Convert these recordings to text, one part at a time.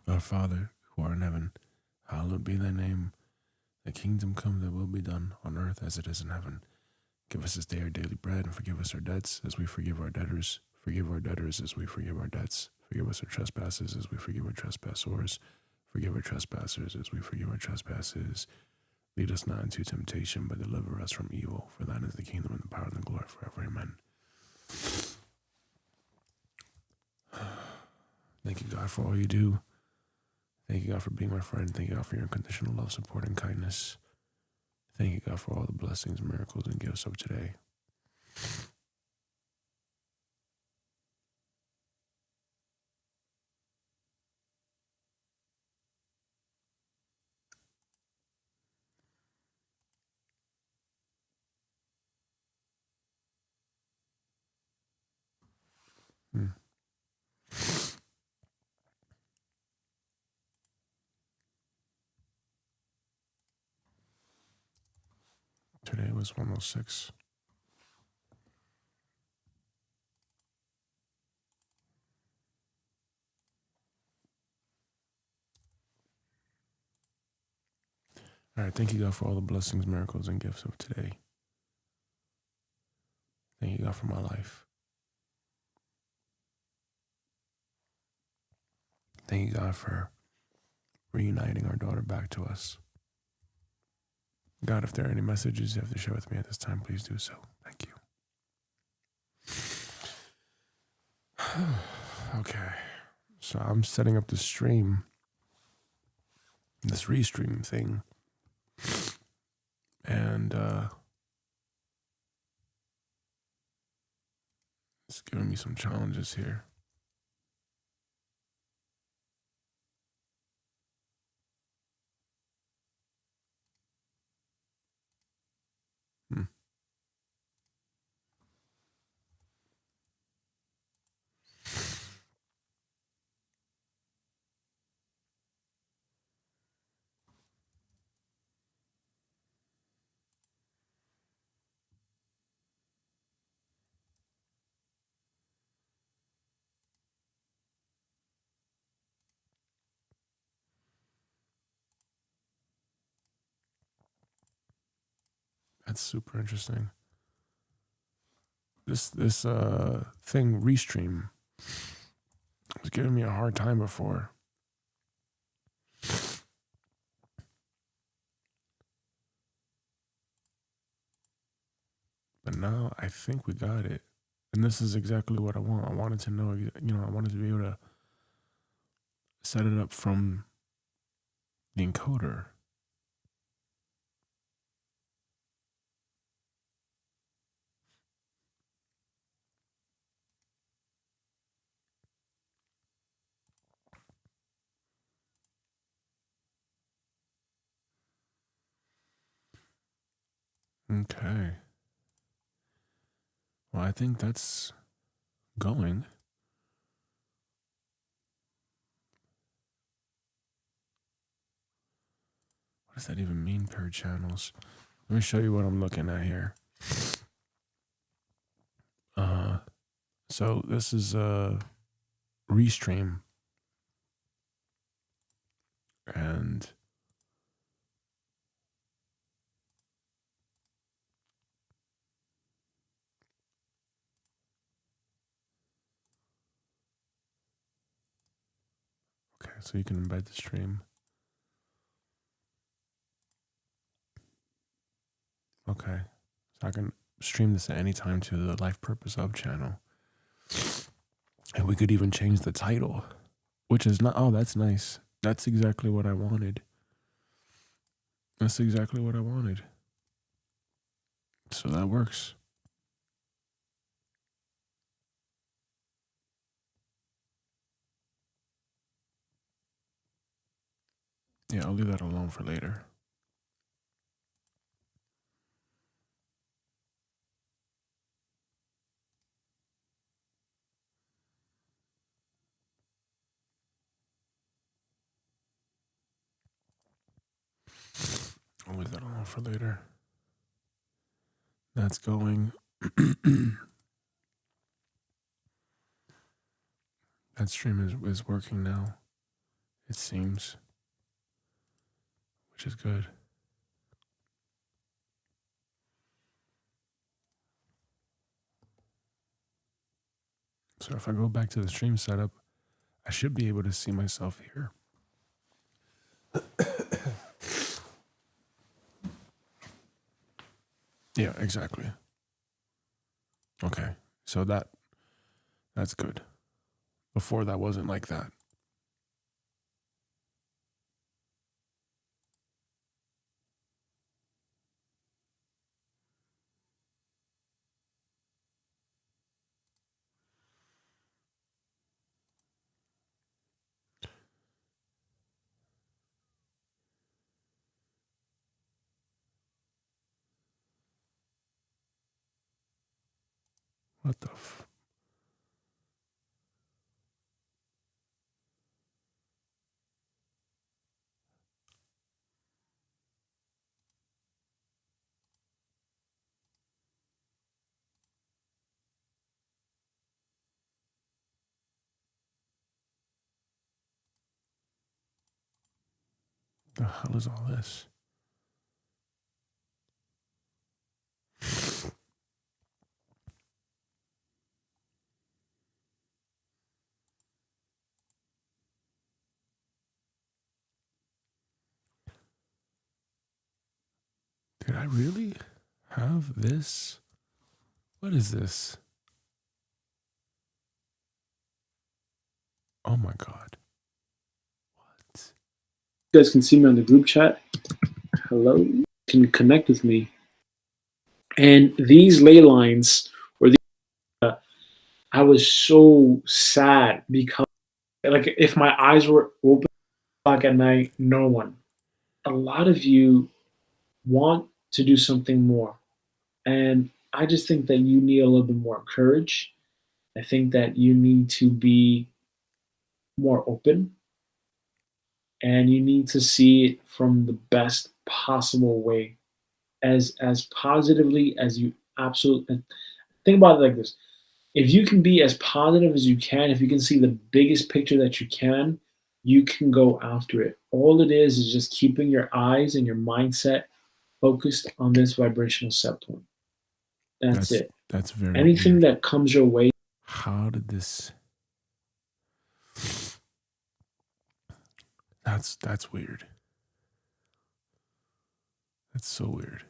Our Father, who art in heaven, hallowed be thy name. Thy kingdom come, thy will be done, on earth as it is in heaven. Give us this day our daily bread, and forgive us our debts, as we forgive our debtors. Forgive our debtors as we forgive our debts. Forgive us our trespasses, as we forgive our trespassors. Forgive our trespassers, as we forgive our trespasses. Lead us not into temptation, but deliver us from evil. For thine is the kingdom, and the power, and the glory forever. Amen. Thank you, God, for all you do. Thank you, God, for being my friend. Thank you, God, for your unconditional love, support, and kindness. Thank you, God, for all the blessings, miracles, and gifts of today. Hmm. Today was 106. All right, thank you, God, for all the blessings, miracles, and gifts of today. Thank you, God, for my life. Thank you, God, for reuniting our daughter back to us. God, if there are any messages you have to share with me at this time, please do so. Thank you. Okay, so I'm setting up the stream, this restream thing, and it's giving me some challenges here. That's super interesting. This thing Restream was giving me a hard time before. But now I think we got it. And this is exactly what I want. I wanted to know, I wanted to be able to set it up from the encoder. Okay. Well, I think that's going. What does that even mean, per channels? Let me show you what I'm looking at here. So this is a Restream. And okay, so you can embed the stream. Okay. So I can stream this at any time to the Life Purpose Of channel. And we could even change the title, which is not, oh, that's nice. That's exactly what I wanted. That's exactly what I wanted. So that works. Yeah, I'll leave that alone for later. I'll leave that alone for later. That's going. That stream is working now. it seems, which is good. So if I go back to the stream setup, I should be able to see myself here. Yeah, exactly. Okay, so that's good. Before that wasn't like that. What the hell is all this? Did I really have this? What is this? Oh my god. What? You guys can see me on the group chat. Hello. You can connect with me. And these ley lines were I was so sad because like if my eyes were open at night, no one. A lot of you want to do something more. And I just think that you need a little bit more courage. I think that you need to be more open and you need to see it from the best possible way as positively as you absolutely think about it like this. If you can be as positive as you can, if you can see the biggest picture that you can go after it. All it is just keeping your eyes and your mindset focused on this vibrational set point. That's it. That's very Anything weird. that comes your way. How did this? That's weird. That's so weird.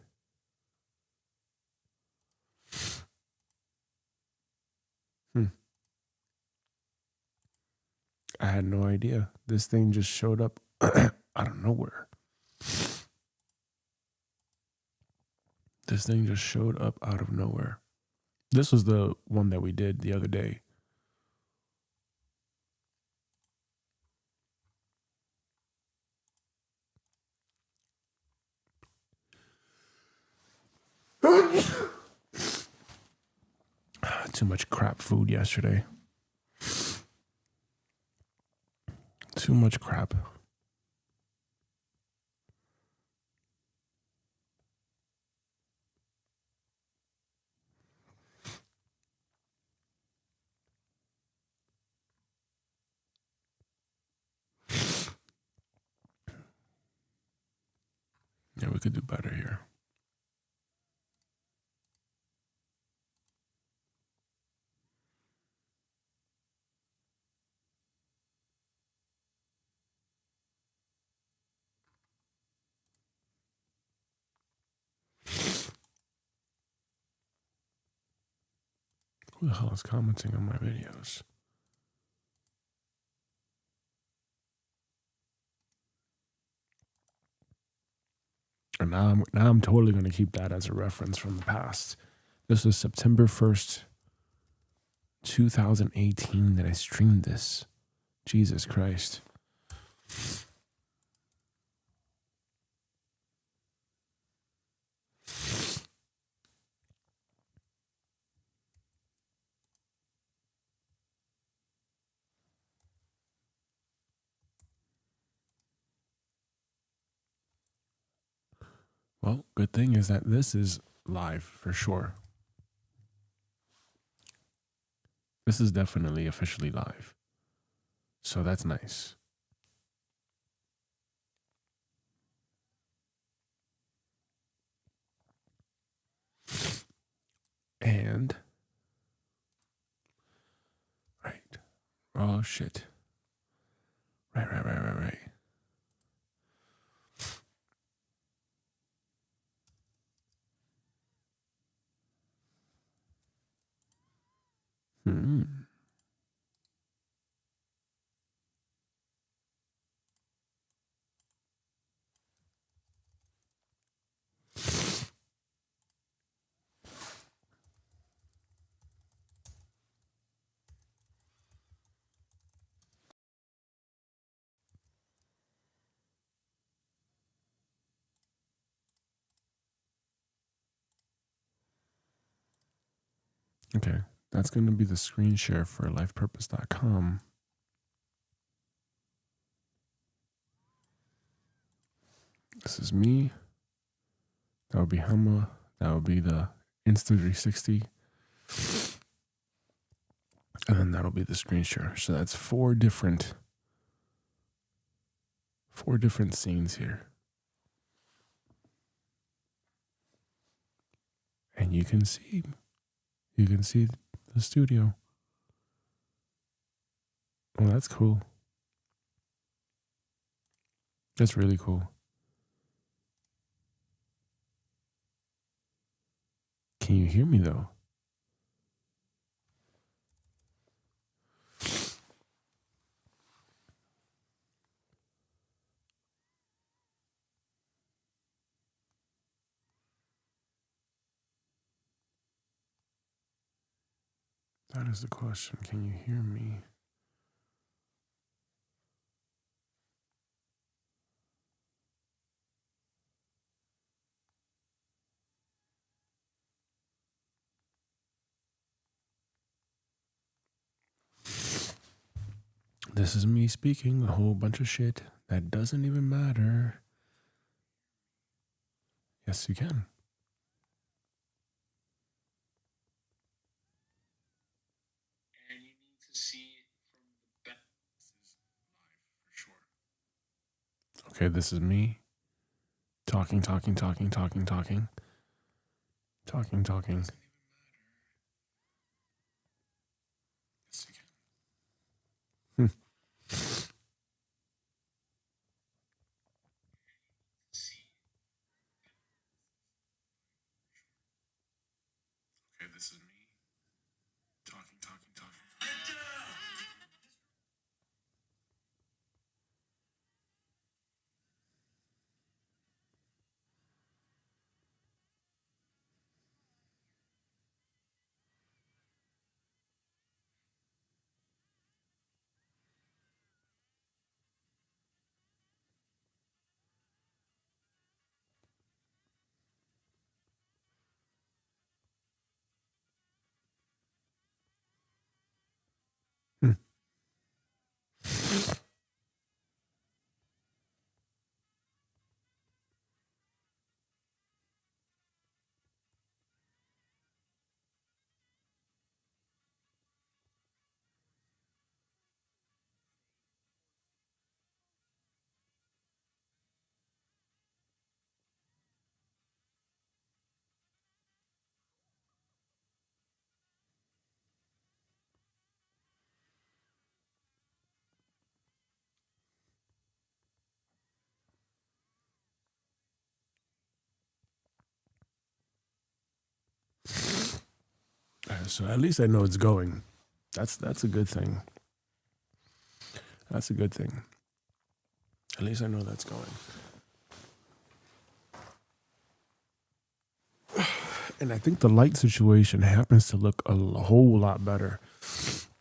I had no idea. This thing just showed up out of nowhere. This thing just showed up out of nowhere. This was the one that we did the other day. Too much crap food yesterday. Too much crap. Yeah, we could do better here. Who the hell is commenting on my videos? And now I'm totally going to keep that as a reference from the past. This was September 1st, 2018 that I streamed this. Jesus Christ. Well, good thing is that this is live for sure. This is definitely officially live. So that's nice. And right. Oh shit. Right. Hmm. Okay, that's going to be the screen share for lifepurpose.com. This is me. That would be Humma. That would be the Insta360. And then that'll be the screen share. So that's four different scenes here. And you can see the studio. Oh, that's cool. That's really cool. Can you hear me though? That is the question. Can you hear me? This is me speaking a whole bunch of shit that doesn't even matter. Yes, you can. And you need to see it from the back. This is live for sure. Okay, this is me talking. Yes, you can. Okay, this is me talking. So at least I know it's going. That's a good thing. That's a good thing. At least I know that's going. And I think the light situation happens to look a whole lot better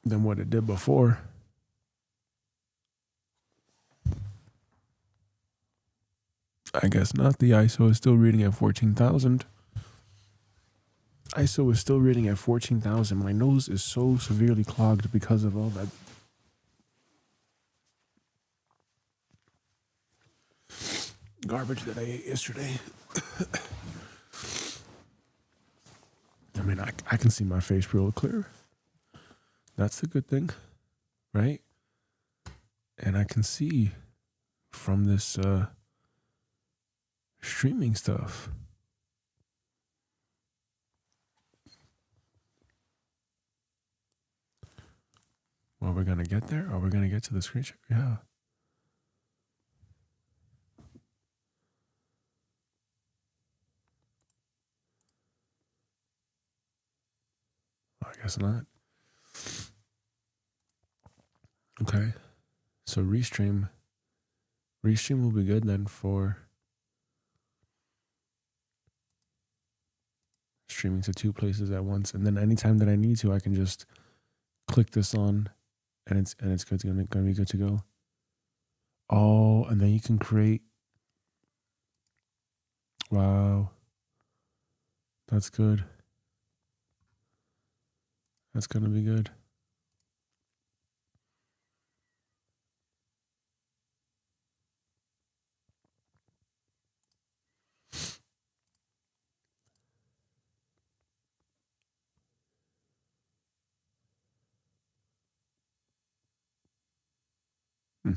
than what it did before. I guess not. The ISO is still reading at 14,000. ISO is still reading at 14,000. My nose is so severely clogged because of all that garbage that I ate yesterday. I mean, I can see my face real clear. That's a good thing, right? And I can see from this streaming stuff. we gonna get there? Are we gonna get to the screen share? Yeah. I guess not. Okay. So Restream will be good then for streaming to 2 places at once, and then anytime that I need to, I can just click this on, and it's gonna be good to go. Oh, and then you can create. Wow, that's good. That's gonna be good. Hmm.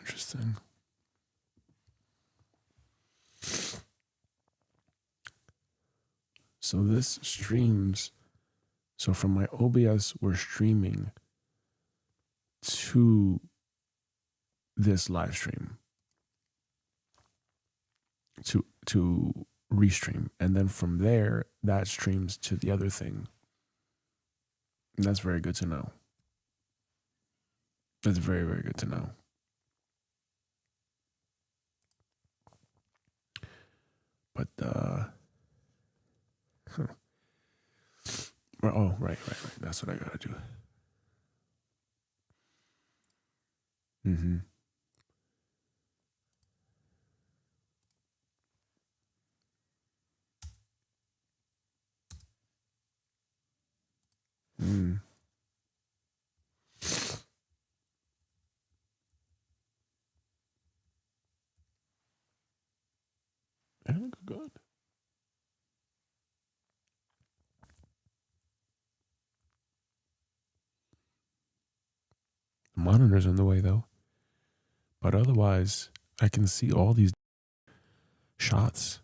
Interesting. So this streams. So from my OBS, we're streaming to this live stream to restream, and then from there that streams to the other thing. And that's very good to know. That's very, very good to know. But huh. Oh, right. That's what I gotta do. Mm-hmm. Mm. Yeah, good. The monitor's in the way though. But otherwise, I can see all these shots.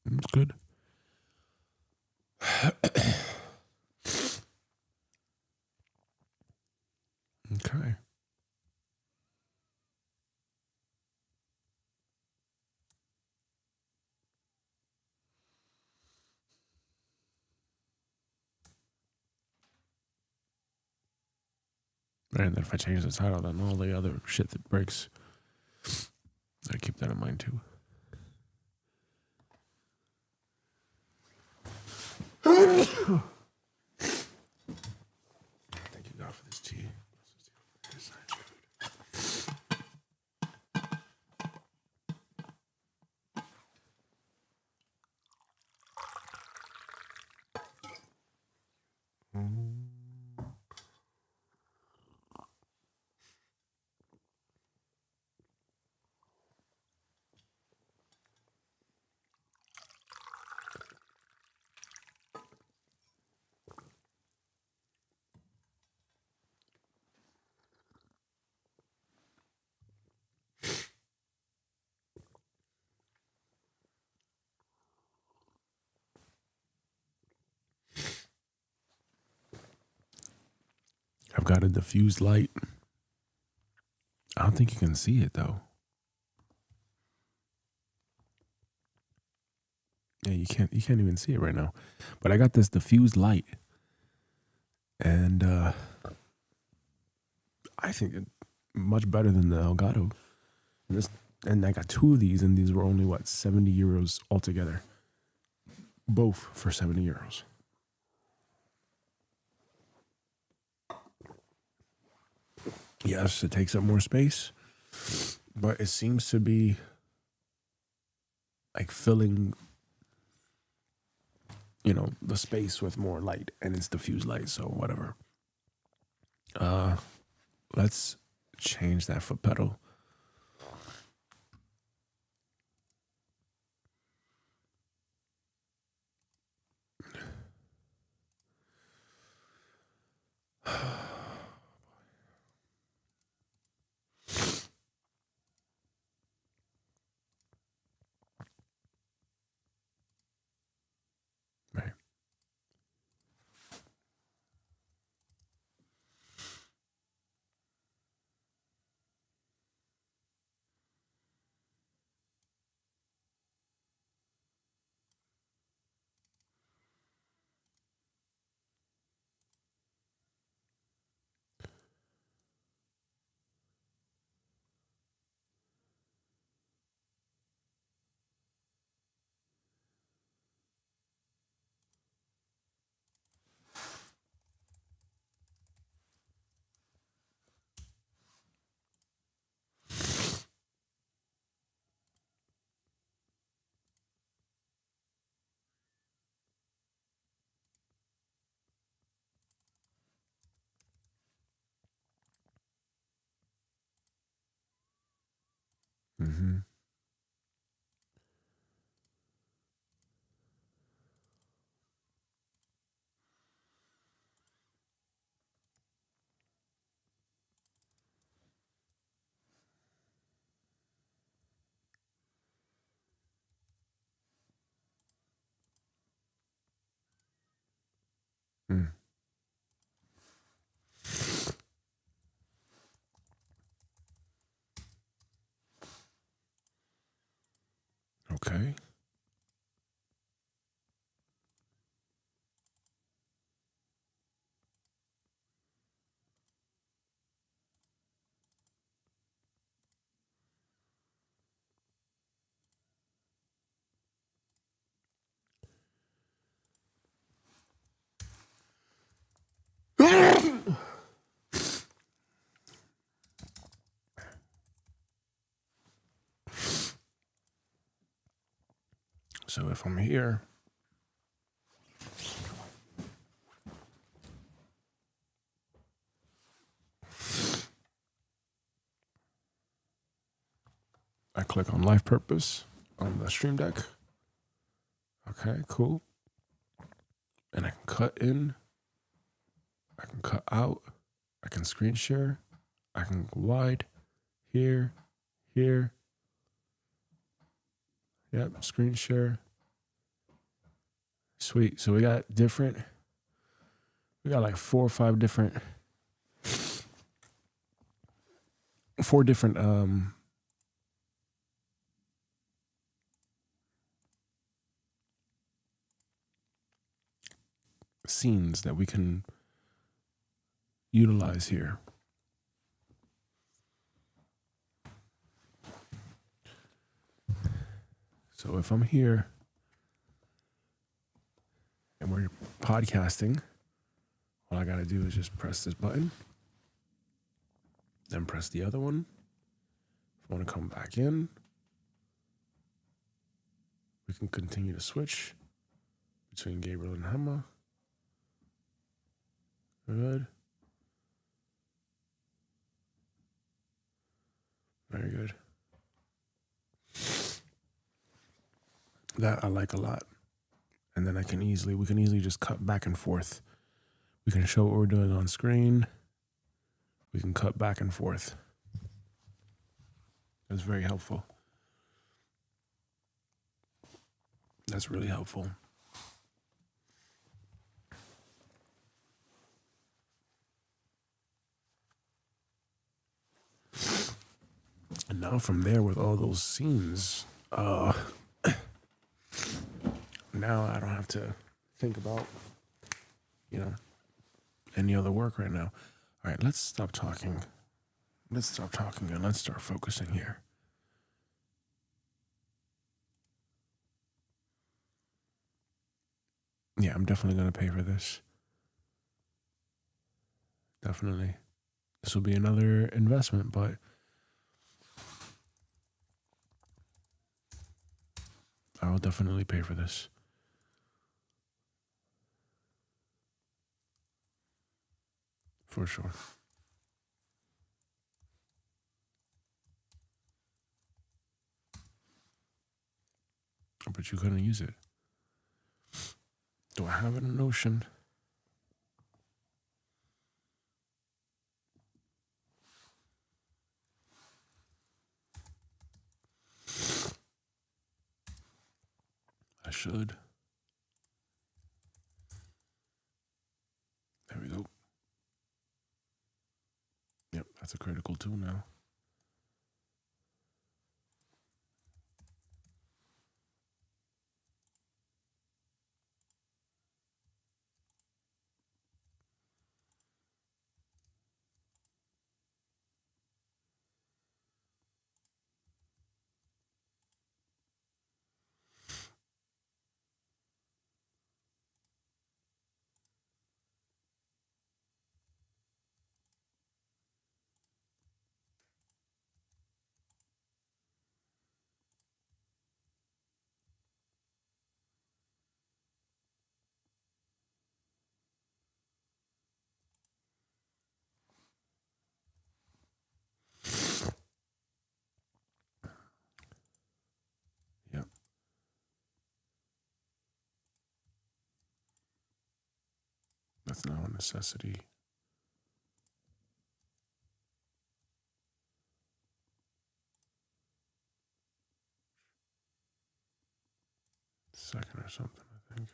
It's good. Okay. And then if I change the title, then all the other shit that breaks, I keep that in mind too. Thank you, God, for this tea. I've got a diffused light. I don't think you can see it though. Yeah, you can't even see it right now. But I got this diffused light. And I think it's much better than the Elgato. And I got 2 of these, and these were only what, 70 euros altogether. Both for 70 euros. Yes, it takes up more space, but it seems to be like filling, the space with more light, and it's diffused light, so whatever. Let's change that foot pedal. Mm-hmm. Mm. Okay. So if I'm here, I click on life purpose on the stream deck. Okay, cool. And I can cut in, I can cut out, I can screen share, I can go wide, here, here. Yep, screen share. Sweet. So we got like 4 or 5 different, 4 different scenes that we can utilize here. So if I'm here and we're podcasting, all I gotta do is just press this button, then press the other one. If I want to come back in, we can continue to switch between Gabriel and Hema. Good. Very good. That I like a lot. And then we can easily just cut back and forth. We can show what we're doing on screen. We can cut back and forth. That's very helpful. That's really helpful. And now from there with all those scenes, now I don't have to think about, any other work right now. All right, let's stop talking. And let's start focusing here. Yeah, I'm definitely going to pay for this. Definitely. This will be another investment, but I will definitely pay for this. For sure. But you couldn't use it. Do I have it in Notion? I should. There we go. Yep, that's a critical tool now. That's now a necessity. Second or something, I think.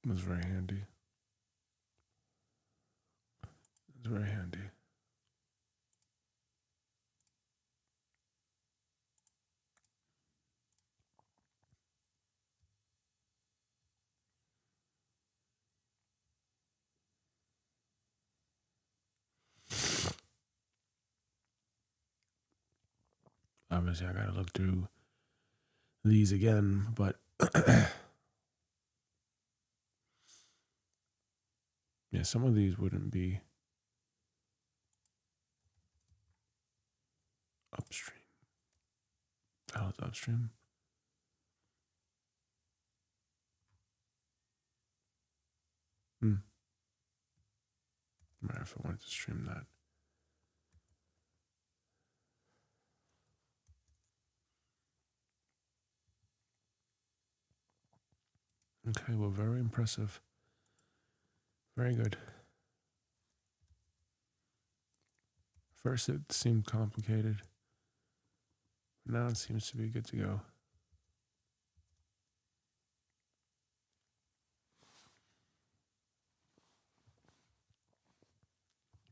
It was very handy. It's very handy. Obviously, I gotta look through these again, but yeah, some of these wouldn't be upstream. How is upstream? Right, if I wanted to stream that. Okay, well, very impressive. Very good. First, it seemed complicated. Now it seems to be good to go.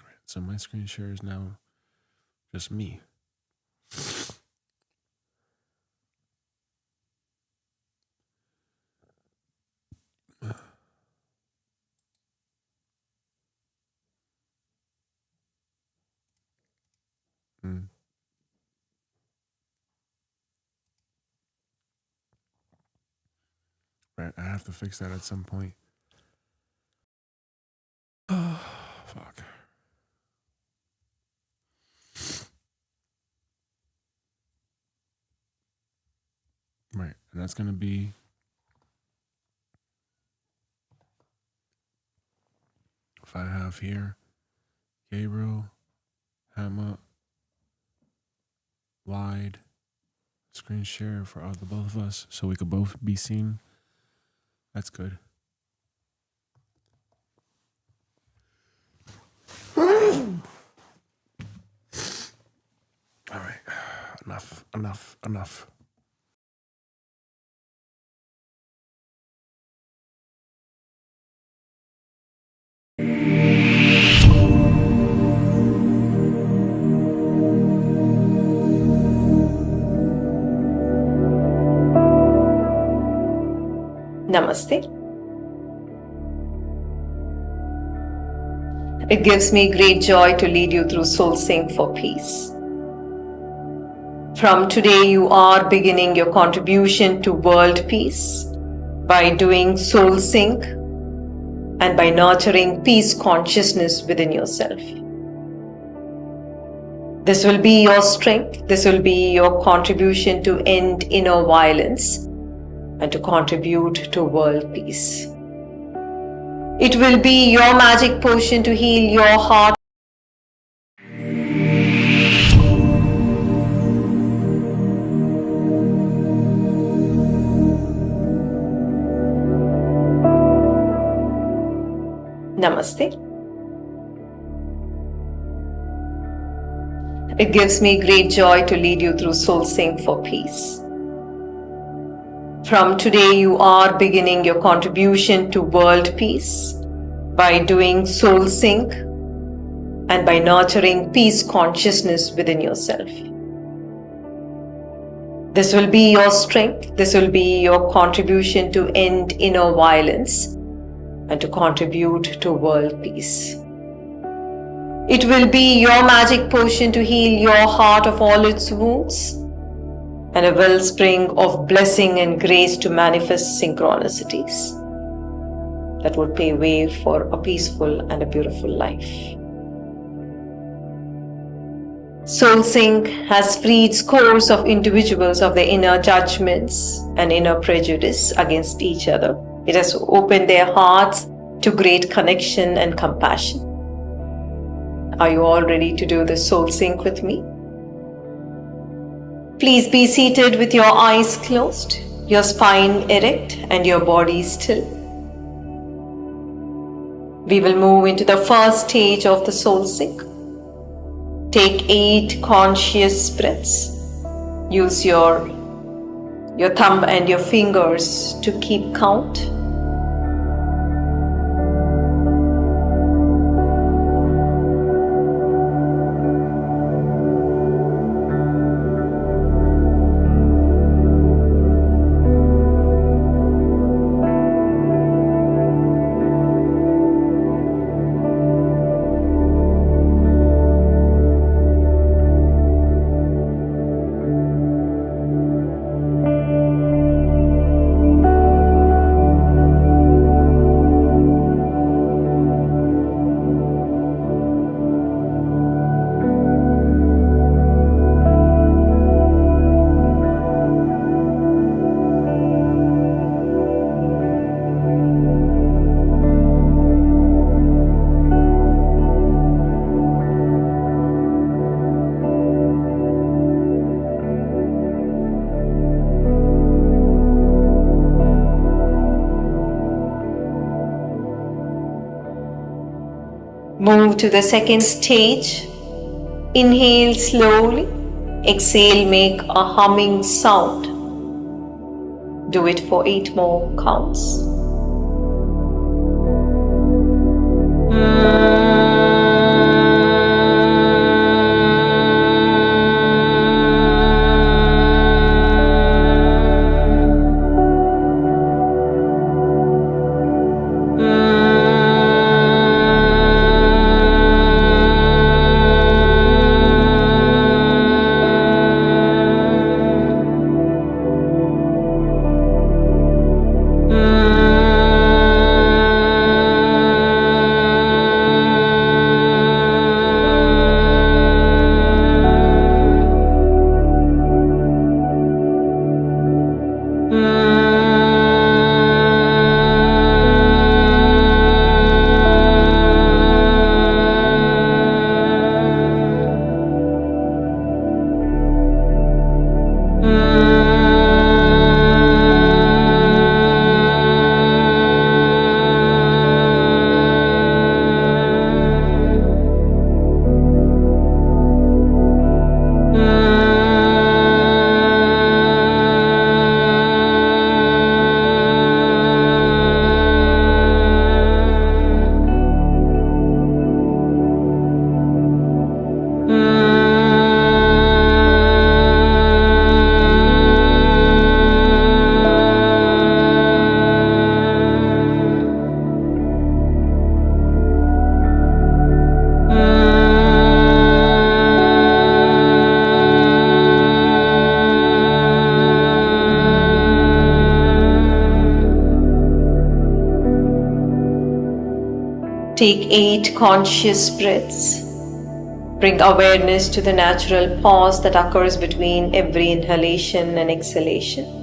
All right, so my screen share is now just me. Right, I have to fix that at some point. Oh, fuck. Right, and that's gonna be if I have here Gabriel, Hammer, wide, screen share for the both of us so we could both be seen. That's good. All right, enough. Namaste. It gives me great joy to lead you through Soul Sync for Peace. From today, you are beginning your contribution to world peace by doing Soul Sync and by nurturing peace consciousness within yourself. This will be your strength. This will be your contribution to end inner violence and to contribute to world peace. It will be your magic potion to heal your heart. Namaste. It gives me great joy to lead you through Soul Sync for Peace. From today, you are beginning your contribution to world peace by doing soul sync and by nurturing peace consciousness within yourself. This will be your strength. This will be your contribution to end inner violence and to contribute to world peace. It will be your magic potion to heal your heart of all its wounds and a wellspring of blessing and grace to manifest synchronicities that would pave way for a peaceful and a beautiful life. SoulSync has freed scores of individuals of their inner judgments and inner prejudice against each other. It has opened their hearts to great connection and compassion. Are you all ready to do the SoulSync with me? Please be seated with your eyes closed, your spine erect, and your body still. We will move into the first stage of the SoulSync. Take 8 conscious breaths. Use your thumb and your fingers to keep count. Move to the second stage. Inhale slowly. Exhale, make a humming sound. Do it for 8 more counts. Take 8 conscious breaths. Bring awareness to the natural pause that occurs between every inhalation and exhalation.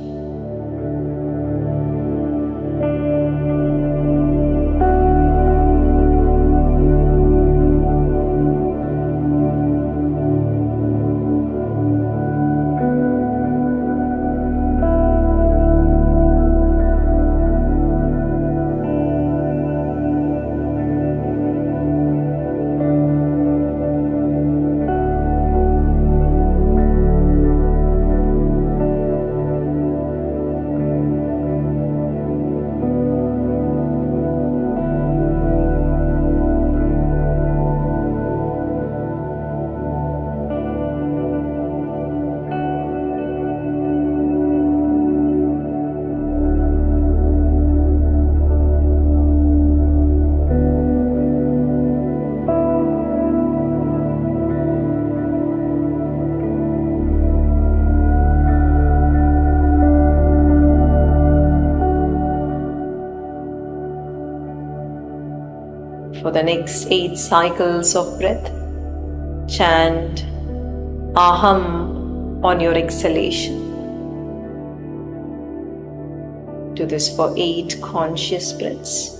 For the next 8 cycles of breath, chant Aham on your exhalation. Do this for 8 conscious breaths.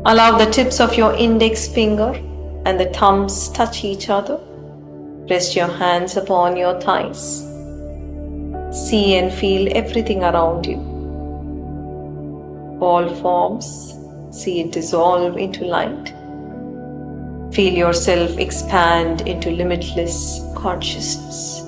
Allow the tips of your index finger and the thumbs touch each other. Rest your hands upon your thighs. See and feel everything around you. All forms, see it dissolve into light. Feel yourself expand into limitless consciousness.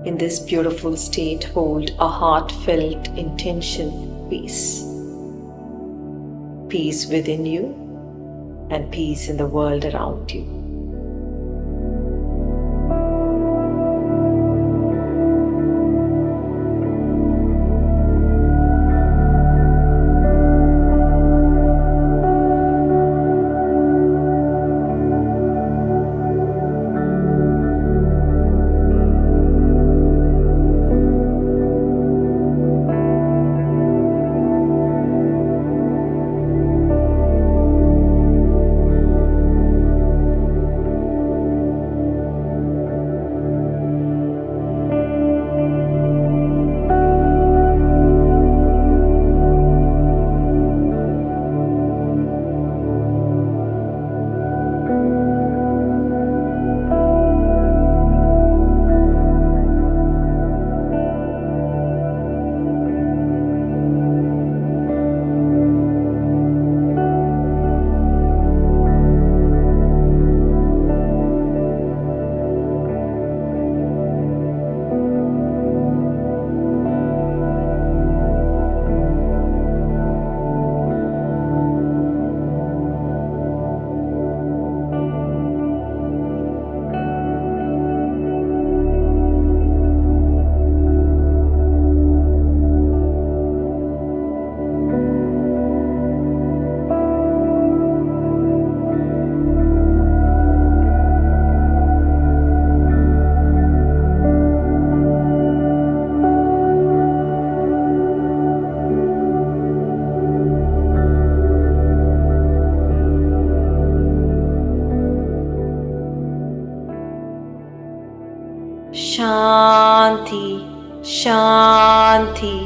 In this beautiful state, hold a heartfelt intention for peace. Peace within you and peace in the world around you. Shanti, Shanti,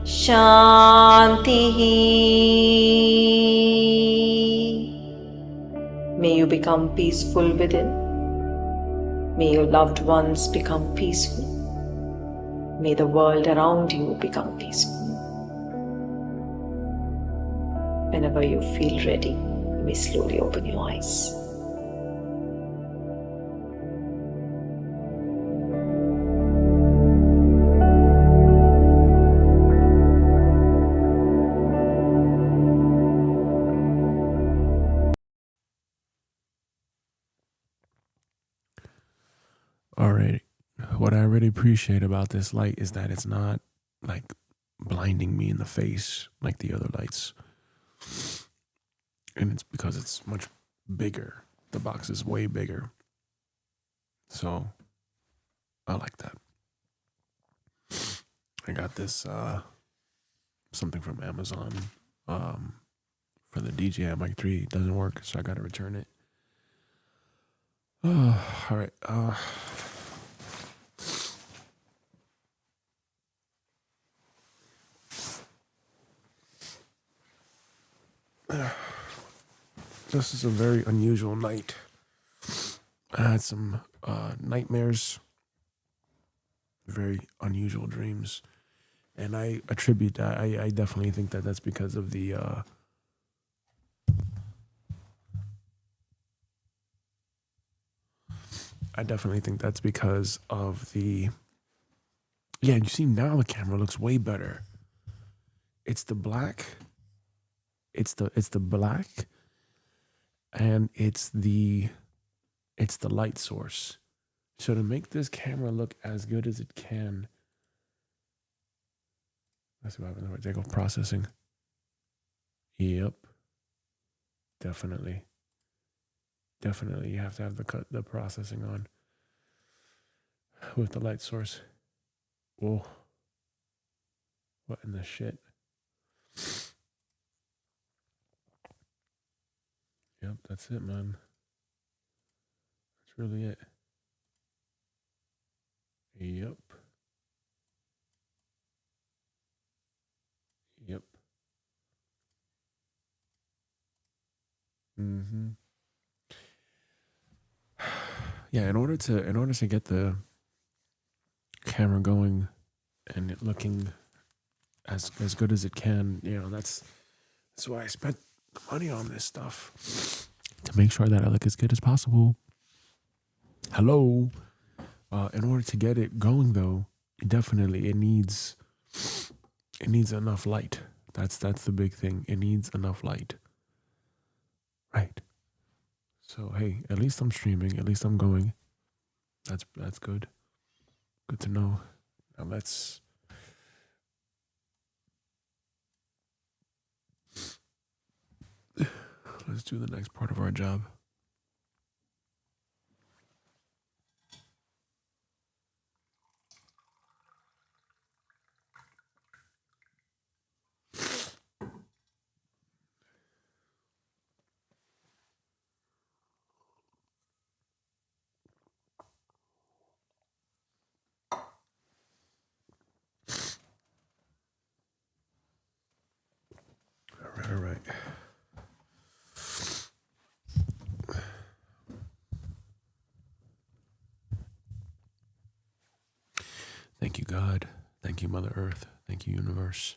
Shanti. May you become peaceful within. May your loved ones become peaceful. May the world around you become peaceful. Whenever you feel ready, you may slowly open your eyes. All right. What I really appreciate about this light is that it's not like blinding me in the face like the other lights. And it's because it's much bigger. The box is way bigger. So I like that. I got this something from Amazon for the DJI Mic 3. It doesn't work, so I gotta return it. All right. This is a very unusual night. I had some nightmares, very unusual dreams, and I attribute that. I definitely think that that's because of the I definitely think that's because of the. Yeah, you see now the camera looks way better. It's the black. It's the black, and it's the light source. So to make this camera look as good as it can, let's see what happens if I take off processing. Yep, definitely. You have to have the processing on with the light source. Whoa, what in the shit? Yep, that's it, man. That's really it. Yep. Mm-hmm. Yeah, in order to get the camera going and it looking as good as it can, that's why I spent the money on this stuff, to make sure that I look as good as possible. Hello. In order to get it going, though, it needs enough light. That's the big thing. It needs enough light. Right. So hey, at least I'm streaming. At least I'm going. That's good. Good to know. Now let's do the next part of our job. All right. Thank you, God. Thank you, Mother Earth. Thank you, Universe.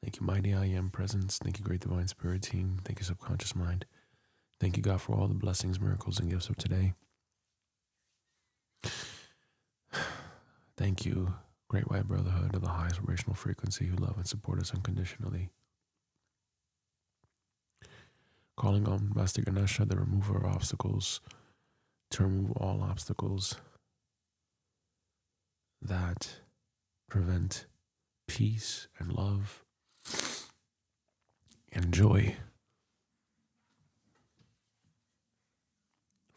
Thank you, Mighty I Am Presence. Thank you, Great Divine Spirit Team. Thank you, Subconscious Mind. Thank you, God, for all the blessings, miracles, and gifts of today. Thank you, Great White Brotherhood of the highest vibrational frequency, who love and support us unconditionally. Calling on Master Ganesha, the remover of obstacles, to remove all obstacles that prevent peace and love and joy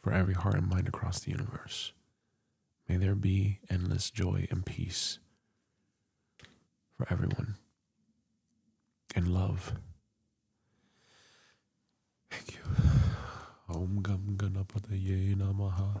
for every heart and mind across the universe. May there be endless joy and peace for everyone, and love. Thank you. Om Gam Ganapataye Namaha.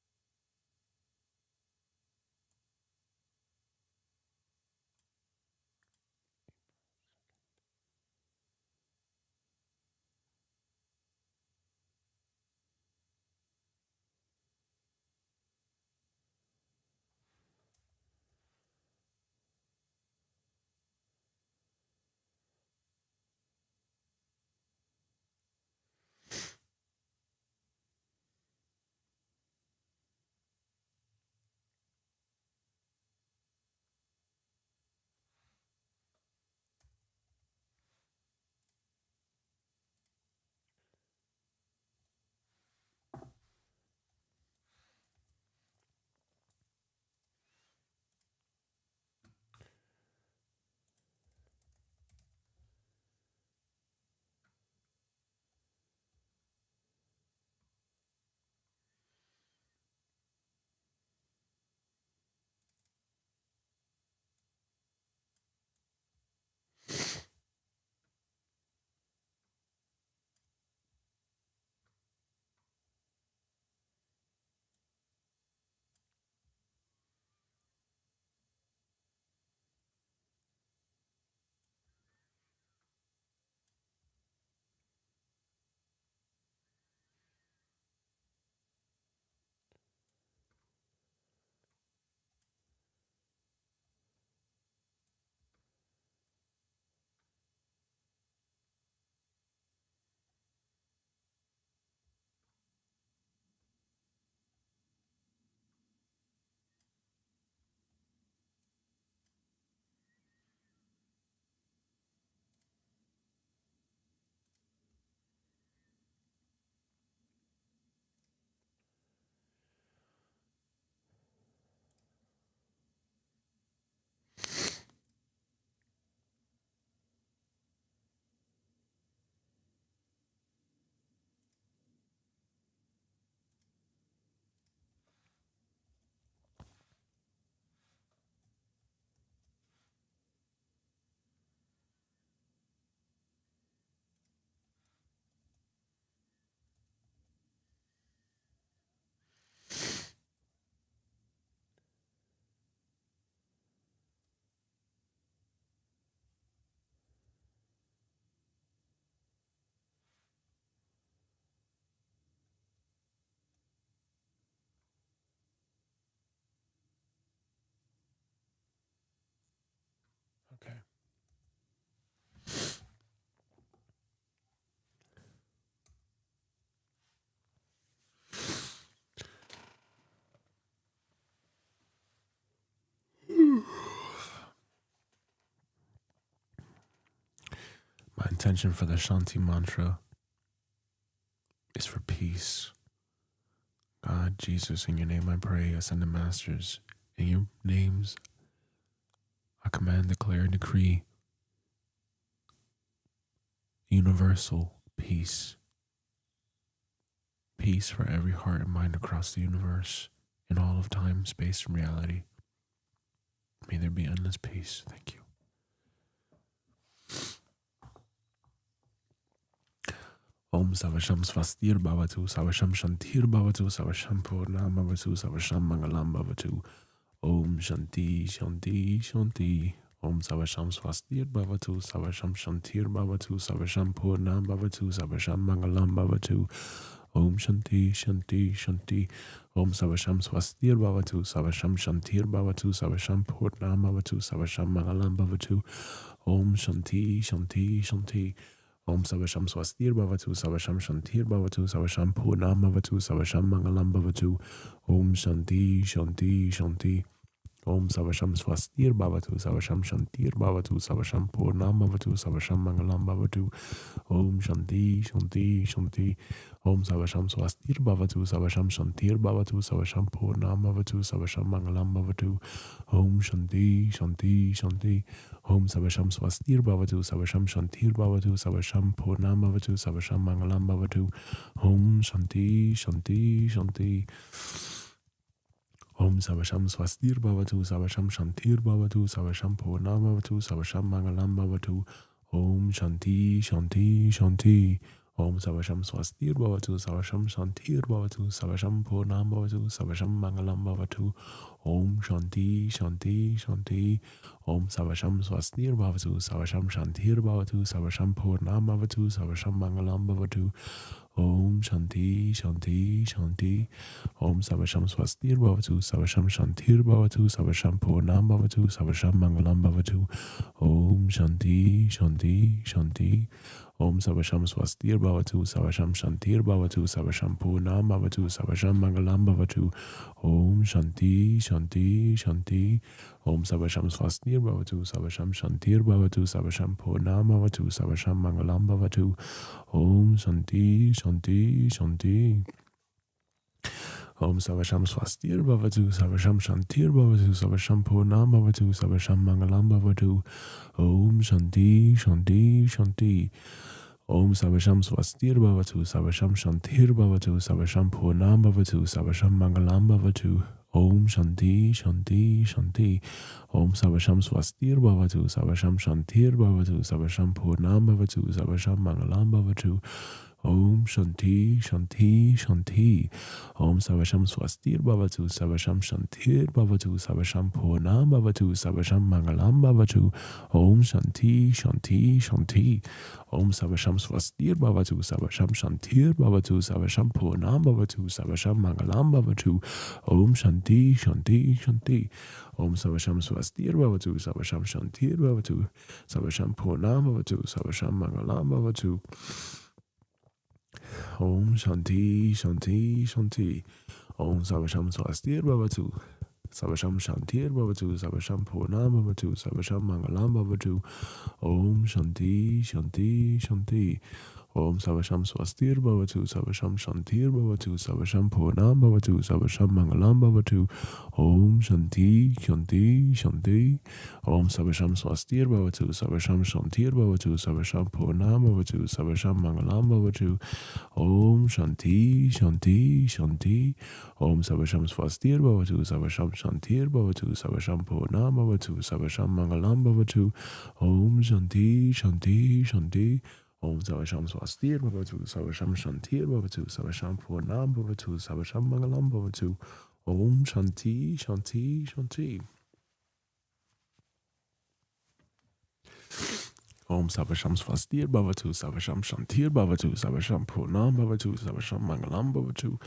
intention for the Shanti mantra is for peace. God, Jesus, in your name I pray, ascended masters. In your names, I command, declare, and decree universal peace. Peace for every heart and mind across the universe, in all of time, space, and reality. May there be endless peace. Thank you. Om Savasham Swastir Bhavatu, Savasham Shantir Bhavatu, Savasham Purnam Bhavatu, Savasham Mangalam Bhavatu. Om Shanti, Shanti, Shanti. Om Savasham Swastir Bhavatu, Savasham Shantir Bhavatu, Savasham Purnam Bhavatu, Savasham Mangalam Bhavatu. Om Shanti, Shanti, Shanti. Om Savasham Swastir Bhavatu, Savasham Shantir Bhavatu, Savasham Purnam Bhavatu, Savasham Mangalam Bhavatu. Om Shanti, Shanti, Shanti. Om Savasham Swastir Bhavatu, Savasham Shantir Bhavatu, Savasham Purnam Bhavatu, Savasham Mangalam Bhavatu. Om Shanti, Shanti, Shanti. Om Savasham Swastir Bhavatu, Savasham Shantir Bhavatu, Savasham Purnam Bhavatu, Savasham Mangalam Bhavatu. Om Shanti, Shanti, Shanti. Om Savasham Swastir Bhavatu, Savasham Shantir Bhavatu, Savasham Purnam Bhavatu, Savasham Mangalam Bhavatu. Om Shanti, Shanti, Shanti. Om Savasham Swastir Bhavatu, Savasham Shantir Bhavatu, Savasham Purnam Bhavatu, Savasham Mangalam Bhavatu. Om Shanti, Shanti, Shanti. Om Savasham Swastir Bhavatu, Savasham Shantir Bhavatu, Savasham Purnam Bhavatu, Savasham Mangalam Bhavatu. Om Shanti, Shanti, Shanti. Om Savasham Swastir Bhavatu, Savasham Shantir Bhavatu, Savasham Purnam Bhavatu, Savasham Mangalam Bhavatu. Om Shanti, Shanti, Shanti. Om Savasham Swastir Bhavatu, Savasham Shantir Bhavatu, Savasham Purnam Bhavatu, Savasham Mangalam Bhavatu. Om Shanti, Shanti, Shanti. Om Savasham Swastir Bhavatu, Savasham Shantir Bhavatu, Savasham Purnam Bhavatu, Savasham Mangalam Bhavatu. Om Shanti, Shanti, Shanti. Om Savasham Swastir Bhavatu, Savasham Shantir Bhavatu, Savasham Purnam Bhavatu, Savasham Mangalam Bhavatu. Om Shanti, Shanti, Shanti. Om Savasham Swastir Bhavatu, Savasham Shantir Bhavatu, Savasham Purnam Bhavatu, Savasham Mangalam Bhavatu. Om Shanti, Shanti, Shanti. Om Savasham Swastir Bhavatu, Savasham Shantir Bhavatu, Savasham Purnam Bhavatu, Savasham Mangalam Bhavatu. Om Shanti, Shanti, Shanti. Om Savasham Swastir Bhavatu, Savasham Shantir Bhavatu, Savasham Purnam Bhavatu, Savasham Mangalam Bhavatu. Om Shanti, Shanti, Shanti. Om Savasham Swastir Bhavatu, Savasham Shantir Bhavatu, Savasham Purnam Bhavatu, Savasham Mangalam Bhavatu. Om Shanti, Shanti, Shanti. Om Savasham Swastir Bhavatu, Savasham Shantir Bhavatu, Savasham Purnam Bhavatu, Savasham Mangalam Bhavatu. Om Shanti, Shanti, Shanti. Om Savasham Swastir Bhavatu, Savasham Shantir Bhavatu, Savasham Purnam Bhavatu, Savasham Mangalam Bhavatu. Om Shanti, Shanti, Shanti. Om Savasham Swastir Bhavatu, Savasham Shantir Bhavatu, Savasham Purnam Bhavatu, Savasham Mangalam Bhavatu. Om Shanti, Shanti, Shanti. Om Savasham Swastir Bhavatu, Savasham Shantir Bhavatu, Savasham Purnam Bhavatu, Savasham Mangalam Bhavatu. Om Shanti, Shanti, Shanti. Om Savasham Swastir Bhavatu, Savasham Shantir Bhavatu, Savasham Purnam Bhavatu, Savasham Mangalam Bhavatu. Om Shanti, Shanti, Shanti. Om Savasham Swastir Bhavatu, Savasham Shantir Bhavatu, Savasham Purnam Bhavatu, Savasham Mangalam Bhavatu. Om Shanti, Shanti, Shanti. Om Savasham Swastir Bhavatu, Savasham Shantir Bhavatu, Savasham Purnam Bhavatu, Savasham Mangalam Bhavatu. Om Shanti, Shanti, Shanti. Om Savasham Swastir Bhavatu, Savasham Shantir Bhavatu, Savasham Purnam Bhavatu, Savasham Mangalam Bhavatu. Om Shanti, Shanti, Shanti. Om Savasham Swastir Bhavatu, Savasham Shantir Bhavatu, Savasham Purnam Bhavatu, Savasham Mangalam Bhavatu.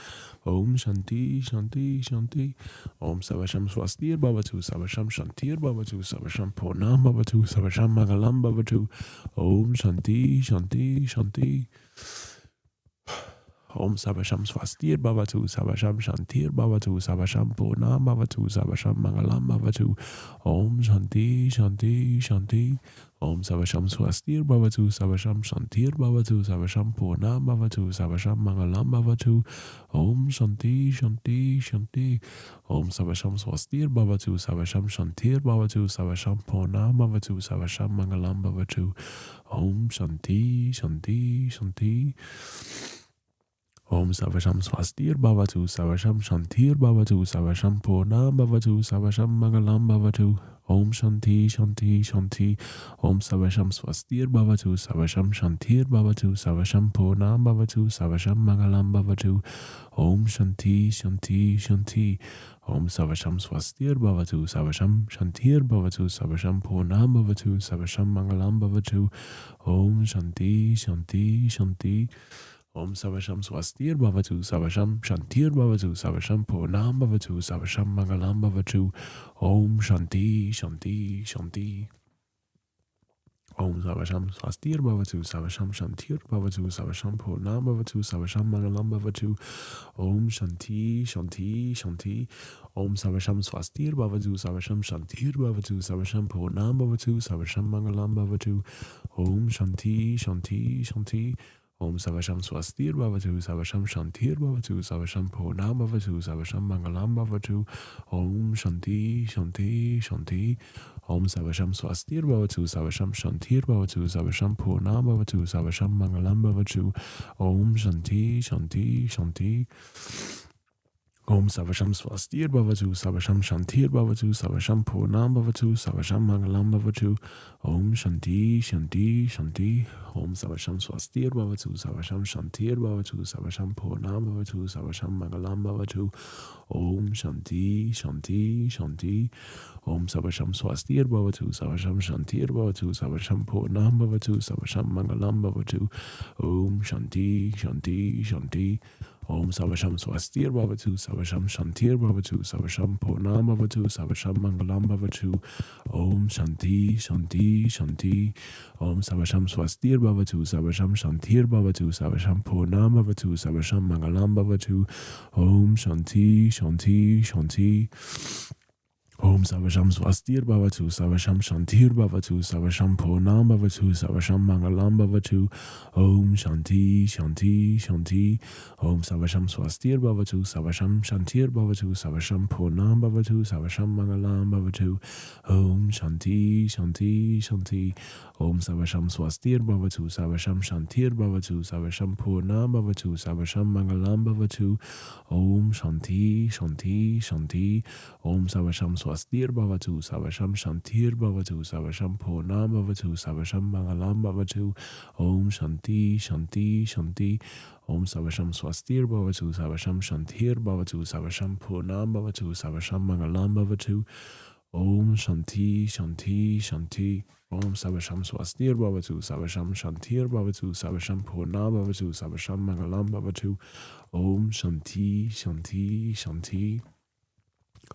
Om Shanti, Shanti, Shanti. Om Savasham Swastir Bhavatu, Savasham Shantir Bhavatu, Savasham Purnam Bhavatu, Savasham Mangalam Bhavatu. Om Shanti, Shanti, Shanti. Om Savasham Swastir Bhavatu, Savasham Shantir Bhavatu, Savasham Purnam Bhavatu, Savasham Mangalam Bhavatu, Om Shanti, Shanti, Shanti. Om Savasham Swastir Bhavatu, Savasham Shantir Bhavatu, Savasham Purnam Bhavatu, Savasham Mangalam Bhavatu, Om Shanti, Shanti, Shanti. Om Savasham Swastir Bhavatu, Savasham Shantir Bhavatu, Savasham Purnam Bhavatu, Savasham Mangalam Bhavatu, Om Shanti, Shanti, Shanti. Om Savasham Swastir Bhavatu, Savasham Shantir Bhavatu, Savasham Purnam Bhavatu, Savasham Mangalam Bhavatu, Om Shanti, Shanti, Shanti. Om Savasham Swastir Bhavatu, Savasham Shantir Bhavatu, Savasham Purnam Bhavatu, Savasham Mangalam Bhavatu, Om Shanti, Shanti, Shanti. Om Savasham Swastir Bhavatu, Savasham Shantir Bhavatu, Savasham Purnam Bhavatu, Savasham Mangalam Bhavatu, Om Shanti, Shanti, Shanti. Om Savasham Swastir Bhavatu, Savasham Shantir Bhavatu, Savasham Purnam Bhavatu, Savasham Mangalam Bhavatu, Om Shanti, Shanti, Shanti. Om Savasham Swastir Bhavatu, Savasham Shantir Bhavatu, Savasham Purnam Bhavatu, Savasham Mangalam Bhavatu, Om Shanti, Shanti, Shanti. Om Savasham Swastir Bhavatu, Savasham Shantir Bhavatu, Savasham Purnam Bhavatu, Savasham Mangalam Bhavatu, Om Shanti, Shanti, Shanti. Om Savasham Swastir Bhavatu, Savasham Shantir Bhavatu, Savasham Purnam Bhavatu, Savasham Mangalam Bhavatu, Om Shanti, Shanti, Shanti. Om Savasham Swastir Bhavatu, Savasham Shantir Bhavatu, Savasham Purnam Bhavatu, Savasham Mangalam Bhavatu, Om Shanti, Shanti, Shanti. Om Savasham Swastir Bhavatu, Savasham Shantir Bhavatu, Savasham Purnam Bhavatu, Savasham Mangalam Bhavatu, Om Shanti, Shanti, Shanti. Om Savasham Swastir Bhavatu, Savasham Shantir Bhavatu, Savasham Purnam Bhavatu, Savasham Mangalam Bhavatu, Om Shanti, Shanti, Shanti. Om Savasham Swastir Bhavatu, Savasham Shantir Bhavatu, Savasham Purnam Bhavatu, Savasham Mangalam Bhavatu, Om Shanti, Shanti, Shanti. Om Savasham Swastir Bhavatu, Savasham Shantir Bhavatu, Savasham Purnam Bhavatu, Savasham Mangalam Bhavatu, Om Shanti, Shanti, Shanti. Om Savasham Swastir Bhavatu, Savasham Shantir Bhavatu, Savasham Purnam Bhavatu, Savasham Mangalam Bhavatu, Om Shanti, Shanti, Shanti. Om Savasham Swastir Bhavatu, Savasham Shantir Bhavatu, Savasham Purnam Bhavatu, Savasham Mangalam Bhavatu, Om Shanti, Shanti, Shanti. Om Savasham Swastir Bhavatu, Savasham Shantir Bhavatu, Savasham Purnam Bhavatu, Savasham Mangalam Bhavatu, Om Shanti, Shanti, Shanti. Om Savasham Swastir Bhavatu, Savasham Shantir Bhavatu, Savasham Purnam Bhavatu, Savasham Mangalam Bhavatu, Om Shanti, Shanti, Shanti. Om Savasham Swastir Bhavatu, Savasham Shantir Bhavatu, Savasham Purnam Bhavatu, Savasham Mangalam Bhavatu, Om Shanti, Shanti, Shanti. Om Savasham Swastir Bhavatu, Savasham Shantir Bhavatu, Savasham Purnam Bhavatu, Savasham Mangalam Bhavatu, Om Shanti, Shanti, Shanti. Om Savasham Swastir Bhavatu, Savasham Shantir Bhavatu, Savasham Purnam Bhavatu, Savasham Mangalam Bhavatu, Om Shanti, Shanti, Shanti.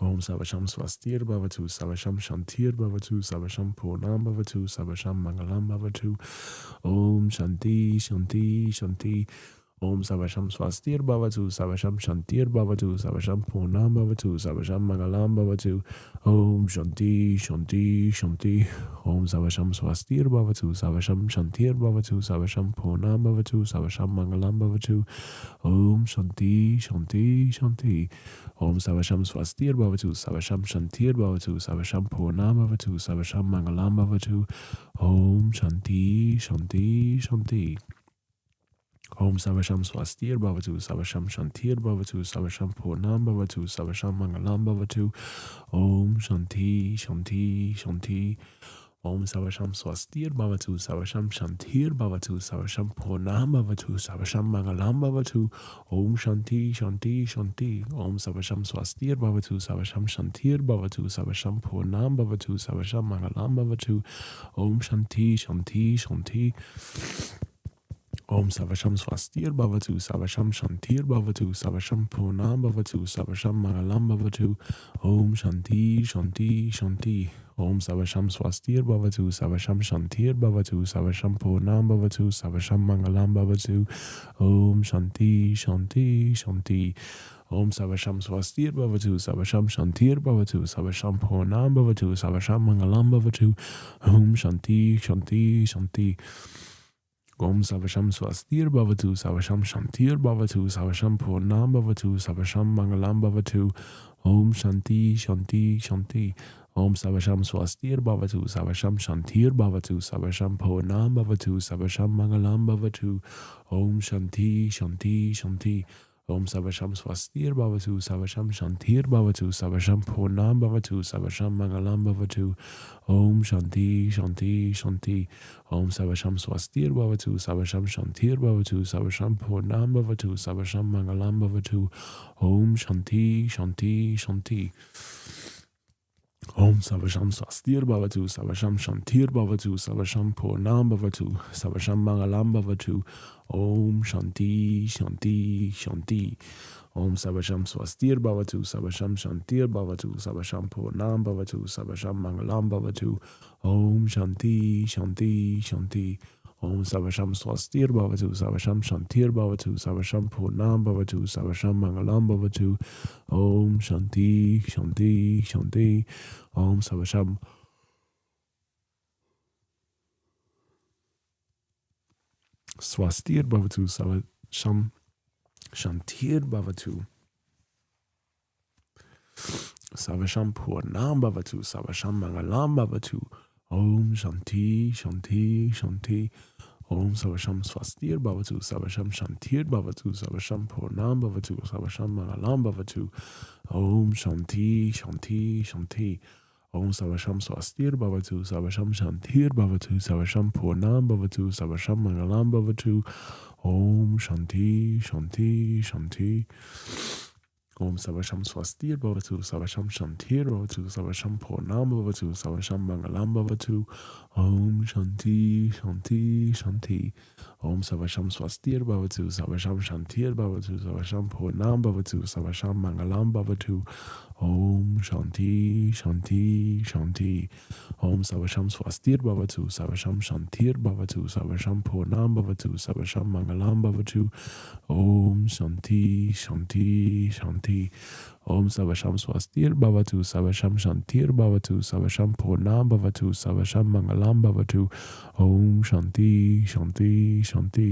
Om Savasham Swastir Bhavatu, Savasham Shantir Bhavatu, Savasham Purnam Bhavatu, Savasham Mangalam Bhavatu, Om Shanti, Shanti, Shanti. Om Savasham Swastir Bhavatu, Savasham Shantir Bhavatu, Savasham Purnam Bhavatu, Savasham Mangalam Bhavatu, Om Shanti, Shanti, Shanti. Om Savasham Swastir Bhavatu, Savasham Shantir Bhavatu, Savasham Purnam Bhavatu, Savasham Mangalam Bhavatu, Om Shanti, Shanti, Shanti. Om Savasham Swastir Bhavatu, Savasham Shantir Bhavatu, Savasham Purnam Bhavatu, Savasham Mangalam Bhavatu, Om Shanti, Shanti, Shanti. Om Savasham Swastir Bhavatu, Savasham Shantir Bhavatu, Savasham Purnam Bhavatu, Savasham Mangalam Bhavatu, Om Shanti, Shanti, Shanti. Om Savasham Swastir Bhavatu, Savasham Shantir Bhavatu, Savasham Purnam Bhavatu, Savasham Mangalam Bhavatu, Om Shanti, Shanti, Shanti. Om Savasham Swastir Bhavatu, Savasham Shantir Bhavatu, Savasham Purnam Bhavatu, Savasham Mangalam Bhavatu, Om Shanti, Shanti, Shanti. Om Savasham Swastir Bhavatu, Savasham Shantir Bhavatu, Savasham Punam Bhavatu, Savasham Mangalam Bhavatu, Om Shanti, Shanti, Shanti. Om Savasham Swastir Bhavatu, Savasham Shantir Bhavatu, Savasham Punam Bhavatu, Savasham Mangalam Bhavatu, Om Shanti, Shanti, Shanti. Om Savasham Swastir Bhavatu, Savasham Shantir Bhavatu, Savasham Punam Bhavatu, Savasham Mangalam Bhavatu, Om Shanti, Shanti, Shanti. Om Savasham Swastir Bhavatu, Savasham Shantir Bhavatu, Savasham Purnam Bhavatu, Savasham Mangalam Bhavatu, Om Shanti, Shanti, Shanti. Om Savasham Swastir Bhavatu, Savasham Shantir Bhavatu, Savasham Purnam Bhavatu, Savasham Mangalam Bhavatu, Om Shanti, Shanti, Shanti. Om Savasham Swastir Bhavatu, Savasham Shantir Bhavatu, Savasham Purnam Bhavatu, Savasham Mangalam Bhavatu, Om Shanti, Shanti, Shanti. Om Savasham Swastir Bhavatu, Savasham Shantir Bhavatu, Savasham Purnam Bhavatu, Savasham Mangalam Bhavatu, Om Shanti, Shanti, Shanti. Om Savasham Swastir Bhavatu, Savasham Shantir Bhavatu, Savasham Purnam Bhavatu, Savasham Mangalam Bhavatu, Om Shanti, Shanti, Shanti. Om Savasham Swastir Bhavatu, Savasham Shantir Bhavatu, Savasham Purnam Bhavatu, Savasham Mangalam Bhavatu, Om Shanti, Shanti, Shanti. Om Savasham Swastir Bhavatu, Savasham Shantir Bhavatu, Savasham Purnam Bhavatu, Savasham Mangalam Bhavatu, Om Shanti, Shanti, Shanti. Om Savasham Swastir Bhavatu, Savasham Shantir Bhavatu, Savasham Purnam Bhavatu, Savasham Mangalam Bhavatu, Om Shanti, Shanti, Shanti. Om Savasham Swastir Bhavatu, Savasham Shantir Bhavatu, Savasham Purnam Bhavatu, Savasham Mangalam Bhavatu, Om Shanti, Shanti, Shanti. Om Savasham Swastir Bhavatu, Savasham Shantir Bhavatu, Savasham Purnam Bhavatu, Savasham Mangalam Bhavatu, Om Shanti, Shanti, Shanti. Om Savasham Swastir Bhavatu, Savasham Shantir Bhavatu, Savasham Purnam Bhavatu, Savasham Mangalam Bhavatu, Om Shanti, Shanti, Shanti. Om Savasham Swastir Bhavatu, Savasham Shantir Bhavatu, Savasham Purnam Bhavatu, Savasham Mangalam Bhavatu, Om Shanti, Shanti, Shanti. Om Savasham Swastir Bhavatu, Savasham Shantir Bhavatu, Savasham Purnam Bhavatu, Savasham Mangalam Bhavatu, Om Shanti, Shanti, Shanti. Om Savasham Swastir Bhavatu, Savasham Shantir Bhavatu, Savasham Purnam Bhavatu, Savasham Mangalam Bhavatu, Om Shanti, Shanti, Shanti.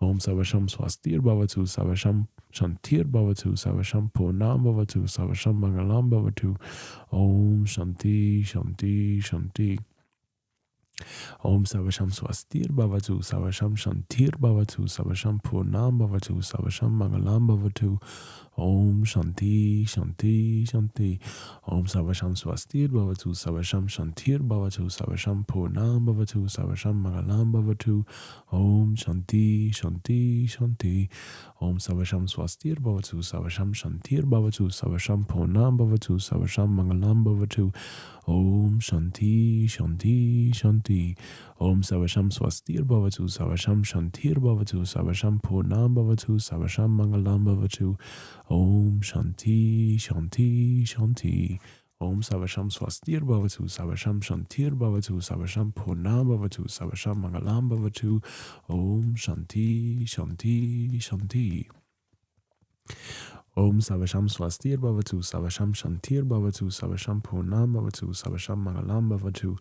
Om Savasham Swastir Bhavatu, Savasham Shantir Bhavatu, Savasham Purnam Bhavatu, Savasham Mangalam Bhavatu, Om Shanti, Shanti, Shanti. Om Savasham Swastir Bhavatu, Savasham Shantir Bhavatu, Savasham Purnam Bhavatu, Savasham Mangalam Bhavatu, Om Shanti, Shanti, Shanti. Om Savasham Swastir Bhavatu, Savasham Shantir Bhavatu, Savasham Purnam Bhavatu, Savasham Mangalam Bhavatu, Om Shanti, Shanti, Shanti. Om Savasham Swastir Bhavatu, Savasham Shantir Bhavatu, Savasham Purnam Bhavatu, Savasham Mangalam Bhavatu, Om Shanti, Shanti, Shanti. Om Savasham Swastir Bhavatu, Savasham Shantir Bhavatu, Savasham Purnam Bhavatu, Savasham Mangalam Bhavatu, Om Shanti, Shanti, Shanti. Om Savasham Swastir Bhavatu, Savasham Shantir Bhavatu, Savasham Purnam Bhavatu, Savasham Mangalam Bhavatu, Om Shanti, Shanti, Shanti. Om Savasham Swastir Bhavatu, Savasham Shantir Bhavatu, Savasham Purnam Bhavatu, Savasham Mangalam Bhavatu,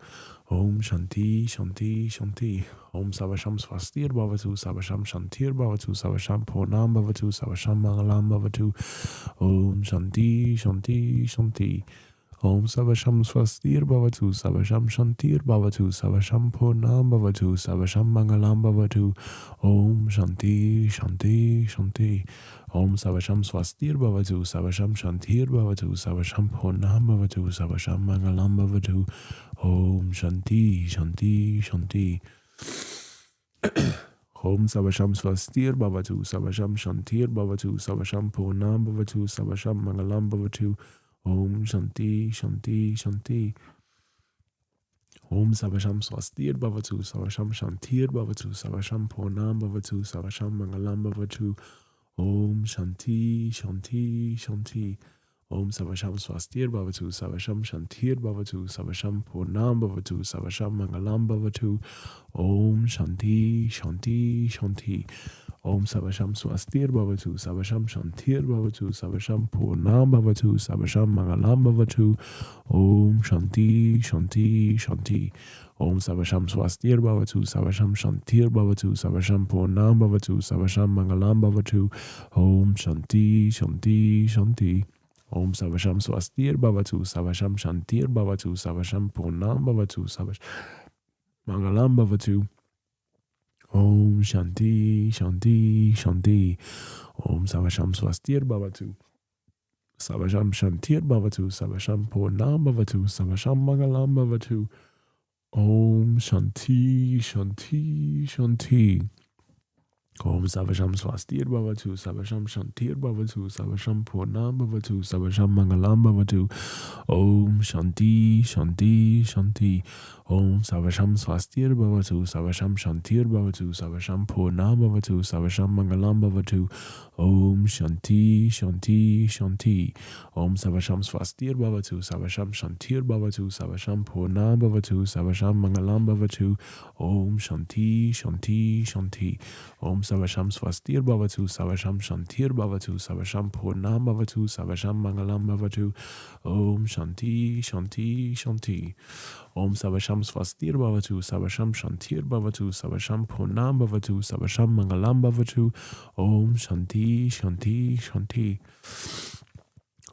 Om Shanti, Shanti, Shanti. Om Savasham Swastir Bhavatu, Savasham Shantir Bhavatu, Savasham Purnam Bhavatu, Savasham Mangalam Bhavatu, Om Shanti, Shanti, Shanti. Om Savasham Swastir Bhavatu, Savasham Shantir Bhavatu, Savasham Purnam Bhavatu, Savasham Mangalam Bhavatu, Om Shanti, Shanti, Shanti. Om Savasham Swastir Bhavatu, Savasham Shantir Bhavatu, Savasham Purnam Bhavatu, Savasham Mangalam Bhavatu, Om Shanti, Shanti, Shanti. Om Savasham Swastir Bhavatu, Savasham Shantir Bhavatu, Savasham Purnam Bhavatu, Savasham Mangalam Bhavatu, Om Shanti, Shanti, Shanti. Om Savasham Swastir Bhavatu, Savasham Shantir Bhavatu, Savasham Purnam Bhavatu, Savasham Mangalam Bhavatu, Om Shanti, Shanti, Shanti. Om Savasham Swastir Bhavatu, Savasham Shantir Bhavatu, Savasham Purnam Bhavatu, Savasham Mangalam Bhavatu, Om Shanti, Shanti, Shanti. Om Savasham Swastir Bhavatu, Savasham Shantir Bhavatu, Savasham Purnam Bhavatu, Savasham Mangalam Bhavatu, Om Shanti, Shanti, Shanti. Om Savasham Swastir Bhavatu, Savasham Shantir Bhavatu, Savasham Purnam Bhavatu, Savasham Mangalam Bhavatu, Om Shanti, Shanti, Shanti. Om Savasham Swastir Bhavatu, Savasham Shantir Bhavatu, Savasham Purnam Bhavatu, Savasham Mangalam Bhavatu, Om Shanti, Shanti, Shanti. Om Savasham Swastir Bhavatu, Savasham Shantir Bhavatu, Savasham Purnam Bhavatu, Savasham Mangalam Bhavatu, Om Shanti, Shanti, Shanti. Om Savasham Swastir Bhavatu, Savasham Shantir Bhavatu, Savasham Purnam Bhavatu, Savasham Mangalam Bhavatu, Om Shanti, Shanti, Shanti. Om Savasham Swastir Bhavatu, Savasham Shantir Bhavatu, Savasham Purnam Bhavatu, Savasham Mangalam Bhavatu, Om Shanti, Shanti, Shanti. Om Savasham Swastir Bhavatu, Savasham Shantir Bhavatu, Savasham Purnam Bhavatu, Savasham Mangalam Bhavatu, Om Shanti, Shanti, Shanti. Om Savasham Swastir Bhavatu, Savasham Shantir Bhavatu, Savasham Purnam Bhavatu, Savasham Mangalam Bhavatu, Om Shanti, Shanti, Shanti. Om Savasham Swastir Bhavatu, Savasham Shantir Bhavatu, Savasham Purnam Bhavatu, Savasham Mangalam Bhavatu, Om Shanti, Shanti, Shanti.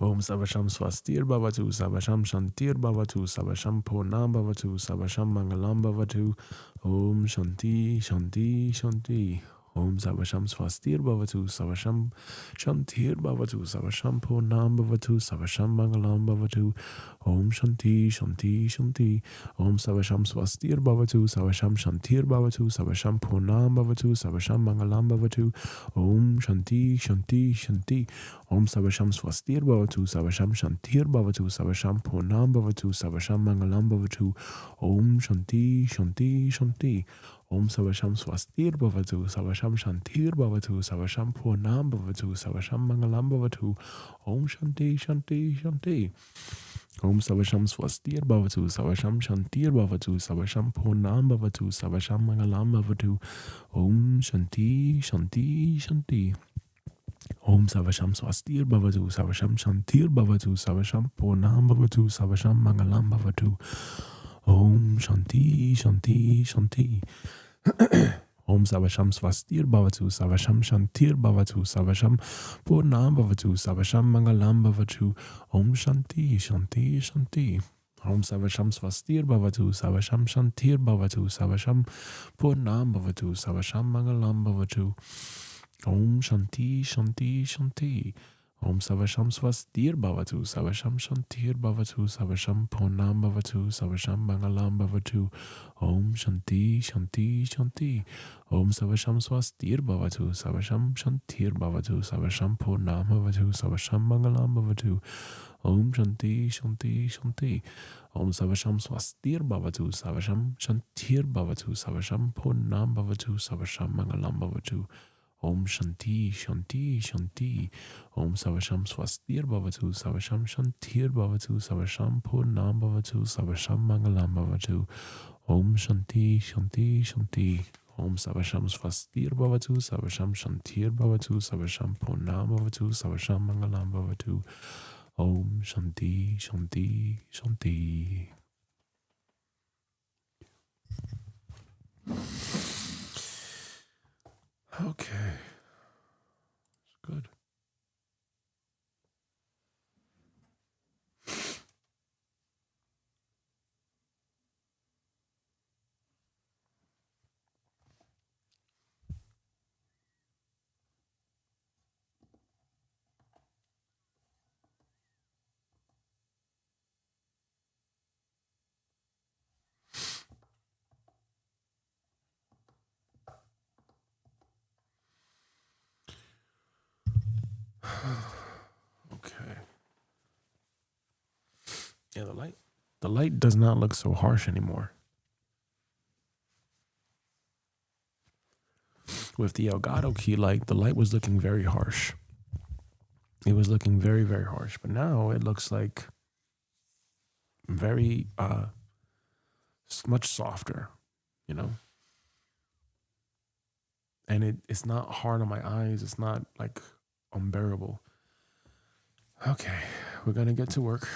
Om Savasham Swastir Bhavatu, Savasham Shantir Bhavatu, Savasham Purnam Bhavatu, Savasham Mangalam Bhavatu, Om Shanti, Shanti, Shanti. Om Savasham Swastir Bhavatu, Savasham Shantir Bhavatu, Savasham Purnam Bhavatu, Savasham Mangalam Bhavatu, Om Shanti, Shanti, Shanti. Om Savasham Swastir Bhavatu, Savasham Shantir Bhavatu, Savasham Purnam Bhavatu, Savasham Mangalam Bhavatu, Om Shanti, Shanti, Shanti. Om Savasham Swastir Bhavatu, Savasham Shantir Bhavatu, Savasham Purnam Bhavatu, Savasham Mangalam Bhavatu, Om Shanti, Shanti, Shanti. Om Savasham Swastir Bhavatu, Savasham Shantir Bhavatu, Savasham Purnam Bhavatu, Savasham Mangalam Bhavatu, Om Shanti, Shanti, Shanti. Om Savasham Swastir Bhavatu, Savasham Shantir Bhavatu, Savasham Purnam Bhavatu, Savasham Mangalam Bhavatu, Om Shanti, Shanti, Shanti. Om Savasham Swastir Bhavatu, Savasham Shantir Bhavatu, Savasham Purnam Bhavatu, Savasham Mangalam Bhavatu, Om Shanti, Shanti, Shanti. Om Savasham Swastir Bhavatu, Savasham Shantir Bhavatu, Savasham Purnam Bhavatu, Savasham Mangalam Bhavatu, Om Shanti, Shanti, Shanti. Om Savasham Swastir Bhavatu, Savasham Shantir Bhavatu, Savasham Purnam Bhavatu, Savasham Mangalam Bhavatu, Om Shanti, Shanti, Shanti. Om Savasham Swastir Bhavatu, Savasham Shantir Bhavatu, Savasham Purnam Bhavatu, Savasham Mangalam Bhavatu, Om Shanti, Shanti, Shanti. Om Savasham Swastir Bhavatu, Savasham Shantir Bhavatu, Savasham Purnam Bhavatu, Savasham Mangalam Bhavatu, Om Shanti, Shanti, Shanti. Om Savasham Swastir Bhavatu, Savasham Shantir Bhavatu, Savasham Purnam Bhavatu, Savasham Mangalam Bhavatu, Om Shanti, Shanti, Shanti. Om Savasham Swastir Bhavatu, Savasham Shantir Bhavatu, Savasham Purnam Bhavatu, Savasham Mangalam Bhavatu, Om Shanti, Shanti, Shanti. Om Savasham Swastir Bhavatu, Savasham Shantir Bhavatu, Savasham Purnam Bhavatu, Savasham Mangalam Bhavatu, Om Shanti, Shanti, Shanti. Okay. Good. Okay. Yeah, the light does not look so harsh anymore. with the Elgato key light, the light was looking very harsh. It was looking very, very harsh. But now it looks like very much softer, you know? And it's not hard on my eyes. It's not like unbearable. Okay, we're gonna get to work.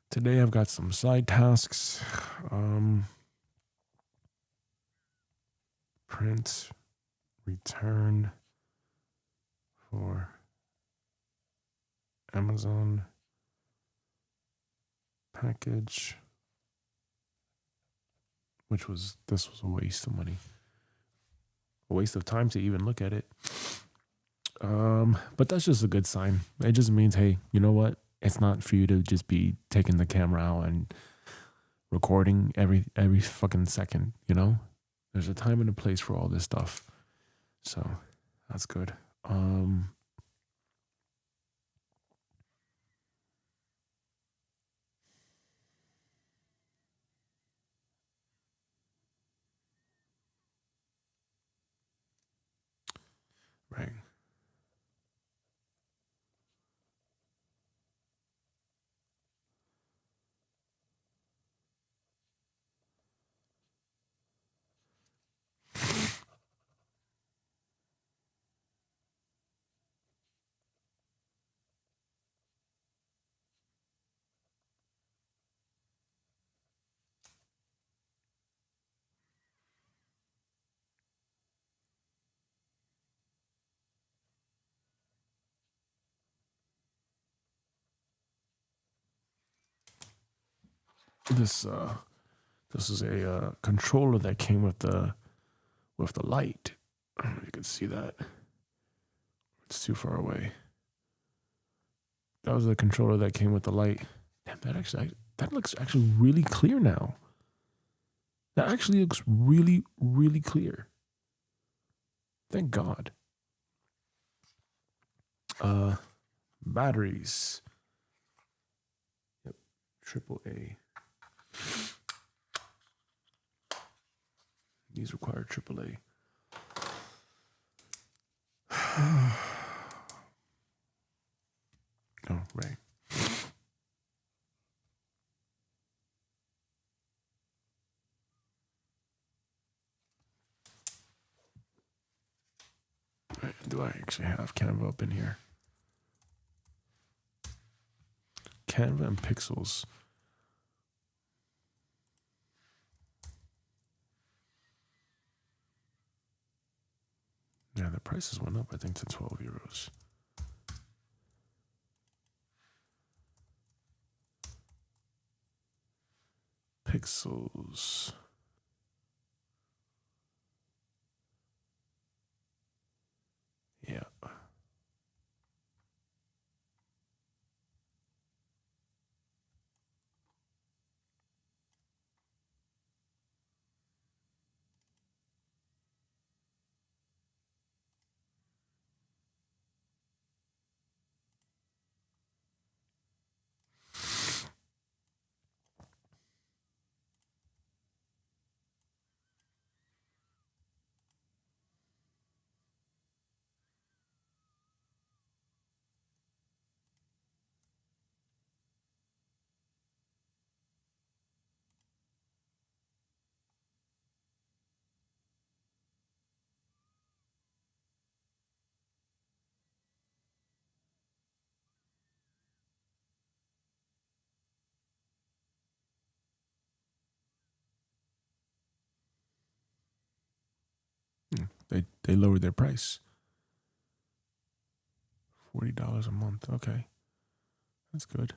Today I've got some side tasks. Print, return for Amazon package, this was a waste of money, a waste of time to even look at it. But that's just a good sign. It just means, hey, you know what? It's not for you to just be taking the camera out and recording every fucking second, you know? There's a time and a place for all this stuff. So that's good. Right. This is a controller that came with the light. You can see that. It's too far away. That was the controller that came with the light. Damn, that looks actually really clear now. That actually looks really, really clear. Thank God. Batteries. Yep, AAA. These require AAA. Oh, right. Right. Do I actually have Canva up in here? Canva and Pixels. Yeah, the prices went up, I think, to 12 euros. Pixels. Yeah. They lowered their price. $40 a month. Okay. That's good.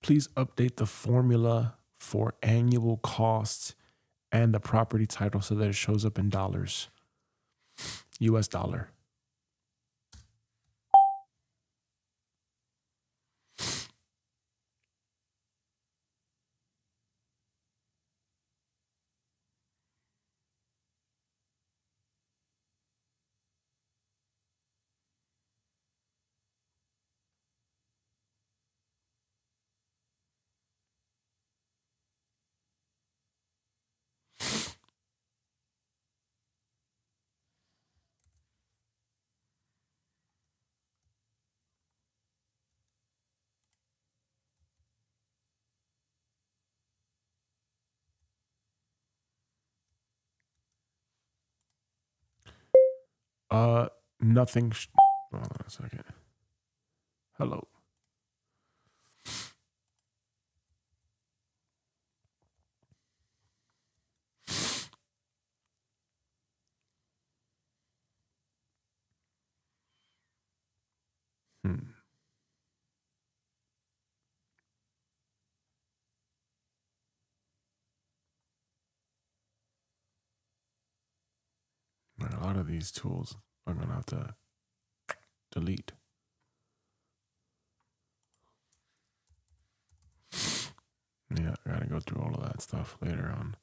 Please update the formula for annual costs and the property title so that it shows up in dollars. US dollar. Nothing. Hold on a second. Hello. Man, a lot of these tools I'm gonna have to delete. Yeah, I gotta go through all of that stuff later on.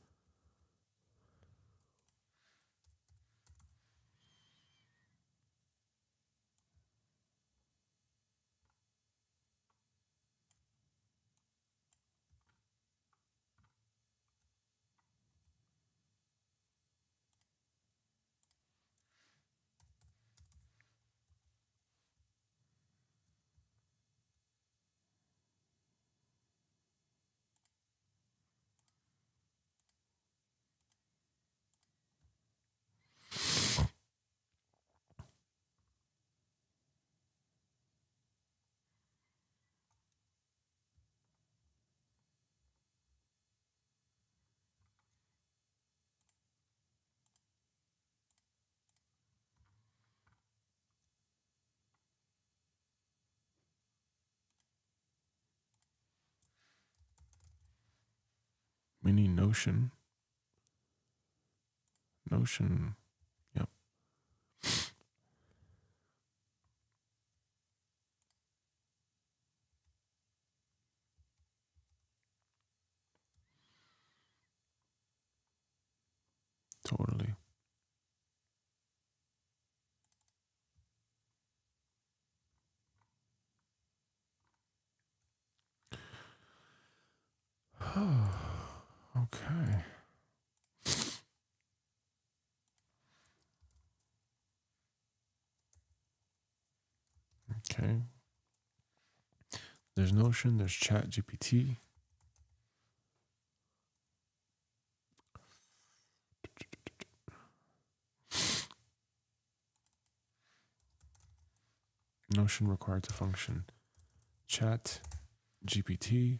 We need Notion. Notion. Yep. Totally. Okay. Okay. There's Notion, there's Chat GPT. Notion required to function. Chat GPT.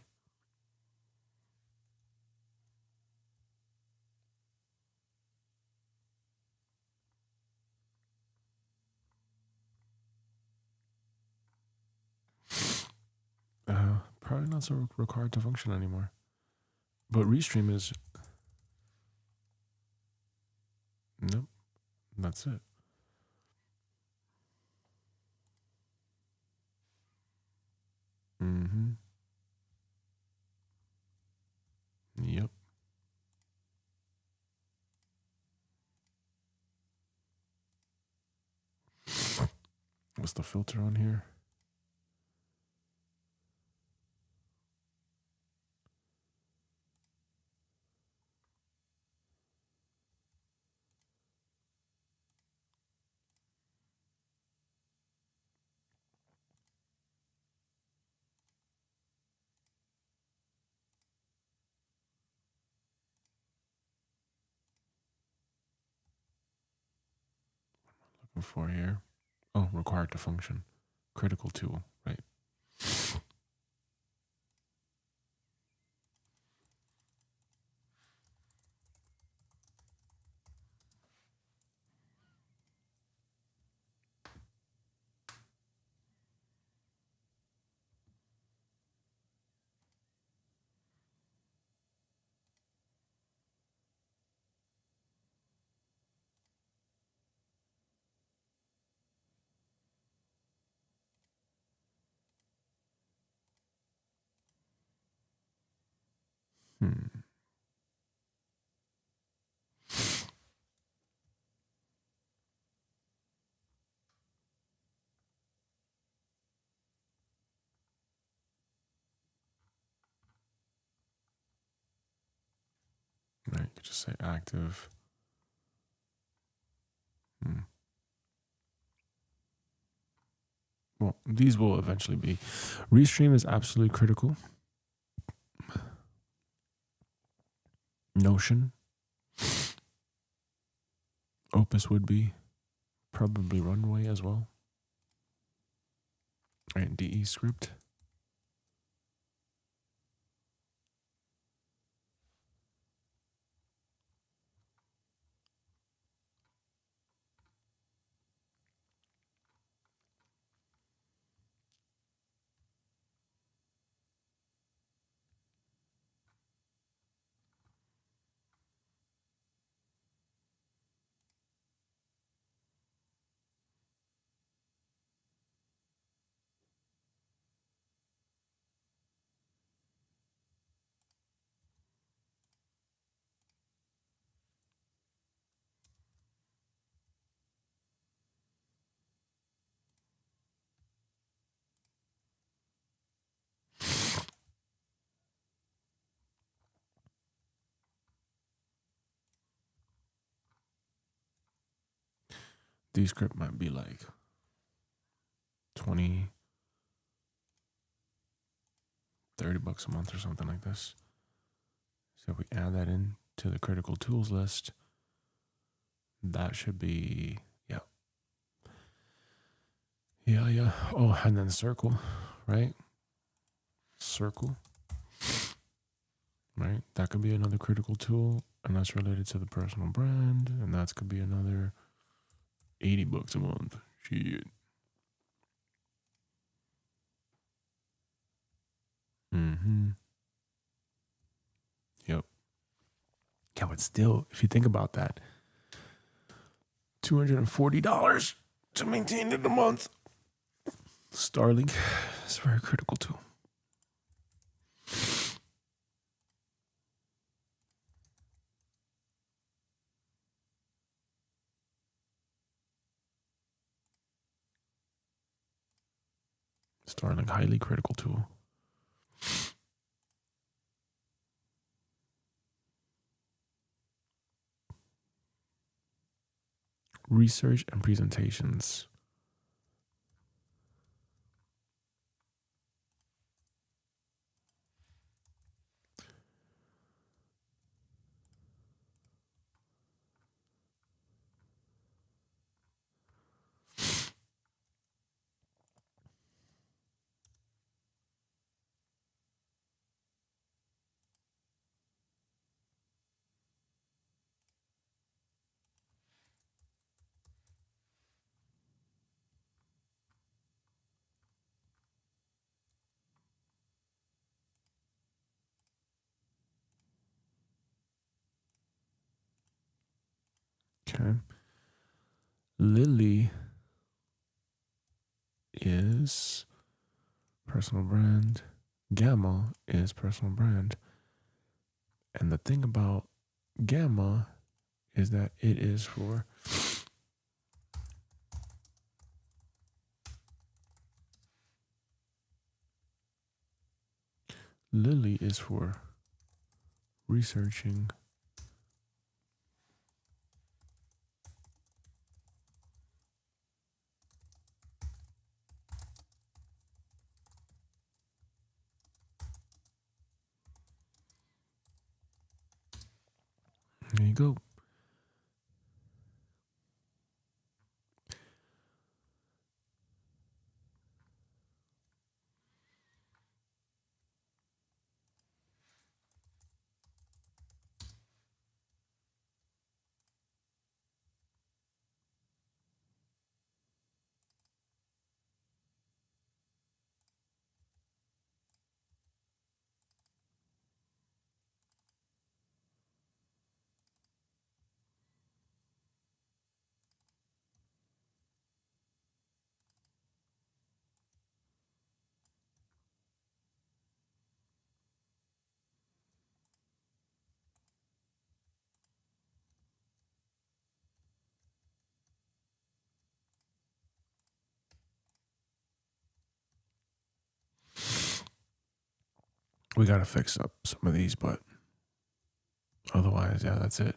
Probably not so required to function anymore. But Restream is. Nope. That's it. Mm-hmm. Yep. What's the filter on here? Looking for here. Oh, required to function. Critical tool, right? Right, you could just say active. Well, these will eventually be. Restream is absolutely critical. Notion. Opus would be. Probably Runway as well. Right, DE script. D script might be like 20, 30 bucks a month or something like this. So if we add that in to the critical tools list, that should be, yeah. Yeah. Oh, and then circle, right? Circle, right? That could be another critical tool, and that's related to the personal brand, and that could be another 80 bucks a month. Shit. Yep. Yeah, but still, if you think about that, $240 to maintain it a month. Starlink is very critical too. Starlink, highly critical tool. Research and presentations. Okay. Lily is personal brand. Gamma is personal brand. And the thing about Gamma is that it is for Lily is for researching There you go. We gotta fix up some of these, but otherwise, yeah, that's it.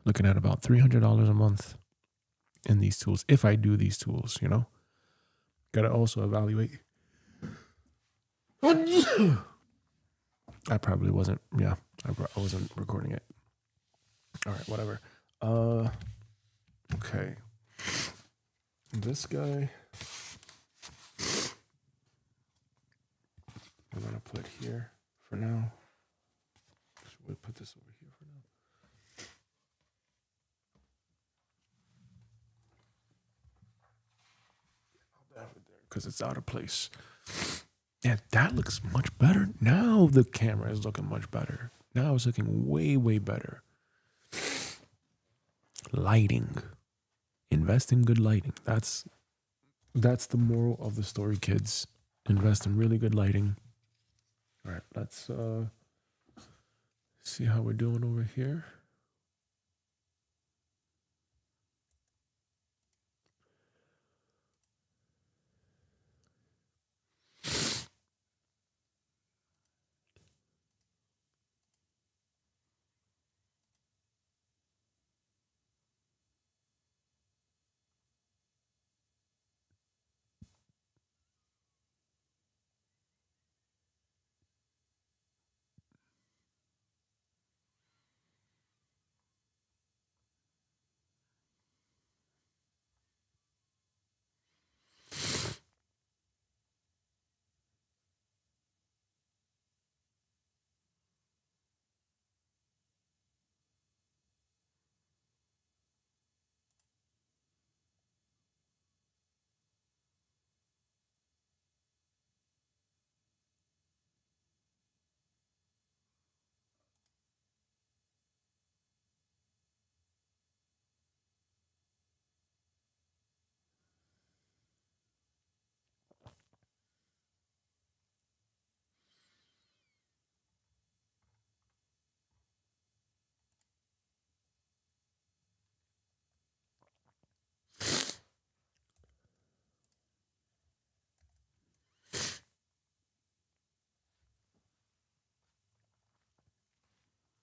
Looking at about $300 a month in these tools. If I do these tools, you know, gotta also evaluate. I probably wasn't. Yeah, I wasn't recording it. All right, whatever. Okay. This guy, I'm gonna put here for now. We'll put this over here for now. I'll have it there because it's out of place. Yeah, that looks much better. Now the camera is looking much better. Now it's looking way, way better. Lighting. Invest in good lighting. That's the moral of the story, kids. Invest in really good lighting. All right, let's see how we're doing over here.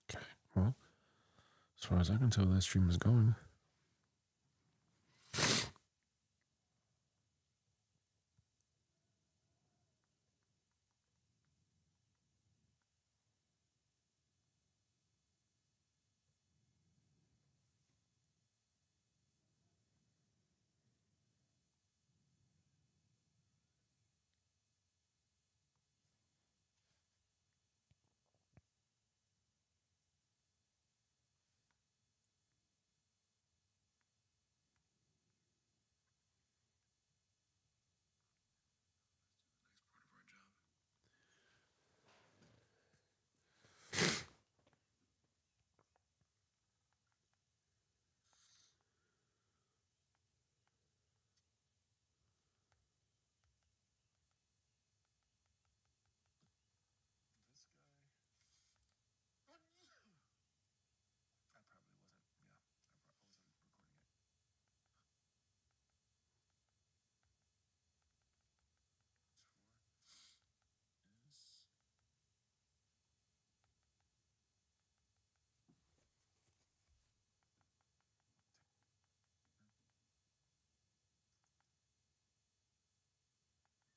Okay, well, as far as I can tell, that stream is going.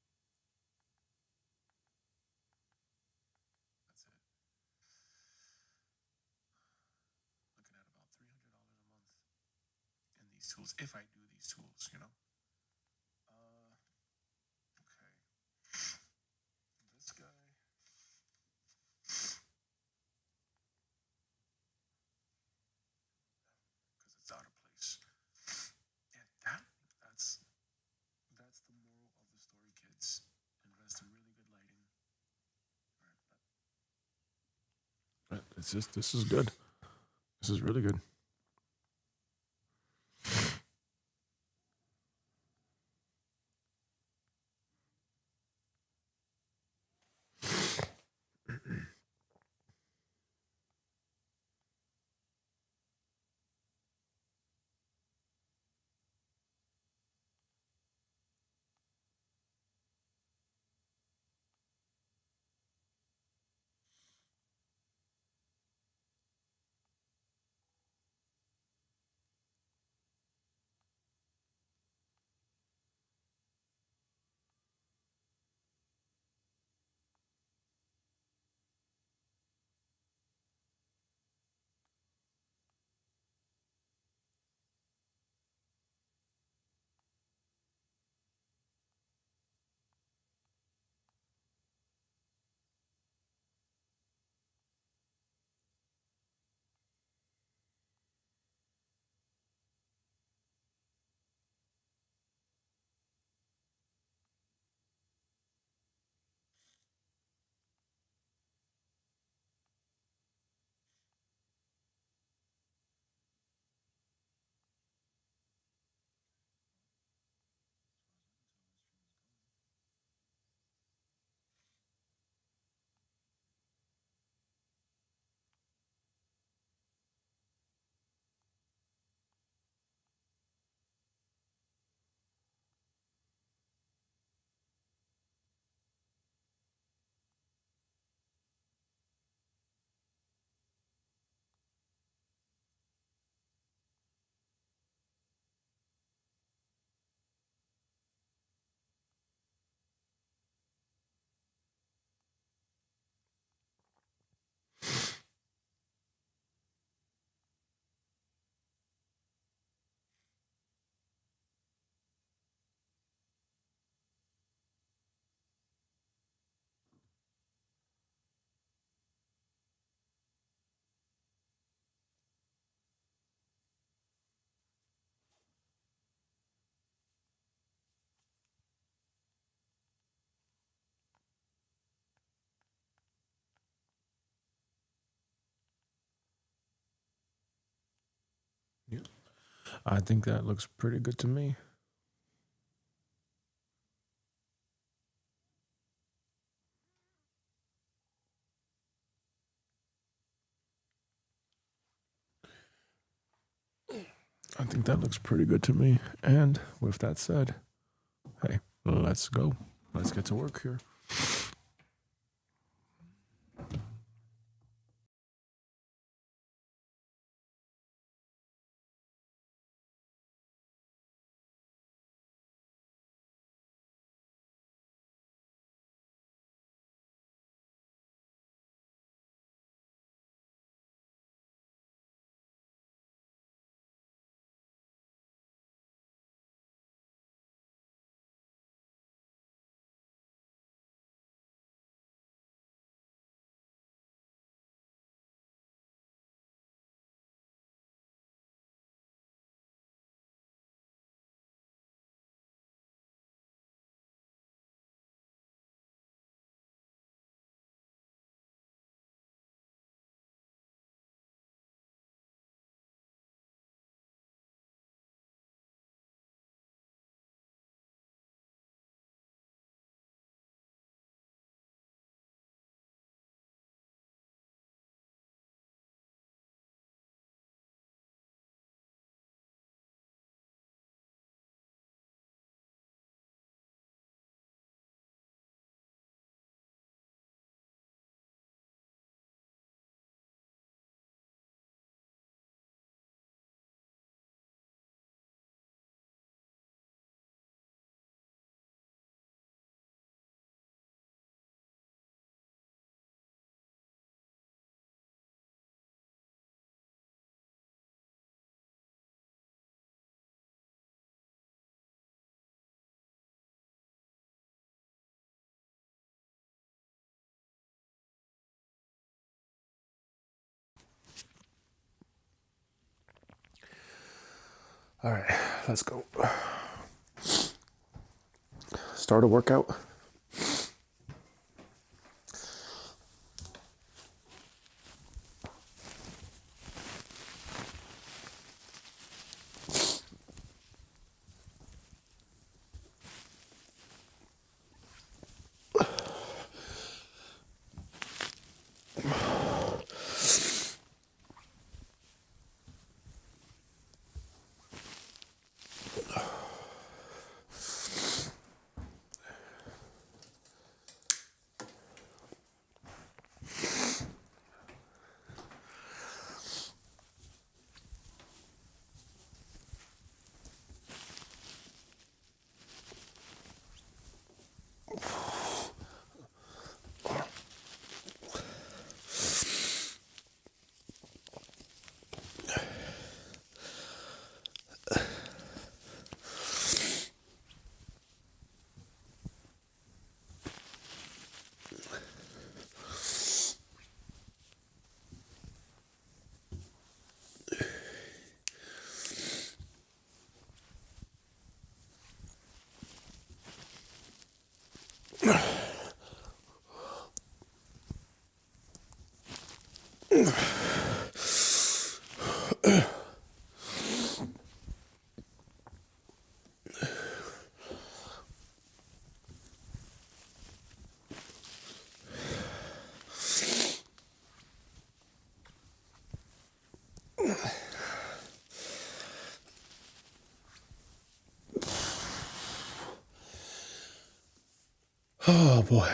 That's it. Looking at about $300 a month in these tools. If I do these tools, you know. Okay. This guy. Because it's out of place. Yeah, that's the moral of the story, kids. Invest in really good lighting. All right, this is good. This is really good. I think that looks pretty good to me. I think that looks pretty good to me. And with that said, hey, let's go. Let's get to work here. All right, let's go. Start a workout. Oh boy.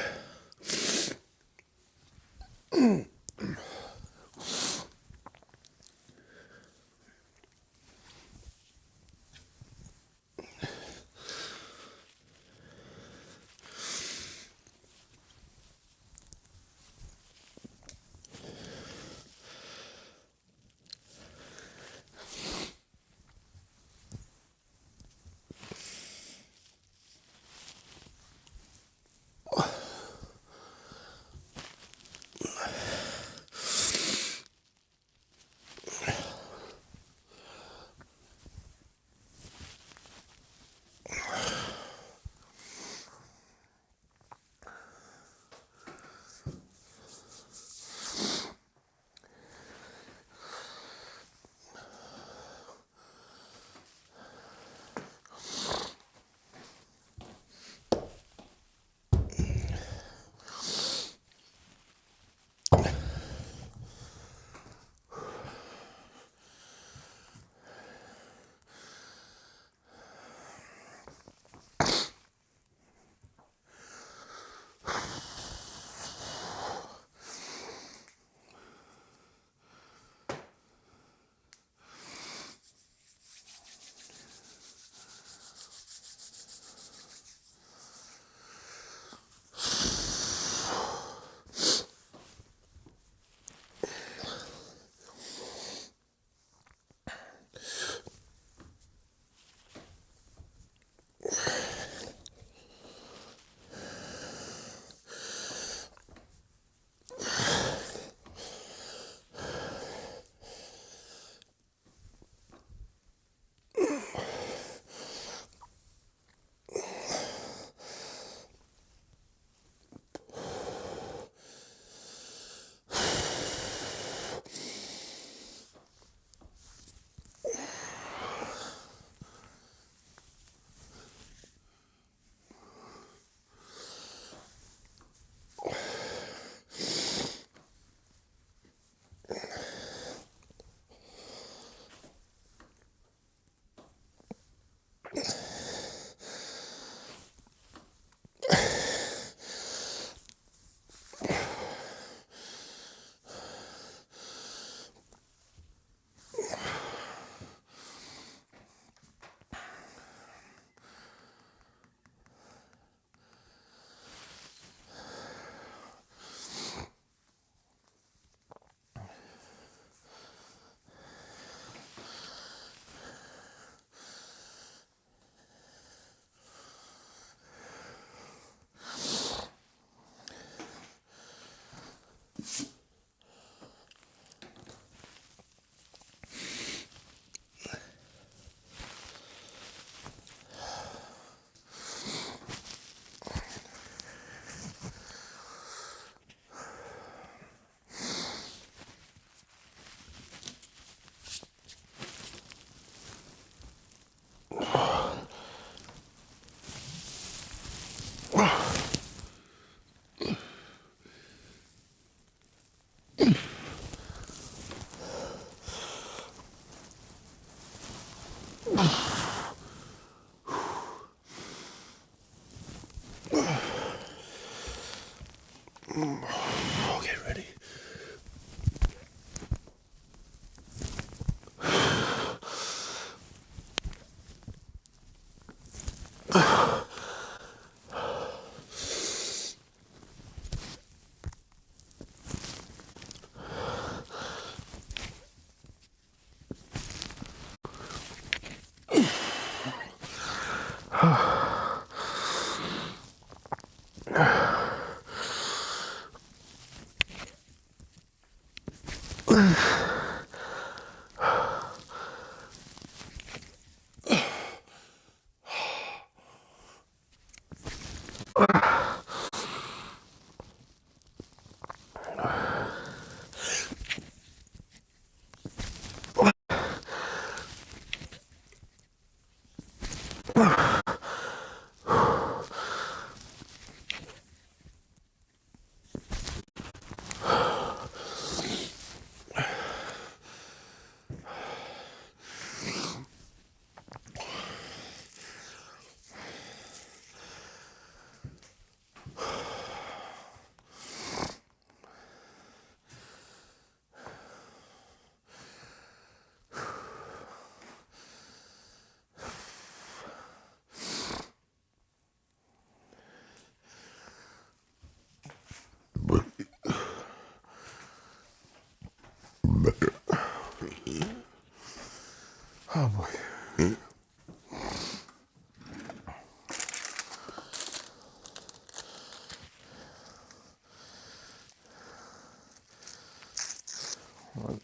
Okay, ready? Oh boy. 1,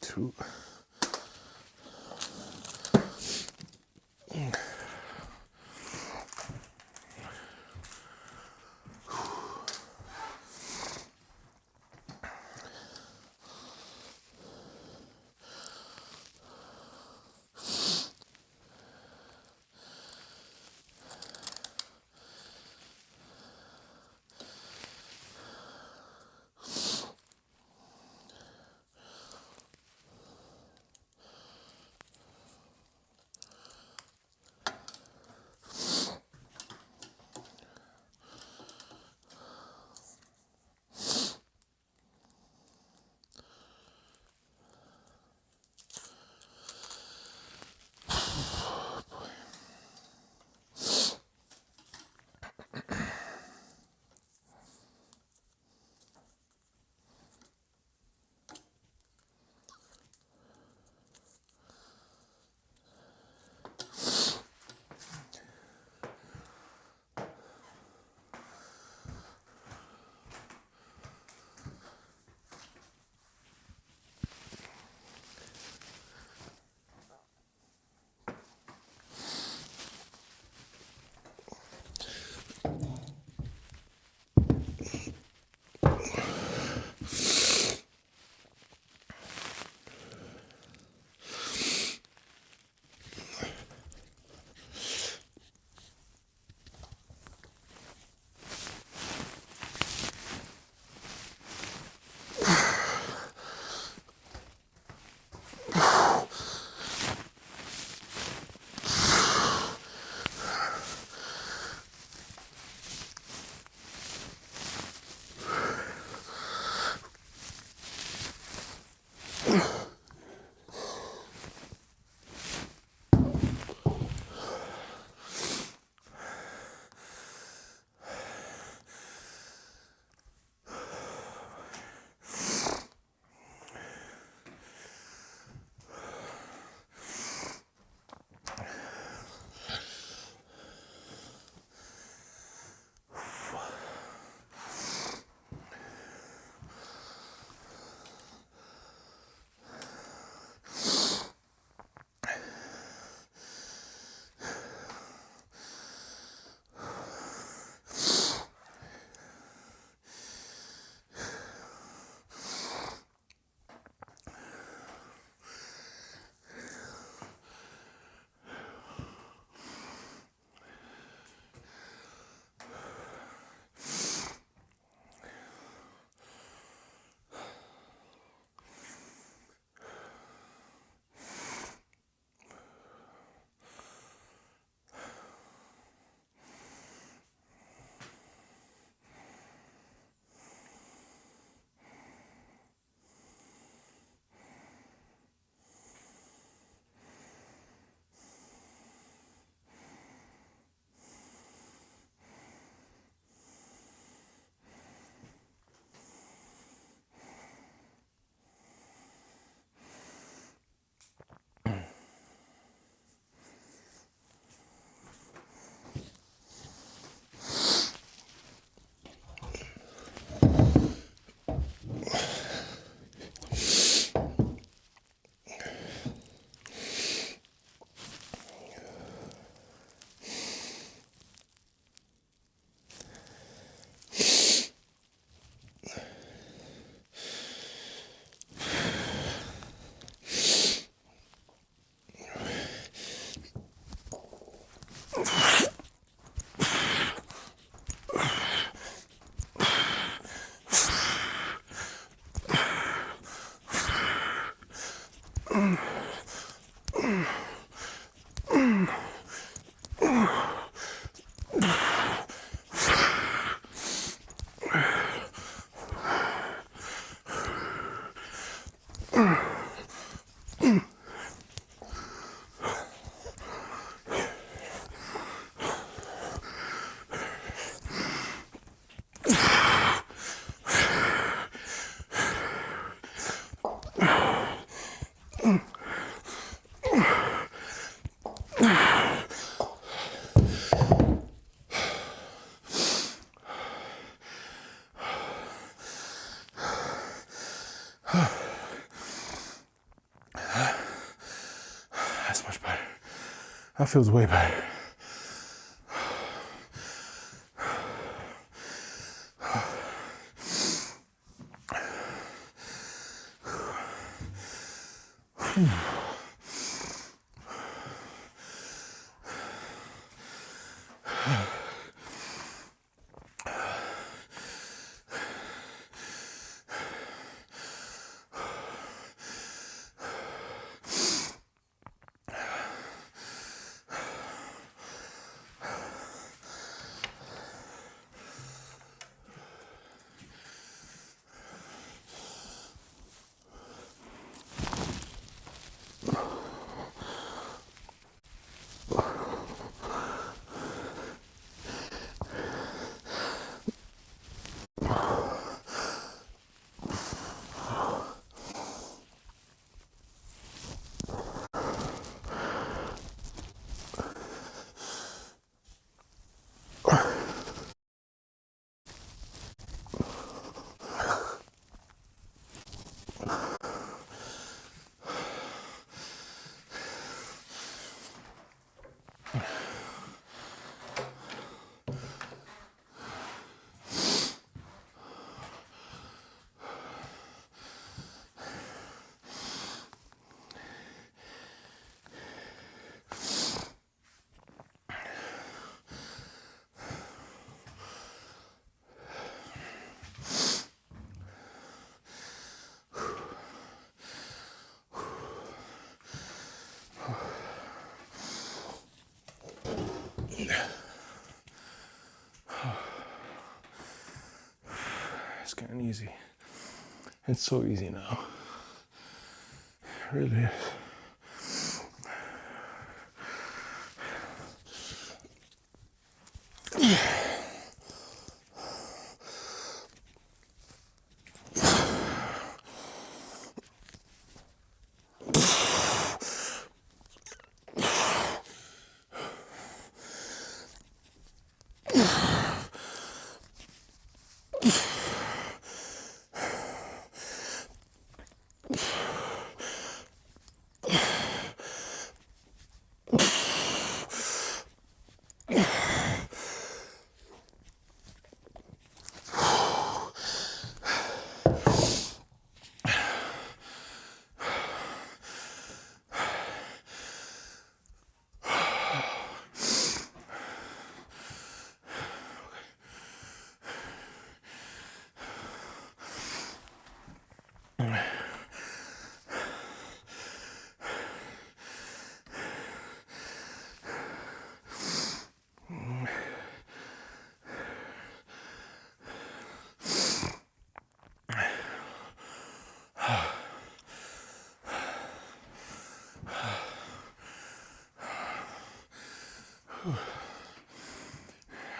2. That's much better. That feels way better. It's getting easy. It's so easy now. It really is.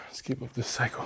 Let's keep up this cycle.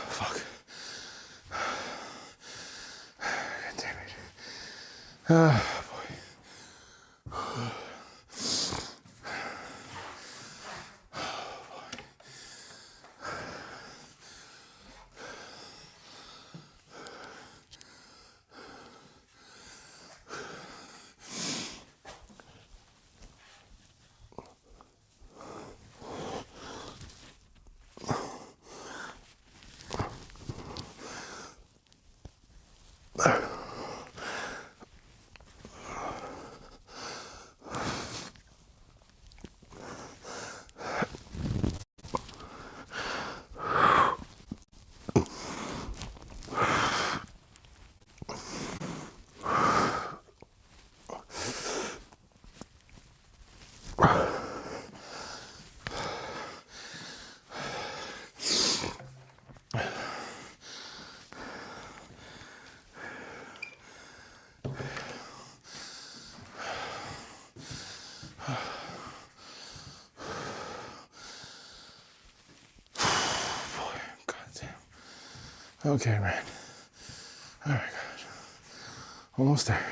Fuck. God damn it. Ah, boy. Okay, man. All right, God. Almost there.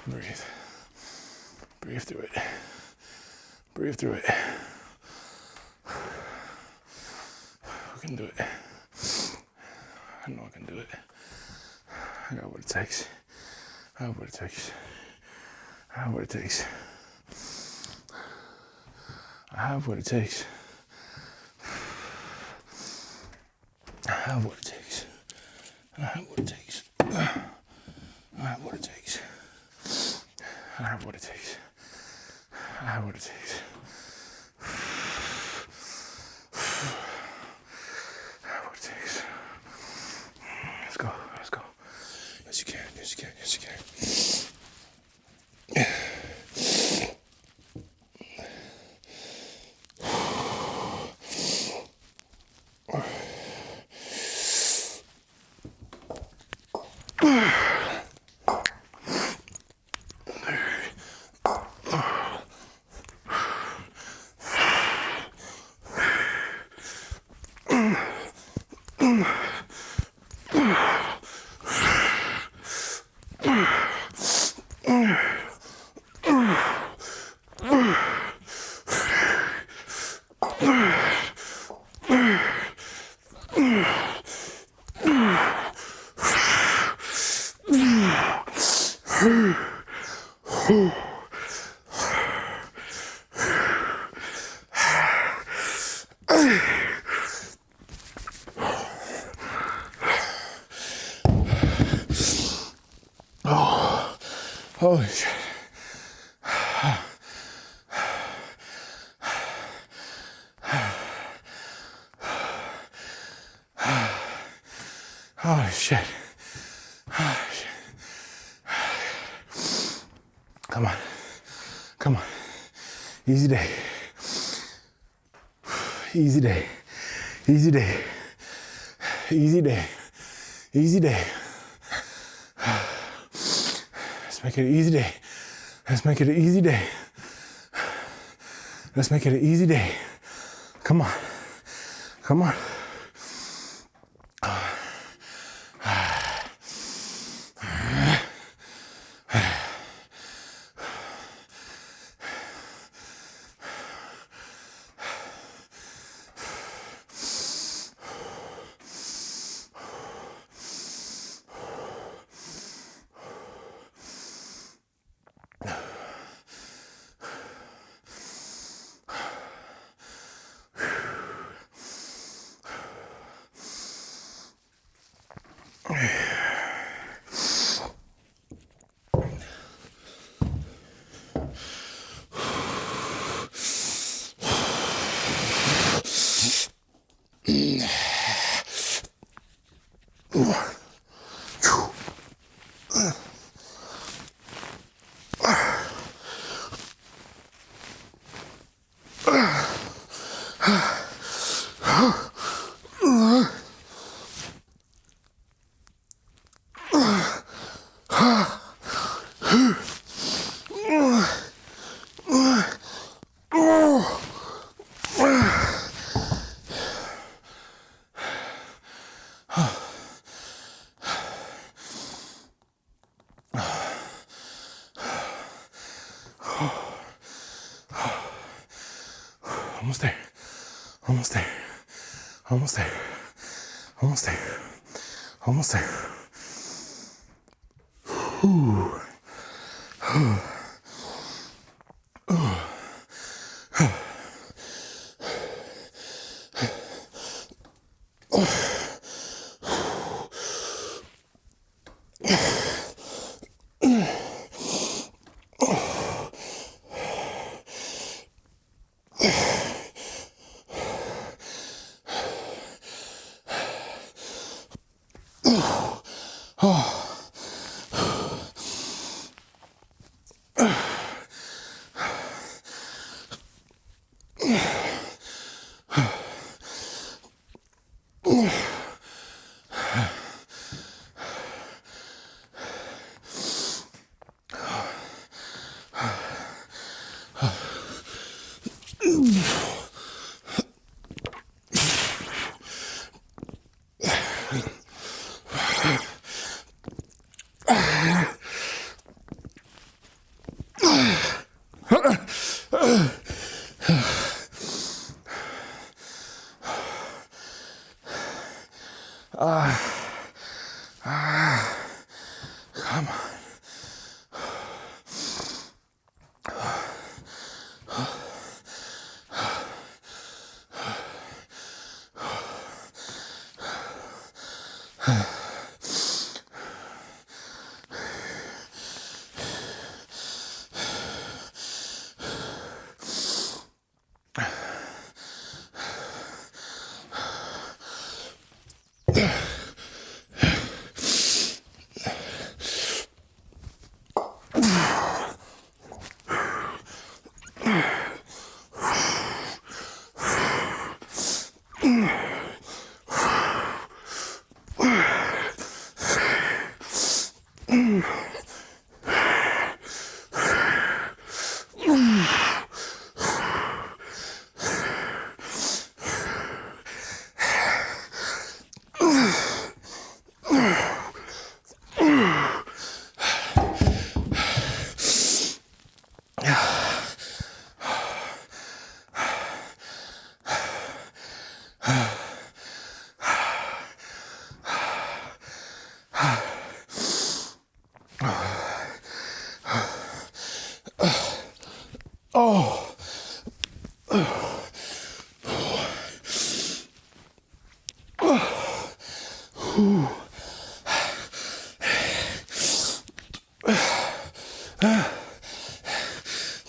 Breathe. Breathe through it. Breathe through it. We can do it. I know I can do it. I got what it takes. I have what it takes. I have what it takes. I have what it takes. I have what it takes. I have what it takes. I have what it takes. I have what it takes. I have what it takes. I have what it takes. Holy shit. Holy shit. Holy shit. Come on. Come on. Easy day. Easy day. Easy day. Easy day. Easy day. Let's make it an easy day. Let's make it an easy day. Let's make it an easy day. Come on. Come on. Almost there. Almost there. Almost there. Almost there. Almost there. Whew. Come on.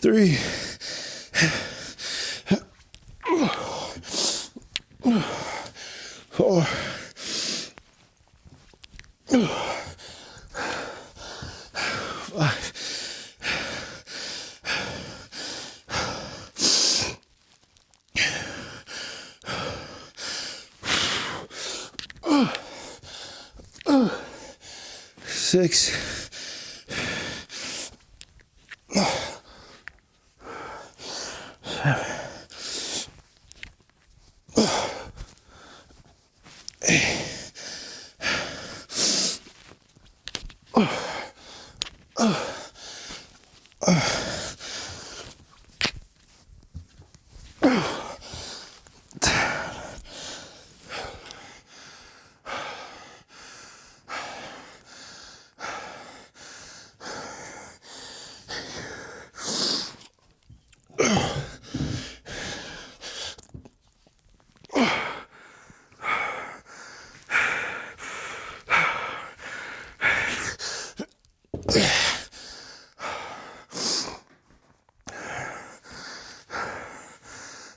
Three. 4. 5. 6. 7. 8.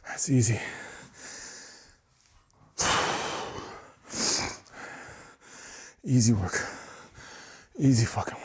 'That's easy. Easy work. Easy fucking work.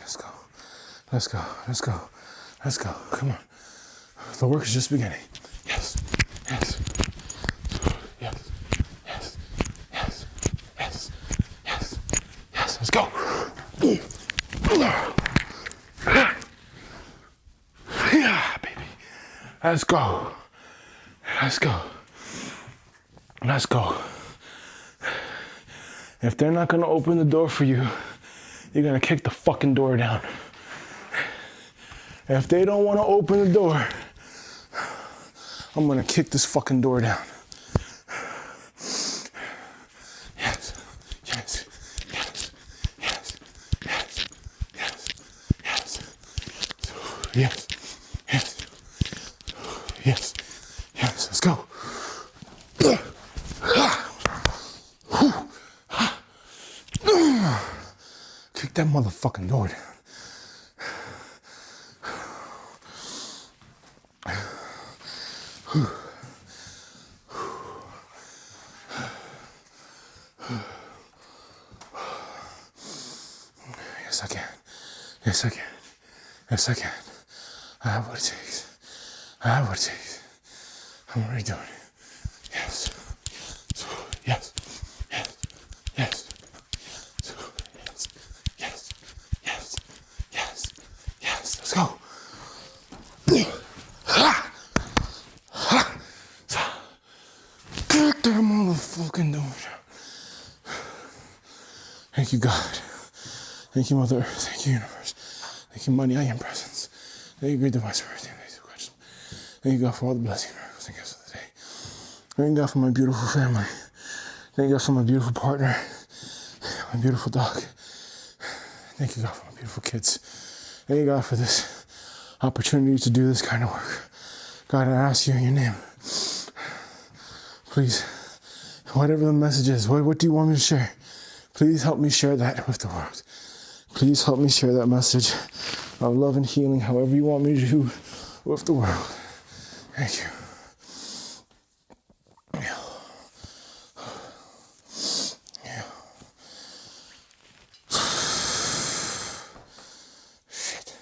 Let's go. Let's go. Let's go. Let's go. Come on. The work is just beginning. Yes. Yes. Yes. Yes. Yes. Yes. Yes. Yes. Let's go. Yeah, baby. Let's go. Let's go. Let's go. If they're not gonna open the door for you, you're gonna kick the fucking door down. If they don't wanna open the door, I'm gonna kick this fucking door down. Yes, yes, yes, yes, yes, yes, yes, yes, yes, yes, yes, let's go. Kick that motherfucking door down. Yes, I can. Yes, I can. Yes, I can. I have what it takes. I have what it takes. I'm already doing it. Yes. Yes. Yes. Yes. Yes. Yes. Yes. Yes. Yes. Let's go. Kick that motherfucking door down. Thank you, God. Thank you, Mother Earth. Thank you, Universe. Thank you, Money, I am presence. Thank you, Great Divine Spirit. Thank you, God, for all the blessings, miracles, and gifts of the day. Thank you, God, for my beautiful family. Thank you, God, for my beautiful partner, my beautiful dog. Thank you, God, for my beautiful kids. Thank you, God, for this opportunity to do this kind of work. God, I ask you in your name, please, whatever the message is, what do you want me to share? Please help me share that with the world. Please help me share that message of love and healing, however you want me to do with the world. Thank you. Shit.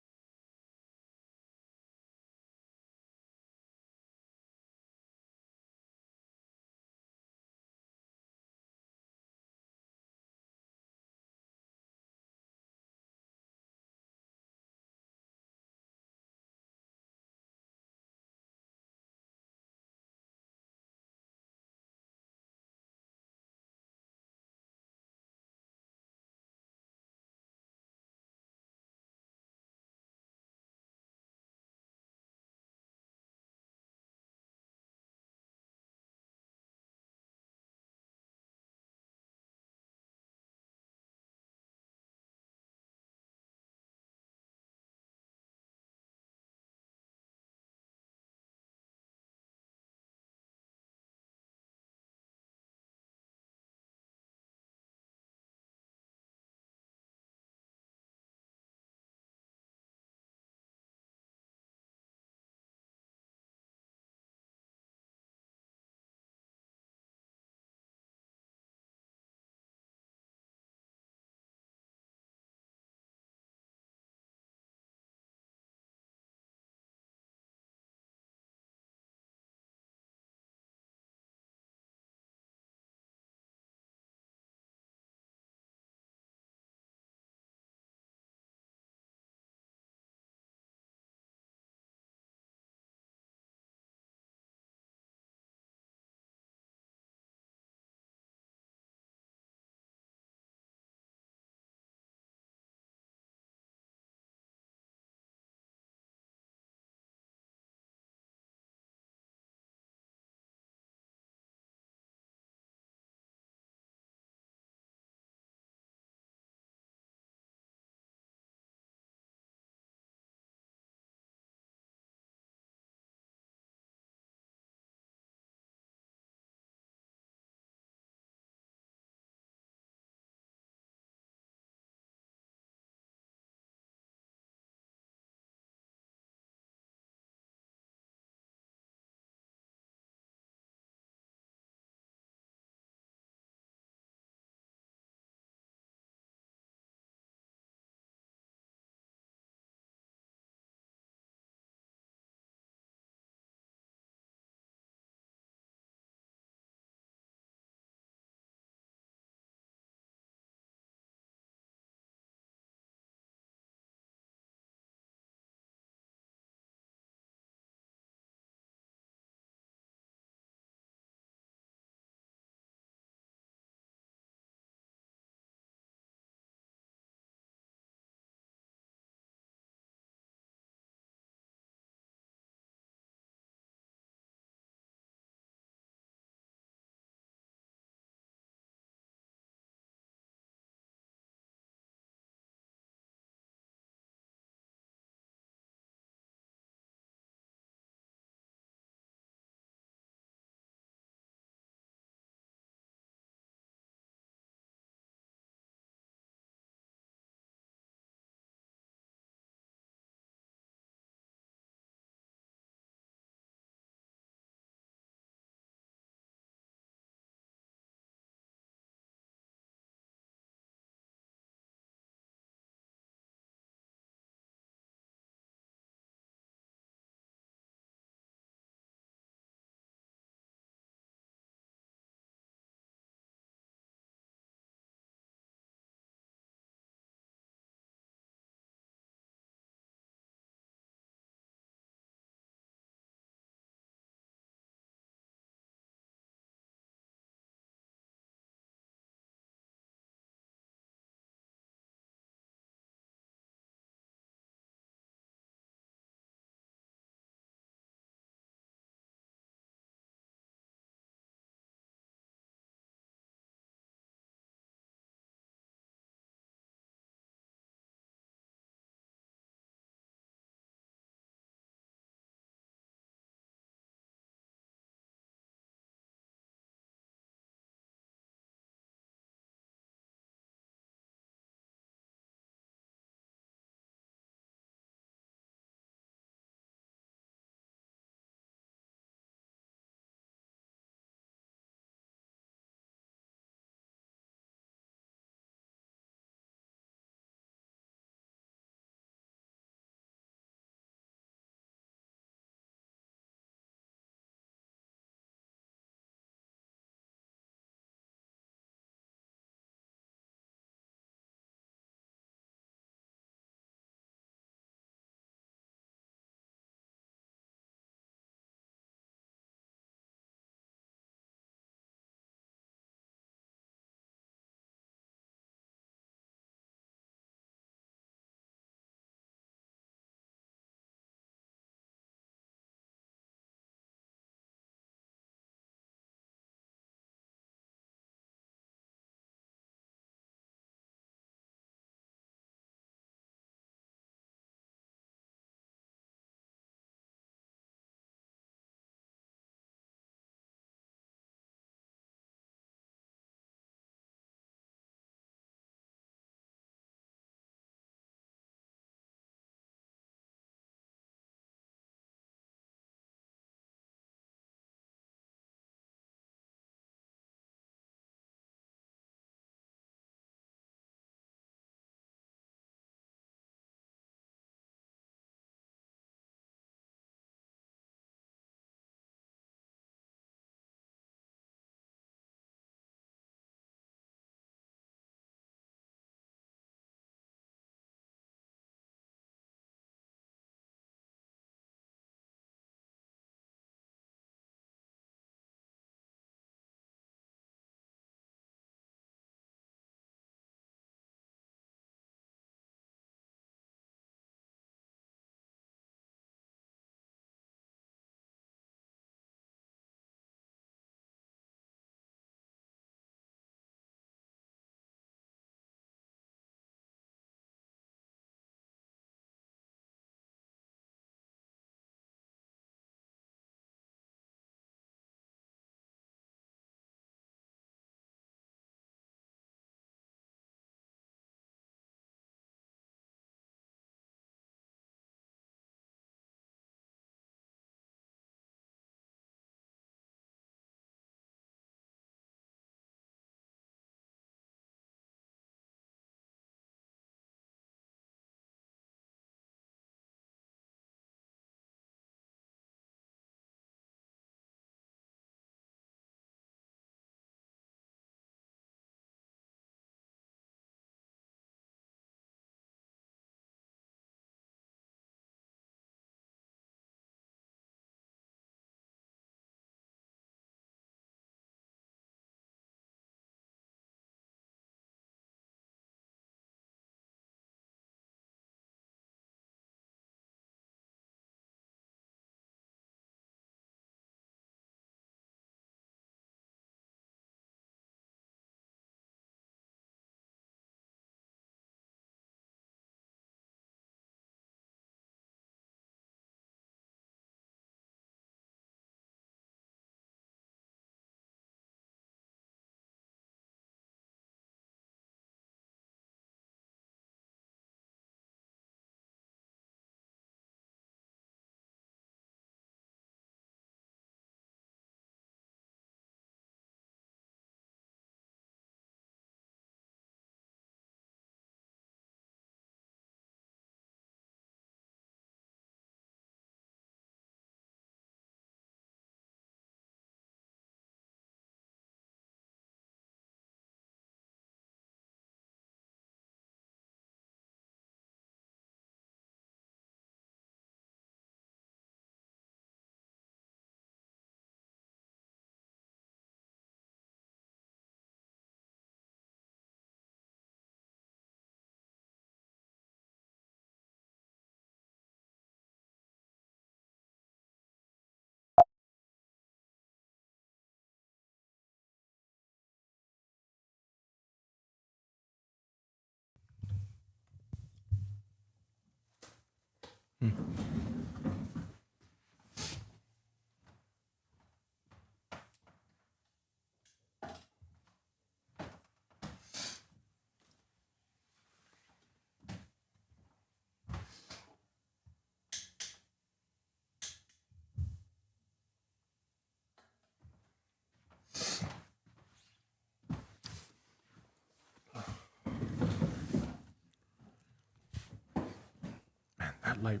That light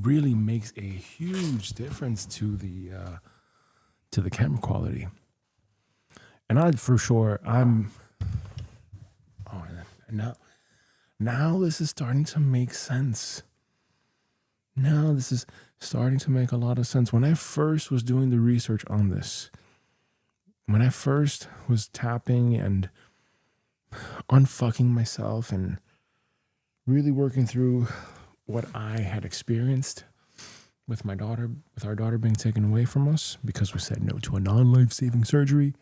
really makes a huge difference to the camera quality. And I for sure I'm oh now this is starting to make sense. Now this is starting to make a lot of sense. When I first was doing the research on this, when I first was tapping and unfucking myself and really working through what I had experienced with my daughter, with our daughter being taken away from us because we said no to a non-life-saving surgery.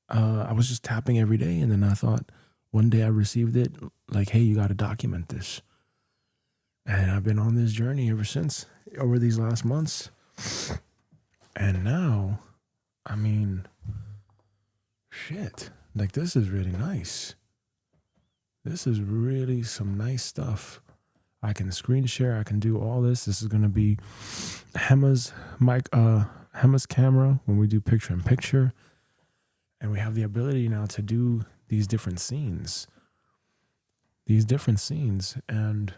I was just tapping every day, and then I thought one day I received it like, hey, you got to document this. And I've been on this journey ever since, over these last months. And now, I mean, shit, like this is really nice. This is really some nice stuff. I can screen share. I can do all this. This is going to be Hema's camera when we do picture in picture. And we have the ability now to do these different scenes. And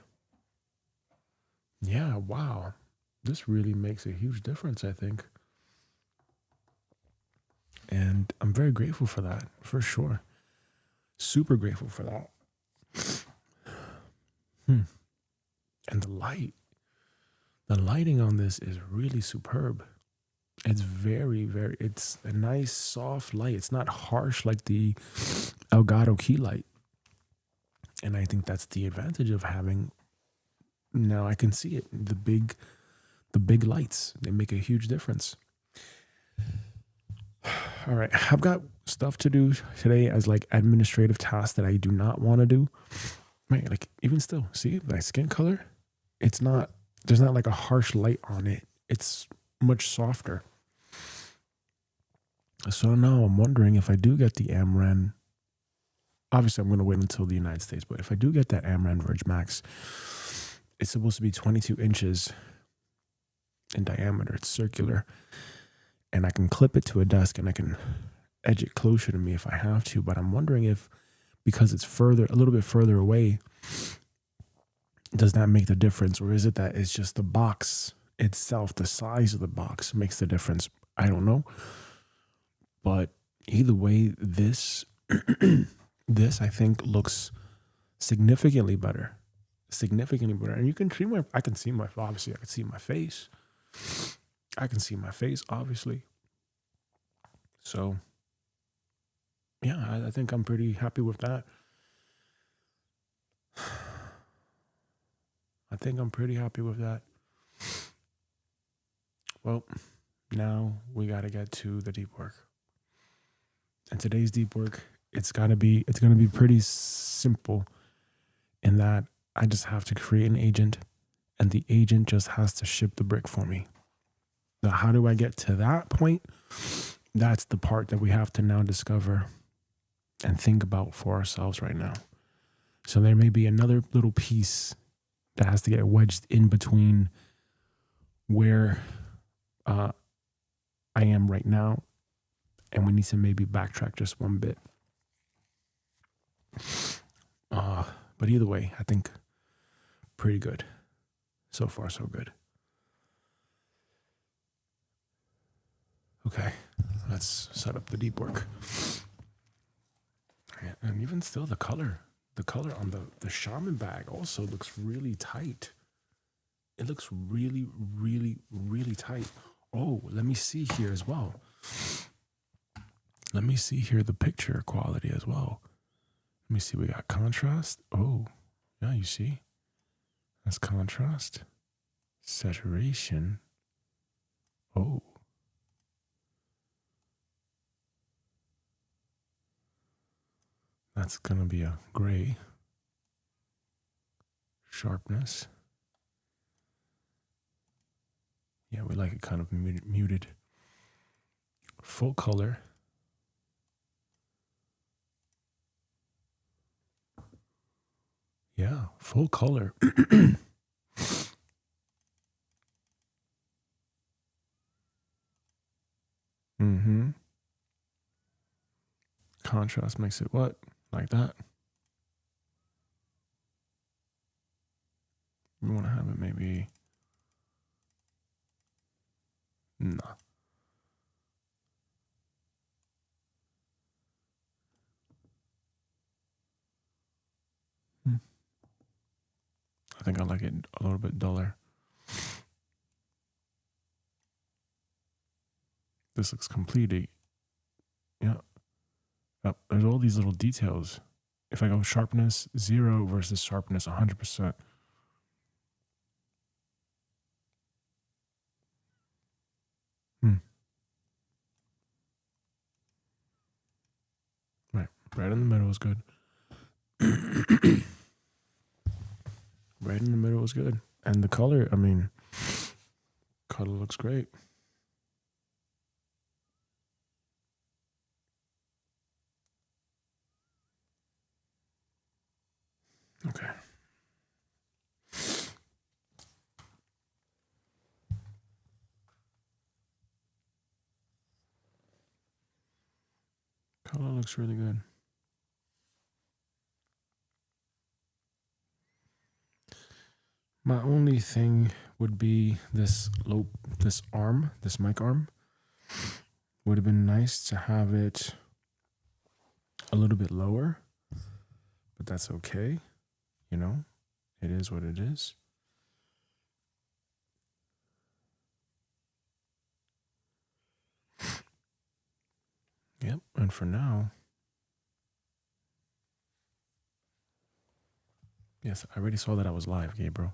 yeah, wow. This really makes a huge difference, I think. And I'm very grateful for that, for sure. Super grateful for that. And the lighting on this is really superb. It's very, very, it's a nice soft light. It's not harsh like the Elgato key light. And I think that's the advantage of having, now I can see it, the big lights, they make a huge difference. All right, I've got stuff to do today as like administrative tasks that I do not want to do. Right, like even still, see my skin color? It's not, there's not like a harsh light on it. It's much softer. So now I'm wondering if I do get the Amran, obviously I'm going to wait until the United States, but if I do get that Amran Verge Max, it's supposed to be 22 inches in diameter. It's circular. And I can clip it to a desk and I can edge it closer to me if I have to. But I'm wondering if, because it's further, a little bit further away, does that make the difference? Or is it that it's just the box itself, the size of the box makes the difference? I don't know. But either way, this I think looks significantly better. And you can see I can see my face. I can see my face, obviously. So yeah, I think I'm pretty happy with that. Well, now we got to get to the deep work. And today's deep work, it's going to be pretty simple in that I just have to create an agent and the agent just has to ship the brick for me. Now, how do I get to that point? That's the part that we have to now discover and think about for ourselves right now. So there may be another little piece that has to get wedged in between where I am right now, and we need to maybe backtrack just one bit. But either way, I think pretty good. So far, so good. Okay, let's set up the deep work. And even still, the color on the shaman bag also looks really tight. It looks really, really, really tight. Oh, let me see here as well. Let me see here the picture quality as well. Let me see, we got contrast. Oh, yeah, you see? That's contrast. Saturation. Oh. That's going to be a gray. Sharpness. Yeah, we like it kind of muted. Full color. Yeah, full color. Mm-hmm. Contrast makes it what? Like that. We want to have it maybe. Nah. I think I like it a little bit duller. This looks completely. Yeah. There's all these little details. If I go sharpness 0 versus sharpness 100%. Right in the middle is good. Right in the middle is good. And the color, I mean, color looks great. Okay. Color looks really good. My only thing would be this mic arm. Would have been nice to have it a little bit lower, but that's okay. You know, it is what it is. Yep, and for now, yes, I already saw that I was live, Gabriel.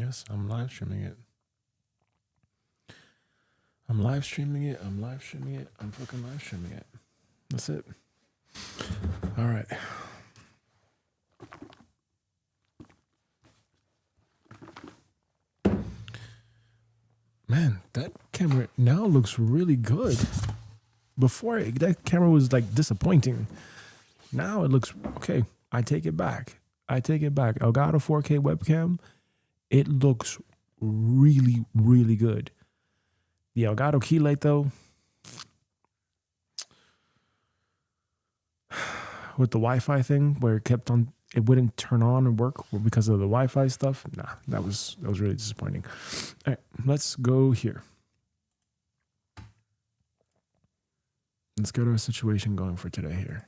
Yes, I'm live streaming it. I'm live streaming it. I'm live streaming it. I'm fucking live streaming it. That's it. All right. Man, that camera now looks really good. Before, that camera was like disappointing. Now it looks okay. I take it back. I take it back. Elgato 4K webcam, it looks really, really good. The Elgato key light though, with the Wi-Fi thing where it wouldn't turn on and work because of the Wi-Fi stuff. Nah, that was really disappointing. All right, let's go here. Let's get our situation going for today here.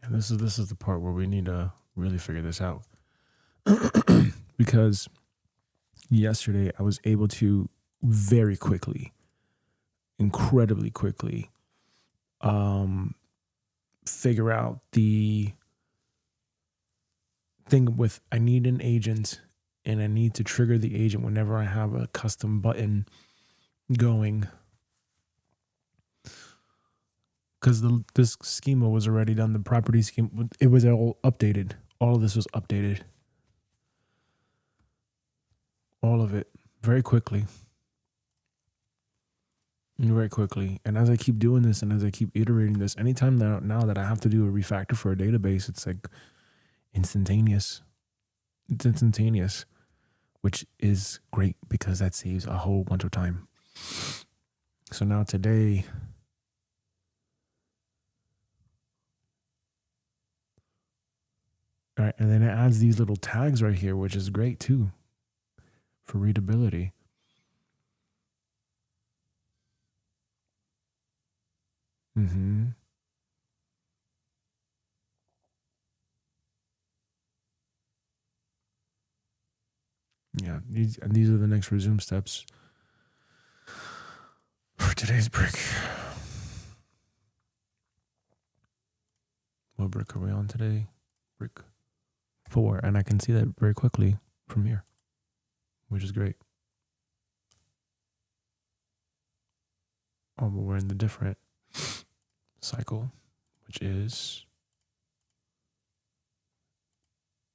And this is the part where we need to really figure this out. Because yesterday I was able to very quickly, incredibly quickly, figure out the thing with I need an agent and I need to trigger the agent whenever I have a custom button going. Because this schema was already done. The property scheme, it was all updated. All of this was updated. All of it. Very quickly. Very quickly. And as I keep doing this and as I keep iterating this, anytime now that I have to do a refactor for a database, it's like instantaneous. It's instantaneous, which is great because that saves a whole bunch of time. So now today, all right, and then it adds these little tags right here, which is great too for readability. Yeah, these are the next resume steps for today's brick. What brick are we on today? Brick 4, and I can see that very quickly from here, which is great. Oh, but we're in the different cycle, which is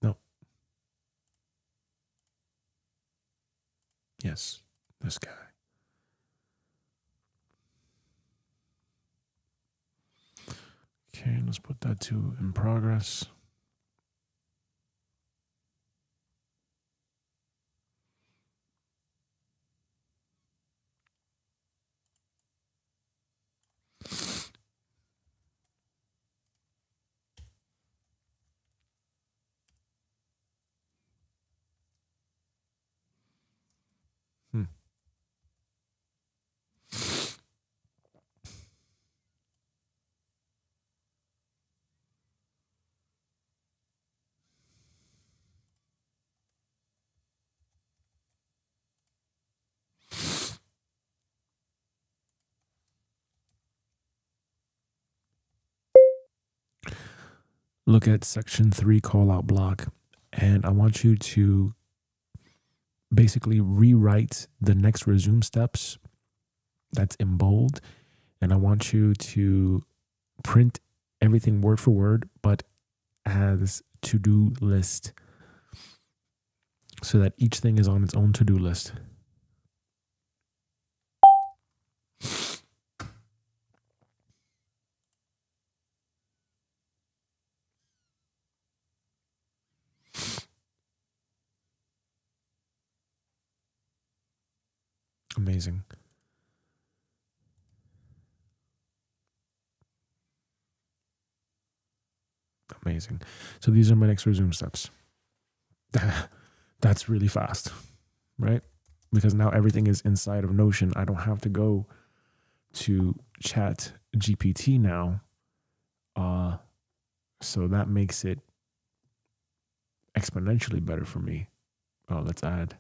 no. Yes, this guy. Okay, let's put that to in progress. look at section 3 call out block, and I want you to basically rewrite the next resume steps that's in bold, and I want you to print everything word for word, but as to-do list, so that each thing is on its own to-do list. Amazing. Amazing. So these are my next resume steps. That's really fast, right? Because now everything is inside of Notion. I don't have to go to Chat GPT now. So that makes it exponentially better for me. Oh, let's add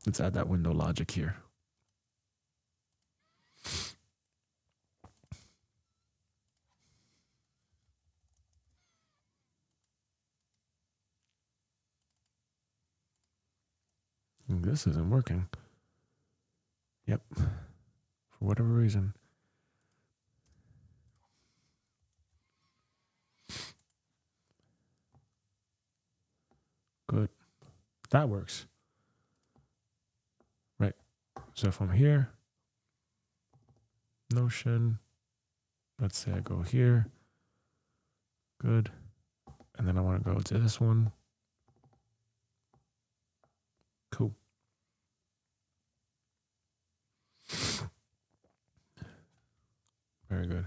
that window logic here. This isn't working. Yep. For whatever reason. Good. That works. Right. So if I'm here, Notion, let's say I go here. Good. And then I want to go to this one. Cool. Very good.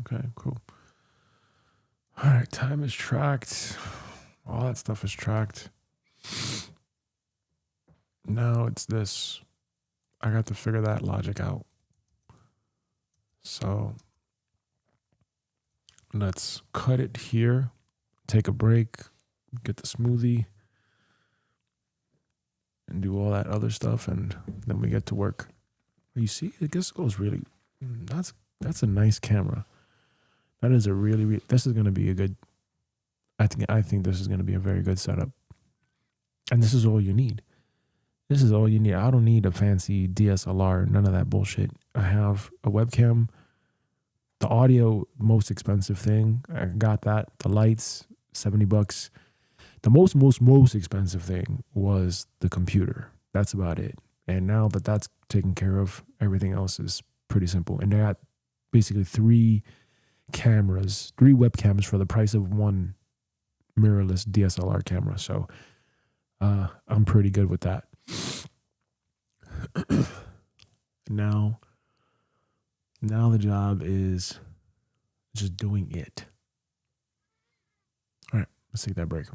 Okay, cool. All right, time is tracked. All that stuff is tracked. Now it's this. I got to figure that logic out. So let's cut it here, take a break, get the smoothie, and do all that other stuff, and then we get to work. You see, this goes really. That's a nice camera. That is a really. This is going to be a good. I think this is going to be a very good setup. And this is all you need. This is all you need. I don't need a fancy DSLR, none of that bullshit. I have a webcam. The audio, most expensive thing. I got that. The lights, $70. The most expensive thing was the computer. That's about it. And now that that's taken care of, everything else is pretty simple. And they got basically 3 webcams for the price of one mirrorless DSLR camera. So I'm pretty good with that. Now the job is just doing it. All right, let's take that break.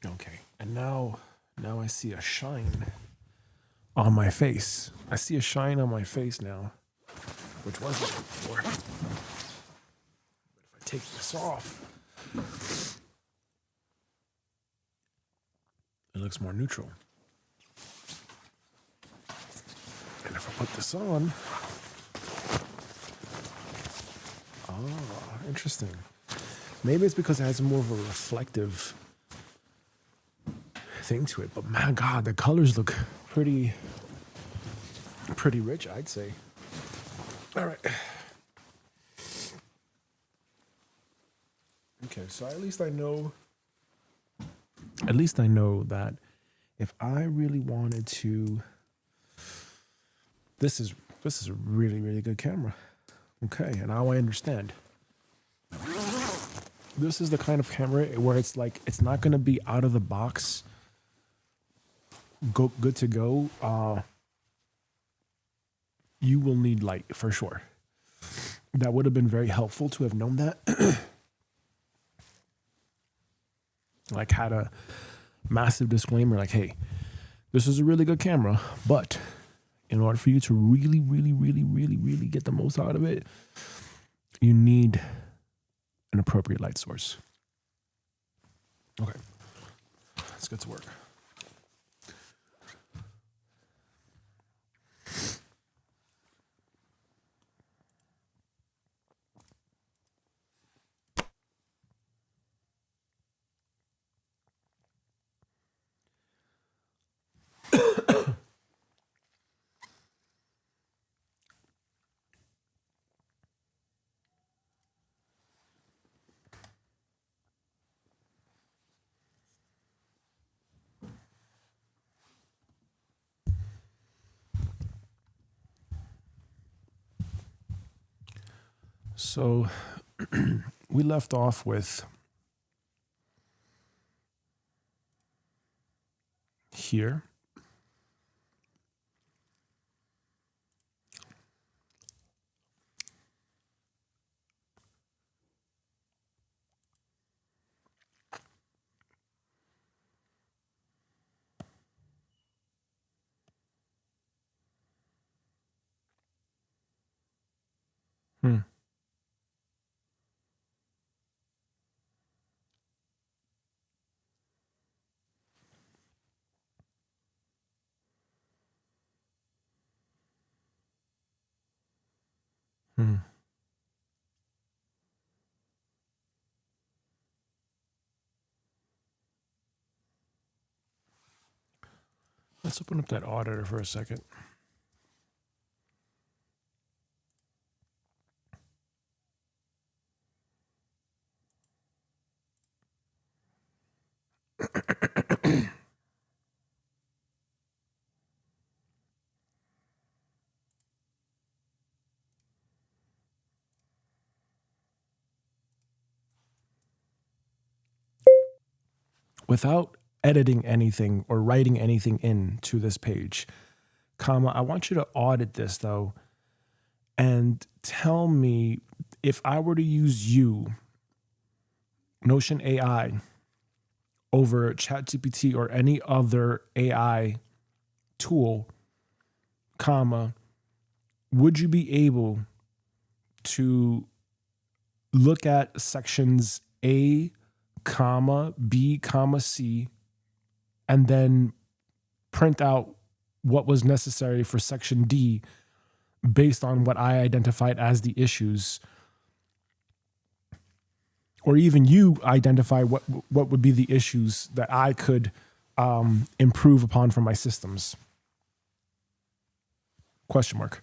Okay, and now I see a shine on my face. I see a shine on my face now, which wasn't there before. But if I take this off, it looks more neutral. And if I put this on, interesting. Maybe it's because it has more of a reflective thing to it. But my God, the colors look pretty rich, I'd say. All right. Okay, so at least I know that if I really wanted to, this is a really, really good camera. Okay, and now I understand. This is the kind of camera where it's like, it's not going to be out of the box, good to go. You will need light for sure. That would have been very helpful to have known that. Like, had a massive disclaimer like, hey, this is a really good camera, but in order for you to really, really, really, really, really get the most out of it, you need an appropriate light source. Okay, let's get to work. So we left off with here. Hmm. Hmm. Let's open up that auditor for a second. Without editing anything or writing anything into this page, I want you to audit this though and tell me, if I were to use Notion AI, over ChatGPT or any other AI tool, would you be able to look at sections A, B, C, and then print out what was necessary for section D based on what I identified as the issues? Or even you identify what would be the issues that I could improve upon for my systems? Question mark.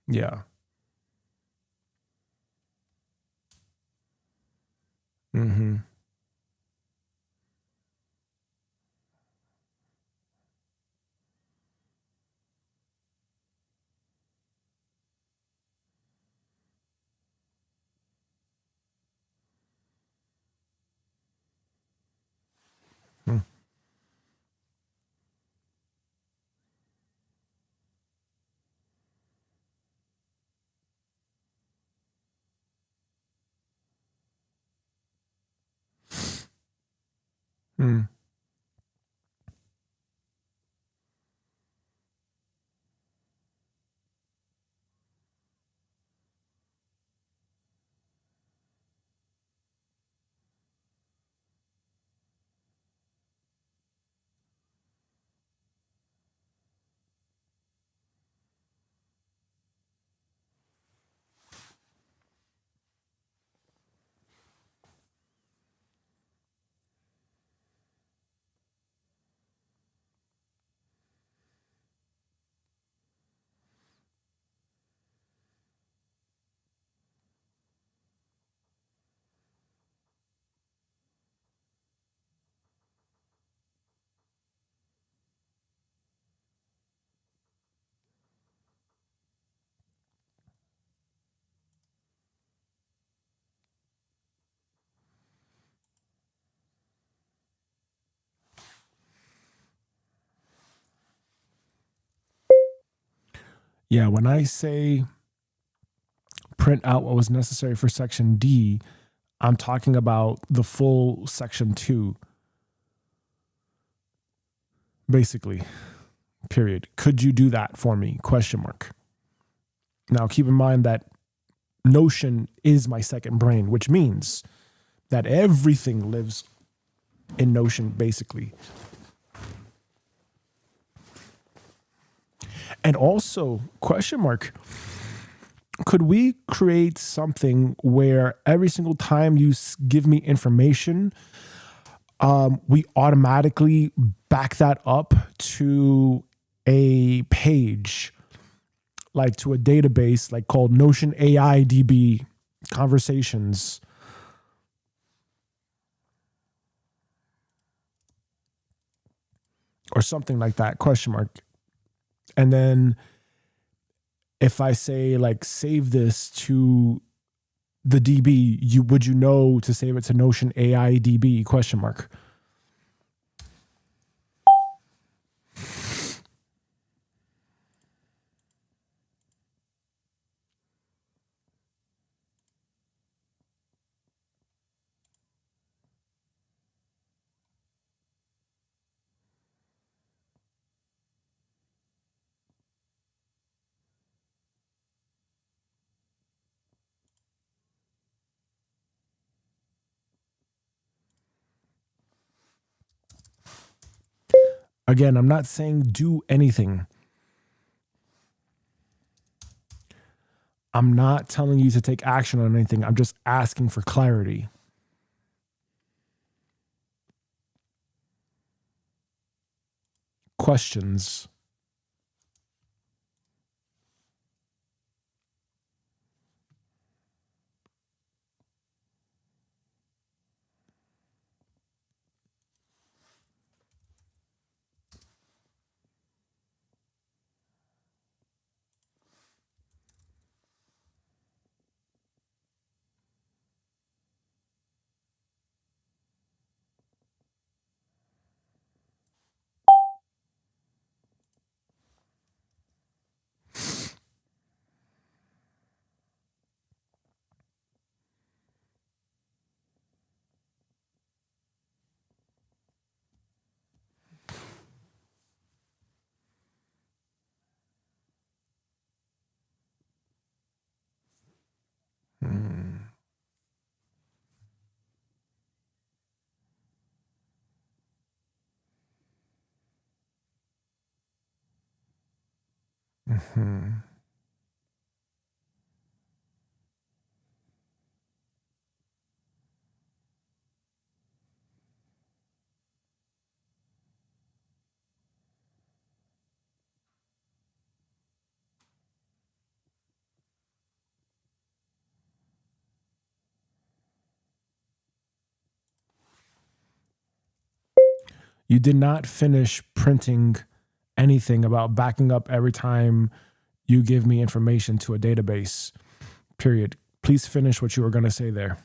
Yeah. Mm-hmm. Hmm. Hmm. Yeah, when I say print out what was necessary for section D, I'm talking about the full section 2, basically, period. Could you do that for me? Question mark. Now, keep in mind that Notion is my second brain, which means that everything lives in Notion, basically. And also, question mark, could we create something where every single time you give me information, we automatically back that up to a page, like to a database, like called Notion AI DB conversations, or something like that, question mark. And then if I say like save this to the DB, would you know to save it to Notion AI DB, question mark. Again, I'm not saying do anything. I'm not telling you to take action on anything. I'm just asking for clarity. Questions. Mm-hmm. You did not finish printing anything about backing up every time you give me information to a database, period. Please finish what you were going to say there.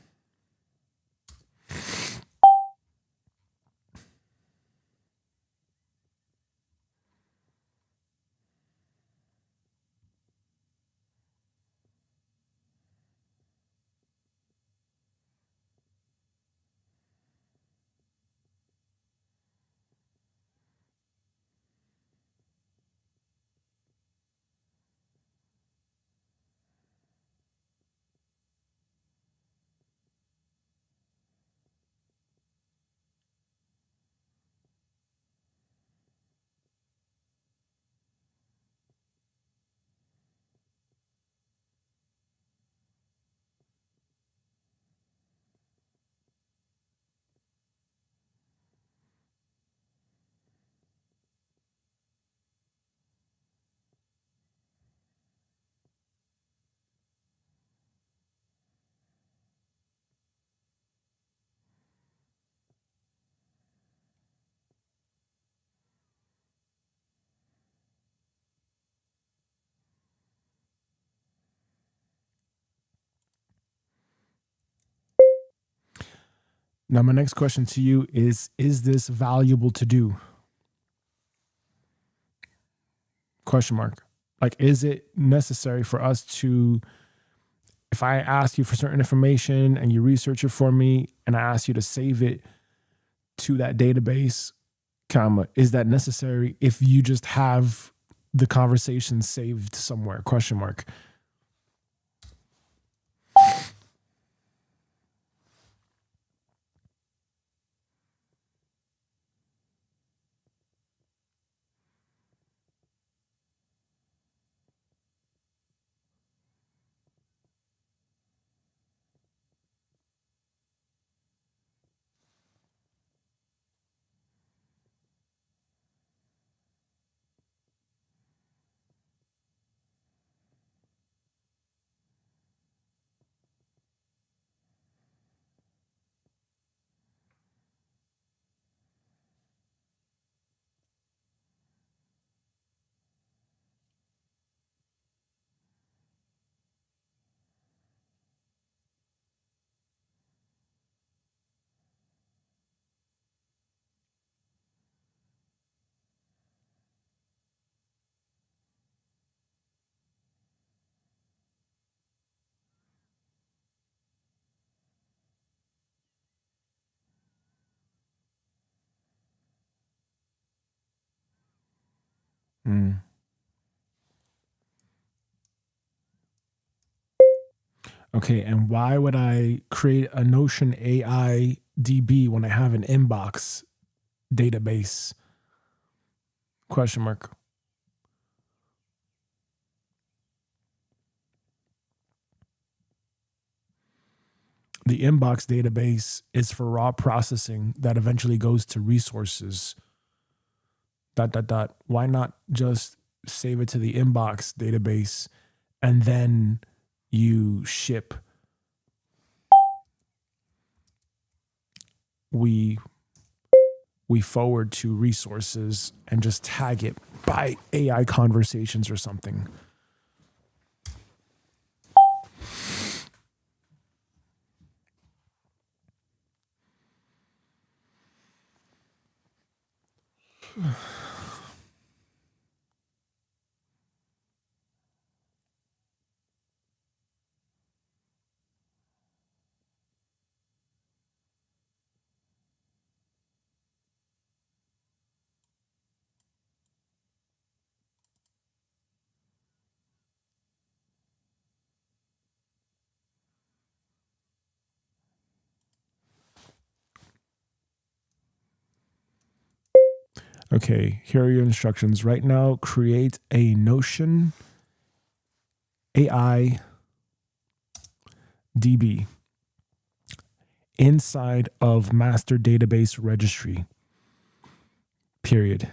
Now, my next question to you is this valuable to do? Question mark. Like, is it necessary for us to, if I ask you for certain information and you research it for me and I ask you to save it to that database, comma, is that necessary if you just have the conversation saved somewhere? Question mark. Mm. Okay, and why would I create a Notion AI DB when I have an inbox database? Question mark. The inbox database is for raw processing that eventually goes to resources. ... Why not just save it to the inbox database and then you ship? We forward to resources and just tag it by AI conversations or something. Okay, here are your instructions. Right now, create a Notion AI DB inside of master database registry, period.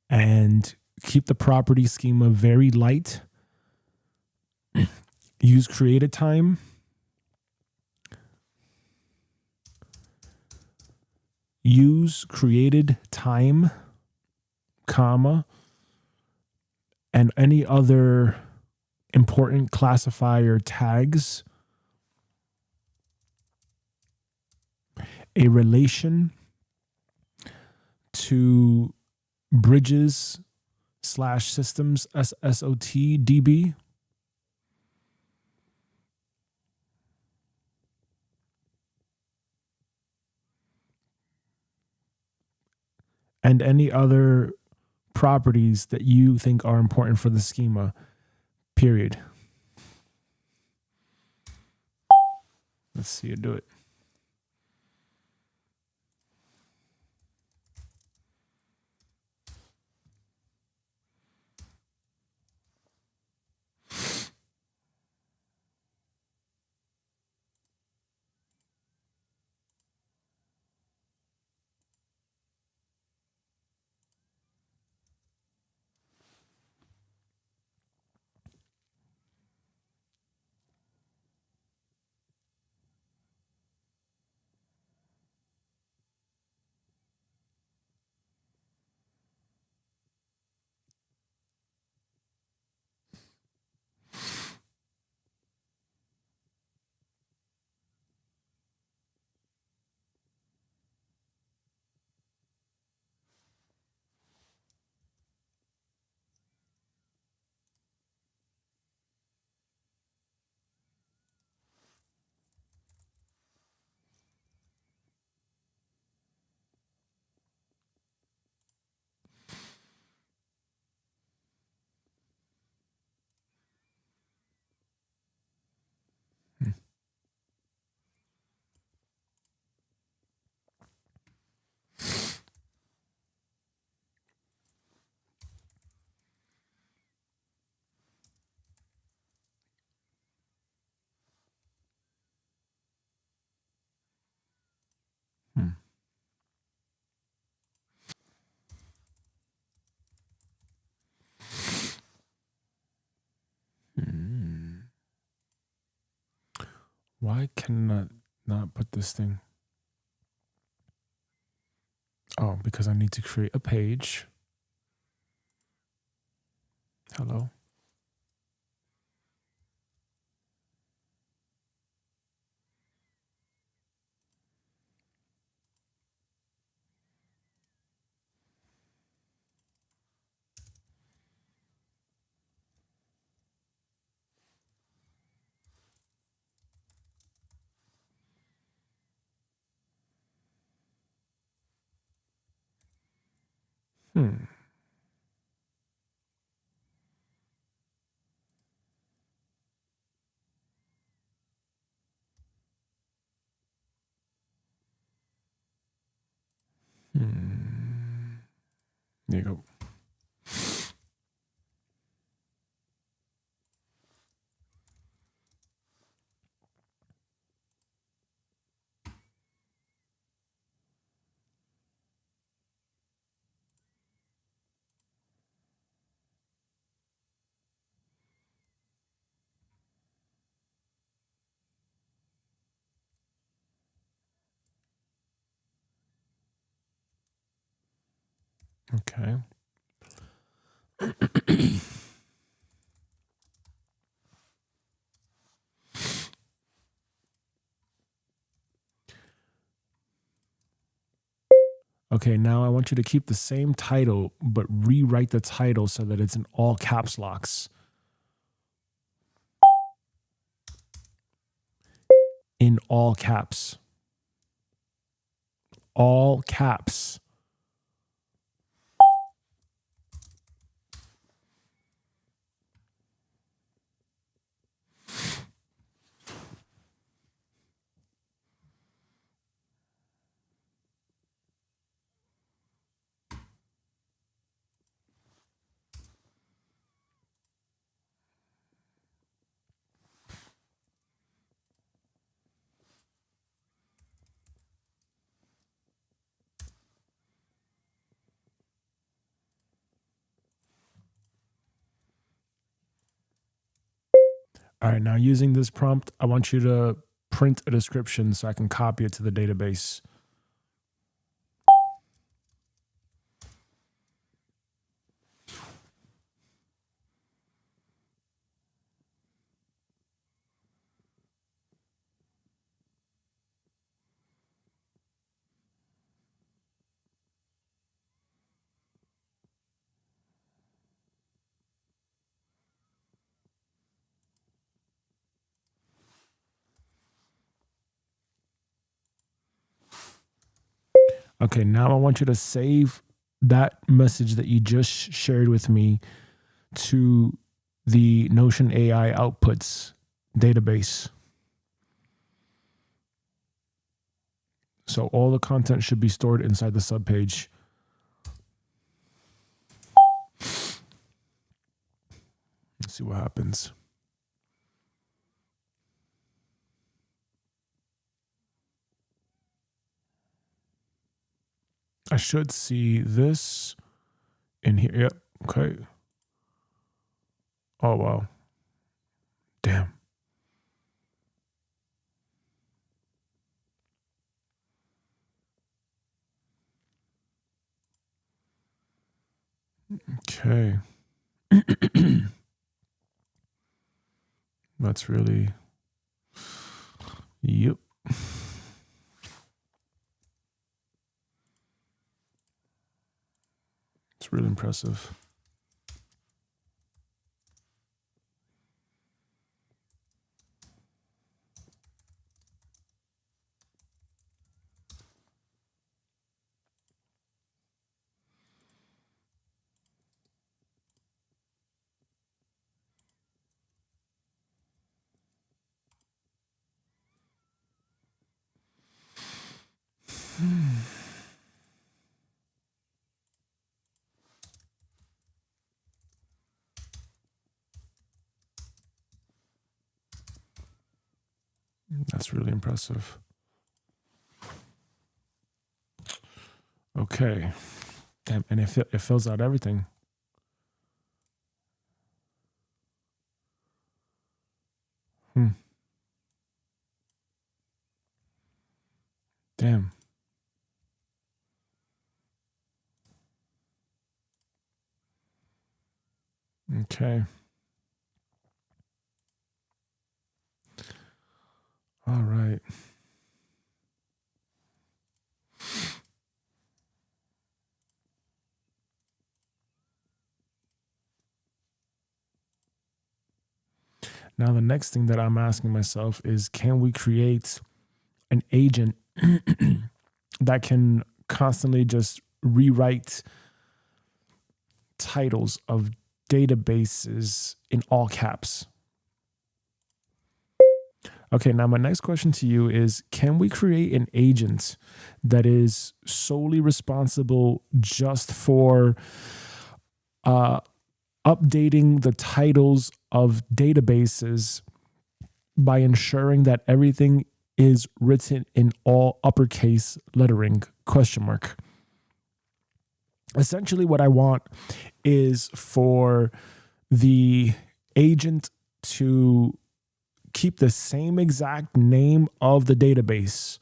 And keep the property schema very light. Use created time. Use created time, comma, and any other important classifier tags. A relation to bridges / systems SSOT DB. And any other properties that you think are important for the schema, period. Let's see you do it. Why can I not put this thing? Oh, because I need to create a page. Hello. Hmm. There you go. Okay. Okay, now I want you to keep the same title, but rewrite the title so that it's in all caps locks. In all caps. All caps. All right, now using this prompt, I want you to print a description so I can copy it to the database. Okay, now I want you to save that message that you just shared with me to the Notion AI outputs database. So all the content should be stored inside the subpage. Let's see what happens. I should see this in here. Yep. Okay. Oh, wow. Damn. Okay. That's really, yep. It's really impressive. That's really impressive. Okay. And it fills out everything. Okay. All right. Now, the next thing that I'm asking myself is, can we create an agent that can constantly just rewrite titles of databases in all caps? Okay, now my next question to you is, can we create an agent that is solely responsible just for updating the titles of databases by ensuring that everything is written in all uppercase lettering, question mark. Essentially what I want is for the agent to keep the same exact name of the database,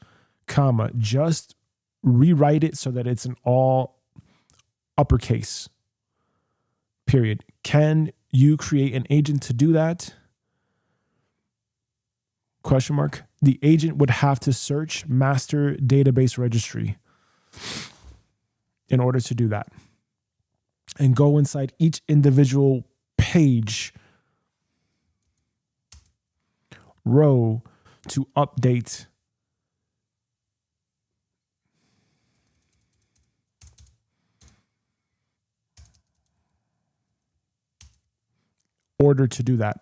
comma, just rewrite it so that it's in all uppercase, period. Can you create an agent to do that? Question mark. The agent would have to search master database registry in order to do that, and go inside each individual page row to update order to do that. ...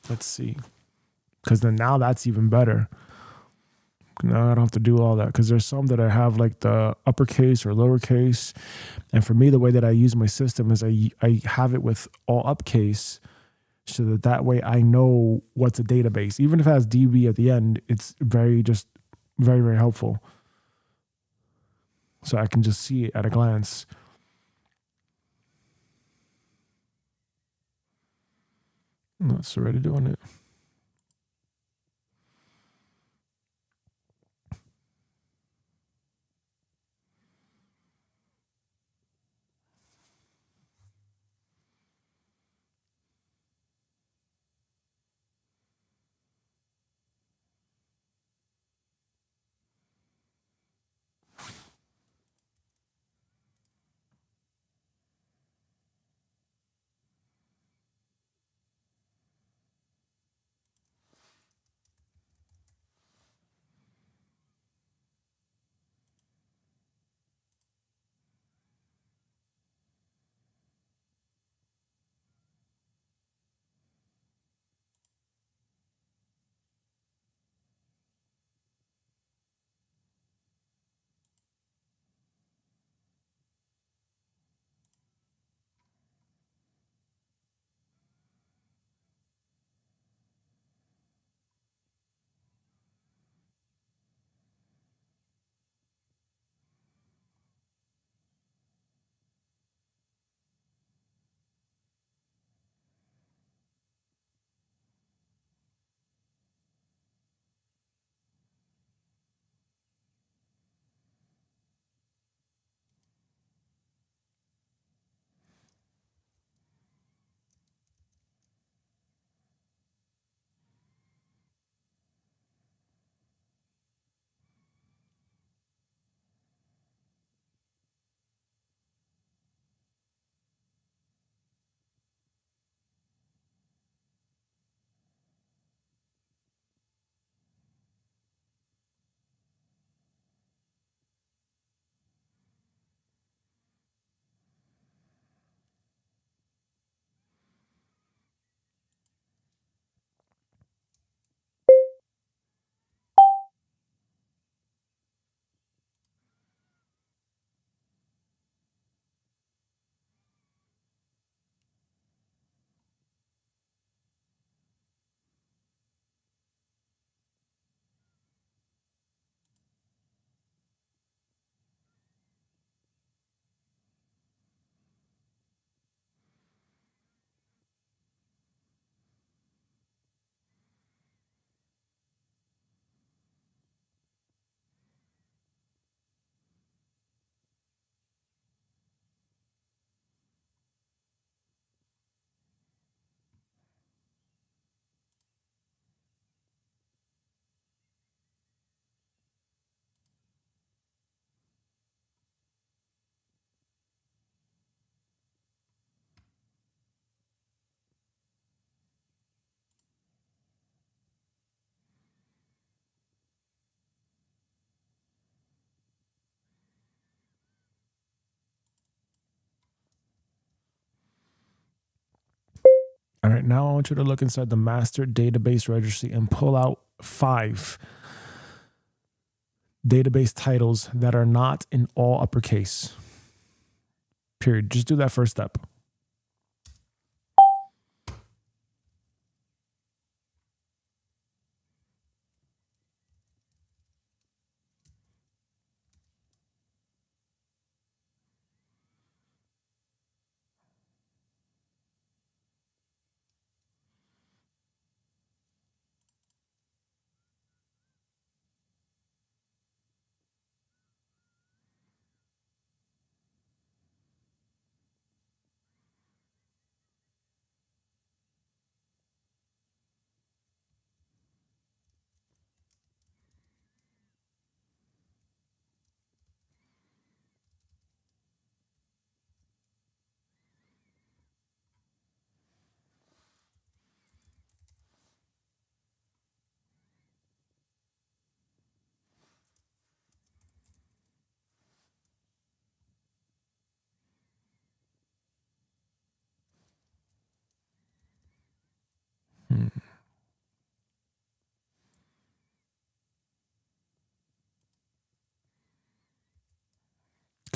Let's see. Because then now that's even better. Now I don't have to do all that, because there's some that I have like the uppercase or lowercase. And for me, the way that I use my system is I have it with all upcase, so that way I know what's a database. Even if it has DB at the end, it's very, very helpful. So I can just see it at a glance. That's already doing it. All right, now I want you to look inside the master database registry and pull out 5 database titles that are not in all uppercase. Period. Just do that first step.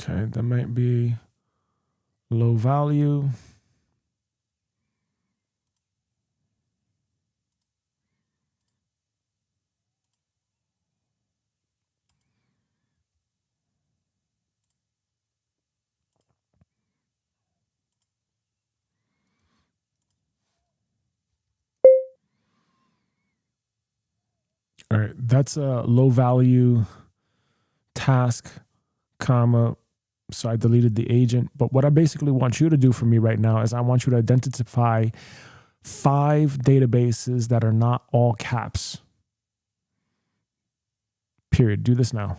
Okay, that might be low value. All right, that's a low value task, comma. So I deleted the agent. But what I basically want you to do for me right now is I want you to identify 5 databases that are not all caps. Period. Do this now.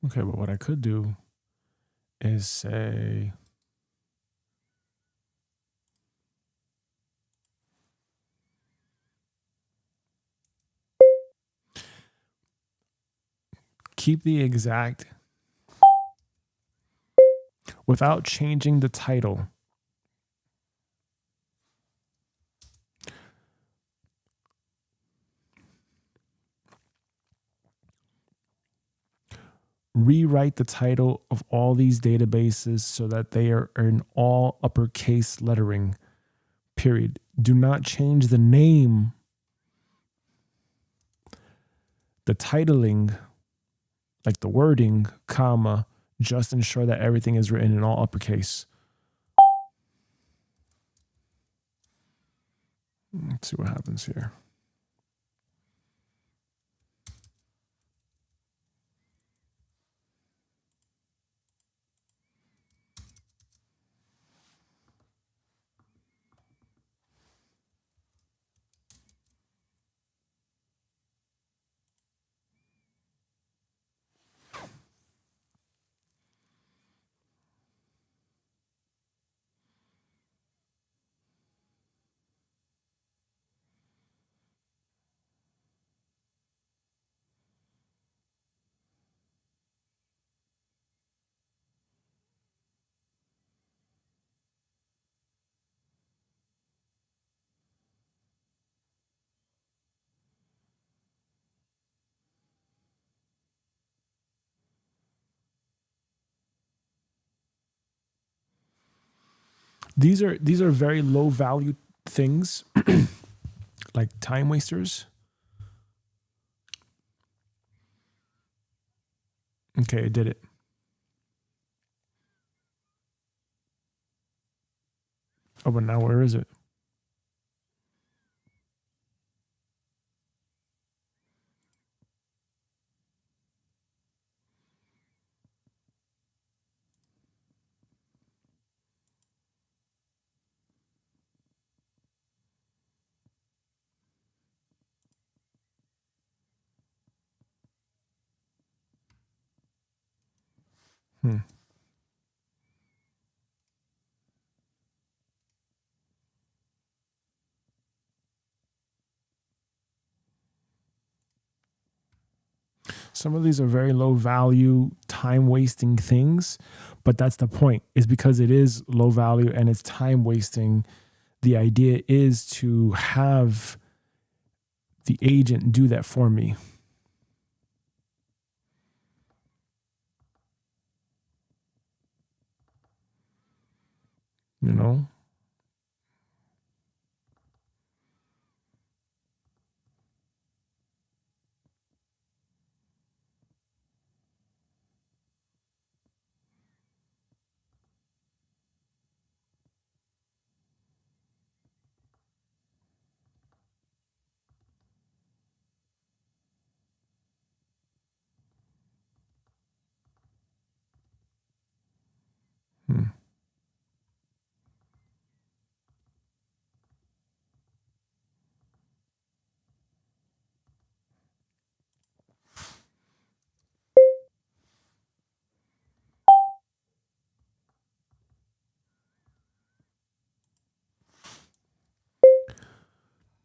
Okay, but what I could do is say keep the exact without changing the title. Rewrite the title of all these databases so that they are in all uppercase lettering. Period. Do not change the name, the titling, like the wording, comma, just ensure that everything is written in all uppercase. Let's see what happens here. These are very low value things, like time wasters. Okay, I did it. Oh, but now where is it? Some of these are very low value, time wasting things, but that's the point, is because it is low value and it's time wasting. The idea is to have the agent do that for me. You know?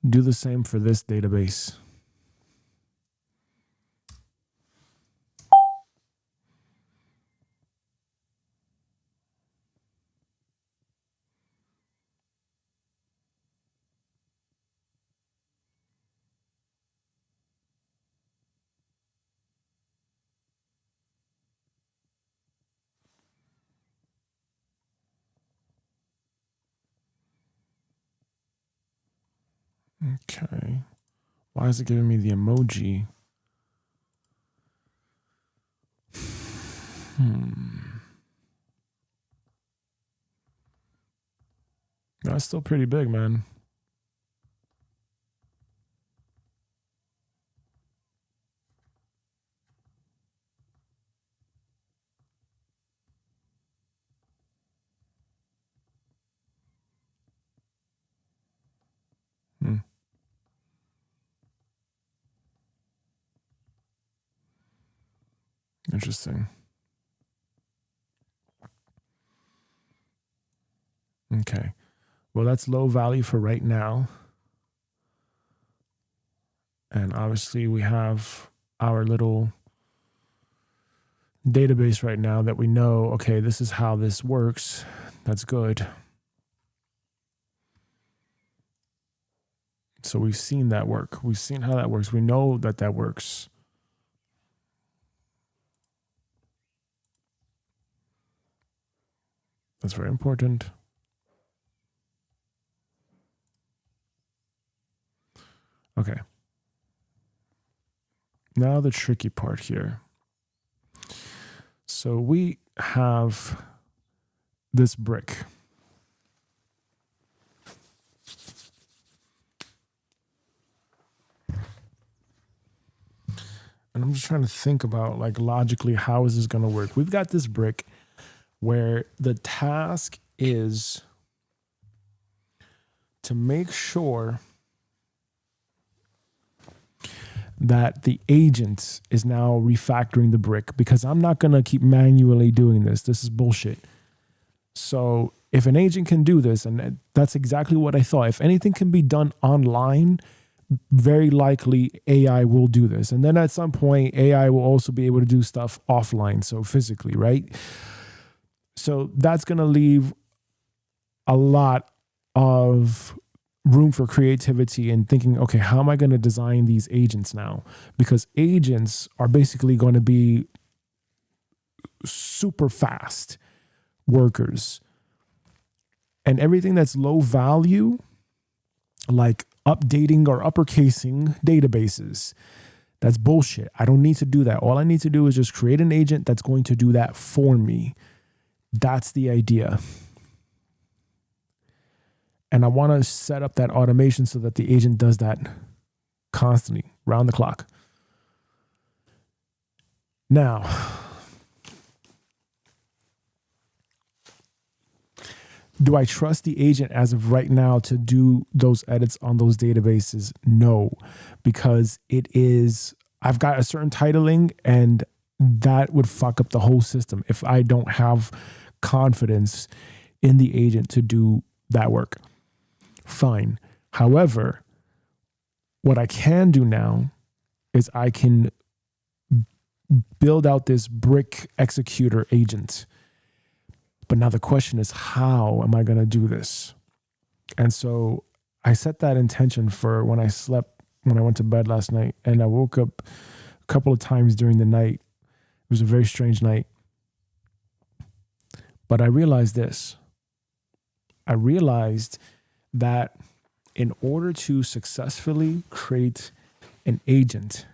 Do the same for this database. Okay. Why is it giving me the emoji? That's still pretty big, man. Interesting. Okay. Well, that's low value for right now. And obviously we have our little database right now that we know, okay, this is how this works. That's good. So we've seen that work. We've seen how that works. We know that that works. That's very important. Okay. Now the tricky part here. So we have this brick. And I'm just trying to think about, like, logically, how is this going to work? We've got this brick where the task is to make sure that the agent is now refactoring the brick, because I'm not going to keep manually doing this. This is bullshit. So if an agent can do this, and that's exactly what I thought, if anything can be done online, very likely AI will do this. And then at some point, AI will also be able to do stuff offline, so physically, right? So that's going to leave a lot of room for creativity and thinking, okay, how am I going to design these agents now? Because agents are basically going to be super fast workers. And everything that's low value, like updating or uppercasing databases, that's bullshit. I don't need to do that. All I need to do is just create an agent that's going to do that for me. That's the idea. And I want to set up that automation so that the agent does that constantly, round the clock. Now, do I trust the agent as of right now to do those edits on those databases? No, because I've got a certain titling and that would fuck up the whole system if I don't have confidence in the agent to do that work. Fine. However, what I can do now is I can build out this brick executor agent. But now the question is, how am I going to do this? And so I set that intention for when I went to bed last night, and I woke up a couple of times during the night. It was a very strange night. But I realized this. I realized that in order to successfully create an agent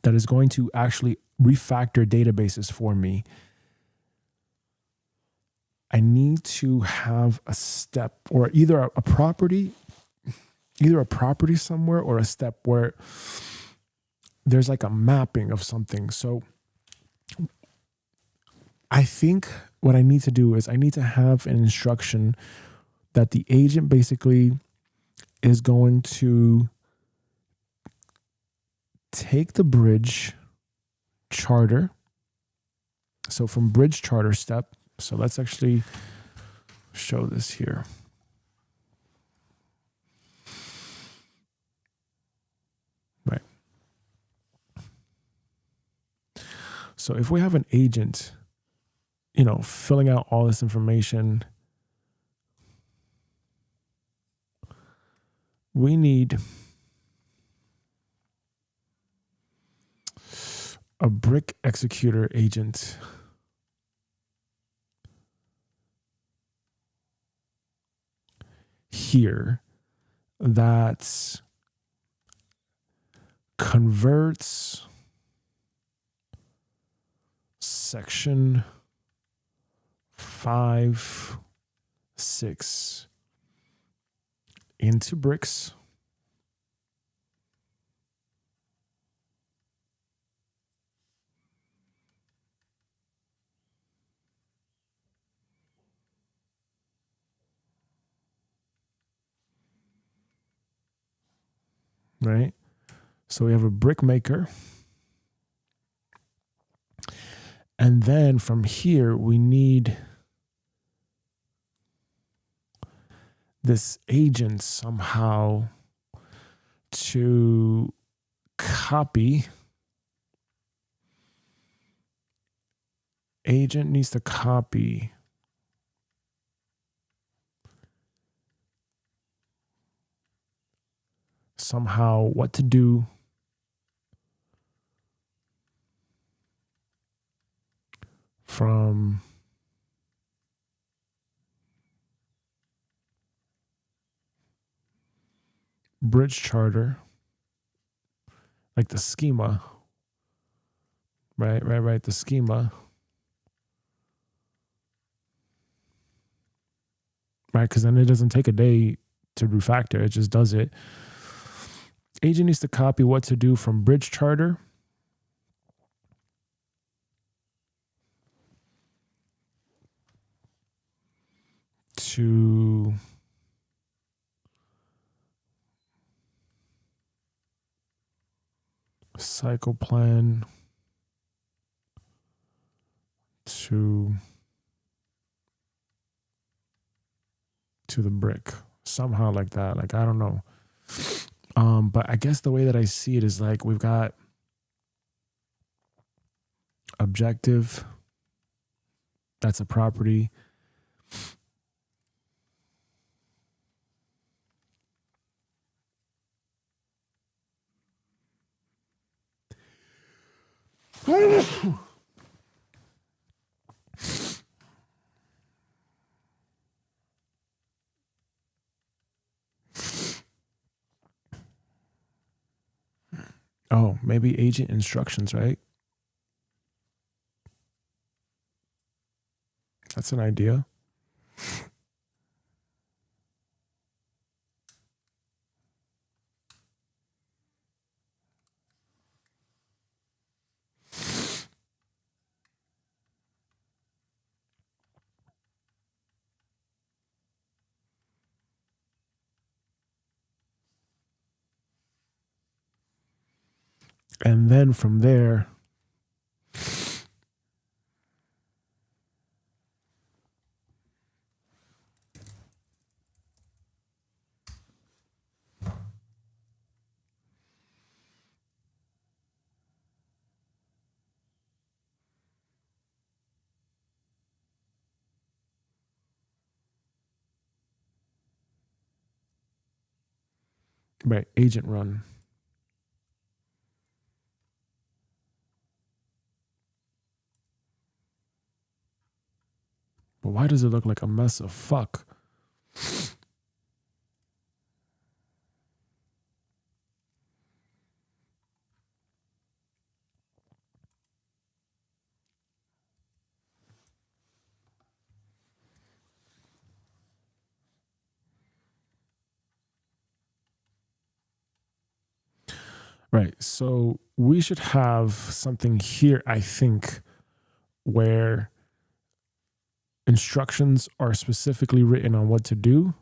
that is going to actually refactor databases for me, I need to have a step or either a property somewhere or a step where there's like a mapping of something. So I think what I need to do is I need to have an instruction that the agent basically is going to take the bridge charter. So from bridge charter step, so let's actually show this here. Right. So if we have an agent, filling out all this information, we need a brick executor agent here that converts section 5, 6 into bricks. Right? So we have a brick maker. And then from here, we need this agent somehow to copy. Agent needs to copy somehow what to do from bridge charter, like the schema, right, the schema, right, because then it doesn't take a day to refactor, it just does it. Agent needs to copy what to do from bridge charter to cycle plan to the brick, somehow like that. Like, I don't know. But I guess the way that I see it is like we've got objective, that's a property. Oh, maybe agent instructions, right? That's an idea. And then from there, right, agent run. But why does it look like a mess of fuck? Right. So we should have something here, I think, where instructions are specifically written on what to do.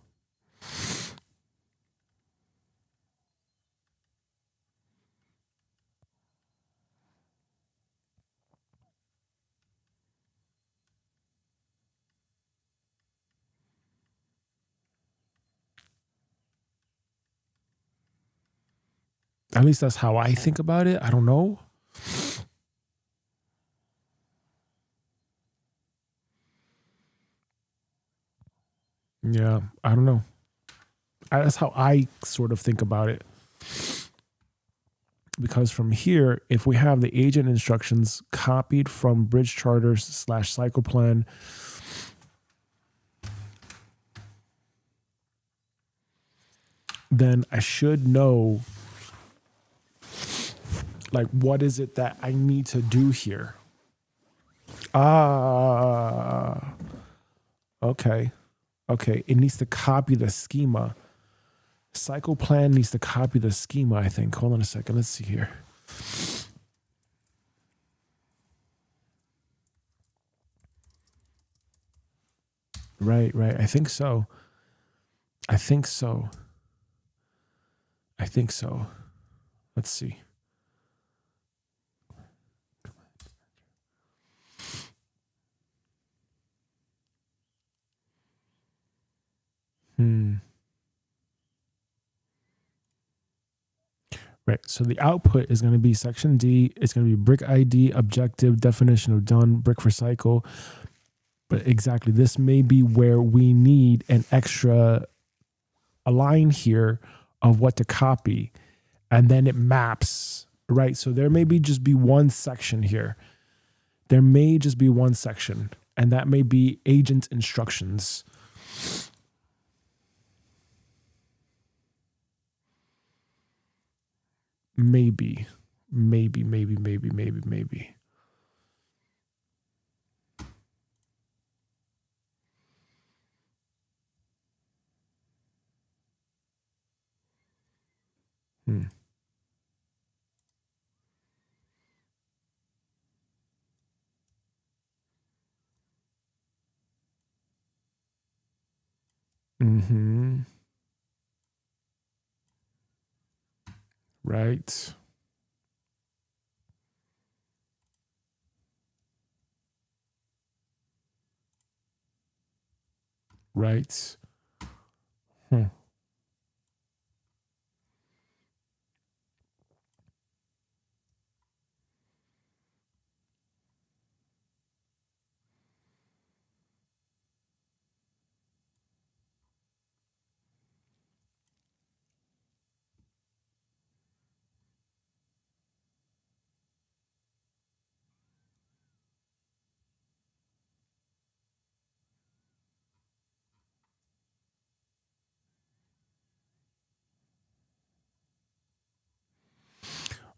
At least that's how I think about it. I don't know. Yeah, I don't know. That's how I sort of think about it. Because from here, if we have the agent instructions copied from bridge charters / cycle plan, then I should know, like, what is it that I need to do here? Okay. Okay. It needs to copy the schema. Cycle plan needs to copy the schema, I think. Hold on a second. Let's see here. Right. I think so. Let's see. Right. So the output is going to be section D. It's going to be brick ID, objective, definition of done, brick for cycle. But exactly, this may be where we need an extra a line here of what to copy. And then it maps, right? So there may just be one section here. There may just be one section, and that may be agent instructions. Maybe. Right. Right.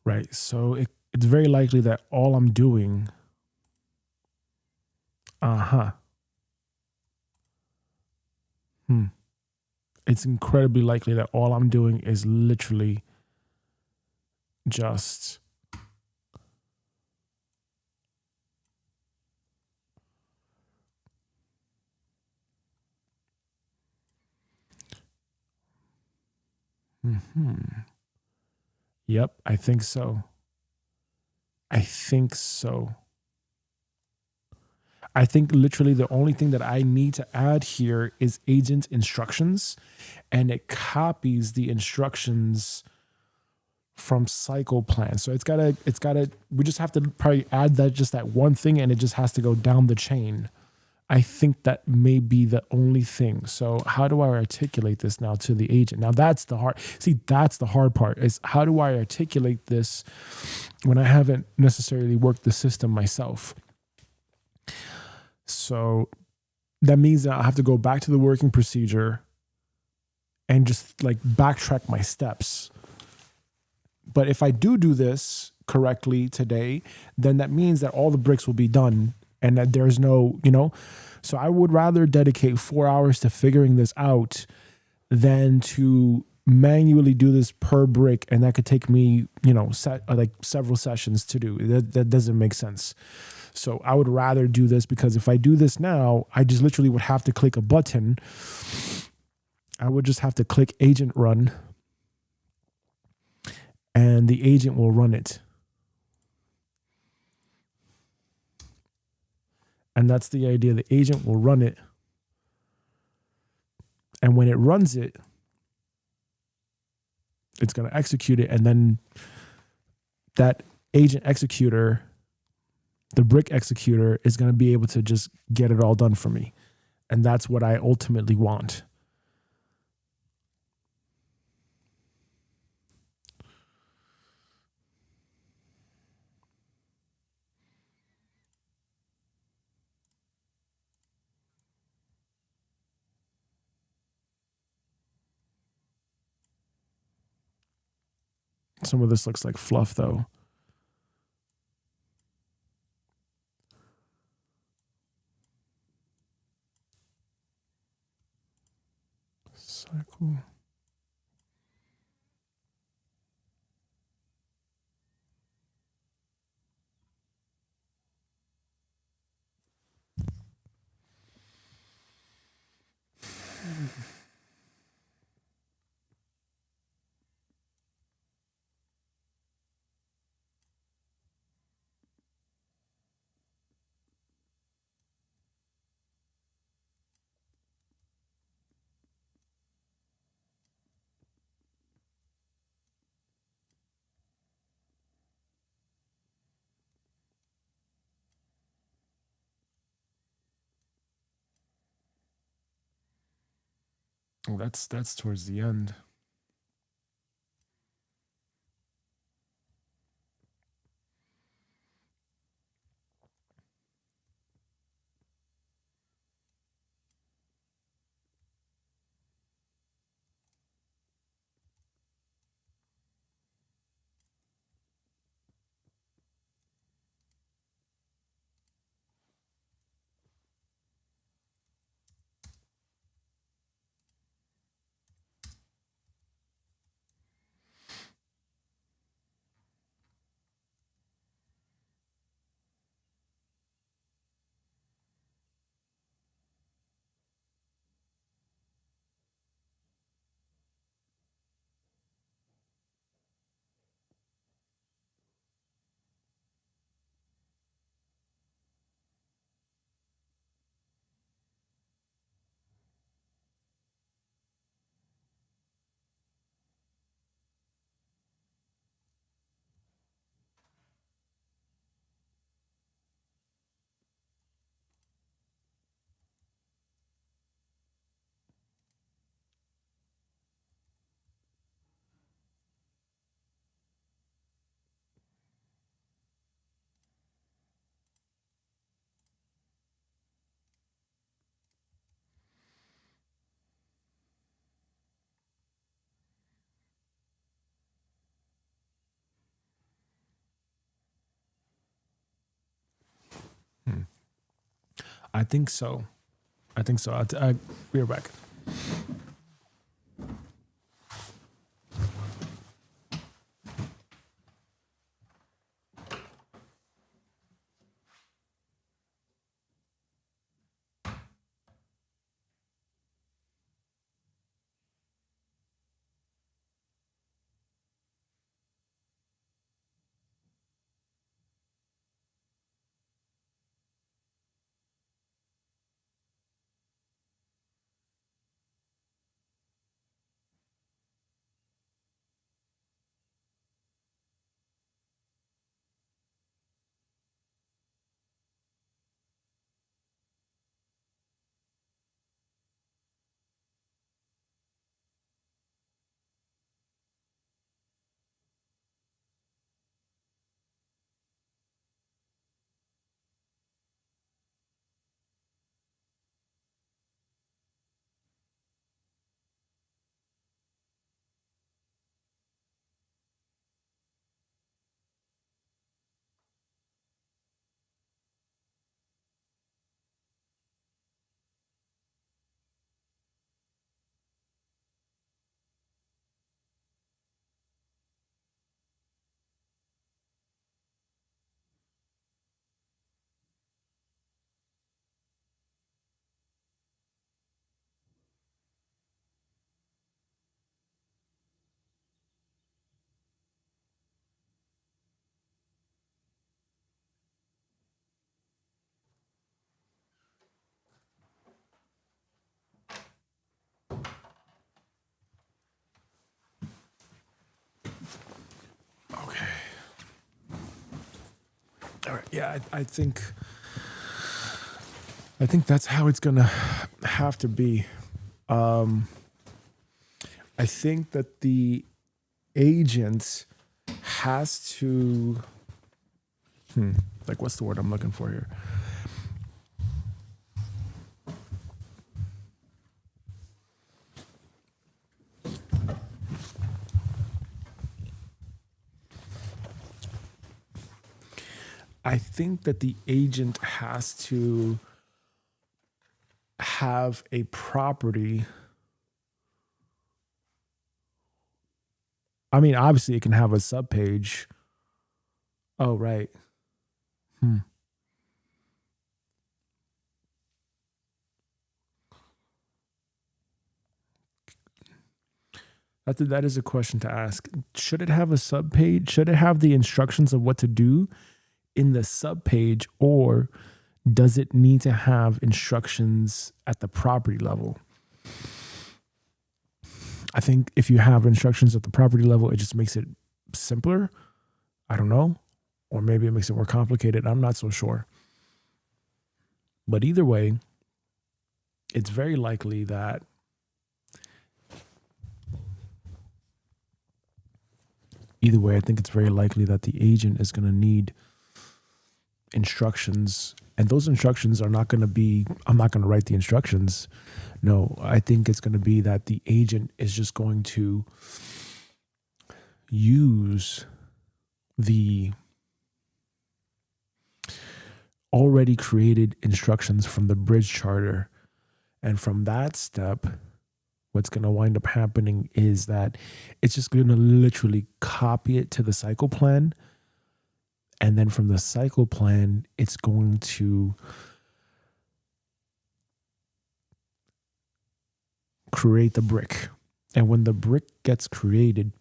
right? So it's very likely that all I'm doing, it's incredibly likely that all I'm doing is literally just Yep, I think so. I think so. I think literally the only thing that I need to add here is agent instructions, and it copies the instructions from cycle plan. So we just have to probably add that one thing, and it just has to go down the chain. I think that may be the only thing. So how do I articulate this now to the agent? Now that's the hard part, is how do I articulate this when I haven't necessarily worked the system myself? So that means that I have to go back to the working procedure and just like backtrack my steps. But if I do this correctly today, then that means that all the bricks will be done and that there's no, so I would rather dedicate 4 hours to figuring this out than to manually do this per brick. And that could take me, several sessions to do. That doesn't make sense. So I would rather do this, because if I do this now, I just literally would have to click a button. I would just have to click agent run, and the agent will run it. And that's the idea. The agent will run it. And when it runs it, it's going to execute it. And then that agent executor, the brick executor, is going to be able to just get it all done for me. And that's what I ultimately want. Some of this looks like fluff, though. Cycle. Oh, that's towards the end. I think so. I'll be right back. Okay. All right. Yeah, I think that's how it's gonna have to be. I think that the agent has to like, what's the word I'm looking for here? I think that the agent has to have a property. I mean, obviously it can have a subpage. Oh, right. That is a question to ask. Should it have a subpage? Should it have the instructions of what to do in the subpage, or does it need to have instructions at the property level? I think if you have instructions at the property level, it just makes it simpler. I don't know. Or maybe it makes it more complicated. I'm not so sure. But either way, it's very likely that I think it's very likely that the agent is going to need instructions. And those instructions are not going to be, I'm not going to write the instructions. No, I think it's going to be that the agent is just going to use the already created instructions from the bridge charter. And from that step, what's going to wind up happening is that it's just going to literally copy it to the cycle plan. And then from the cycle plan, it's going to create the brick. And when the brick gets created,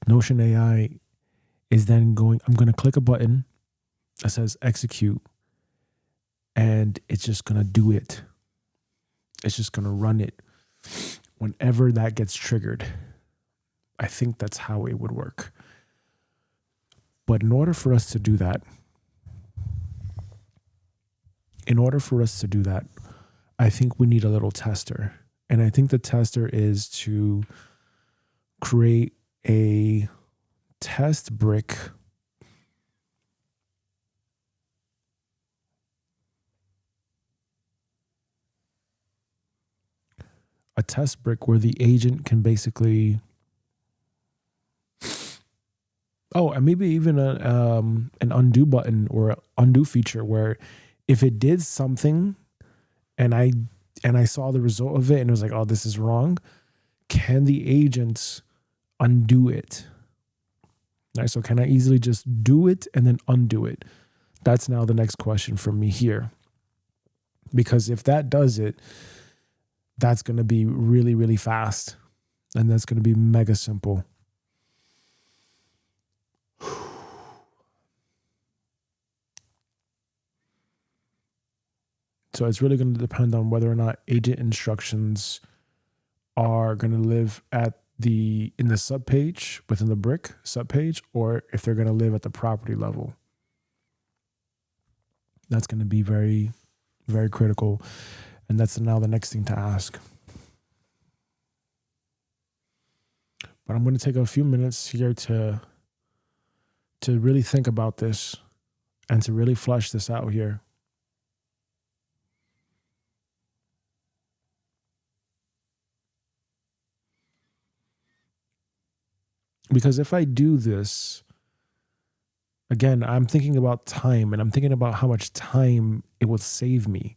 Notion AI is then I'm going to click a button that says execute, and it's just going to do it. It's just going to run it whenever that gets triggered. I think that's how it would work. But in order for us to do that, I think we need a little tester. And I think the tester is to create a test brick where the agent can basically Oh, and maybe even an undo button or an undo feature where if it did something and I saw the result of it and it was like, oh, this is wrong, can the agent undo it? Right, so can I easily just do it and then undo it? That's now the next question for me here. Because if that does it, that's going to be really, really fast. And that's going to be mega simple. So it's really going to depend on whether or not agent instructions are going to live in the subpage within the brick subpage, or if they're going to live at the property level. That's going to be very, very critical. And that's now the next thing to ask. But I'm going to take a few minutes here to really think about this and to really flesh this out here. Because if I do this, again, I'm thinking about time and I'm thinking about how much time it will save me.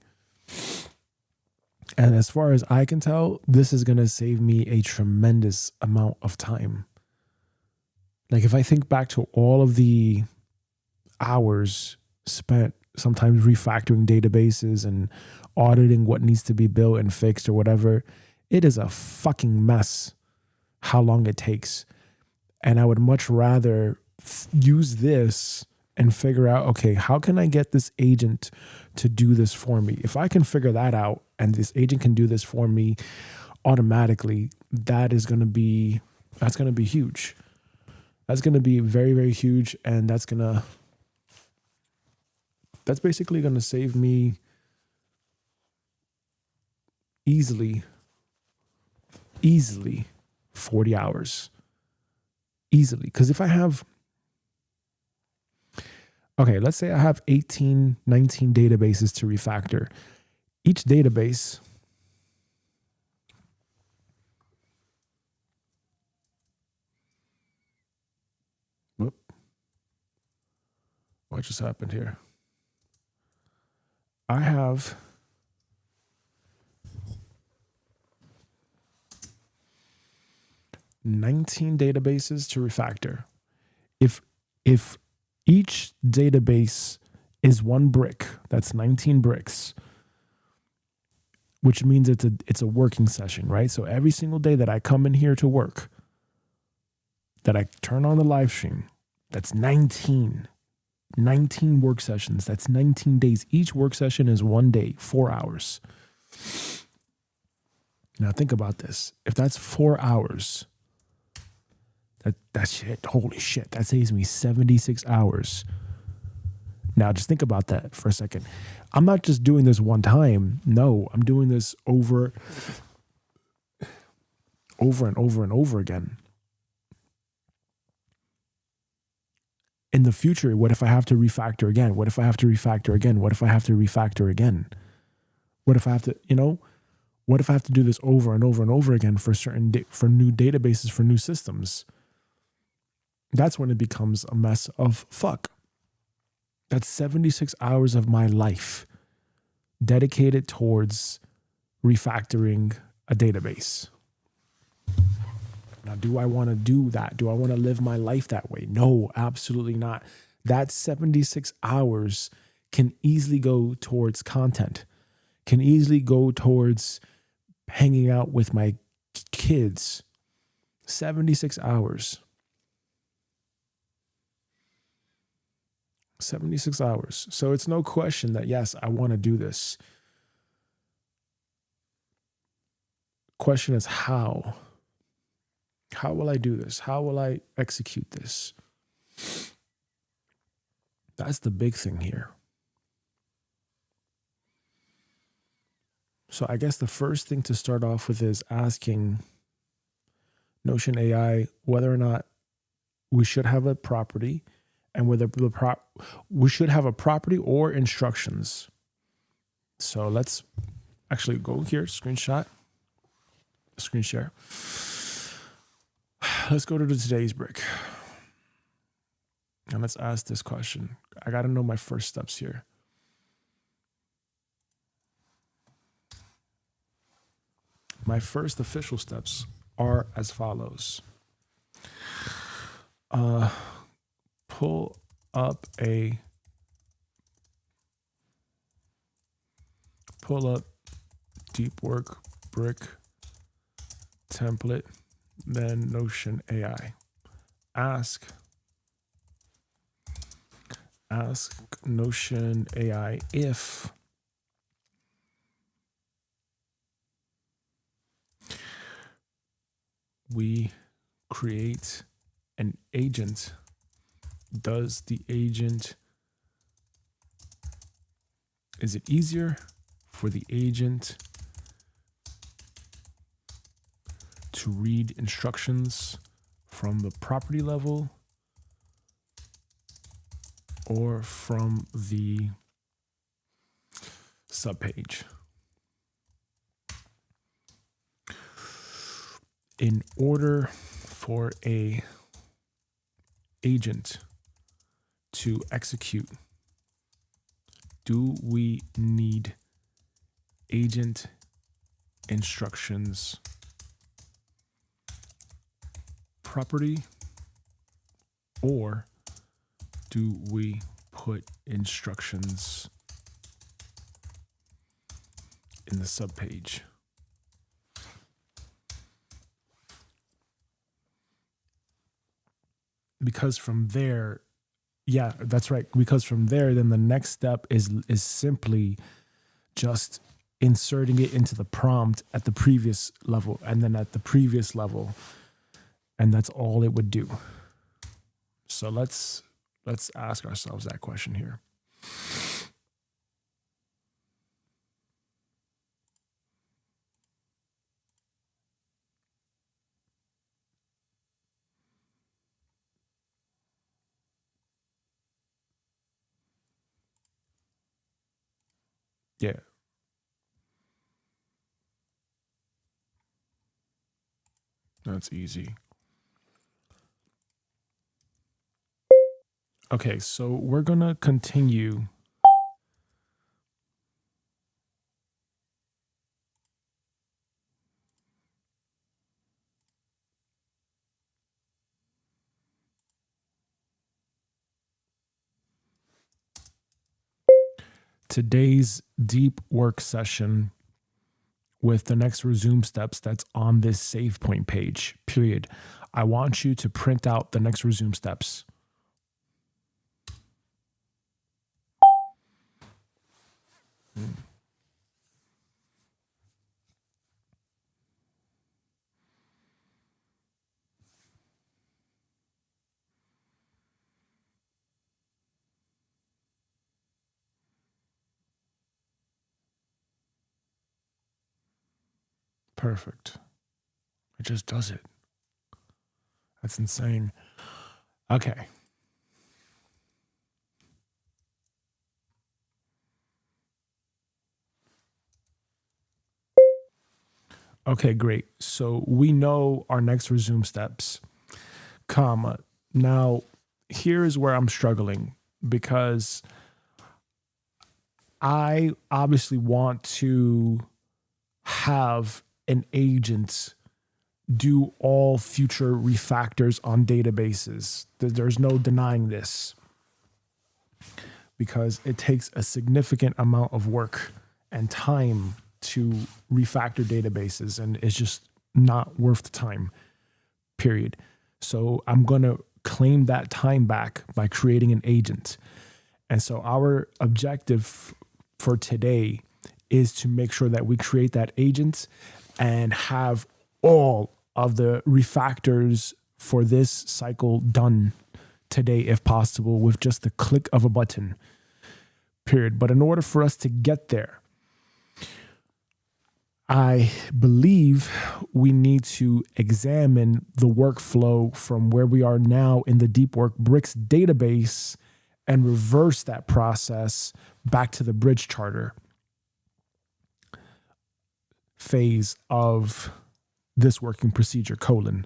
And as far as I can tell, this is going to save me a tremendous amount of time. Like if I think back to all of the hours spent sometimes refactoring databases and auditing what needs to be built and fixed or whatever, it is a fucking mess how long it takes. And I would much rather use this and figure out, okay, how can I get this agent to do this for me? If I can figure that out and this agent can do this for me automatically, that's going to be huge. That's going to be very, very huge. And that's basically going to save me easily 40 hours. Easily. Because if I have, okay, let's say I have 18, 19 databases to refactor. Each database what just happened here? I have 19 databases to refactor. If each database is one brick, that's 19 bricks, which means it's a working session, right? So every single day that I come in here to work, that I turn on the live stream, that's 19 work sessions. That's 19 days. Each work session is 1 day, 4 hours. Now think about this. If that's 4 hours, that shit, holy shit, that saves me 76 hours. Now just think about that for a second. I'm not just doing this one time. No, I'm doing this over and over again. In the future, what if I have to refactor again? What if I have to refactor again? What if I have to refactor again? What if I have to, what if I have to do this over and over and over again for for new databases, for new systems? That's when it becomes a mess of fuck. That's 76 hours of my life dedicated towards refactoring a database. Now, do I want to do that? Do I want to live my life that way? No, absolutely not. That 76 hours can easily go towards content, can easily go towards hanging out with my kids. 76 hours. 76 hours. So it's no question that, yes, I want to do this. Question is how? How will I do this? How will I execute this? That's the big thing here. So I guess the first thing to start off with is asking Notion AI whether or not we should have a property and whether we should have a property or instructions. So let's actually go here, screen share. Let's go to today's brick. And let's ask this question. I got to know my first steps here. My first official steps are as follows. Pull up deep work brick template, then Notion AI. Ask Notion AI if we create an agent, is it easier for the agent to read instructions from the property level or from the subpage? In order for a agent to execute, do we need agent instructions property, or do we put instructions in the subpage? Because from there, yeah, that's right. Because from there, then the next step is simply just inserting it into the prompt at the previous level and then at the previous level. And that's all it would do. So let's ask ourselves that question here. Yeah. That's easy. Okay, so we're going to continue. Today's deep work session with the next resume steps that's on this save point page, period. I want you to print out the next resume steps. Perfect. It just does it. That's insane. Okay. Okay, great. So we know our next resume steps, comma. Now, here is where I'm struggling because I obviously want to have an agent do all future refactors on databases. There's no denying this because it takes a significant amount of work and time to refactor databases, and it's just not worth the time, period. So I'm going to claim that time back by creating an agent. And so our objective for today is to make sure that we create that agent and have all of the refactors for this cycle done today, if possible, with just the click of a button, period. But in order for us to get there, I believe we need to examine the workflow from where we are now in the Deep Work Bricks database and reverse that process back to the bridge charter phase of this working procedure, colon.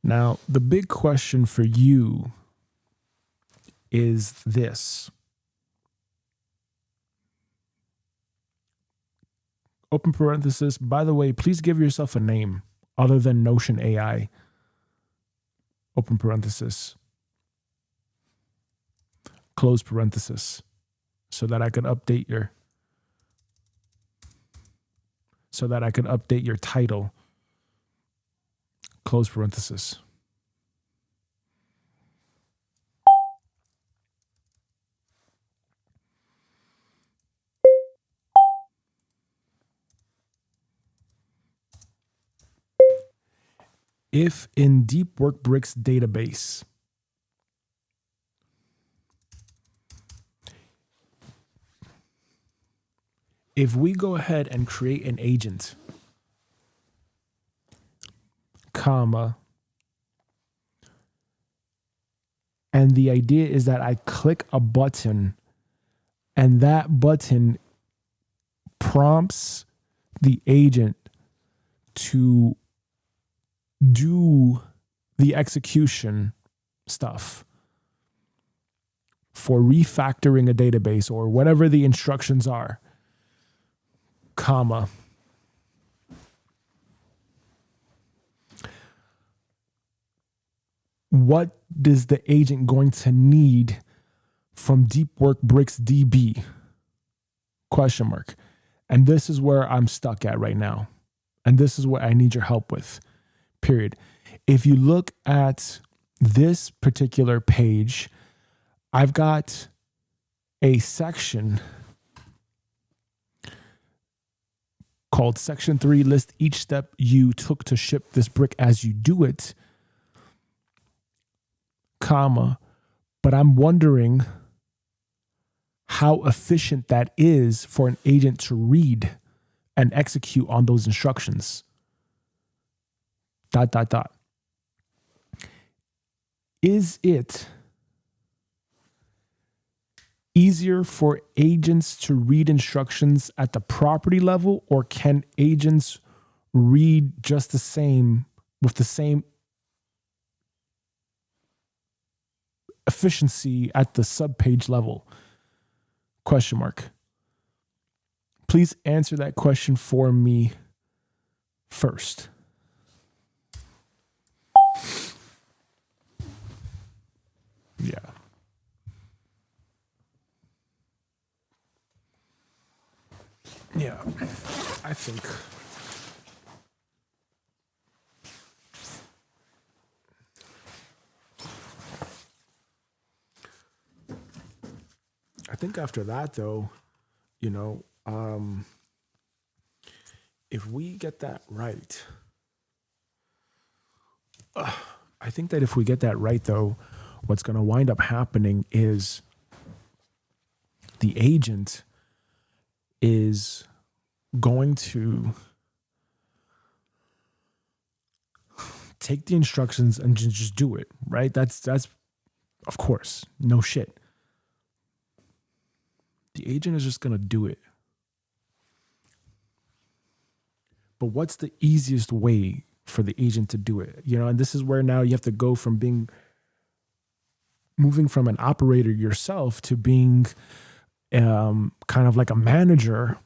Now, the big question for you is this. Open parenthesis. By the way, please give yourself a name other than Notion AI. Open parenthesis. Close parenthesis. So that I could update your title. Close parenthesis. If in Deep Workbricks database, if we go ahead and create an agent, comma, and the idea is that I click a button and that button prompts the agent to do the execution stuff for refactoring a database or whatever the instructions are, comma. What is the agent going to need from Deep Workbricks DB? Question mark. And this is where I'm stuck at right now. And this is what I need your help with. Period. If you look at this particular page, I've got a section called Section 3, list each step you took to ship this brick as you do it, comma, but I'm wondering how efficient that is for an agent to read and execute on those instructions. ... Is it easier for agents to read instructions at the property level, or can agents read just the same with the same efficiency at the subpage level? Question mark. Please answer that question for me first. Yeah. Yeah. I think after that, though, if we get that right, I think that if we get that right, though, what's going to wind up happening is the agent is going to take the instructions and just do it, right? That's of course, no shit. The agent is just going to do it. But what's the easiest way for the agent to do it? And this is where now you have to go from moving from an operator yourself to being kind of like a manager,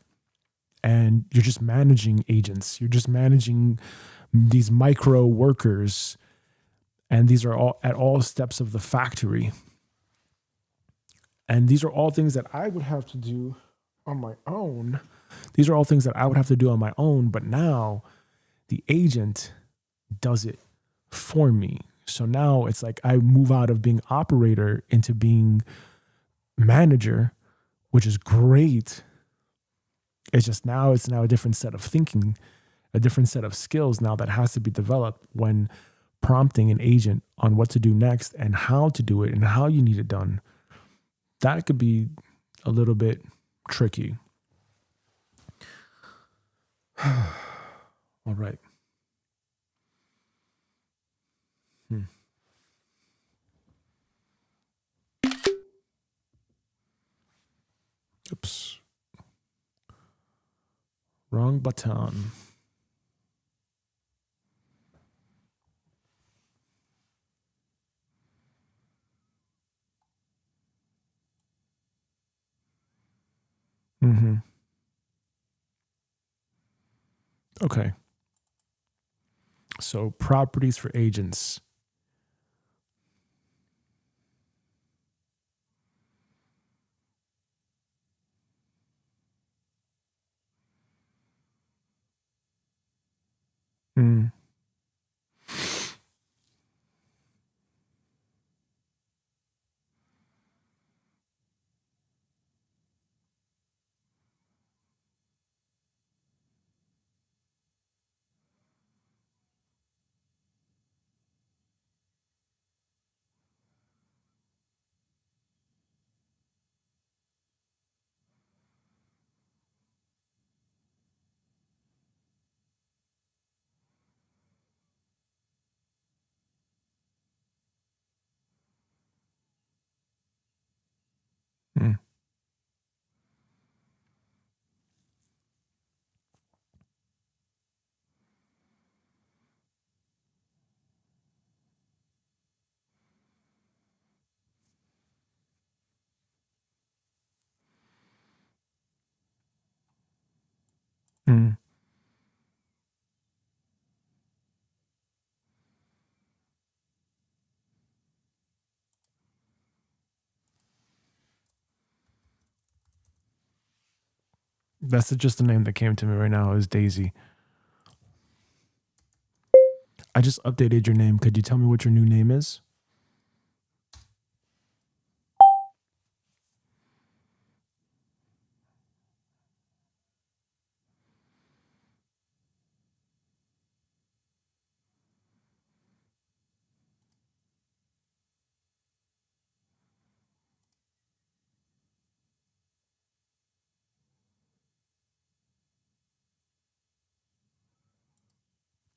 and you're just managing agents. You're just managing these micro workers, and these are all at all steps of the factory. And these are all things that I would have to do on my own. But now the agent does it for me. So now it's like I move out of being operator into being manager, which is great. It's now a different set of thinking, a different set of skills now that has to be developed when prompting an agent on what to do next and how to do it and how you need it done. That could be a little bit tricky. All right. Oops. Wrong button. Mm-hmm. Okay. So properties for agents. Mm. Mm. Mm. That's just the name that came to me right now is Daisy. I just updated your name. Could you tell me what your new name is?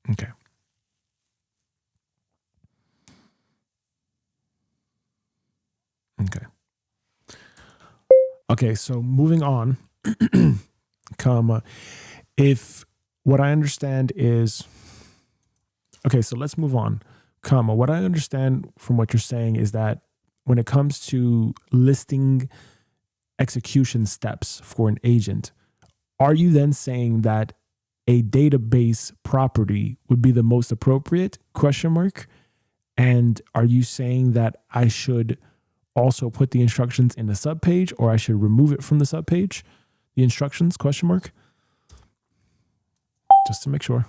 Okay. Okay. Okay, so moving on, comma, if what I understand is, okay, so let's move on, comma, what I understand from what you're saying is that when it comes to listing execution steps for an agent, are you then saying that a database property would be the most appropriate, question mark? And are you saying that I should also put the instructions in the subpage, or I should remove it from the subpage? The instructions, question mark? Just to make sure.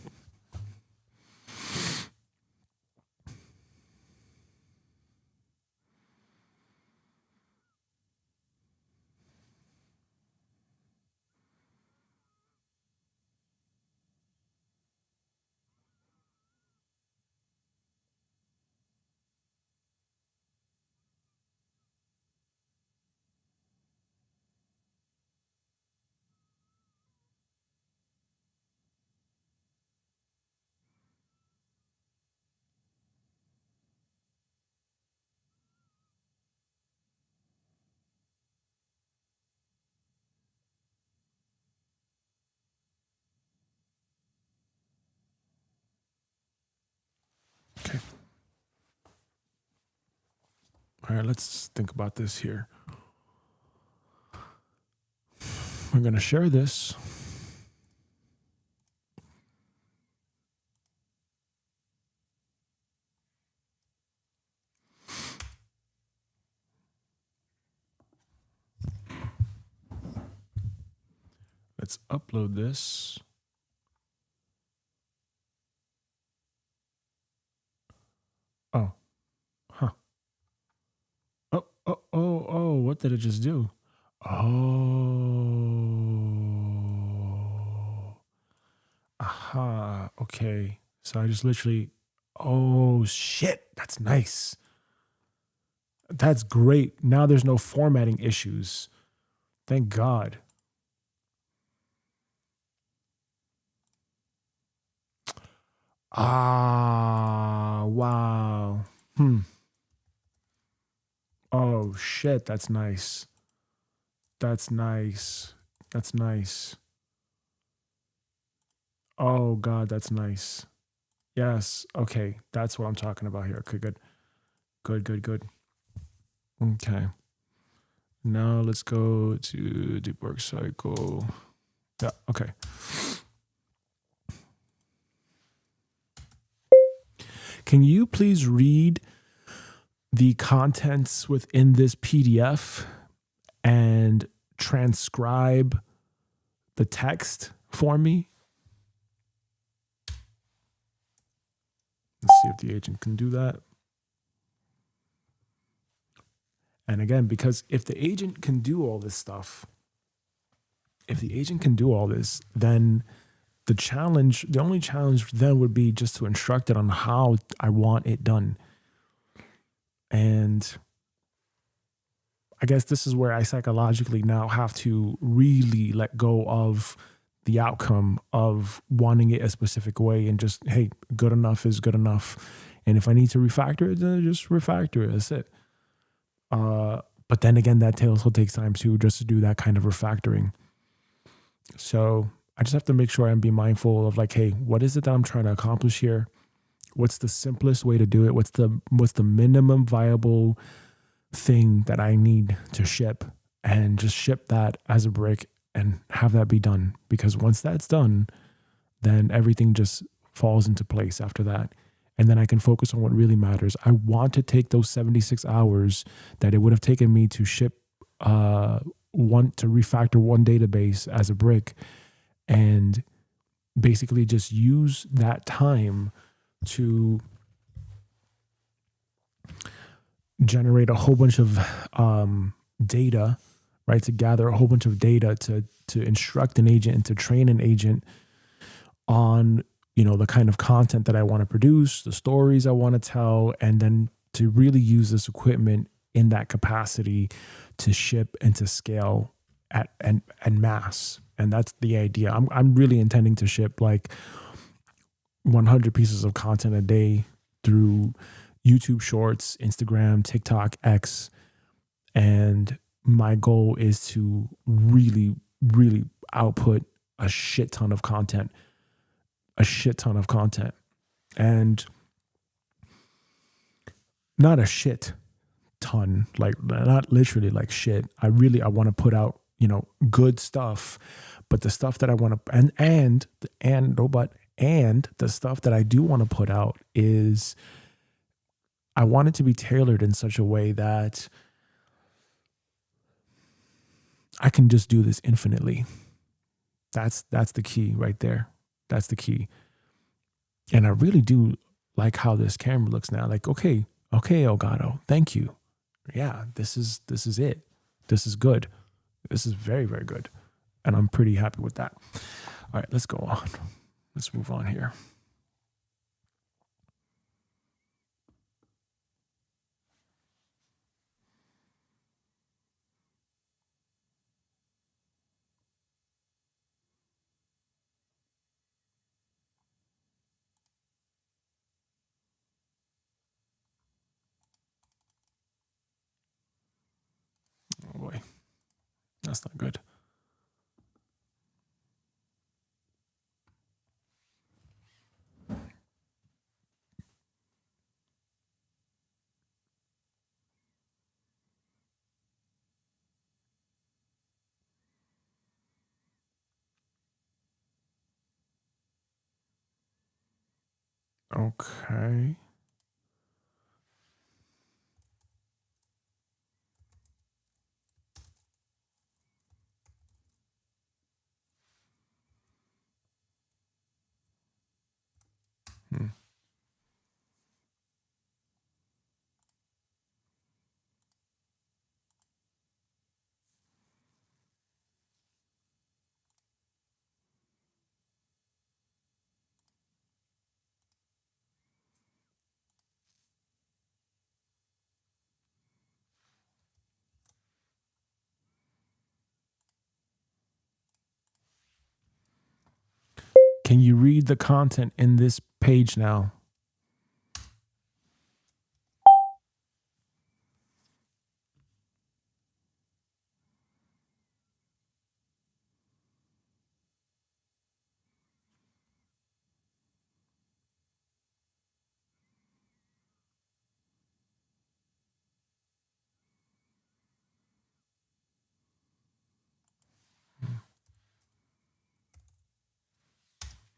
Okay. All right, let's think about this here. We're going to share this. Let's upload this. Oh, huh. Oh, what did it just do? Oh. Aha, okay. So I just literally, oh shit, that's nice. That's great. Now there's no formatting issues. Thank God. Ah, wow. Oh shit, that's nice. That's nice. That's nice. Oh God, that's nice. Yes. Okay. That's what I'm talking about here. Okay, good. Good. Okay. Now let's go to deep work cycle. Yeah, okay. Can you please read the contents within this PDF and transcribe the text for me? Let's see if the agent can do that. And again, because if the agent can do all this stuff, then the only challenge then would be just to instruct it on how I want it done. And I guess this is where I psychologically now have to really let go of the outcome of wanting it a specific way and just, hey, good enough is good enough. And if I need to refactor it, then just refactor it. That's it. But then again, that also takes time too, just to do that kind of refactoring. So I just have to make sure I'm being mindful of like, hey, what is it that I'm trying to accomplish here? What's the simplest way to do it? What's the minimum viable thing that I need to ship, and just ship that as a brick and have that be done. Because once that's done, then everything just falls into place after that. And then I can focus on what really matters. I want to take those 76 hours that it would have taken me to ship to refactor one database as a brick, and basically just use that time to generate a whole bunch of data, right? To gather a whole bunch of data to instruct an agent and to train an agent on, the kind of content that I want to produce, the stories I want to tell, and then to really use this equipment in that capacity to ship and to scale and mass. And that's the idea. I'm really intending to ship like 100 pieces of content a day through YouTube Shorts, Instagram, TikTok, X. And my goal is to really, really output a shit ton of content. And not a shit ton, like not literally like shit. I want to put out, good stuff, but the stuff that I want to, and the stuff that I do want to put out is, I want it to be tailored in such a way that I can just do this infinitely. That's the key right there. That's the key. And I really do like how this camera looks now. Like, okay, Elgato, thank you. Yeah, this is it. This is good. This is very, very good. And I'm pretty happy with that. All right, let's go on. Let's move on here. Oh boy, that's not good. Okay. Can you read the content in this page now?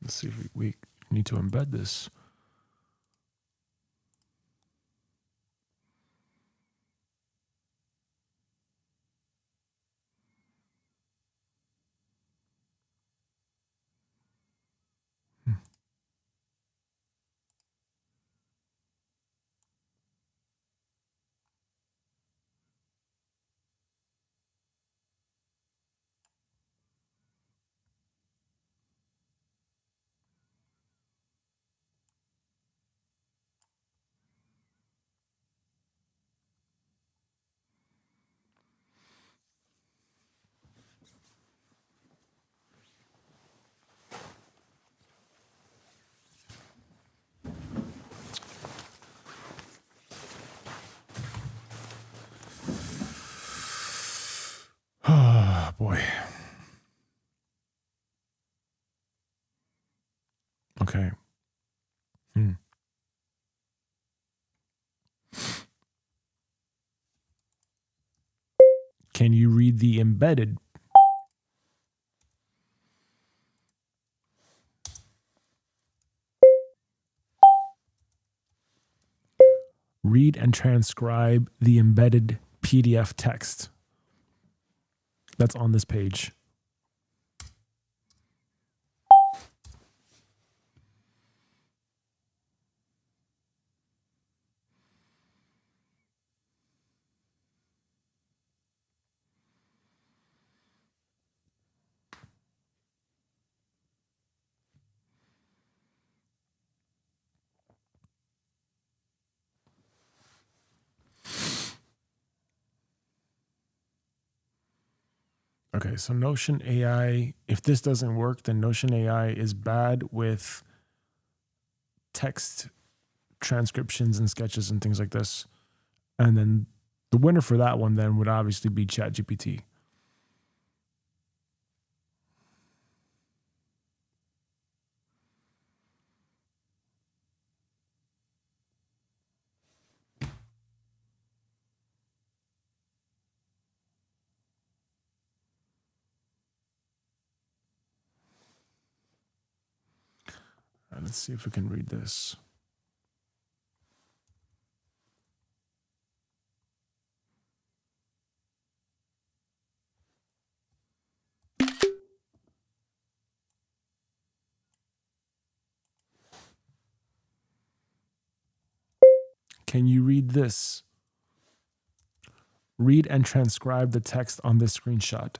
Let's see if we need to embed this. Oh, boy. Okay. Can you read the embedded? Read and transcribe the embedded PDF text that's on this page. Okay, so Notion AI, if this doesn't work, then Notion AI is bad with text transcriptions and sketches and things like this. And then the winner for that one then would obviously be ChatGPT. All right, let's see if we can read this. Can you read this? Read and transcribe the text on this screenshot.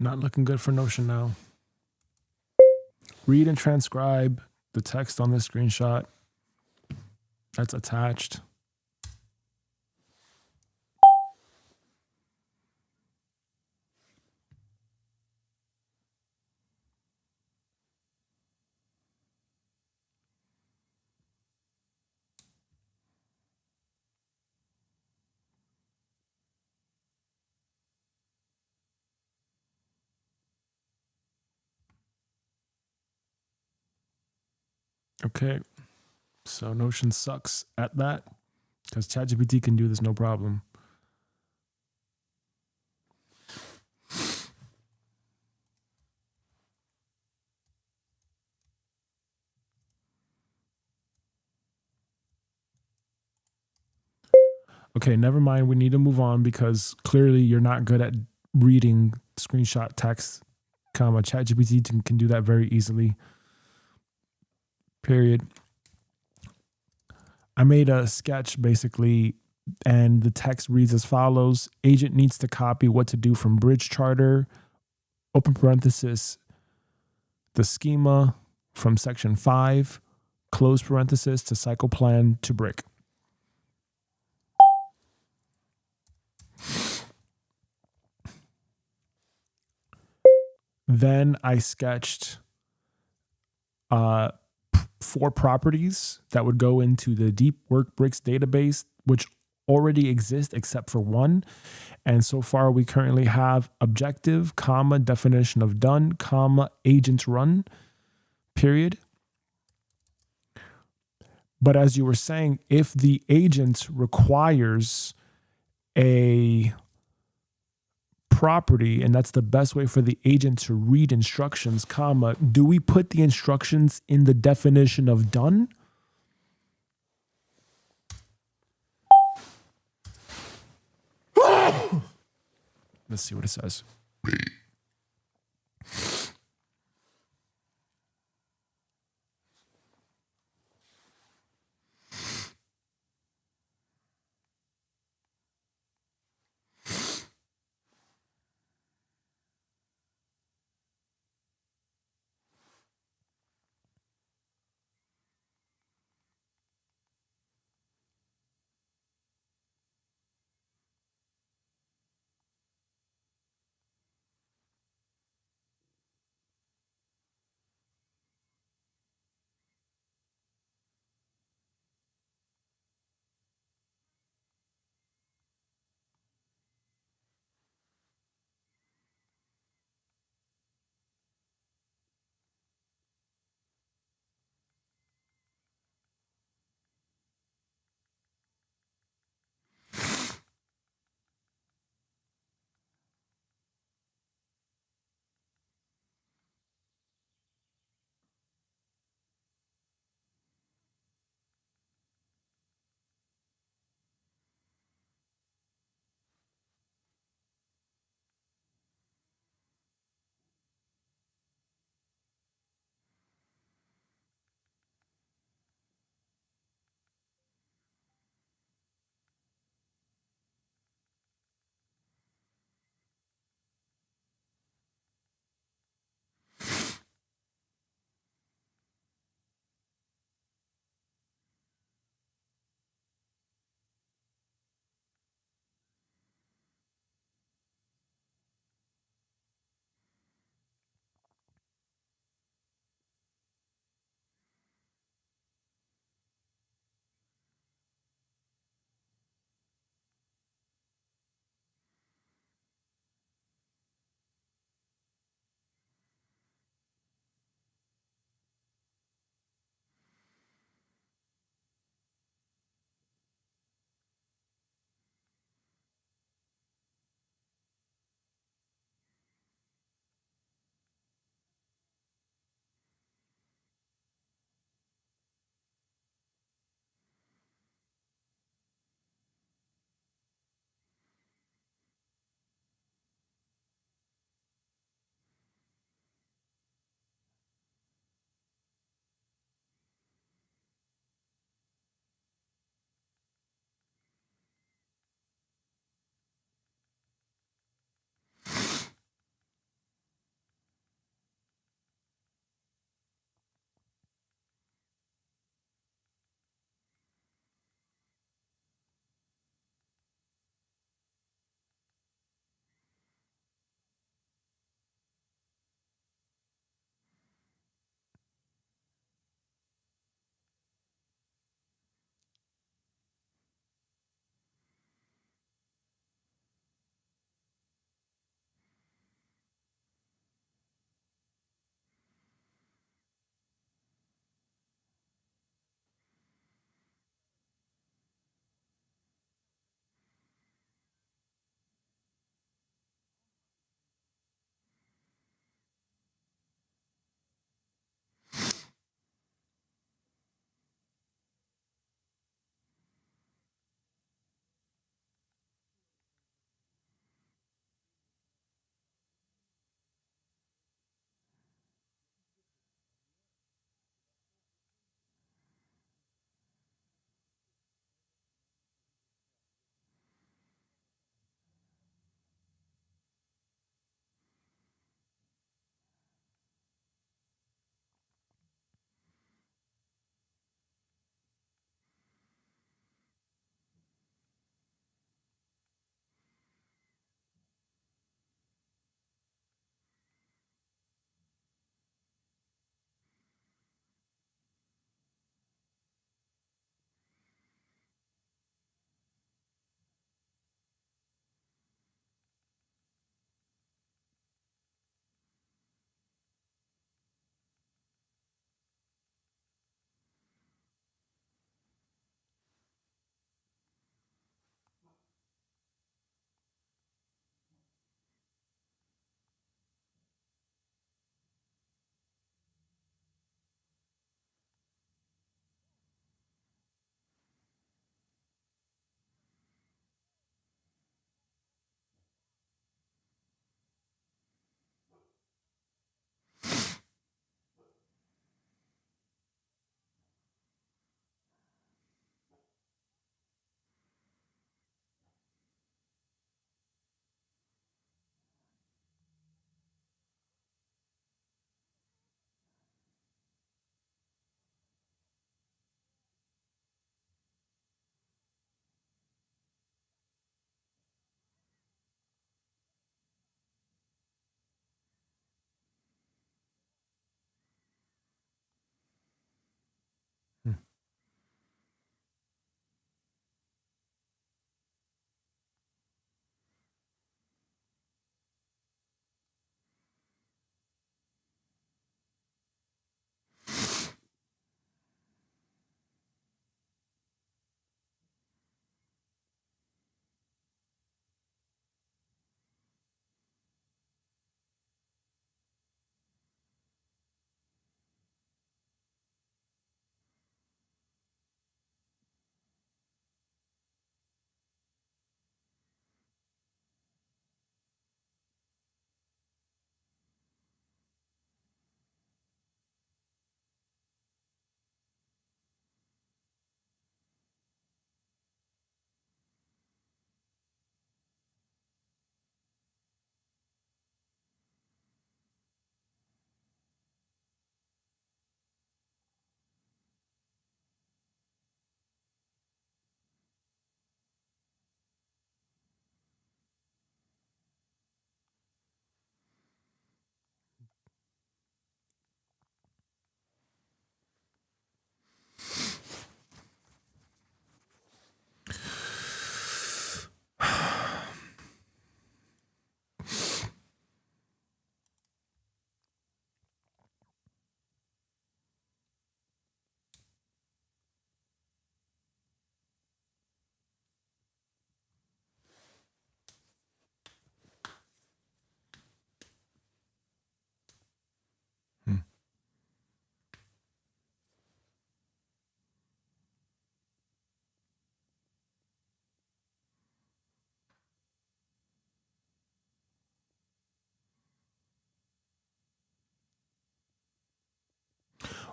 Not looking good for Notion now. Read and transcribe the text on this screenshot that's attached. Okay, so Notion sucks at that because ChatGPT can do this no problem. Okay, never mind. We need to move on because clearly you're not good at reading screenshot text, comma. ChatGPT can do that very easily. Period. I made a sketch basically, and the text reads as follows. Agent needs to copy what to do from bridge charter, open parenthesis, the schema from section 5, close parenthesis, to cycle plan to brick. Then I sketched 4 properties that would go into the deep work bricks database, which already exist except for one. And so far we currently have objective, comma, definition of done, comma, agents run, period. But as you were saying, if the agent requires a property, and that's the best way for the agent to read instructions, comma, do we put the instructions in the definition of done? Let's see what it says.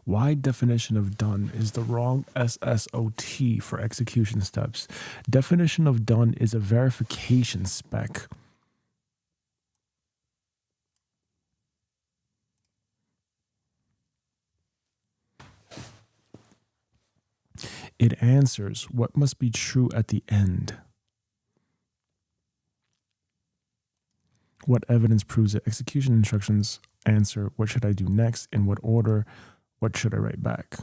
Why definition of done is the wrong SSOT for execution steps. Definition of done is a verification spec. It answers what must be true at the end. What evidence proves it? Execution instructions answer what should I do next, in what order, what should I write back.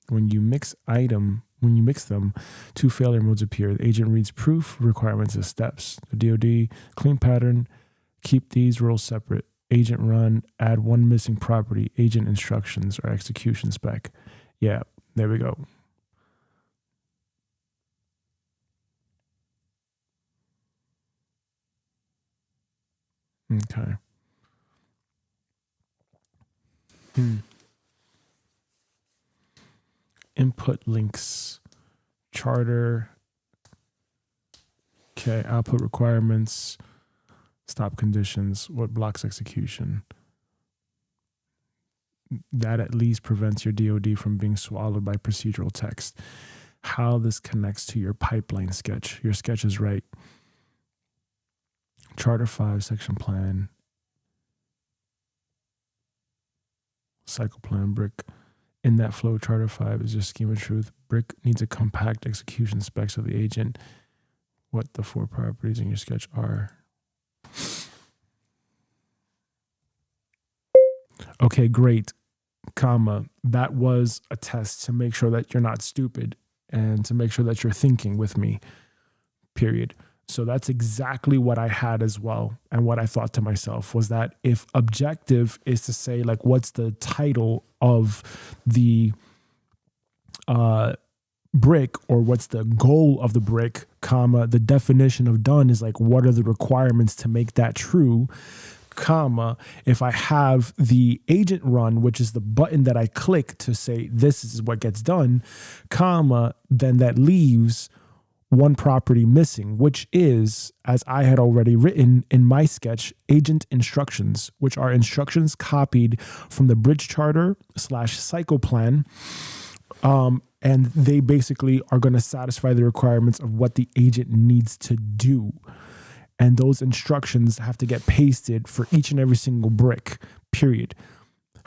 When you mix them, two failure modes appear. The agent reads proof, requirements as steps. The DoD, clean pattern, keep these rules separate. Agent run, add one missing property, agent instructions, or execution spec. Yeah, there we go. Okay. Input links, charter. Okay, output requirements, stop conditions, what blocks execution. That at least prevents your DoD from being swallowed by procedural text. How this connects to your pipeline sketch. Your sketch is right. Charter 5, section plan, cycle plan, brick. In that flow, charter 5 is just schema truth. Brick needs a compact execution specs of the agent. What the 4 properties in your sketch are. Okay, great. Comma. That was a test to make sure that you're not stupid and to make sure that you're thinking with me. Period. So that's exactly what I had as well. And what I thought to myself was that if objective is to say, like, what's the title of the brick, or what's the goal of the brick, comma, the definition of done is like, what are the requirements to make that true, comma, if I have the agent run, which is the button that I click to say this is what gets done, comma, then that leaves one property missing, which is, as I had already written in my sketch, agent instructions, which are instructions copied from the bridge charter / cycle plan. And they basically are going to satisfy the requirements of what the agent needs to do. And those instructions have to get pasted for each and every single brick, period.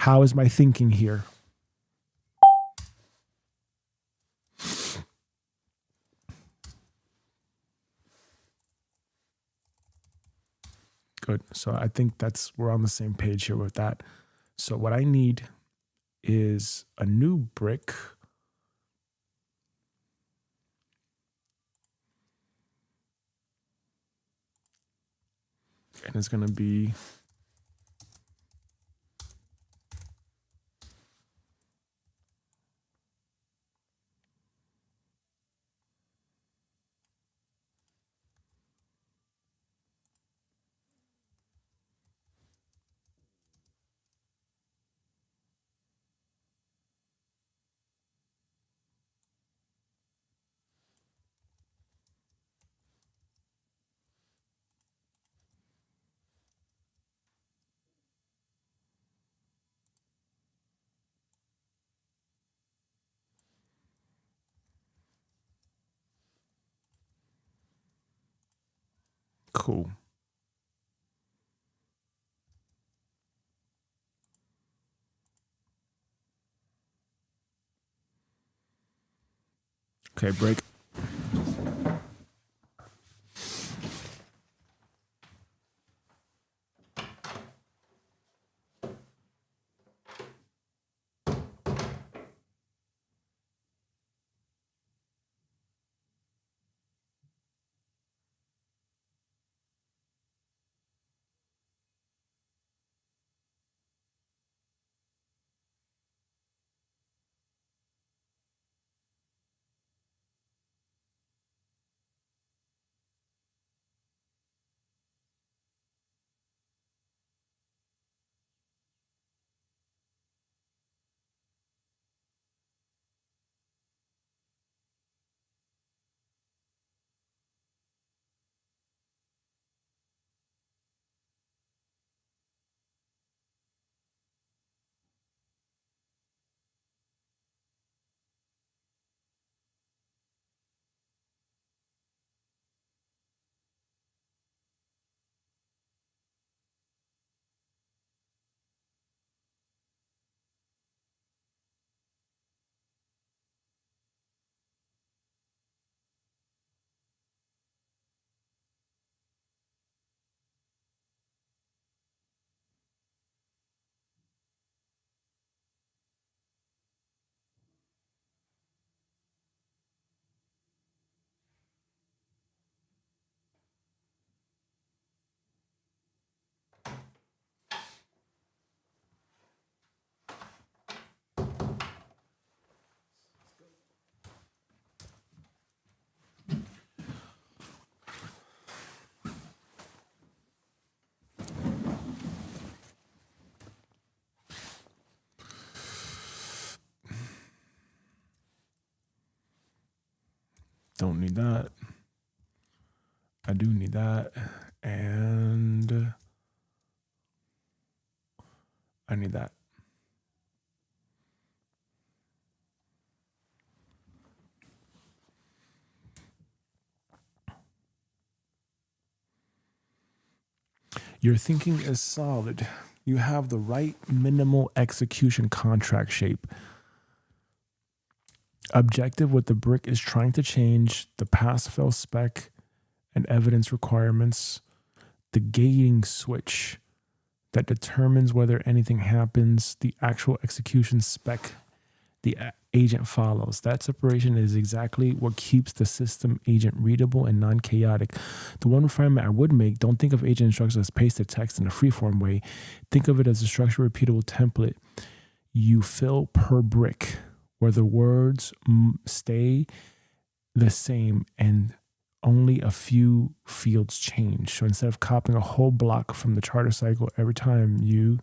How is my thinking here? Good. So I think we're on the same page here with that. So what I need is a new brick. And it's going to be cool. Okay, break. Don't need that. I do need that. And I need that. Your thinking is solid. You have the right minimal execution contract shape. Objective what the brick is trying to change, the pass-fail spec and evidence requirements, the gating switch that determines whether anything happens, the actual execution spec the agent follows. That separation is exactly what keeps the system agent readable and non-chaotic. The one refinement I would make, don't think of agent instructions as pasted text in a freeform way. Think of it as a structured repeatable template you fill per brick, where the words stay the same and only a few fields change. So instead of copying a whole block from the charter cycle every time you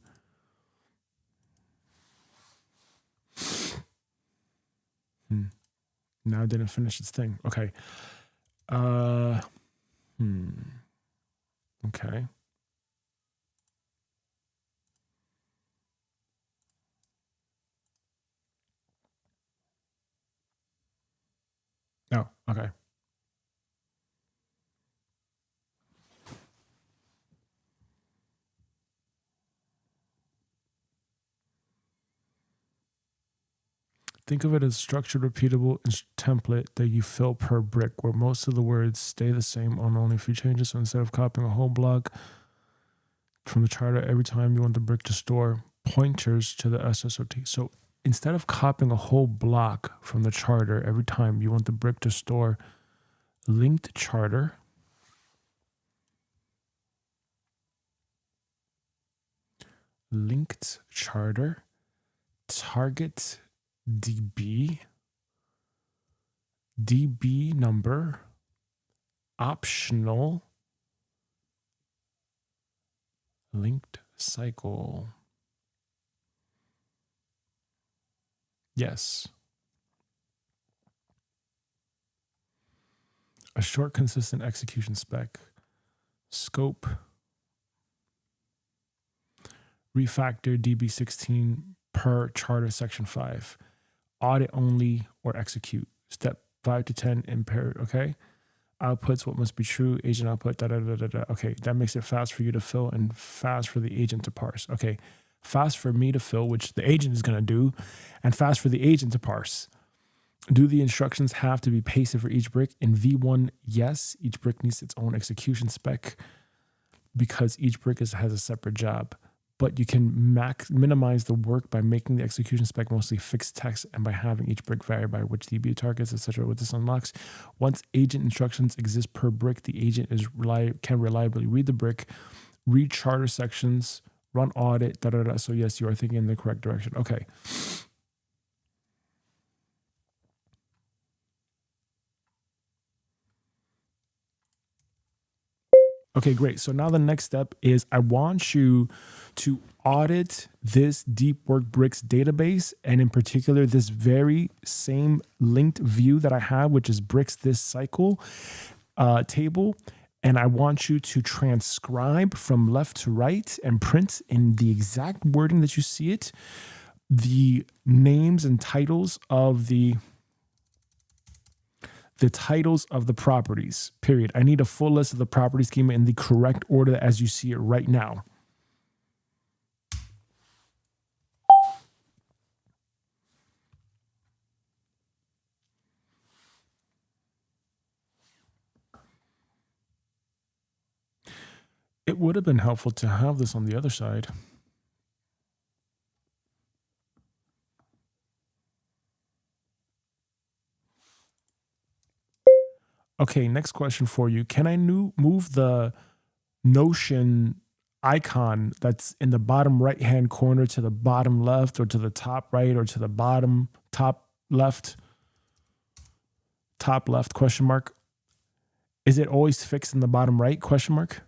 now I didn't finish this thing. Okay. Okay. Oh, okay. Think of it as structured, repeatable template that you fill per brick, where most of the words stay the same on only a few changes. So instead of copying a whole block from the charter every time you want the brick to store pointers to the SSOT. So instead of copying a whole block from the charter every time you want the brick to store linked charter, target DB number, optional, linked cycle. Yes. A short, consistent execution spec. Scope. Refactor DB16 per charter section 5. Audit only or execute. Step 5 to 10 impaired. Okay. Outputs what must be true. Agent output. Da, da, da, da, da. Okay. That makes it fast for you to fill and fast for the agent to parse. Okay. Fast for me to fill, which the agent is going to do, and fast for the agent to parse. Do the instructions have to be pasted for each brick? In V1, yes. Each brick needs its own execution spec because each brick has a separate job. But you can minimize the work by making the execution spec mostly fixed text and by having each brick vary by which DB targets, etc. What this unlocks. Once agent instructions exist per brick, the agent can reliably read the brick, read charter sections, run audit, da da da. So yes, you are thinking in the correct direction. Okay. Okay, great. So now the next step is I want you to audit this deep work bricks database, and in particular, this very same linked view that I have, which is bricks this cycle table. And I want you to transcribe from left to right and print in the exact wording that you see it, the names and titles of the titles of the properties, period. I need a full list of the property schema in the correct order as you see it right now. It would have been helpful to have this on the other side. Okay, next question for you. Can I move the Notion icon that's in the bottom right-hand corner to the bottom left, or to the top right, or to the bottom top left, question mark? Is it always fixed in the bottom right, question mark?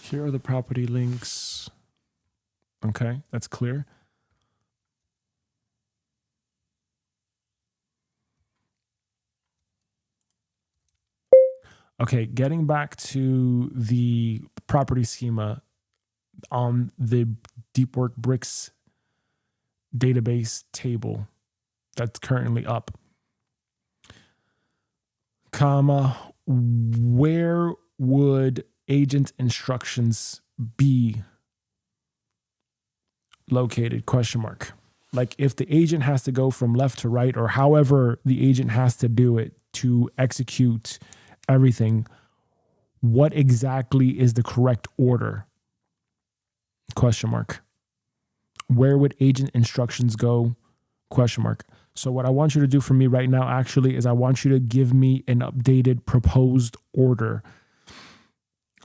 Here are the property links. Okay, that's clear. Okay, getting back to the property schema on the Deep Work Bricks database table that's currently up, comma, where would agent instructions be located, question mark. Like if the agent has to go from left to right, or however the agent has to do it to execute everything, what exactly is the correct order? Question mark. Where would agent instructions go? Question mark. So what I want you to do for me right now actually is I want you to give me an updated proposed order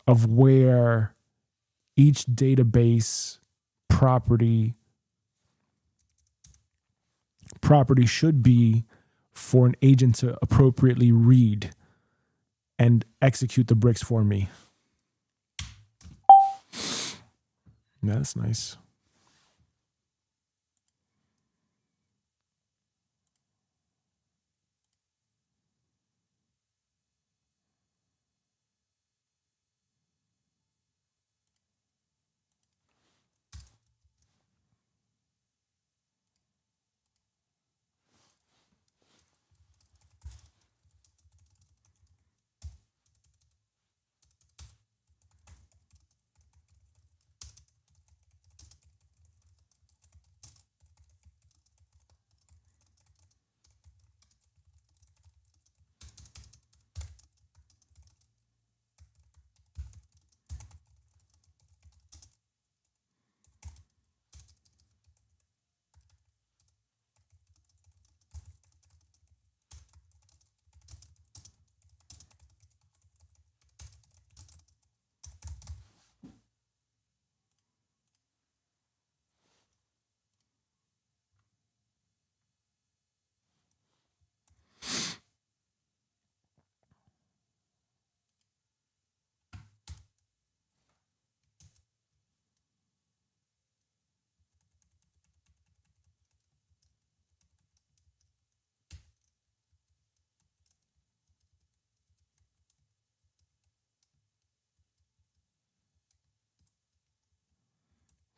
of where each database property should be for an agent to appropriately read and execute the bricks for me. Yeah, that's nice.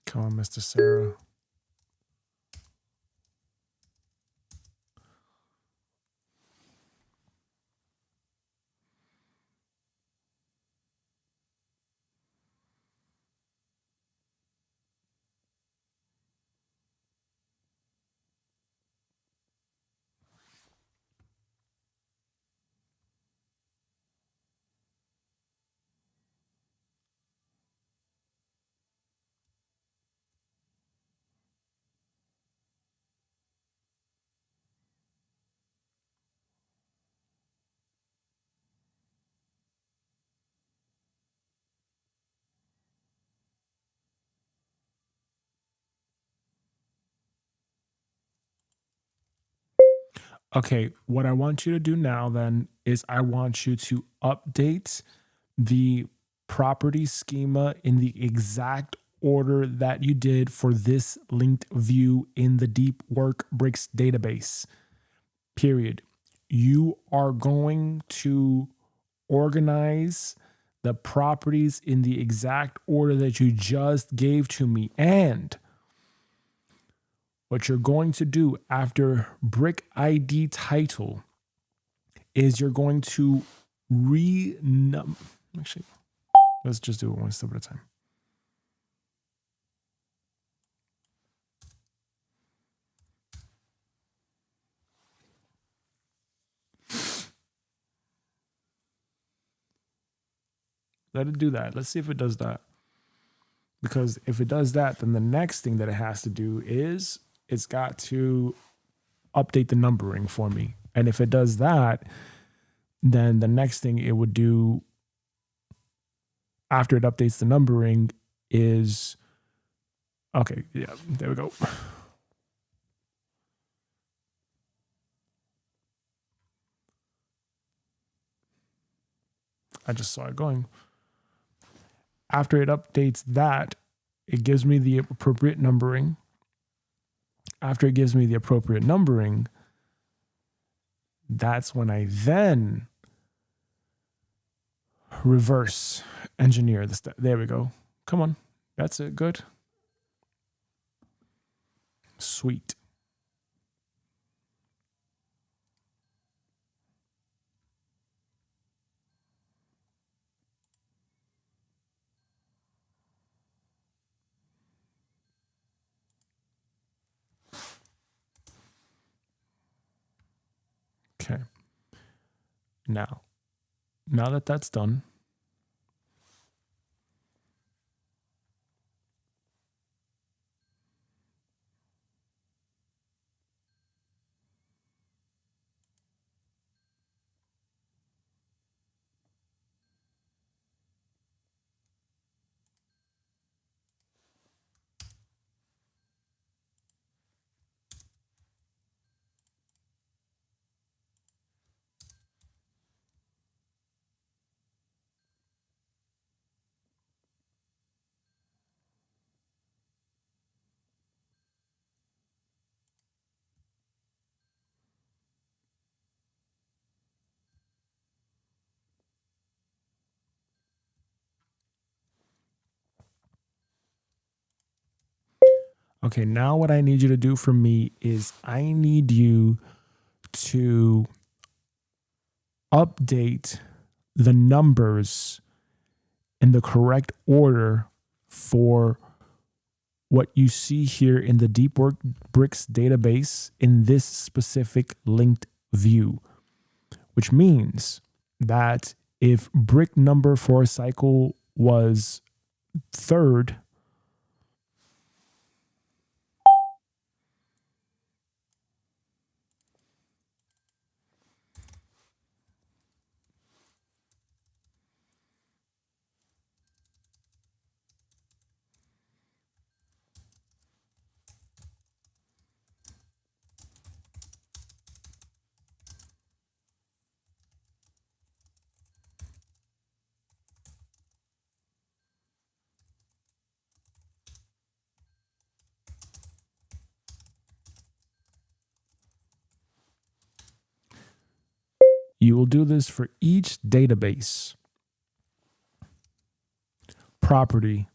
Come on, Mr. Serra. Okay, what I want you to do now then is I want you to update the property schema in the exact order that you did for this linked view in the Deep Work Bricks database. Period. You are going to organize the properties in the exact order that you just gave to me. And what you're going to do after brick ID title is you're going to actually, let's just do it one step at a time. Let it do that. Let's see if it does that. Because if it does that, then the next thing that it has to do is it's got to update the numbering for me. And if it does that, then the next thing it would do after it updates the numbering is, okay, yeah, there we go. I just saw it going. after it updates that, it gives me the appropriate numbering. After it gives me the appropriate numbering, that's when I then reverse engineer this. There we go. Come on. That's it. Good. Sweet. Okay. Now that that's done, okay, now what I need you to do for me is I need you to update the numbers in the correct order for what you see here in the DeepWorkBricks database in this specific linked view, which means that if brick number for a cycle was third, you will do this for each database property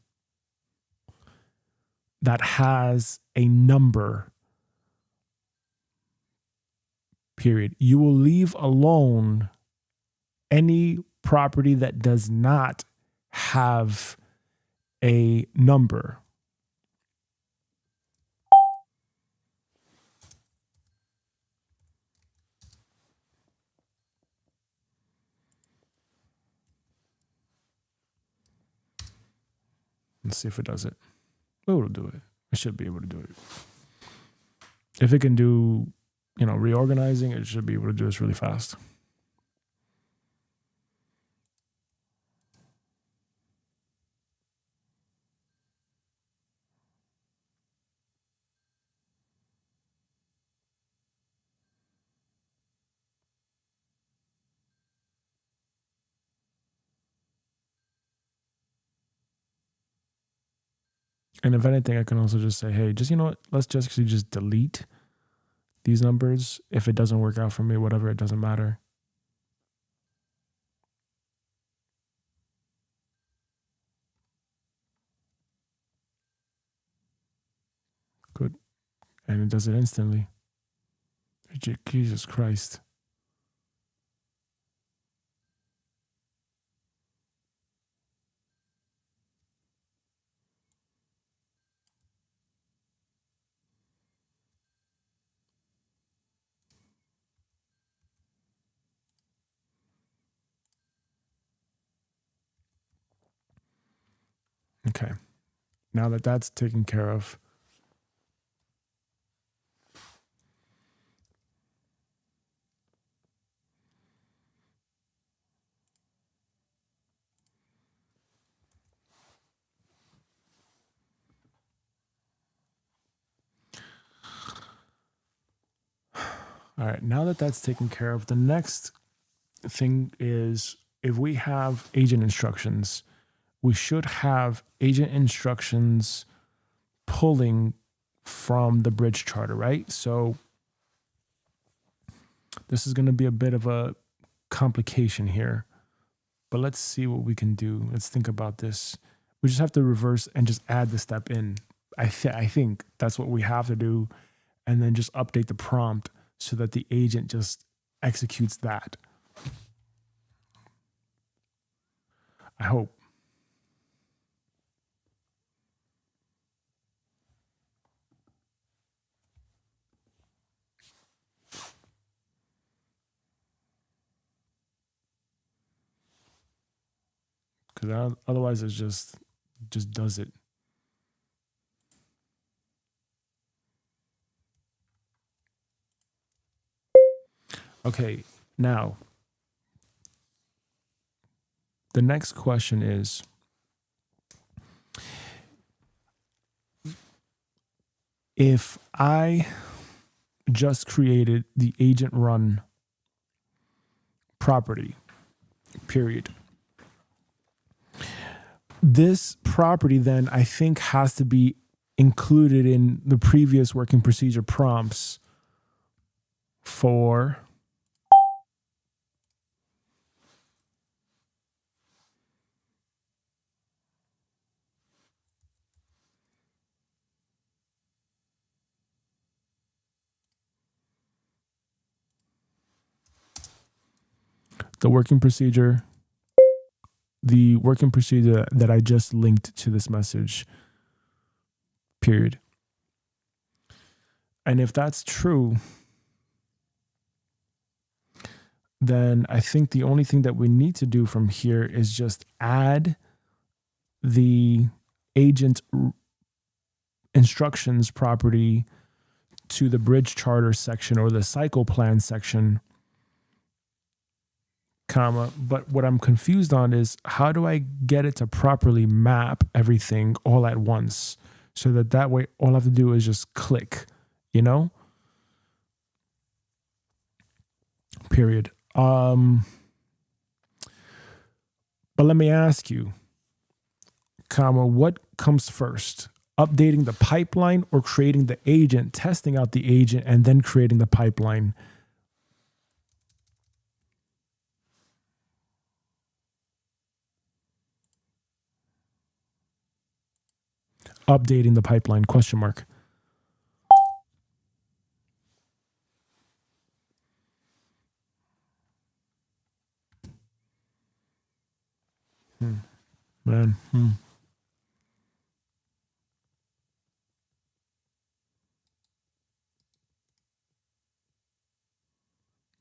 that has a number, period. You will leave alone any property that does not have a number. Let's see if it does it. Oh, it'll do it. It should be able to do it. If it can do, reorganizing, it should be able to do this really fast. And if anything, I can also just say, hey, just, let's just actually just delete these numbers. If it doesn't work out for me, whatever, it doesn't matter. Good. And it does it instantly. Jesus Christ. Okay. Now that that's taken care of, all right, now that that's taken care of, the next thing is if we have agent instructions, we should have agent instructions pulling from the bridge charter, right? So this is going to be a bit of a complication here, but let's see what we can do. Let's think about this. We just have to reverse and just add the step in. I think that's what we have to do, and then just update the prompt so that the agent just executes that. I hope. Because otherwise it just does it. Okay, now the next question is, if I just created the agent run property, period. This property then I think has to be included in the previous working procedure prompts for the working procedure that I just linked to this message, period. And if that's true, then I think the only thing that we need to do from here is just add the agent instructions property to the bridge charter section or the cycle plan section, comma. But what I'm confused on is, how do I get it to properly map everything all at once so that way all I have to do is just click, period. But let me ask you, comma, what comes first? Updating the pipeline or creating the agent, testing out the agent, and then creating the pipeline? Updating the pipeline, question mark. Man.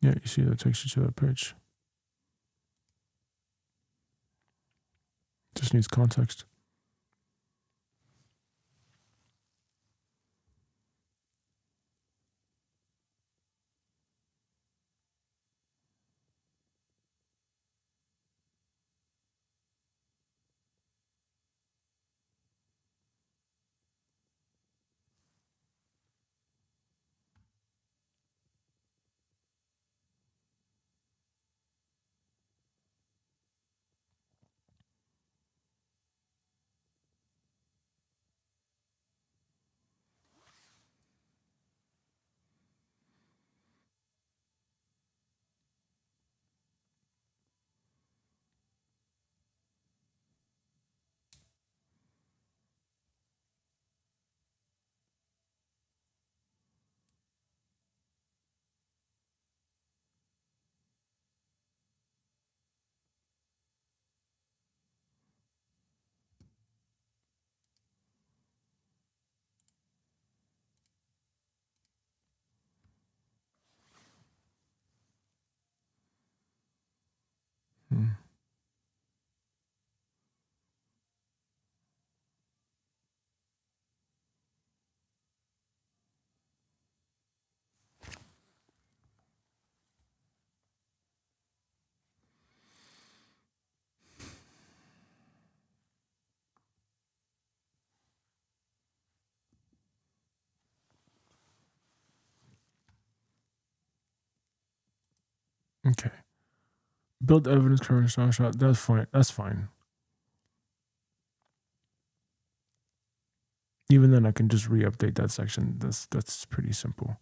Yeah, you see that takes you to that page. Just needs context. Okay. Build evidence current snapshot. That's fine. Even then, I can just re-update that section. That's pretty simple.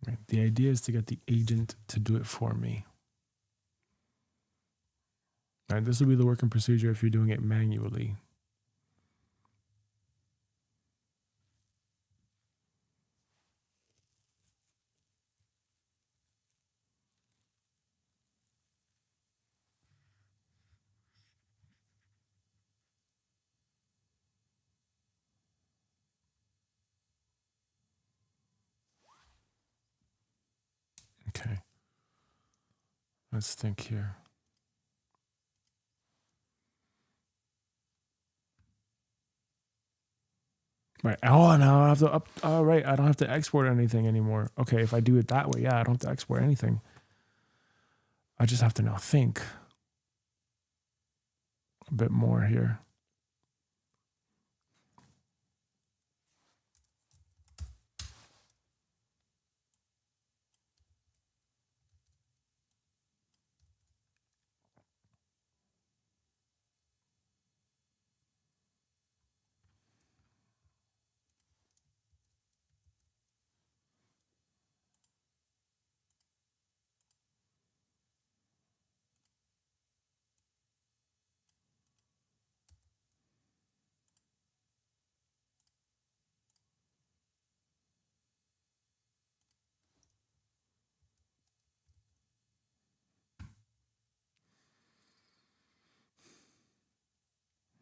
Right. The idea is to get the agent to do it for me. Right, this will be the working procedure if you're doing it manually. Okay. Let's think here. Right. Oh, now I have to oh, right. I don't have to export anything anymore. Okay. If I do it that way, yeah, I don't have to export anything. I just have to now think a bit more here.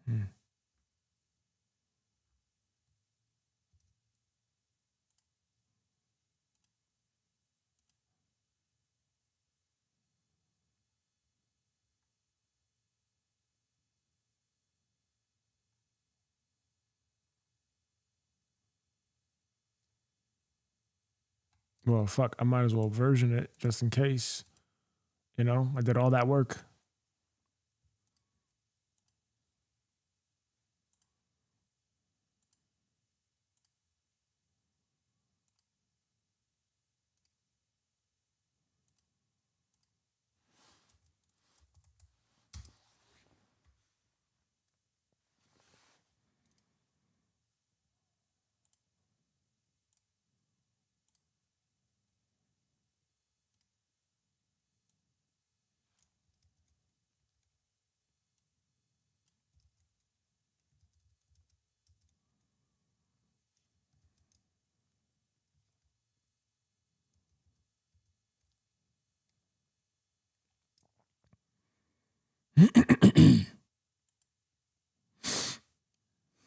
Hmm. Well, fuck. I might as well version it just in case. You know, I did all that work.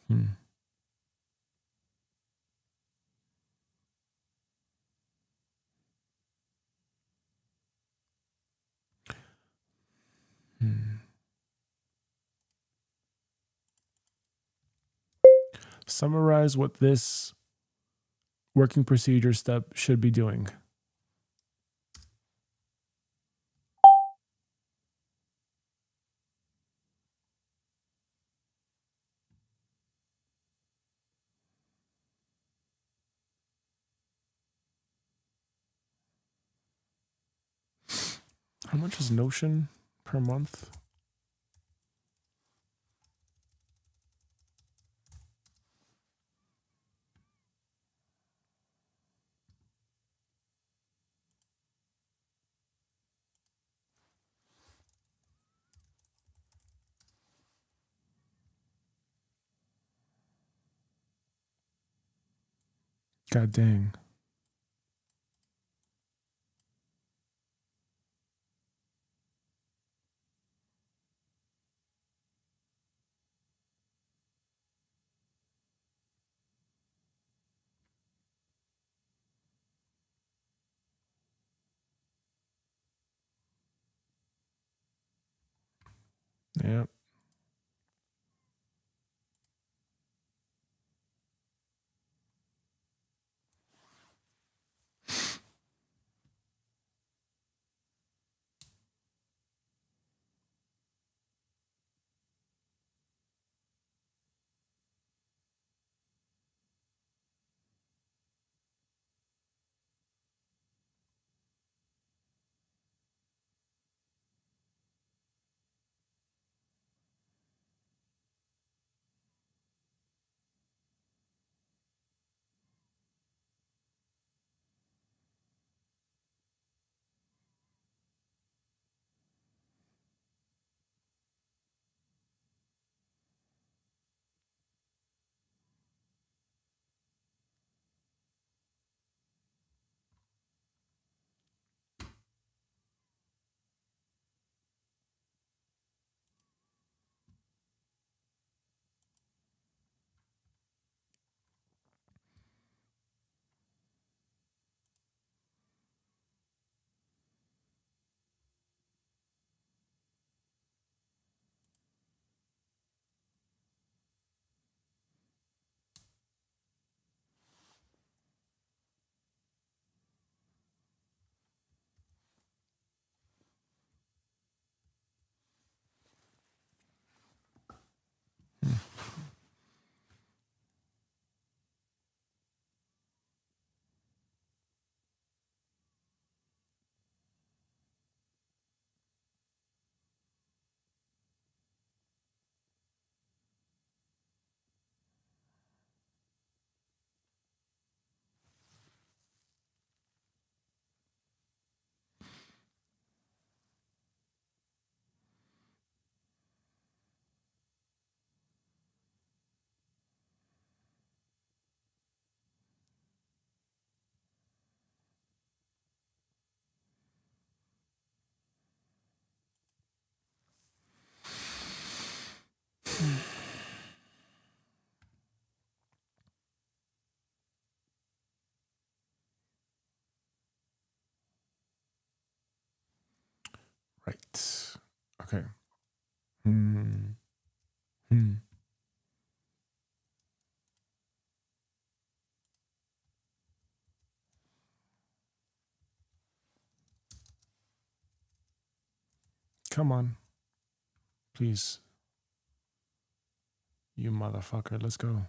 Hmm. Hmm. Summarize what this working procedure step should be doing. How much is Notion per month? God dang. Yeah. Right. Okay. Hmm. Hmm. Come on. Please. You motherfucker. Let's go.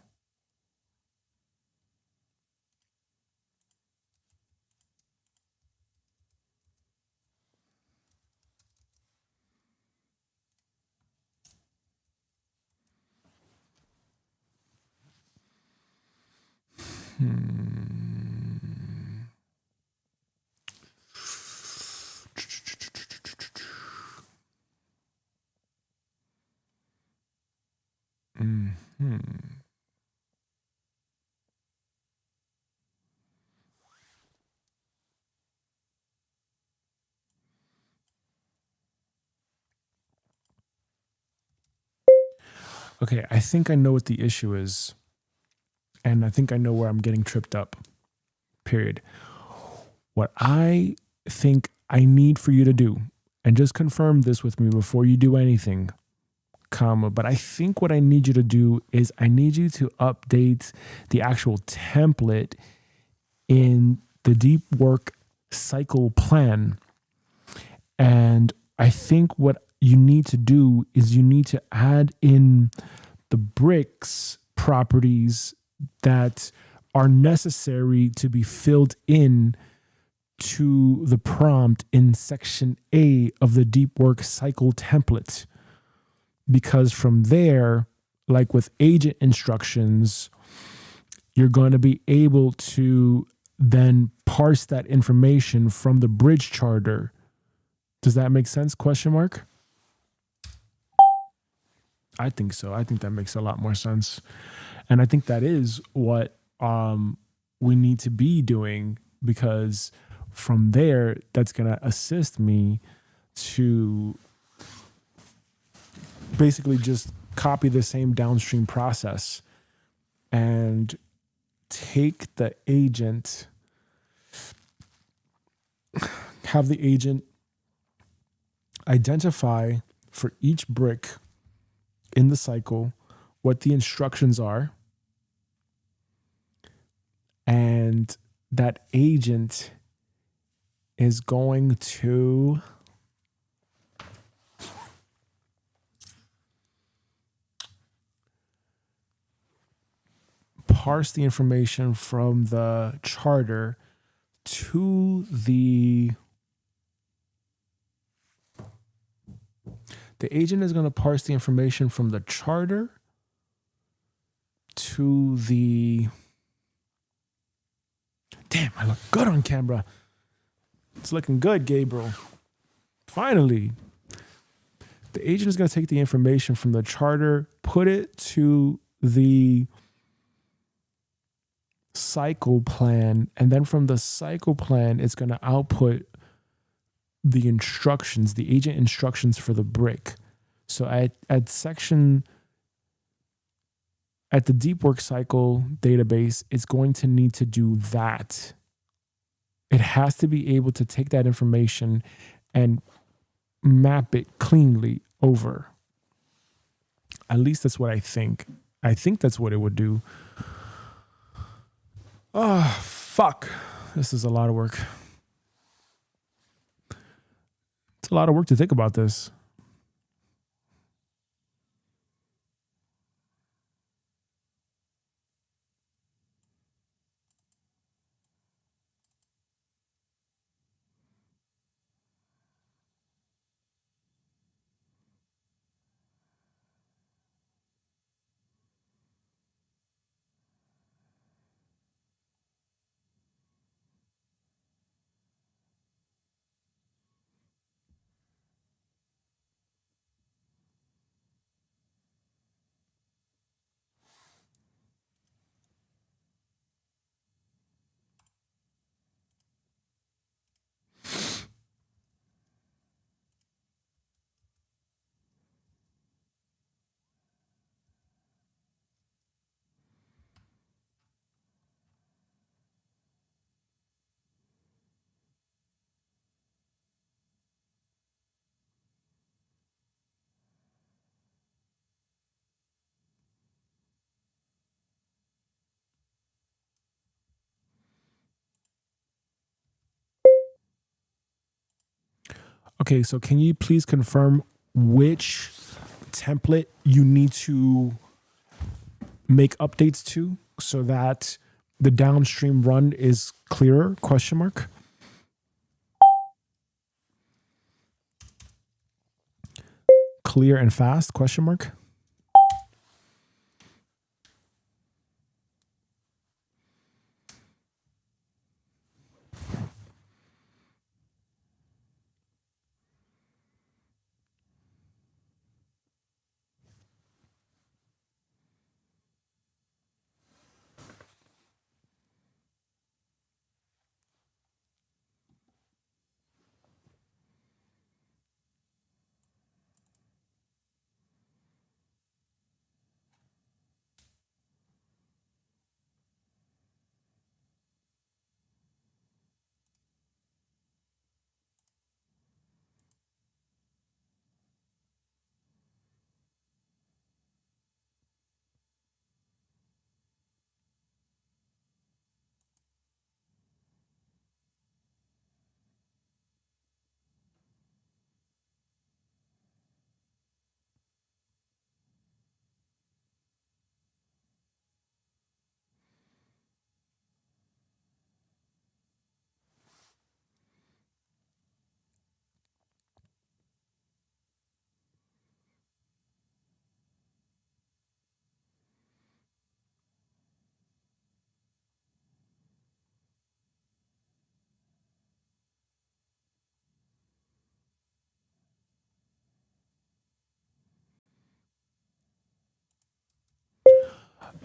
Hmm. Hmm. Okay, I think I know what the issue is. And I think I know where I'm getting tripped up. Period. What I think I need for you to do, and just confirm this with me before you do anything, comma, but I think what I need you to do is I need you to update the actual template in the deep work cycle plan. And I think what you need to do is you need to add in the bricks properties that are necessary to be filled in to the prompt in section A of the deep work cycle template. Because from there, like with agent instructions, you're going to be able to then parse that information from the bridge charter. Does that make sense? Question mark? I think so. I think that makes a lot more sense. And I think that is what we need to be doing, because from there, that's going to assist me to basically just copy the same downstream process and take the agent, have the agent identify for each brick in the cycle what the instructions are, and that agent is going to parse the information from the charter to the agent is going to parse the information from the charter to the, damn, I look good on camera. It's looking good, Gabriel. Finally. The agent is going to take the information from the charter, put it to the cycle plan, and then from the cycle plan, it's going to output the instructions, the agent instructions for the brick. So at the deep work cycle database, it's going to need to do that. It has to be able to take that information and map it cleanly over. At least that's what I think. I think that's what it would do. Oh, fuck. This is a lot of work. It's a lot of work to think about this. Okay, so can you please confirm which template you need to make updates to so that the downstream run is clearer? Question mark. Clear and fast? Question mark.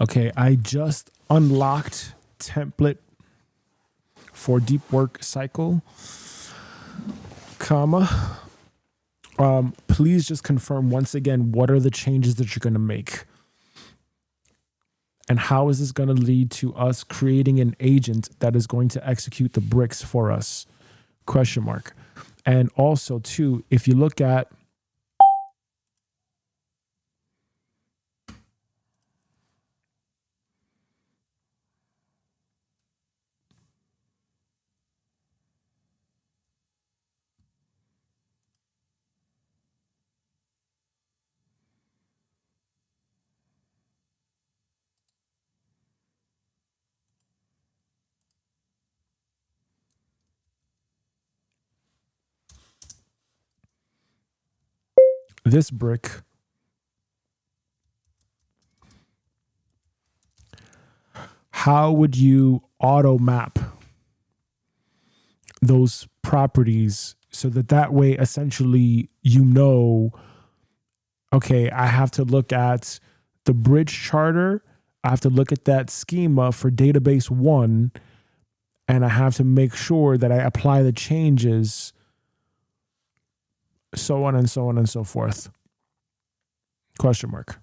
Okay, I just unlocked template for deep work cycle, comma. Please just confirm once again, what are the changes that you're going to make? And how is this going to lead to us creating an agent that is going to execute the bricks for us? Question mark. And also, too, if you look at this brick, how would you auto map those properties so that way essentially you know, okay, I have to look at the bridge charter, I have to look at that schema for database 1, and I have to make sure that I apply the changes, so on and so on and so forth? Question mark.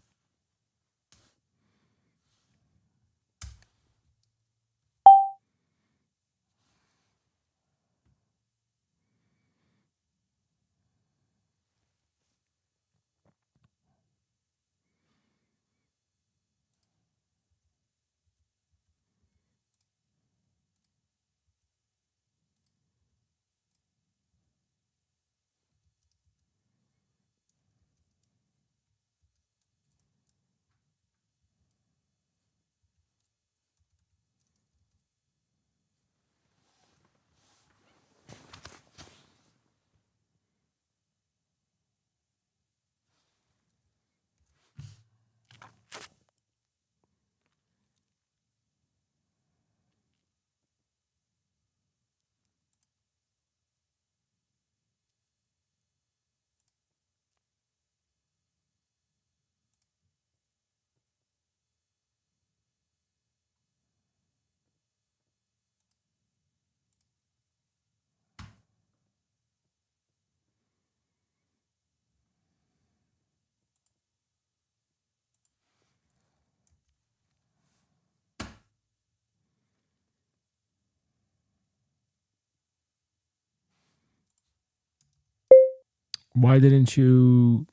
Why didn't you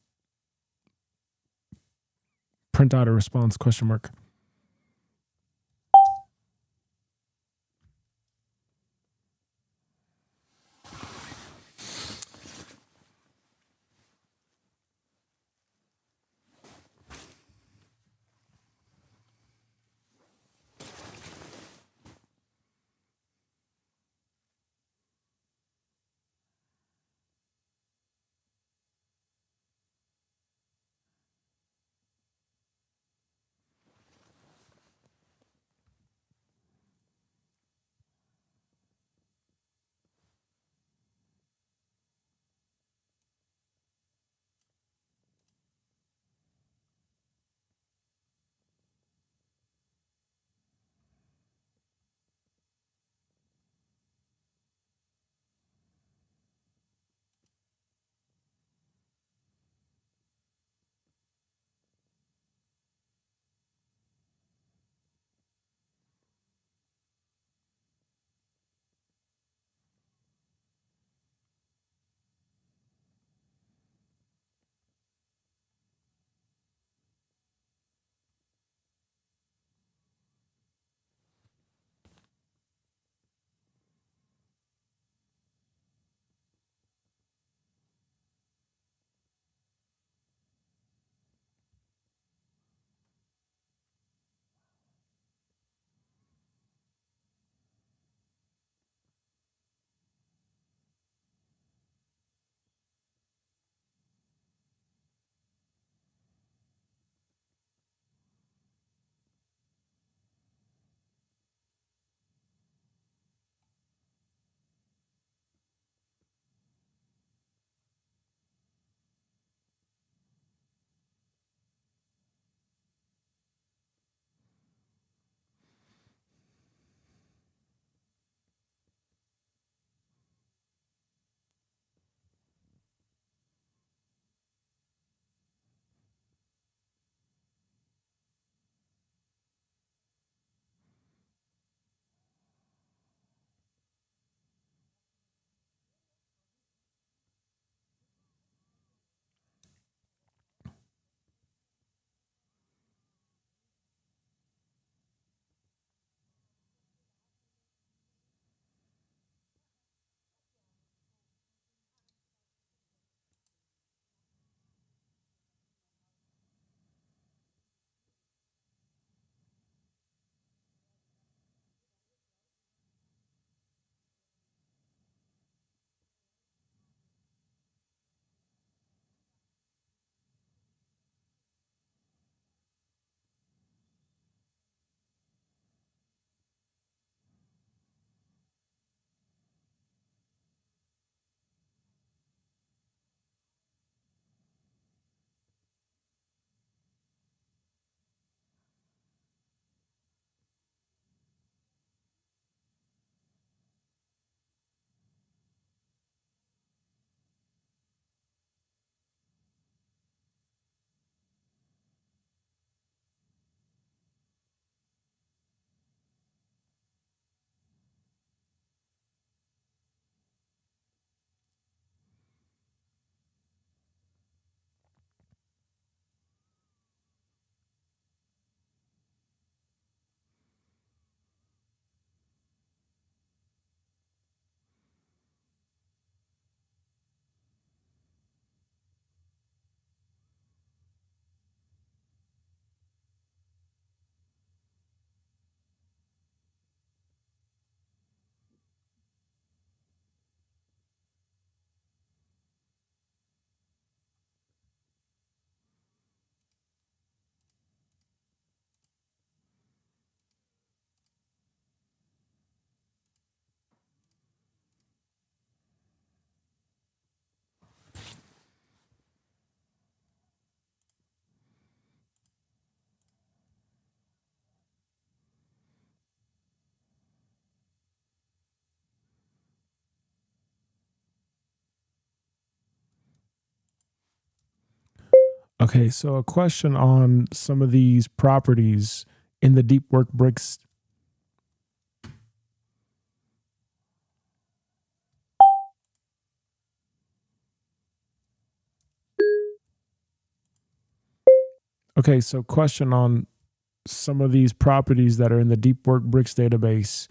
print out a response? Question mark. Okay, so a question on some of these properties in the deep work bricks. Okay, so question on some of these properties that are in the deep work bricks database. ...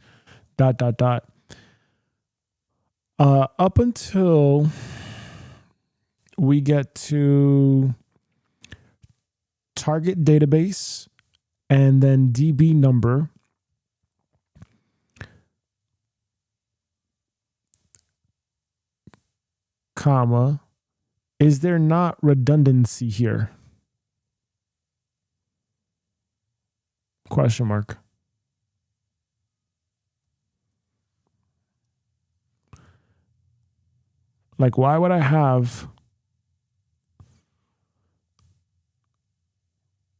Up until we get to target database and then DB number, comma, is there not redundancy here? Question mark. Like, why would I have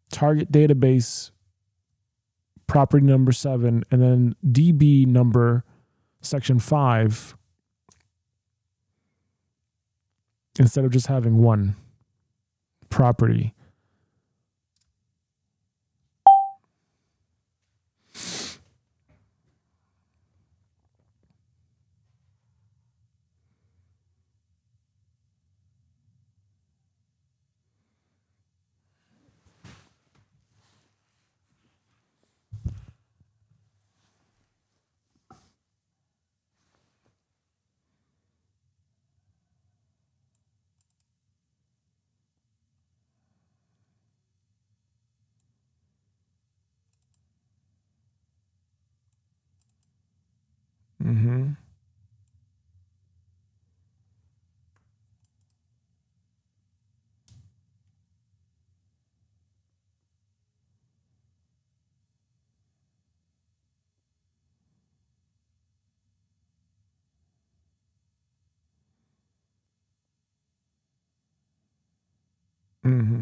target database property number 7 and then DB number section 5 instead of just having one property? Mm-hmm. Mm-hmm.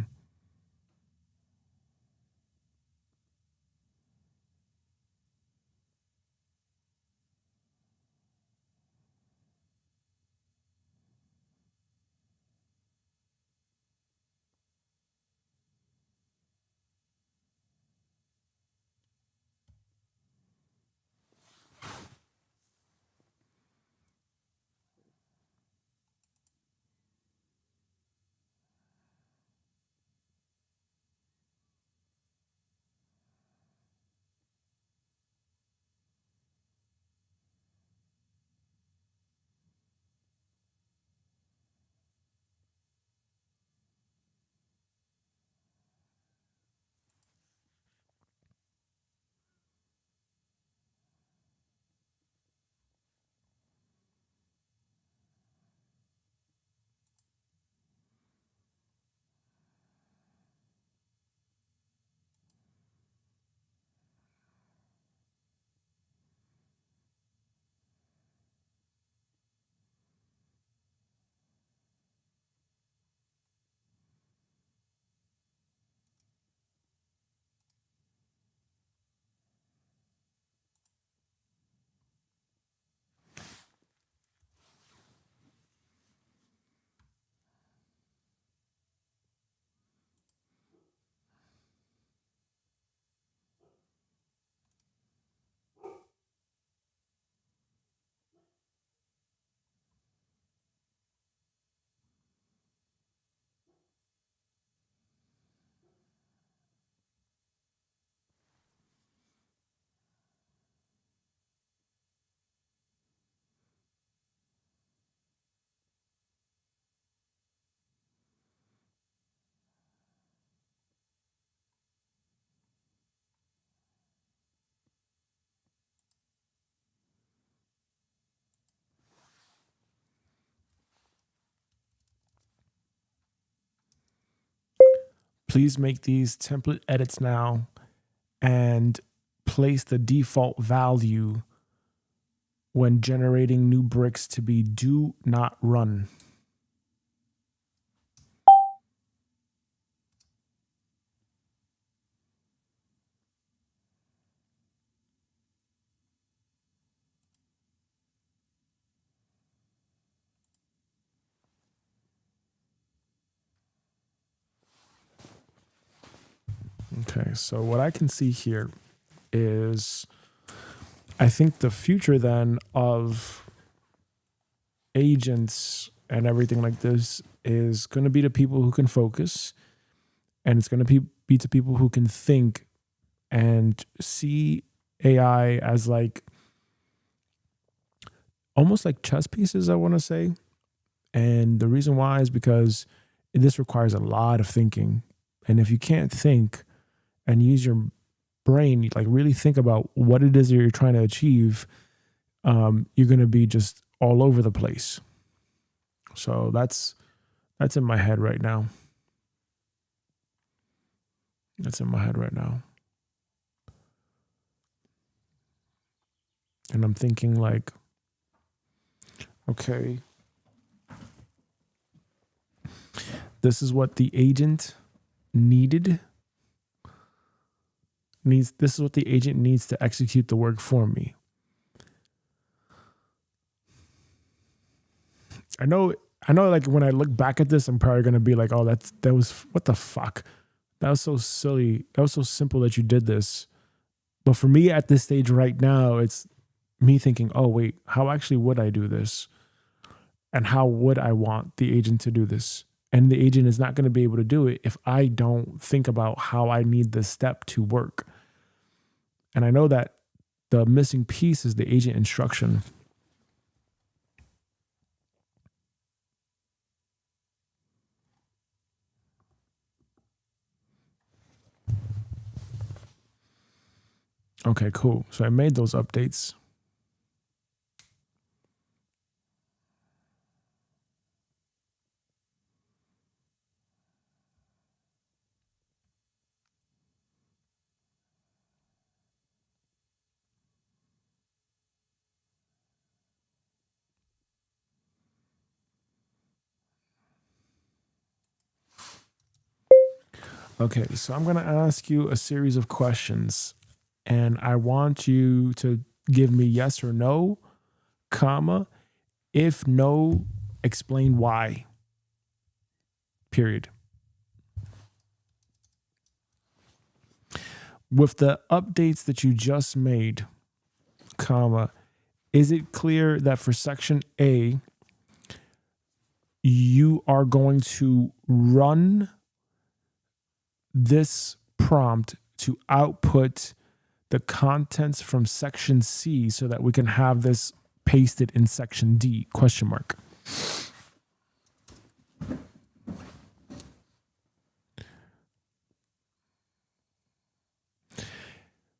Please make these template edits now and place the default value when generating new bricks to be do not run. Okay, so what I can see here is I think the future then of agents and everything like this is going to be to people who can focus, and it's going to be to people who can think and see AI as like almost like chess pieces, I want to say. And the reason why is because this requires a lot of thinking. And if you can't think and use your brain, like really think about what it is that you're trying to achieve, you're going to be just all over the place. So that's in my head right now. That's in my head right now. And I'm thinking like, okay, this is what the agent needs. This is what the agent needs to execute the work for me. I know like when I look back at this, I'm probably gonna be like, oh, that was what the fuck? That was so silly. That was so simple that you did this. But for me at this stage right now, it's me thinking, oh wait, how actually would I do this? And how would I want the agent to do this? And the agent is not going to be able to do it if I don't think about how I need this step to work. And I know that the missing piece is the agent instruction. Okay, cool. So I made those updates. Okay, so I'm going to ask you a series of questions, and I want you to give me yes or no, comma. If no, explain why. Period. With the updates that you just made, comma, is it clear that for section A, you are going to run this prompt to output the contents from section C so that we can have this pasted in section D? Question mark.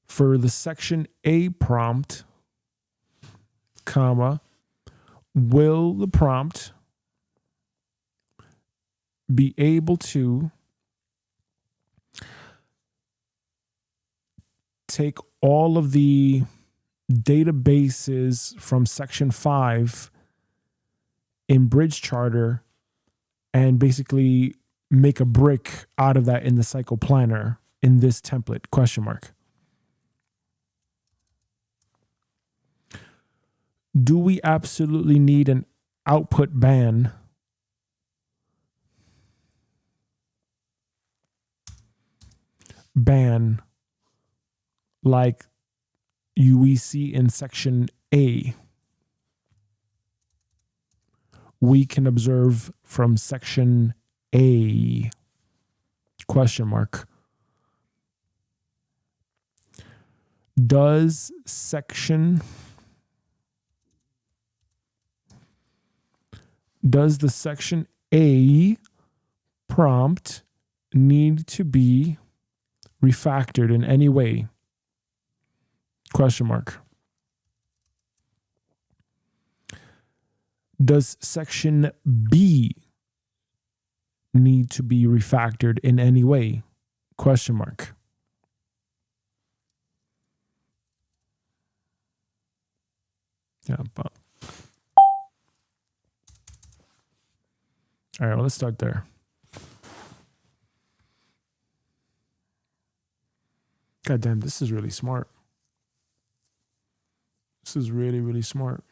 For the section A prompt, comma, will the prompt be able to take all of the databases from section 5 in Bridge Charter and basically make a brick out of that in the cycle planner in this template? Question mark. Do we absolutely need an output ban like we see in section A? We can observe from section A? Question mark. Does the section A prompt need to be refactored in any way? Question mark. Does section B need to be refactored in any way? Question mark. Yeah, but all right, well, let's start there. God damn, this is really smart. This is really, really smart.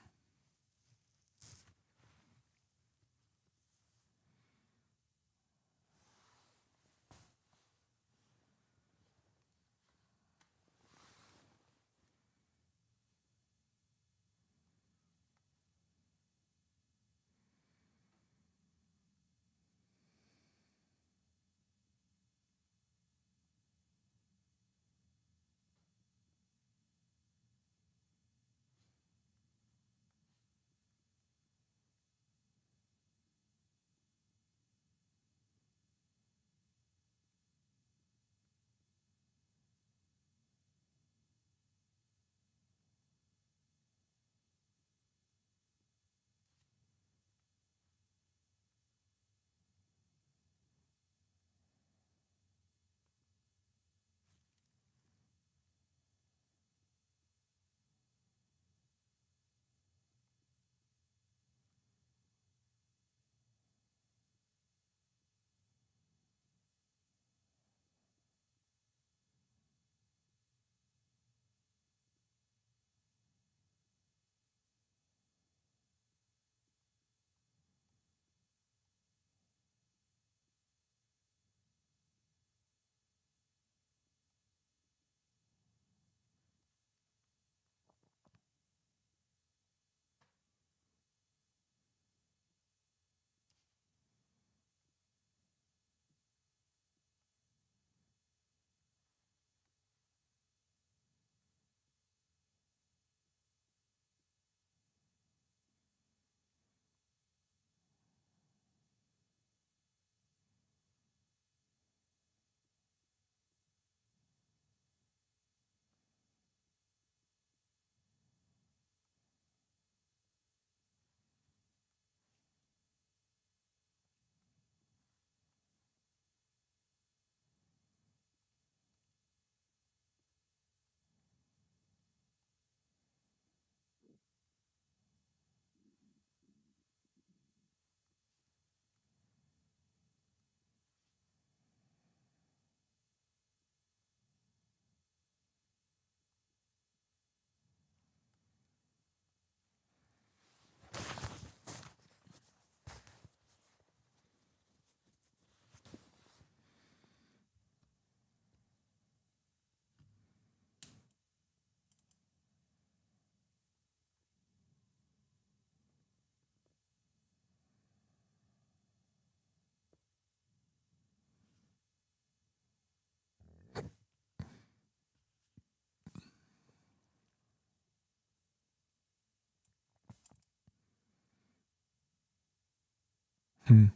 Hmm.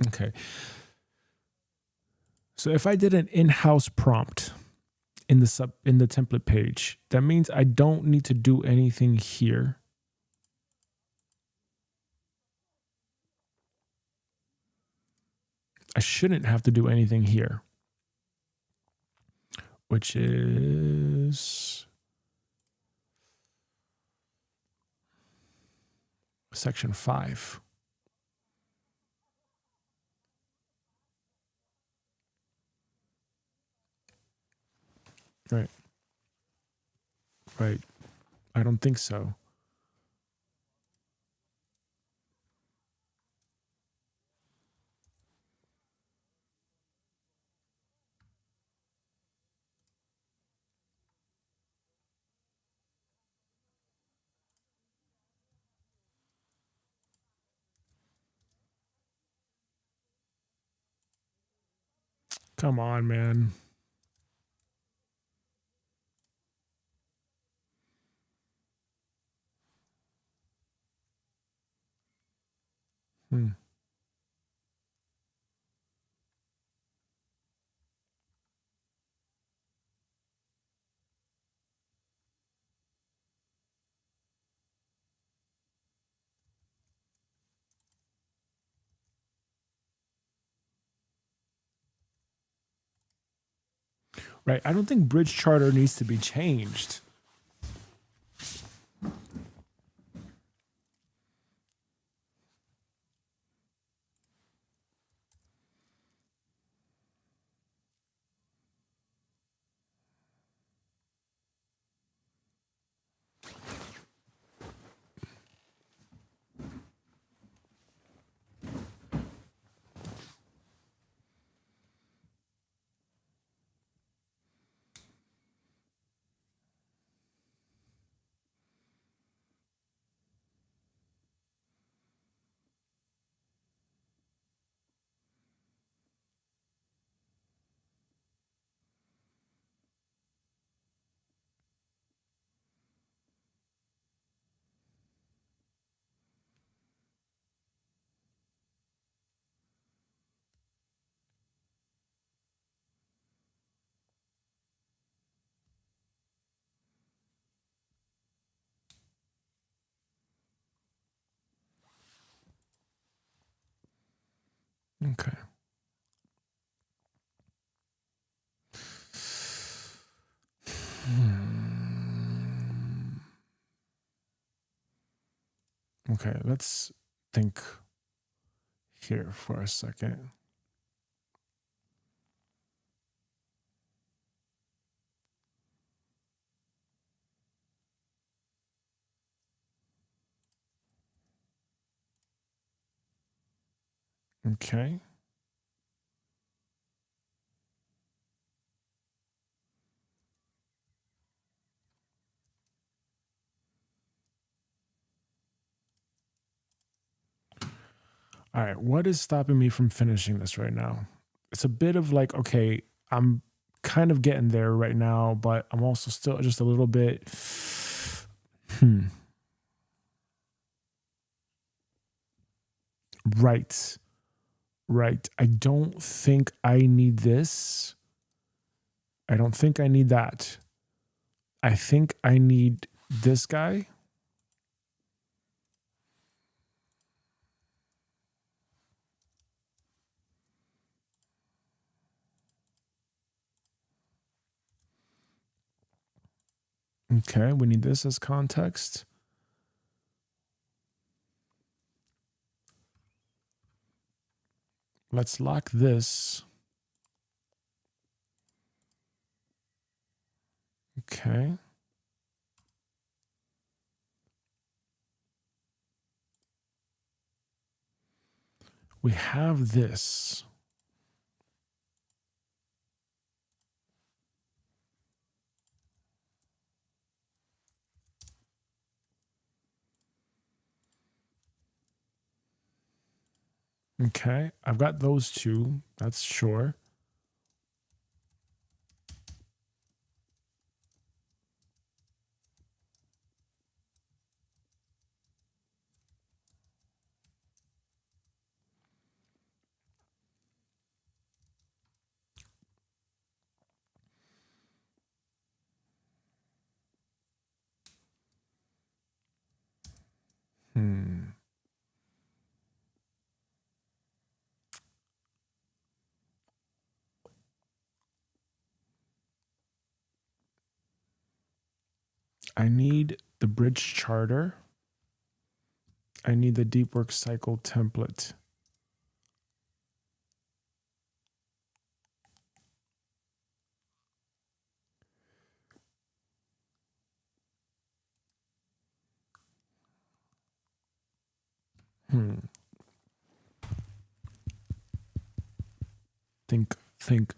Okay. So if I did an in-house prompt in the template page, that means I don't need to do anything here. I shouldn't have to do anything here, which is section 5. Right. Right. I don't think so. Come on, man. Hmm. Right. I don't think bridge charter needs to be changed. Okay. Okay, let's think here for a second. Okay. All right, what is stopping me from finishing this right now? It's a bit of like, okay, I'm kind of getting there right now, but I'm also still just a little bit. Right. Right. I don't think I need this. I don't think I need that. I think I need this guy. Okay, we need this as context. Let's lock this. Okay. We have this. Okay, I've got those two. That's sure. I need the bridge charter. I need the deep work cycle template. Think.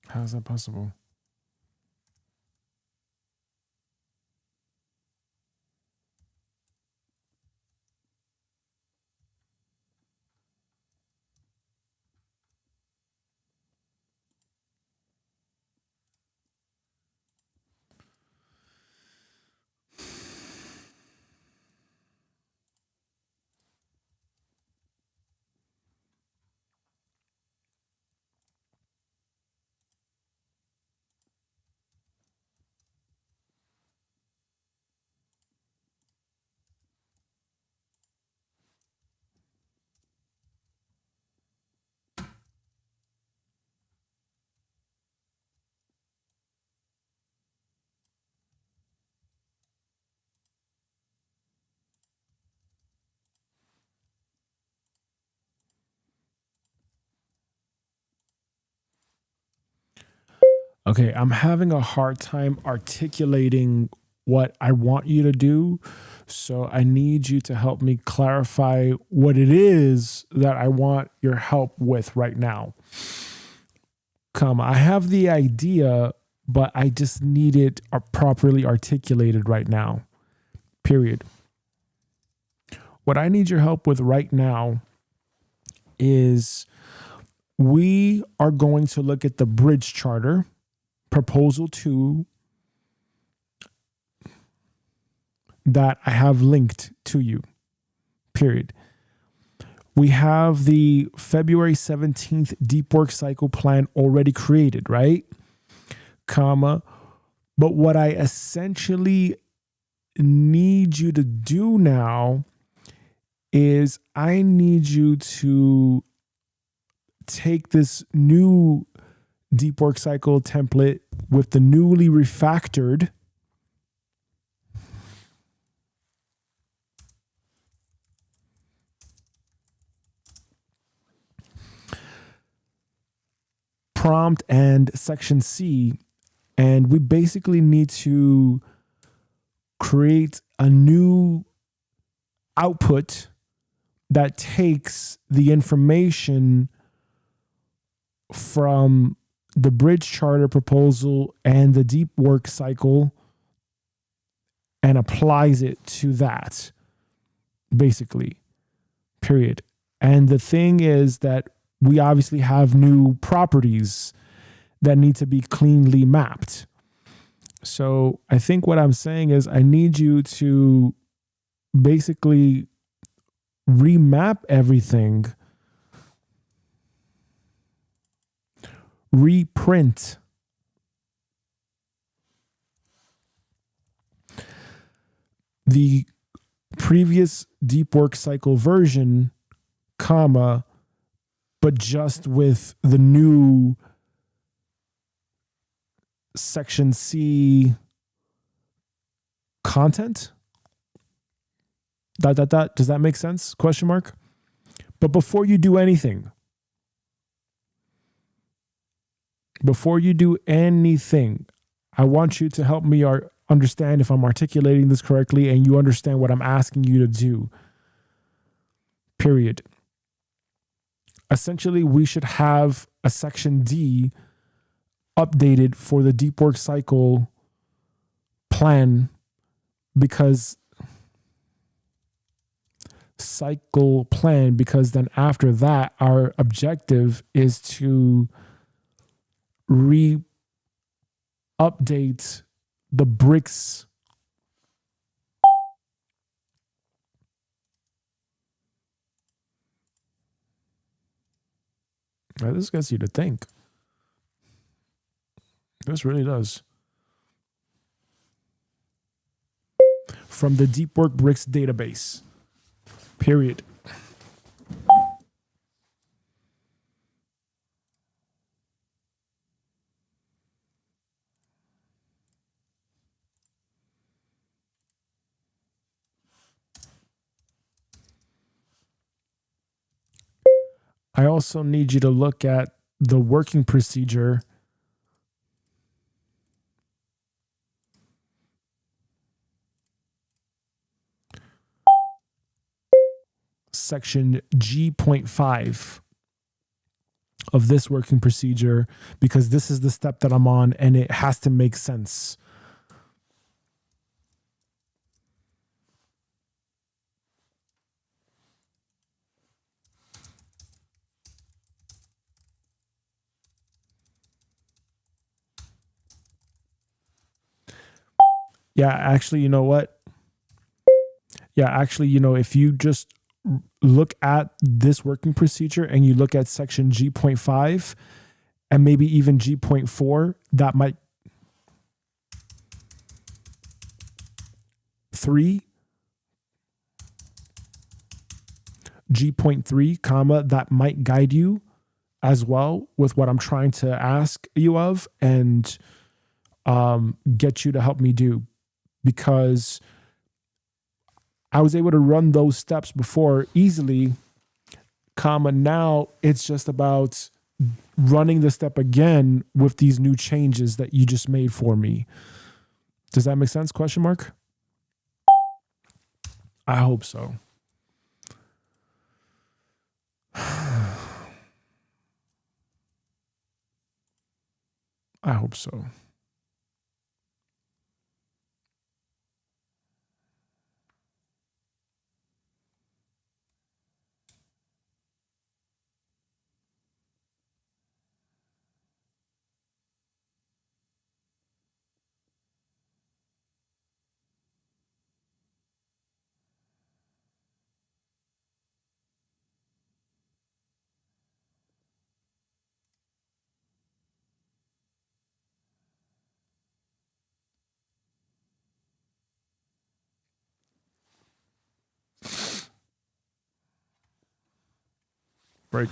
How's that possible? Okay, I'm having a hard time articulating what I want you to do. So I need you to help me clarify what it is that I want your help with right now. I have the idea, but I just need it properly articulated right now. Period. What I need your help with right now is we are going to look at the bridge charter, proposal 2, that I have linked to you. Period. We have the February 17th deep work cycle plan already created, right? But what I essentially need you to do now is I need you to take this new deep work cycle template with the newly refactored prompt and section C, and we basically need to create a new output that takes the information from the bridge charter proposal and the deep work cycle and applies it to that, basically, period. And the thing is that we obviously have new properties that need to be cleanly mapped. So I think what I'm saying is I need you to basically remap everything, reprint the previous deep work cycle version, but just with the new section C content. ... Does that make sense? Question mark. But before you do anything, I want you to help me understand if I'm articulating this correctly and you understand what I'm asking you to do. Period. Essentially, we should have a section D updated for the deep work cycle plan, because then after that, our objective is to update the bricks. This gets you to think. This really does. From the deep work bricks database. Period. I also need you to look at the working procedure section G.5 of this working procedure, because this is the step that I'm on and it has to make sense. Yeah, actually, you know what? If you just look at this working procedure and you look at section G.5 and maybe even G.4, that might 3, G.3, that might guide you as well with what I'm trying to ask you of and get you to help me do, because I was able to run those steps before easily, now it's just about running the step again with these new changes that you just made for me. Does that make sense? Question mark? I hope so. I hope so. Break.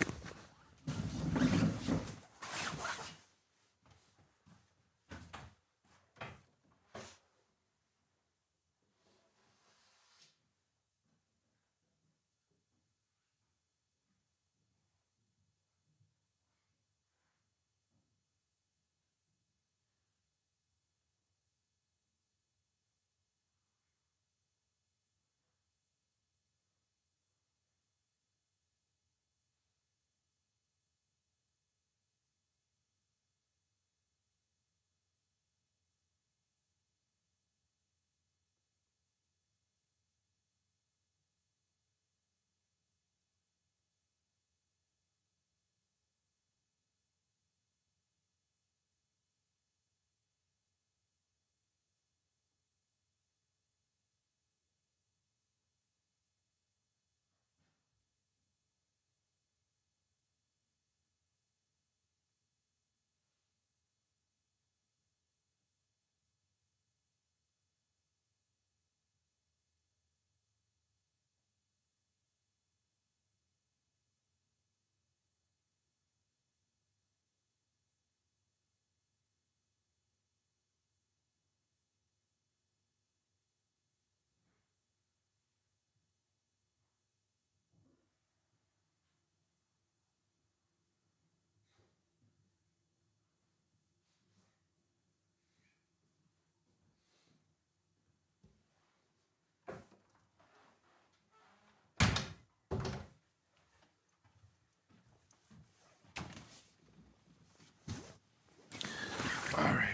All right.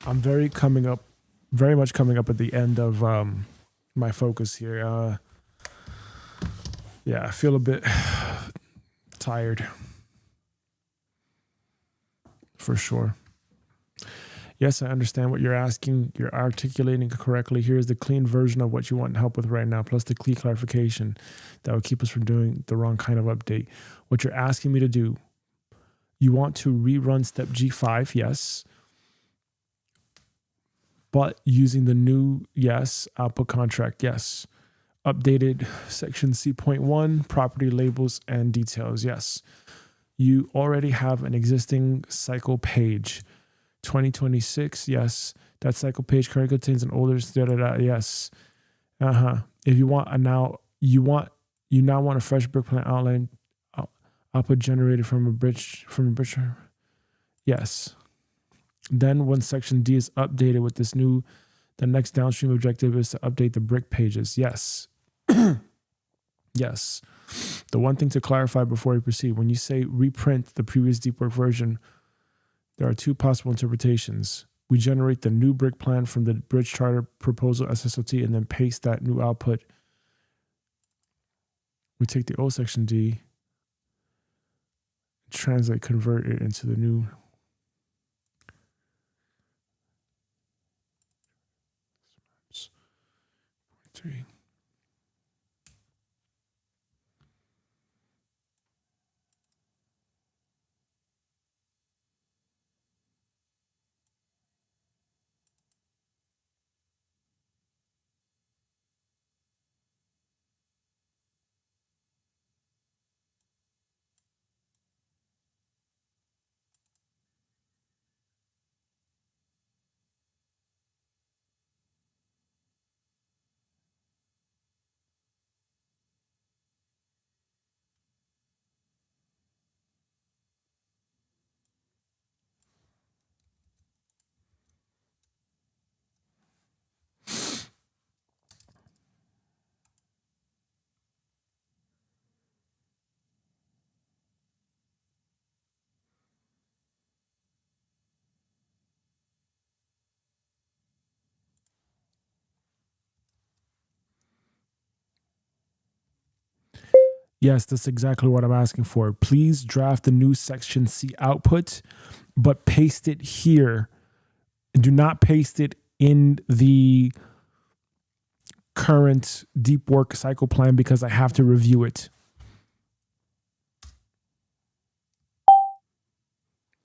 I'm very much coming up at the end of my focus here. Yeah, I feel a bit tired. For sure. Yes, I understand what you're asking. You're articulating it correctly. Here's the clean version of what you want help with right now, plus the clean clarification that will keep us from doing the wrong kind of update. What you're asking me to do, you want to rerun step G5, yes, but using the new, yes, output contract, yes. Updated section C.1, property labels and details, yes. You already have an existing cycle page. 2026, yes. That cycle page currently contains an older yes. If you want you now want a fresh brick plan outline output generated from a bridge. Yes. Then when section D is updated with this new, the next downstream objective is to update the brick pages. Yes. Yes. The one thing to clarify before we proceed, when you say reprint the previous deep work version, there are two possible interpretations. We generate the new brick plan from the bridge charter proposal SSOT and then paste that new output. We take the old section D, convert it into the new. Three. Yes, that's exactly what I'm asking for. Please draft the new section C output, but paste it here. Do not paste it in the current deep work cycle plan because I have to review it.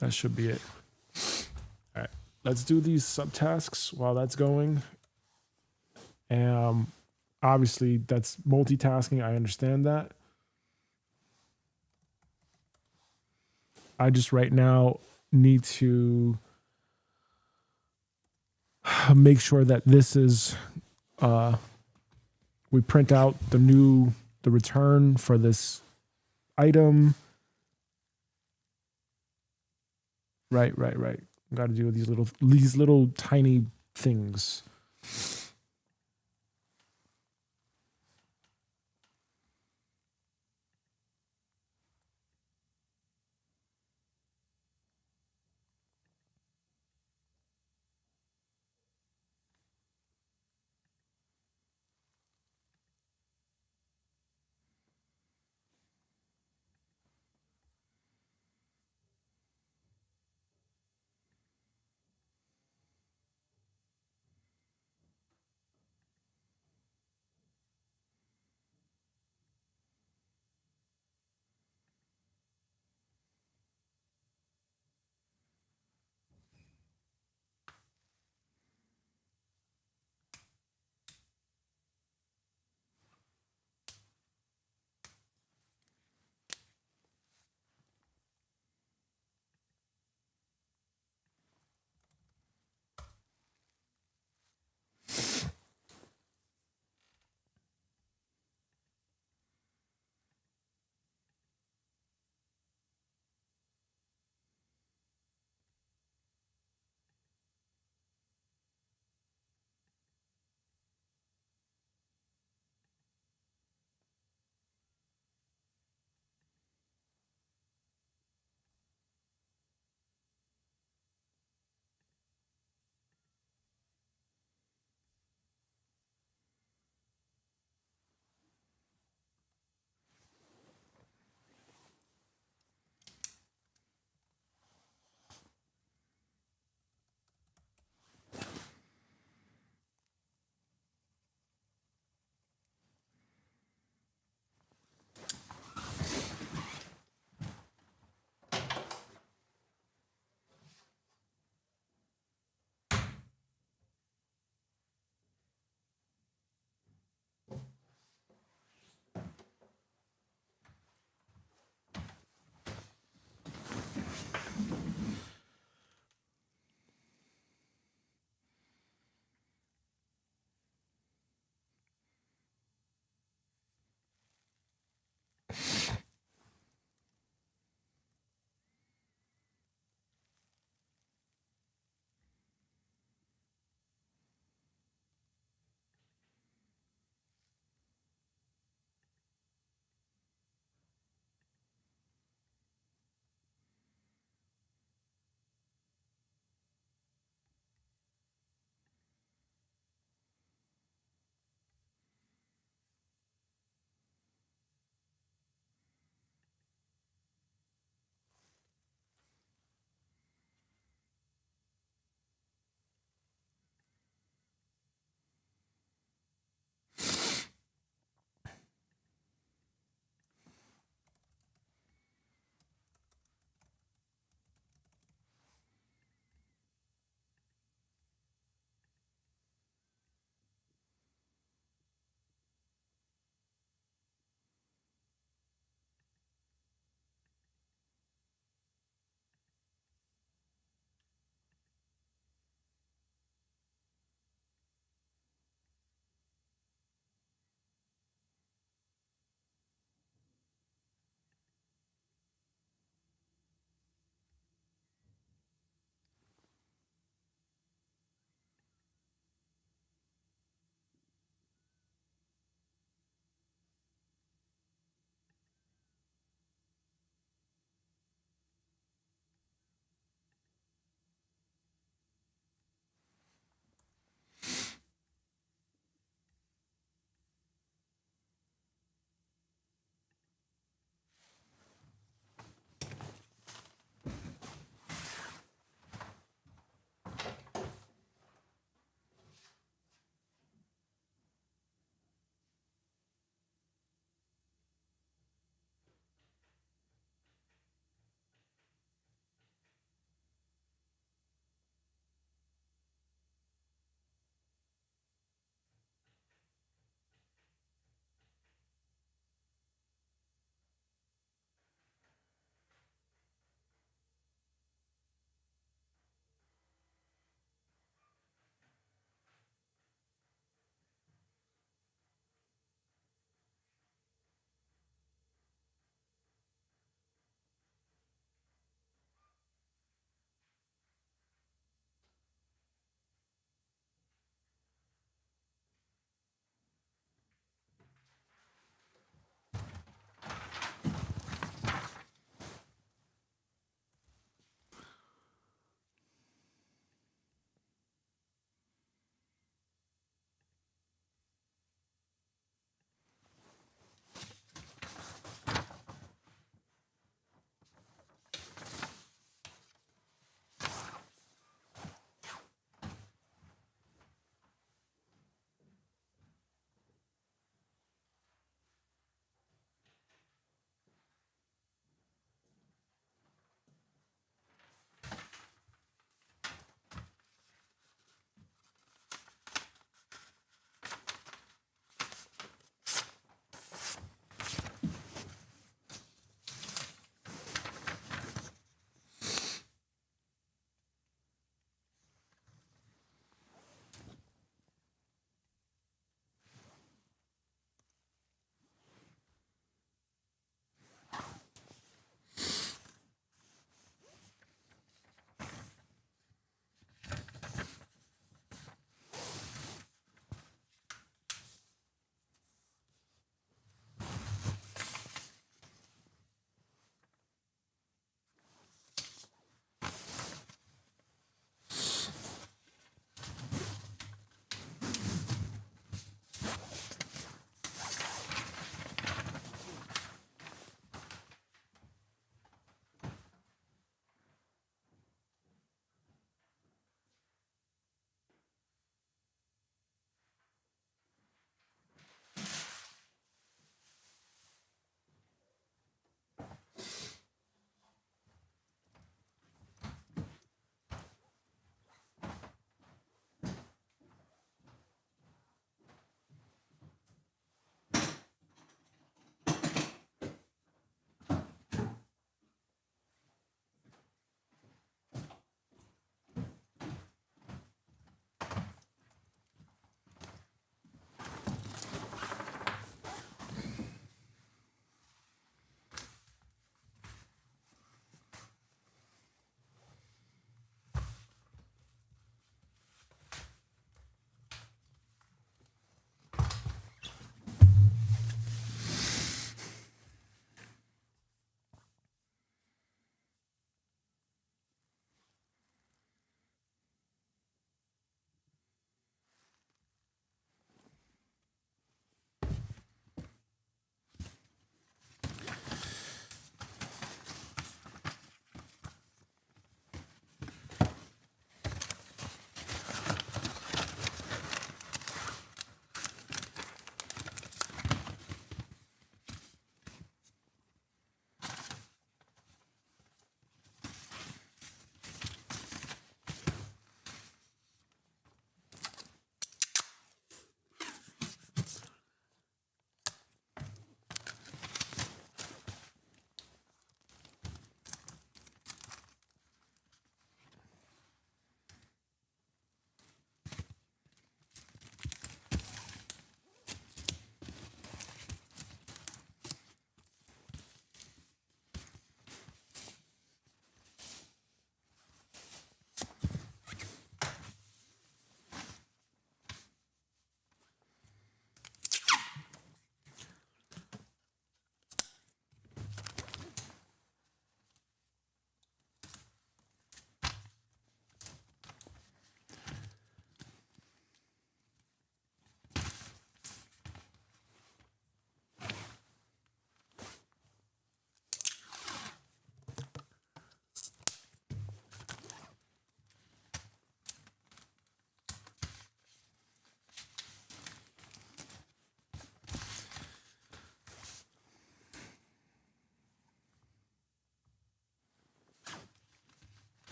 That should be it. All right, let's do these subtasks while that's going. Obviously, that's multitasking. I understand that. I just right now need to make sure that this is, we print out the return for this item. Right. Got to do these little tiny things.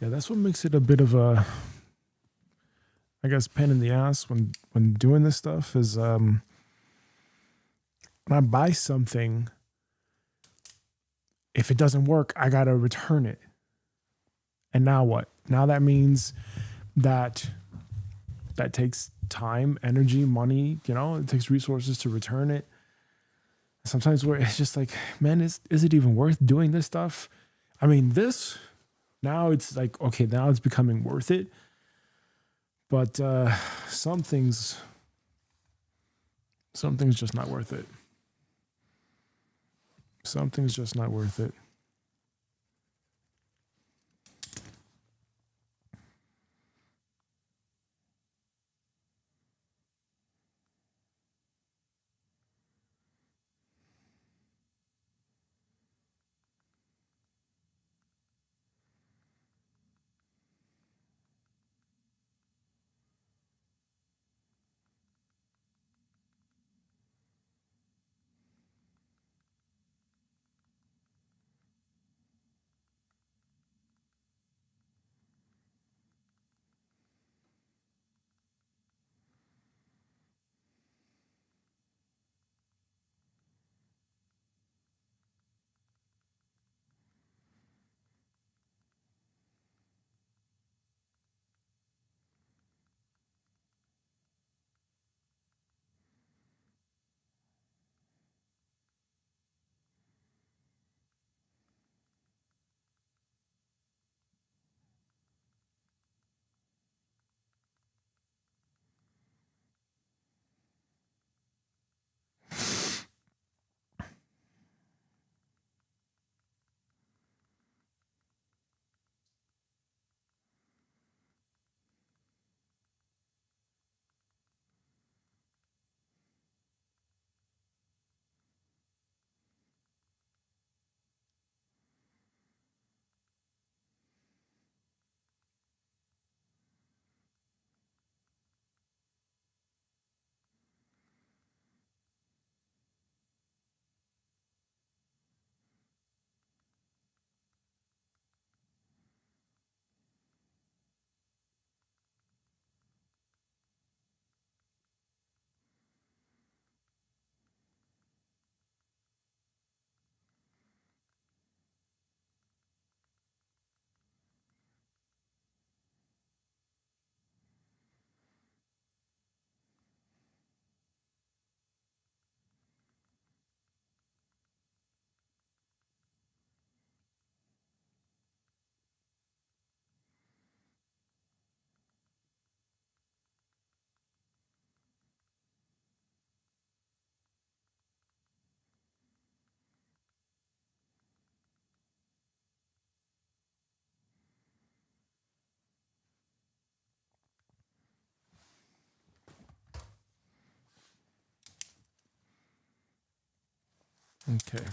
Yeah, that's what makes it a bit of a, I guess, pain in the ass when doing this stuff is when I buy something, if it doesn't work, I gotta return it. And now what? Now that means that takes time, energy, money, it takes resources to return it. Sometimes where it's just like, man, is it even worth doing this stuff? I mean, this, now it's like, okay, now it's becoming worth it. But some things just not worth it. Something's just not worth it. Okay.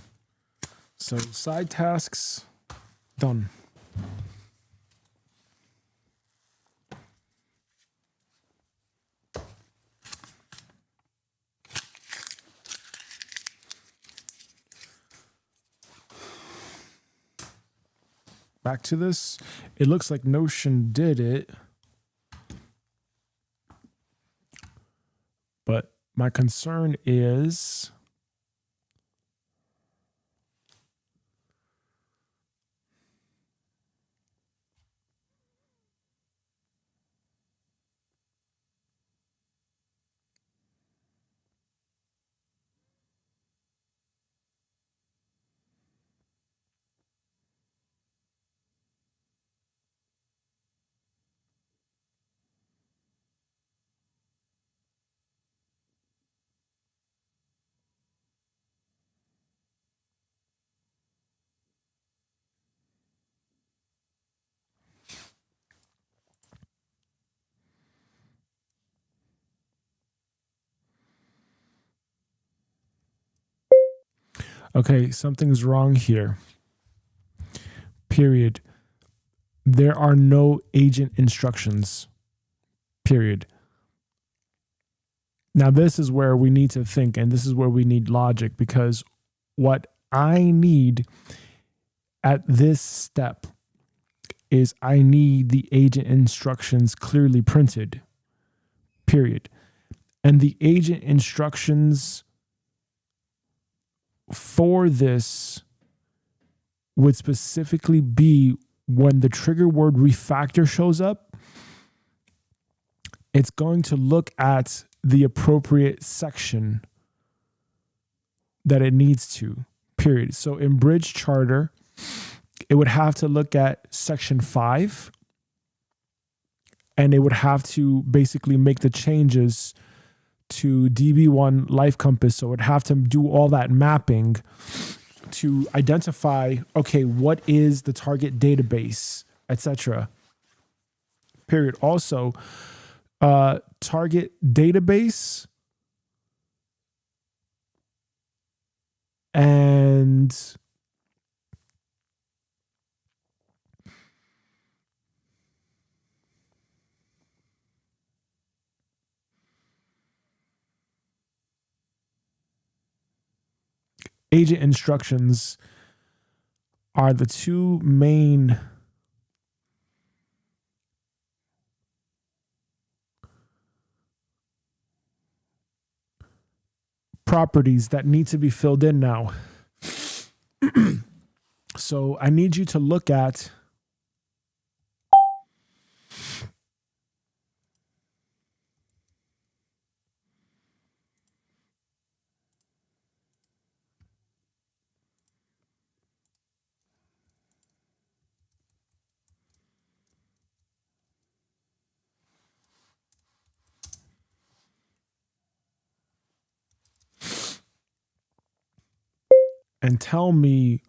So side tasks done. Back to this. It looks like Notion did it. But my concern is okay, something's wrong here. Period. There are no agent instructions. Period. Now, this is where we need to think, and this is where we need logic, because what I need at this step is I need the agent instructions clearly printed, period. And the agent instructions for this would specifically be when the trigger word refactor shows up, it's going to look at the appropriate section that it needs to, period. So in Bridge Charter, it would have to look at section 5, and it would have to basically make the changes to DB1 Life Compass. So it would have to do all that mapping to identify, okay, what is the target database, etc. Period. Also, target database and agent instructions are the two main properties that need to be filled in now. So I need you to look at and tell me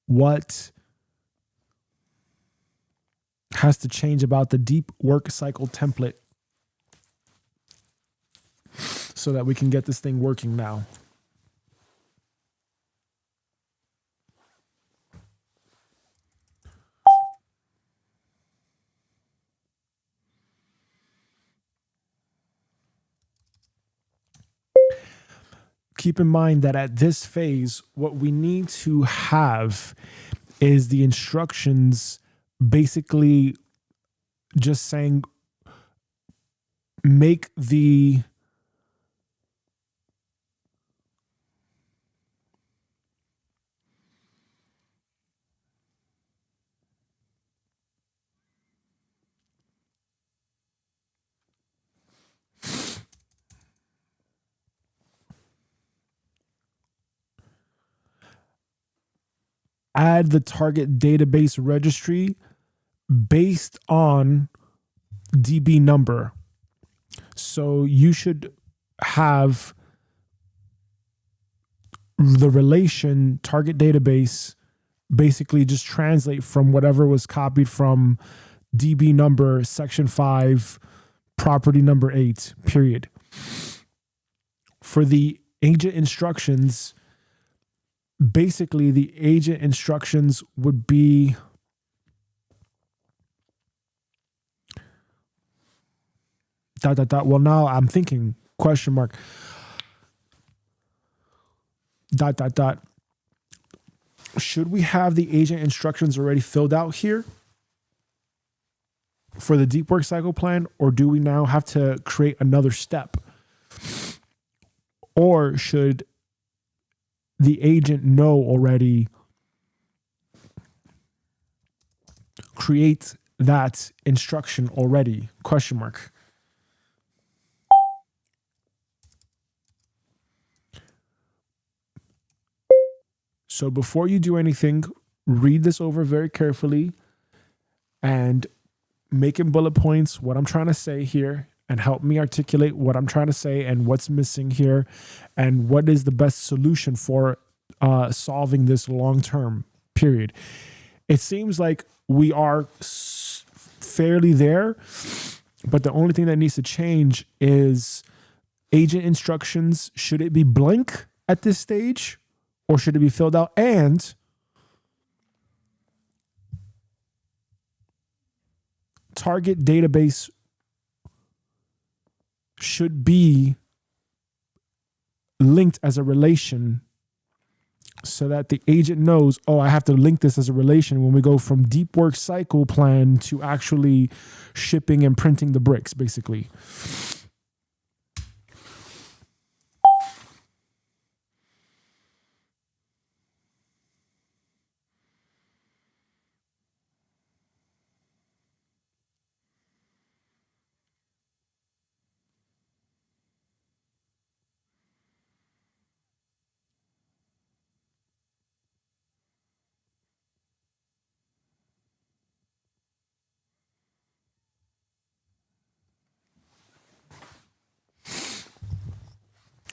what has to change about the deep work cycle template so that we can get this thing working now. Keep in mind that at this phase, what we need to have is the instructions basically just saying, make the add the target database registry based on DB number. So you should have the relation target database basically just translate from whatever was copied from DB number section 5 property number 8, period. For the agent instructions, basically the agent instructions would be ... Well, now I'm thinking question mark ... Should we have the agent instructions already filled out here for the deep work cycle plan, or do we now have to create another step? Or should the agent know already, create that instruction already? Question mark. So before you do anything, read this over very carefully and make in bullet points what I'm trying to say here, and help me articulate what I'm trying to say and what's missing here and what is the best solution for solving this long term, period. It seems like we are fairly there, but the only thing that needs to change is agent instructions. Should it be blank at this stage, or should it be filled out? And target database should be linked as a relation so that the agent knows, oh, I have to link this as a relation when we go from deep work cycle plan to actually shipping and printing the bricks, basically.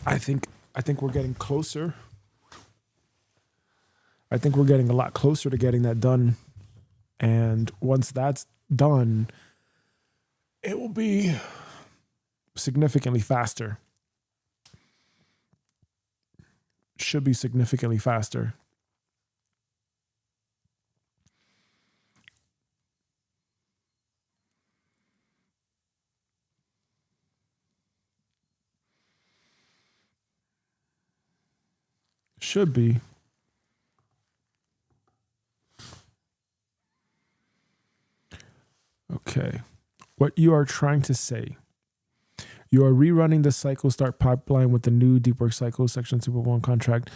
I think we're getting closer. I think we're getting a lot closer to getting that done. And once that's done, it will be significantly faster. Should be significantly faster. Should be. Okay. What you are trying to say. You are rerunning the cycle start pipeline with the new deep work cycle section 2.1 contract.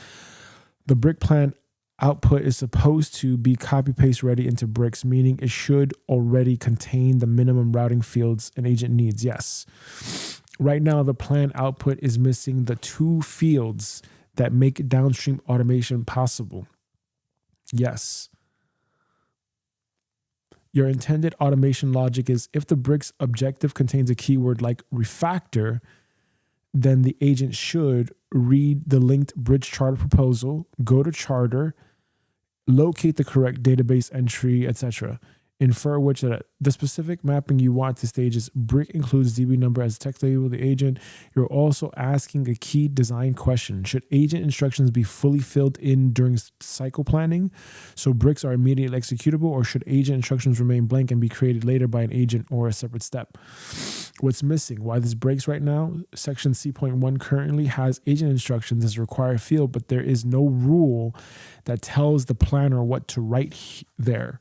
The brick plan output is supposed to be copy paste ready into bricks, meaning it should already contain the minimum routing fields an agent needs. Yes. Right now, the plan output is missing the 2 fields that make downstream automation possible. Yes. Your intended automation logic is if the bricks objective contains a keyword like refactor, then the agent should read the linked bridge charter proposal, go to charter, locate the correct database entry, etc. Infer which the specific mapping you want to stage is brick includes DB number as text label of the agent. You're also asking a key design question. Should agent instructions be fully filled in during cycle planning so bricks are immediately executable, or should agent instructions remain blank and be created later by an agent or a separate step? What's missing? Why this breaks right now? Section C.1 currently has agent instructions as a required field, but there is no rule that tells the planner what to write there.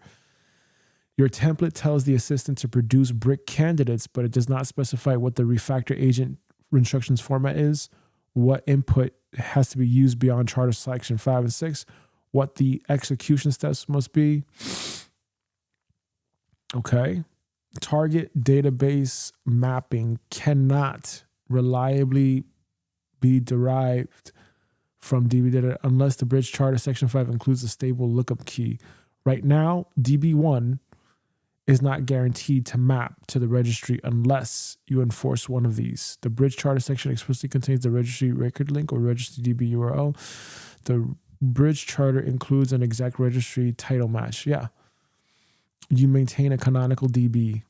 Your template tells the assistant to produce brick candidates, but it does not specify what the refactor agent instructions format is, what input has to be used beyond charter section 5 and 6, what the execution steps must be. Okay. Target database mapping cannot reliably be derived from DB data unless the bridge charter section 5 includes a stable lookup key. Right now, DB1 is not guaranteed to map to the registry unless you enforce one of these. The bridge charter section explicitly contains the registry record link or registry DB URL. The bridge charter includes an exact registry title match. Yeah. You maintain a canonical DB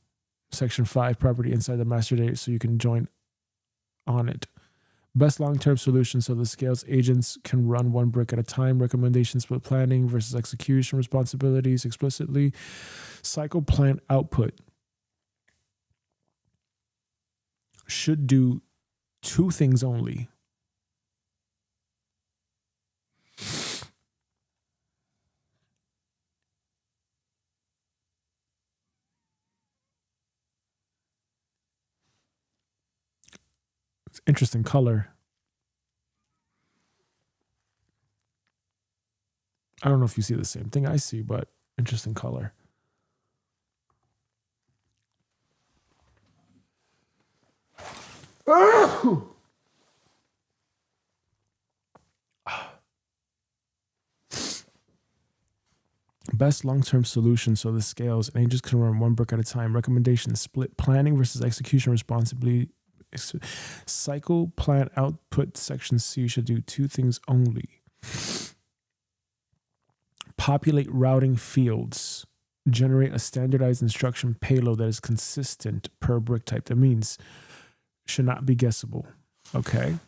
section 5 property inside the master data so you can join on it. Best long-term solution so the scales agents can run one brick at a time. Recommendations for planning versus execution responsibilities explicitly. Cycle plan output should do 2 things only. It's interesting color. I don't know if you see the same thing I see, but interesting color. Best long-term solution so the scales and agents can run one brick at a time. Recommendations: split planning versus execution responsibly. Cycle plan output section C should do 2 things only. Populate routing fields. Generate a standardized instruction payload that is consistent per brick type. That means should not be guessable. Okay.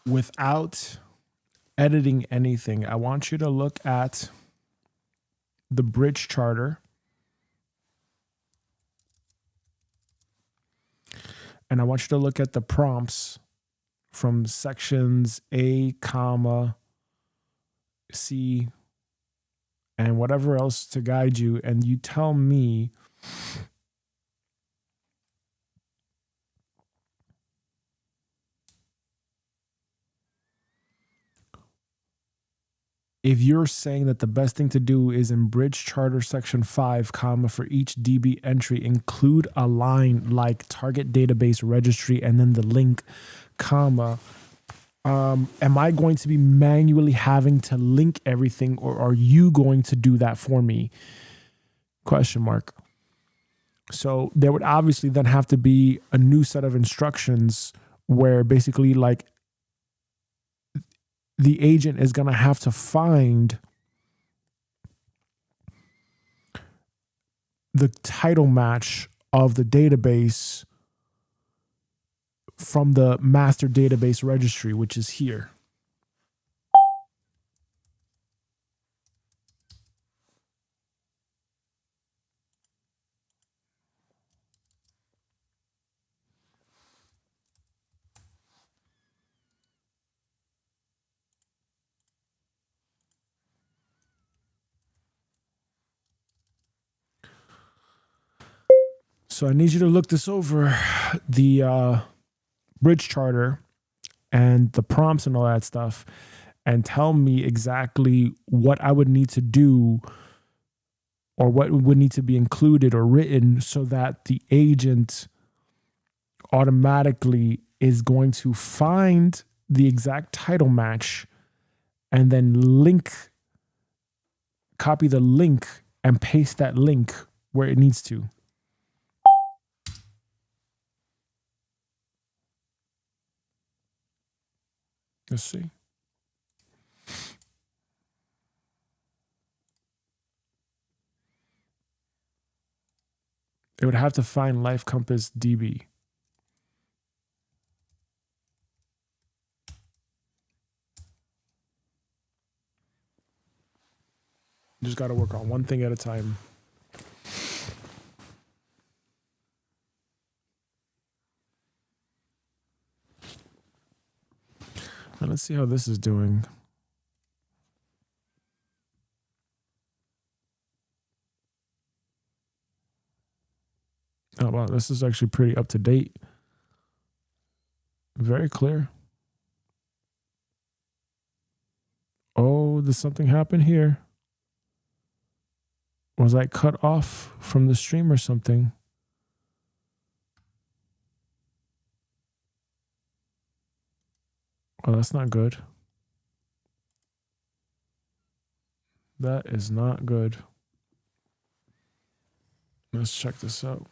without editing anything, I want you to look at the bridge charter. And I want you to look at the prompts from sections A, comma, C, and whatever else to guide you. And you tell me if you're saying that the best thing to do is in bridge charter section 5, comma, for each DB entry, include a line like target database registry and then the link, comma. Am I going to be manually having to link everything, or are you going to do that for me? Question mark. So there would obviously then have to be a new set of instructions where basically like the agent is going to have to find the title match of the database from the master database registry, which is here. So I need you to look this over, the bridge charter and the prompts and all that stuff, and tell me exactly what I would need to do or what would need to be included or written so that the agent automatically is going to find the exact title match and then copy the link and paste that link where it needs to. Let's see. It would have to find Life Compass DB. You just got to work on one thing at a time. Now let's see how this is doing. Oh, wow. This is actually pretty up to date. Very clear. Oh, did something happen here? Was I cut off from the stream or something? Oh, that's not good. That is not good. Let's check this out.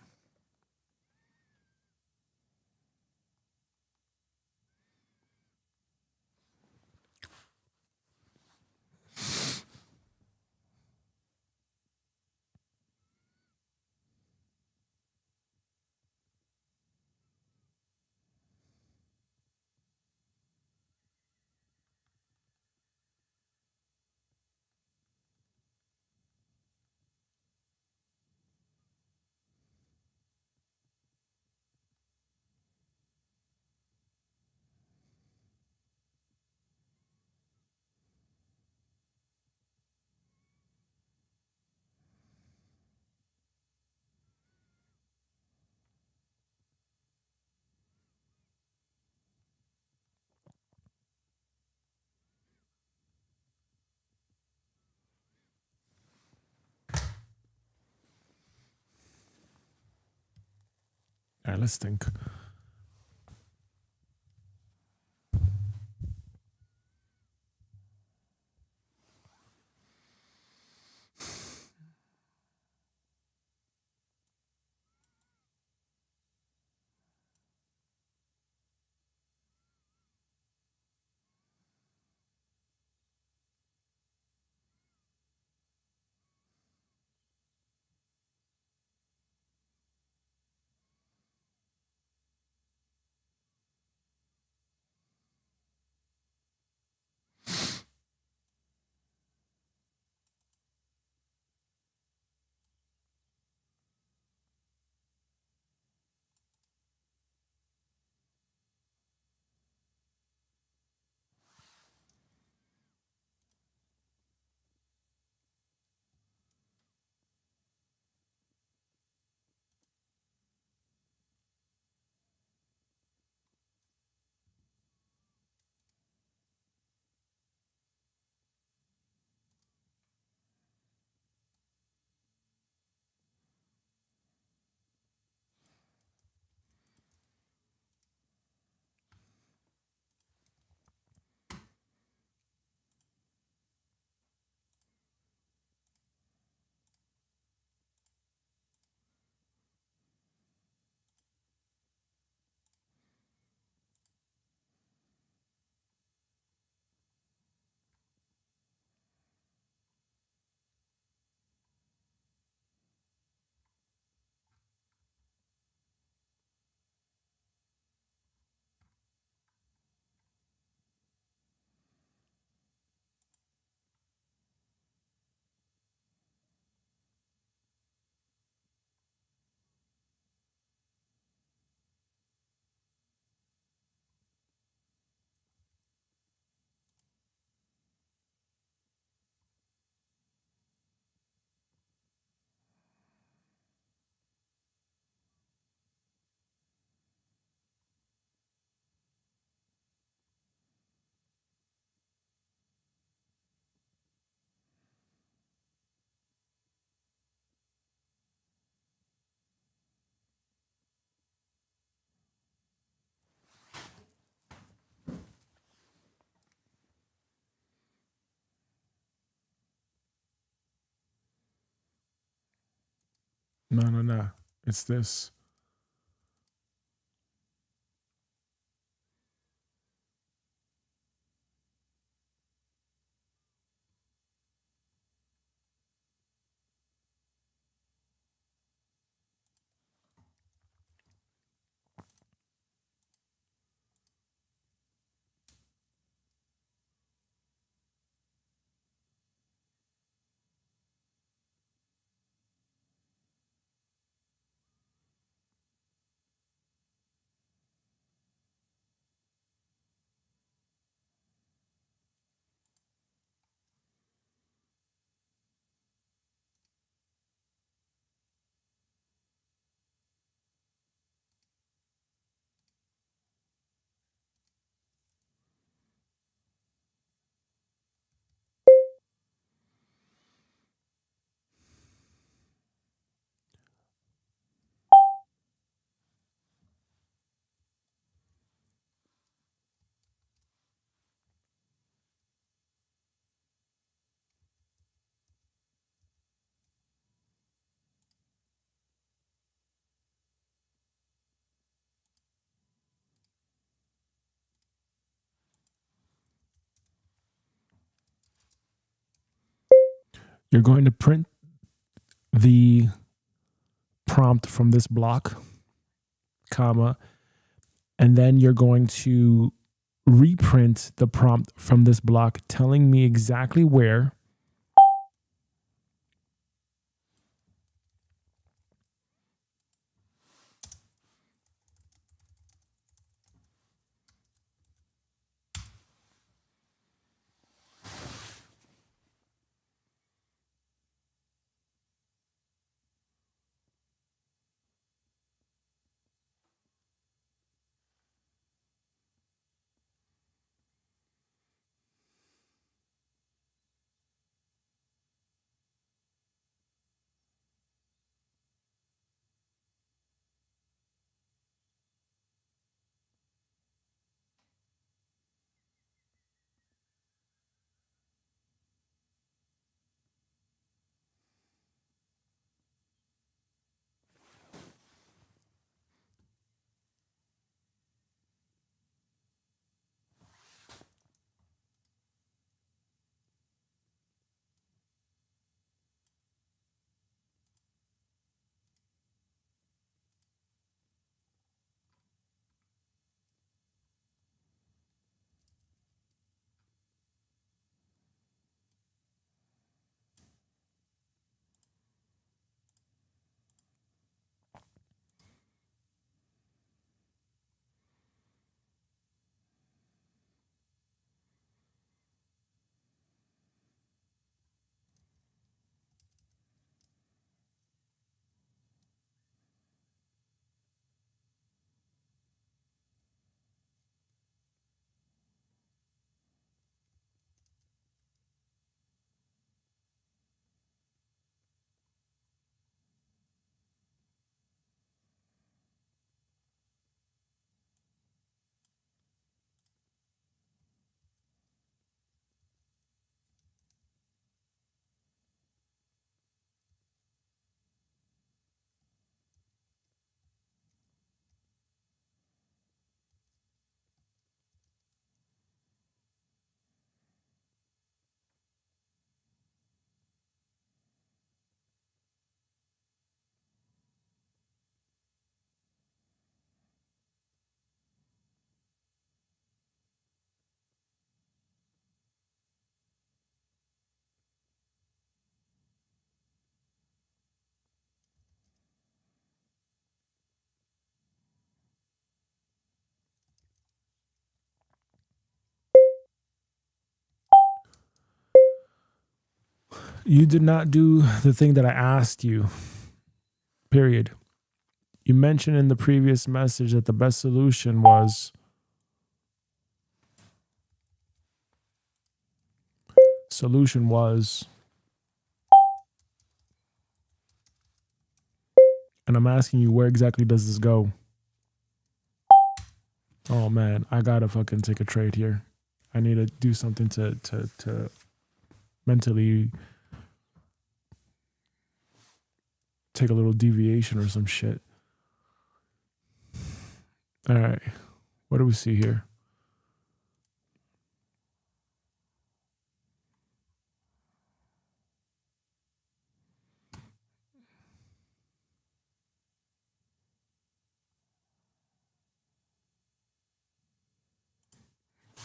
All right, let's think. No. It's this. You're going to print the prompt from this block, comma, and then you're going to reprint the prompt from this block telling me exactly where you did not do the thing that I asked you, period. You mentioned in the previous message that the best solution was and I'm asking you, where exactly does this go? Oh man, I gotta fucking take a trade here. I need to do something to mentally take a little deviation or some shit. All right. What do we see here?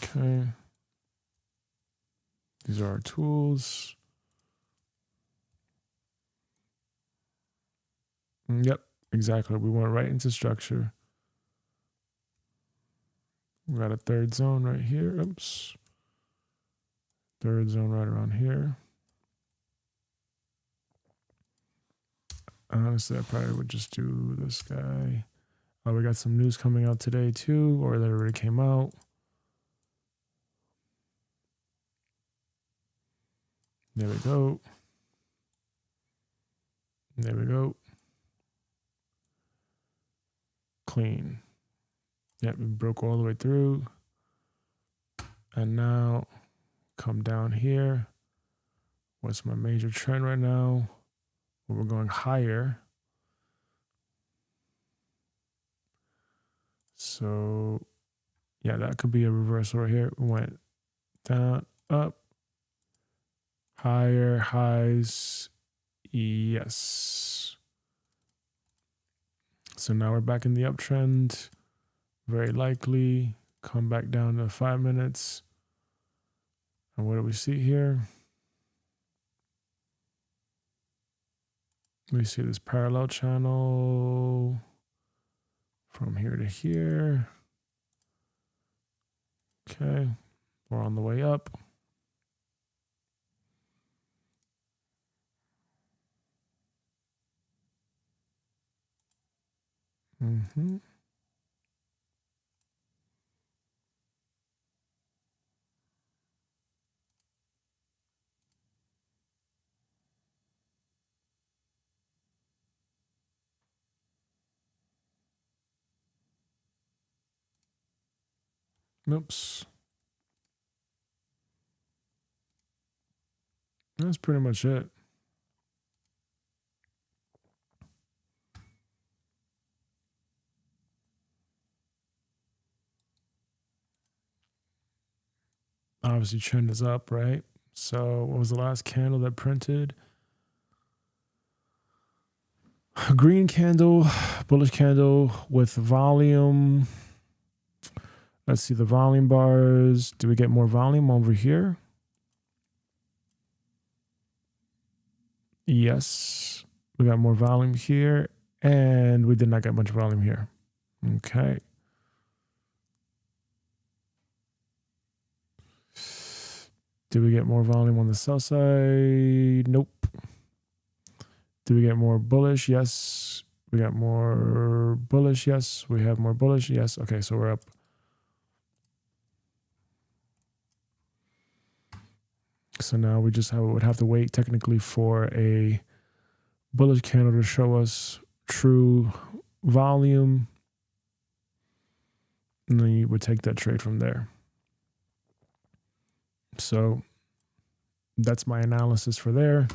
Okay. These are our tools. Yep, exactly. We went right into structure. We got a third zone right here. Oops. Third zone right around here. Honestly, I probably would just do this guy. Oh, we got some news coming out today too, or that already came out. There we go. There we go. Clean. Yep, we broke all the way through. And now come down here. What's my major trend right now? Well, we're going higher. So yeah, that could be a reversal right here. We went down, up, higher, highs. Yes. So now we're back in the uptrend. Very likely come back down to 5 minutes. And what do we see here? We see this parallel channel from here to here. Okay, we're on the way up. Mm-hmm. Oops. That's pretty much it. Obviously, trend is up, right? So what was the last candle that printed? A green candle, bullish candle with volume. Let's see the volume bars. Do we get more volume over here? Yes, we got more volume here, and we did not get much volume here. Okay. Do we get more volume on the sell side? Nope. Do we get more bullish? Yes. We got more bullish. Yes. We have more bullish. Yes. Okay, so we're up. So now we just would have to wait technically for a bullish candle to show us true volume. And then you would take that trade from there. So that's my analysis for there.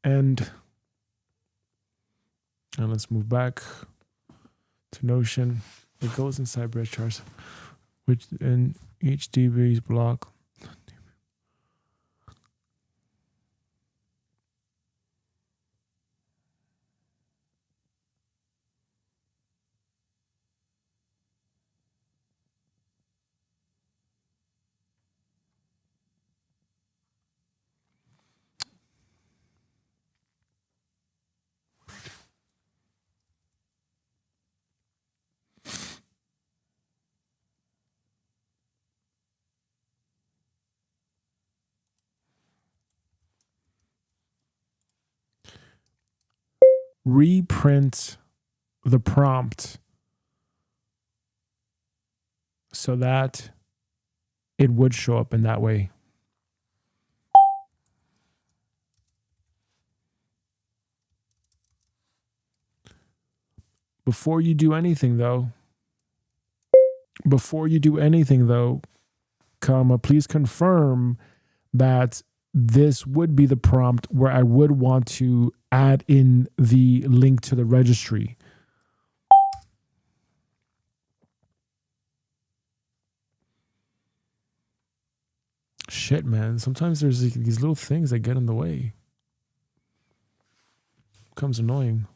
And let's move back to Notion. It goes inside bread charts, which in each DB's block. Reprint the prompt so that it would show up in that way. Before you do anything though, comma, please confirm that this would be the prompt where I would want to add in the link to the registry. Shit, man. Sometimes there's these little things that get in the way. Becomes annoying.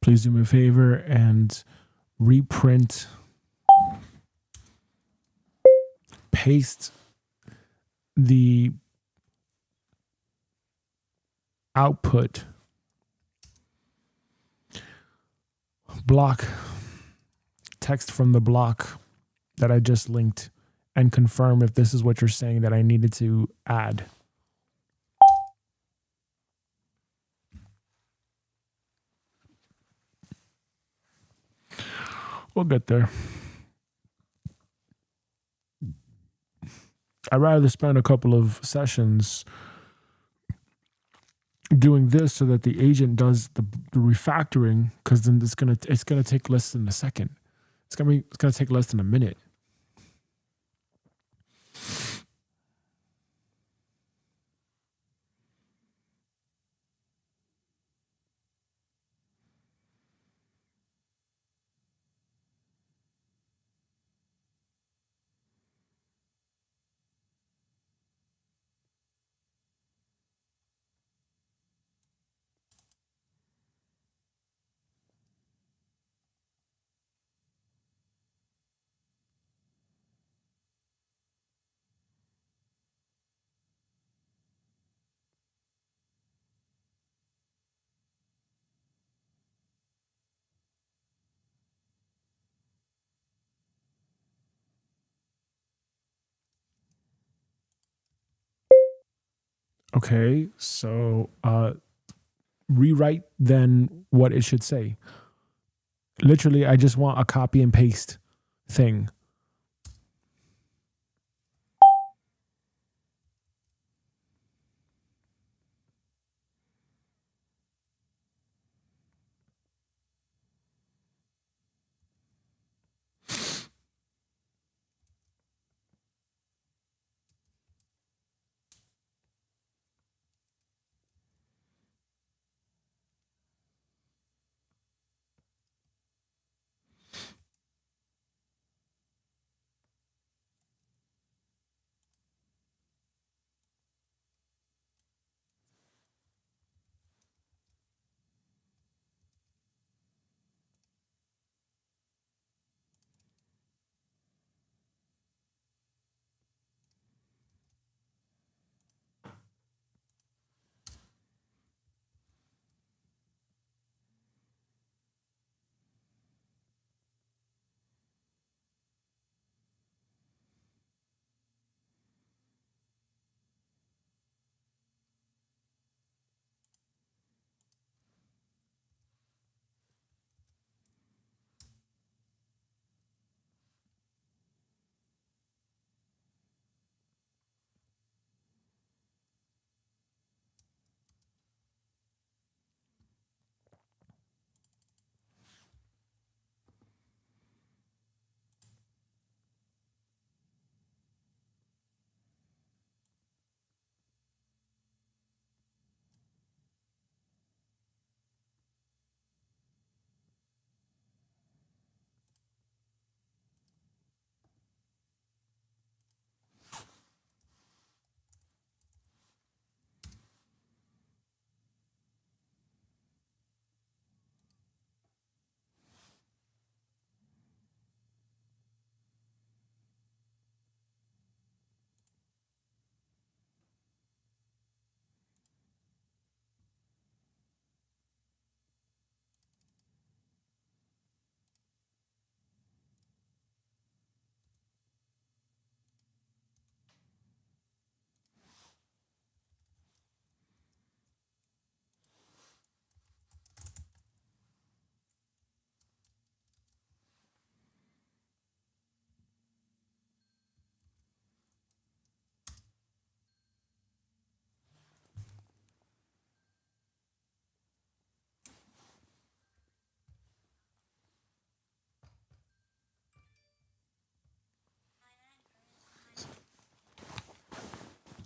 Please do me a favor and reprint, paste the output block, text from the block that I just linked, and confirm if this is what you're saying that I needed to add. We'll get there. I'd rather spend a couple of sessions doing this so that the agent does the refactoring, because then it's gonna take less than a second. It's gonna take less than a minute. Okay, so rewrite then what it should say. Literally, I just want a copy and paste thing.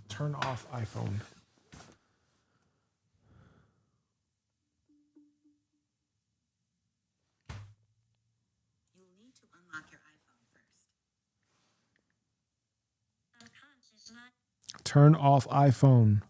Turn off iPhone. You'll need to unlock your iPhone first. Turn off iPhone.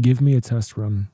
Give me a test run.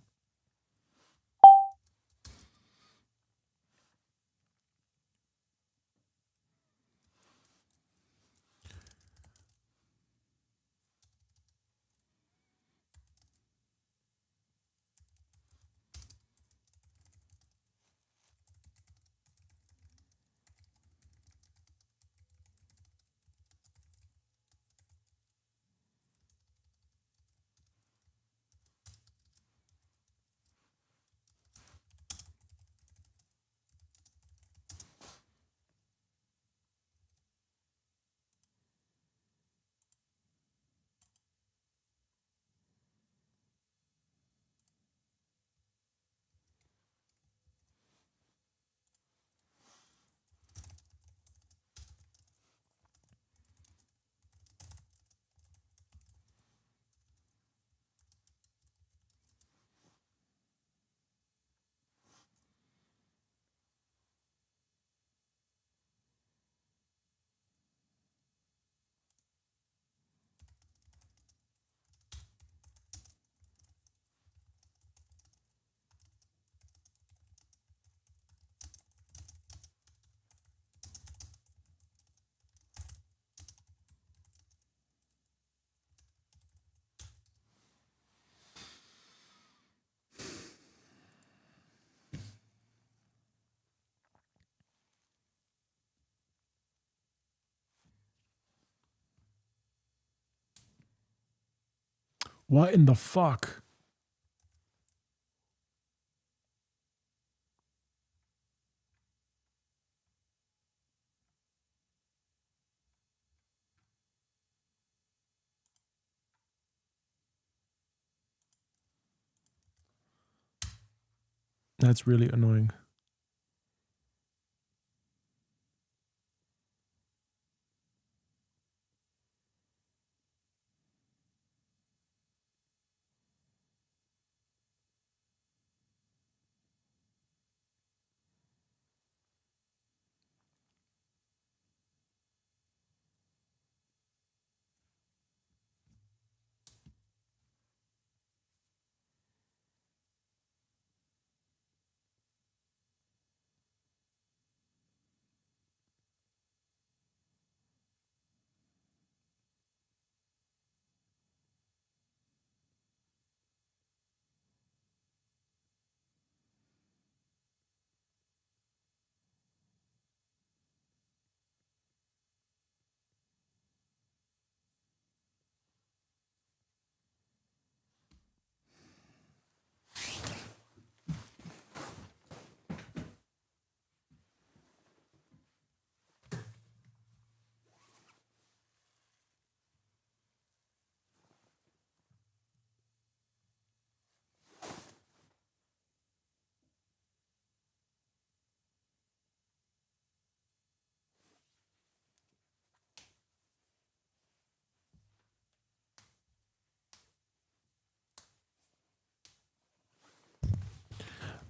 What in the fuck? That's really annoying.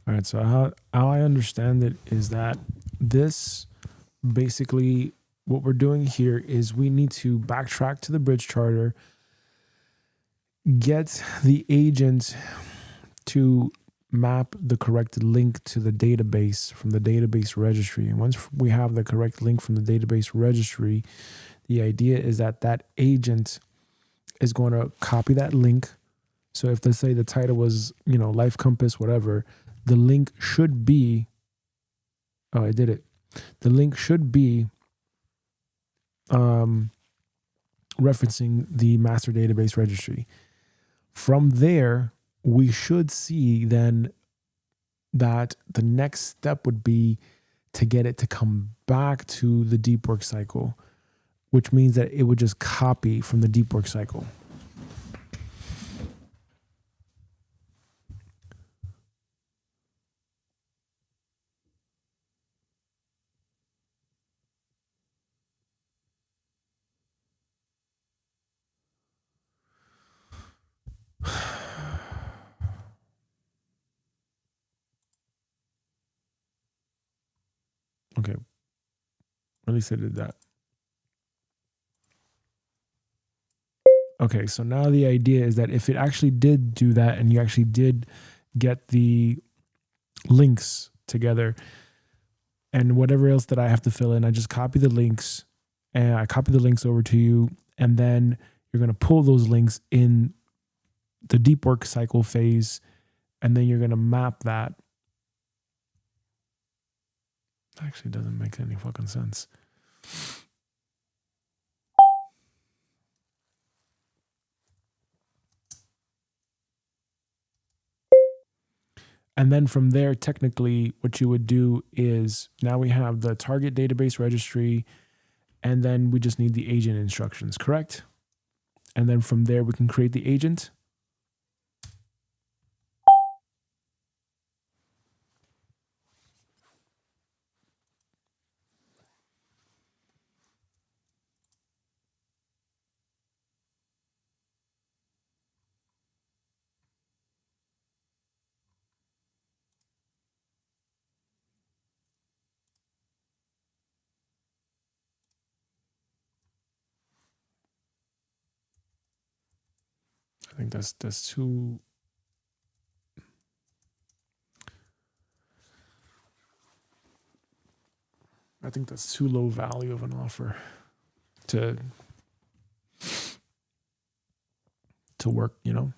All right, so how I understand it is that this basically what we're doing here is we need to backtrack to the bridge charter, get the agent to map the correct link to the database from the database registry. And once we have the correct link from the database registry, the idea is that that agent is going to copy that link. So if let's say the title was, Life Compass, whatever, the link should be, oh, I did it. The link should be referencing the master database registry. From there, we should see then that the next step would be to get it to come back to the deep work cycle, which means that it would just copy from the deep work cycle. Okay. At least I did that. Okay, so now the idea is that if it actually did do that and you actually did get the links together and whatever else that I have to fill in, I just copy the links and I copy the links over to you, and then you're going to pull those links in the deep work cycle phase, and then you're going to map that. Actually doesn't make any fucking sense. And then from there, technically, what you would do is now we have the target database registry, and then we just need the agent instructions, correct? And then from there, we can create the agent. I think that's too. I think that's too low value of an offer to work, you know?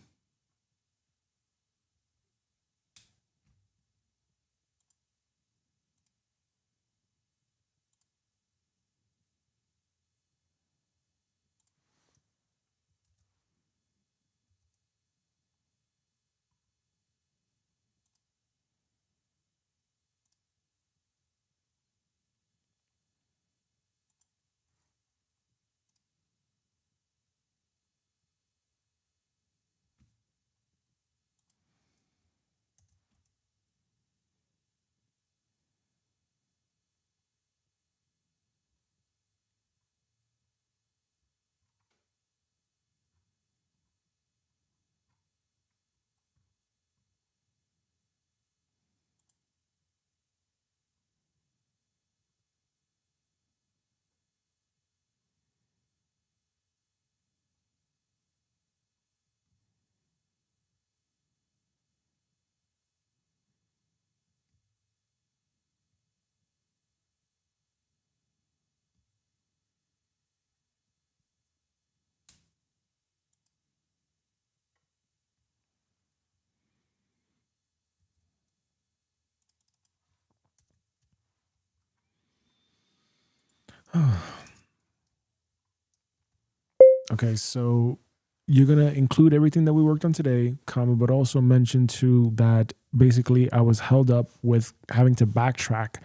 Okay, so you're going to include everything that we worked on today, but also mention too that basically I was held up with having to backtrack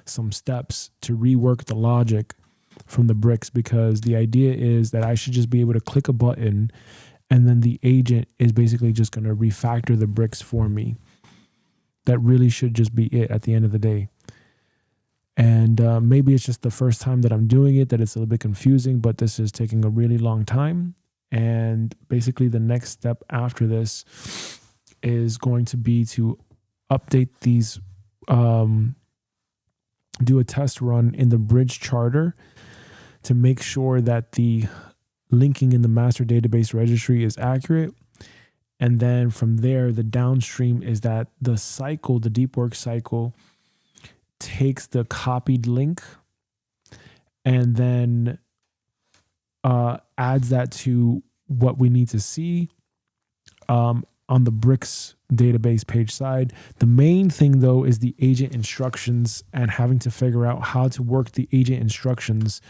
some steps to rework the logic from the bricks, because the idea is that I should just be able to click a button and then the agent is basically just going to refactor the bricks for me. That really should just be it at the end of the day. And maybe it's just the first time that I'm doing it that it's a little bit confusing, but this is taking a really long time. And basically the next step after this is going to be to update these, do a test run in the bridge charter to make sure that the linking in the master database registry is accurate. And then from there, the downstream is that the cycle, the deep work cycle, takes the copied link and then adds that to what we need to see on the bricks database page side. The main thing though is the agent instructions and having to figure out how to work the agent instructions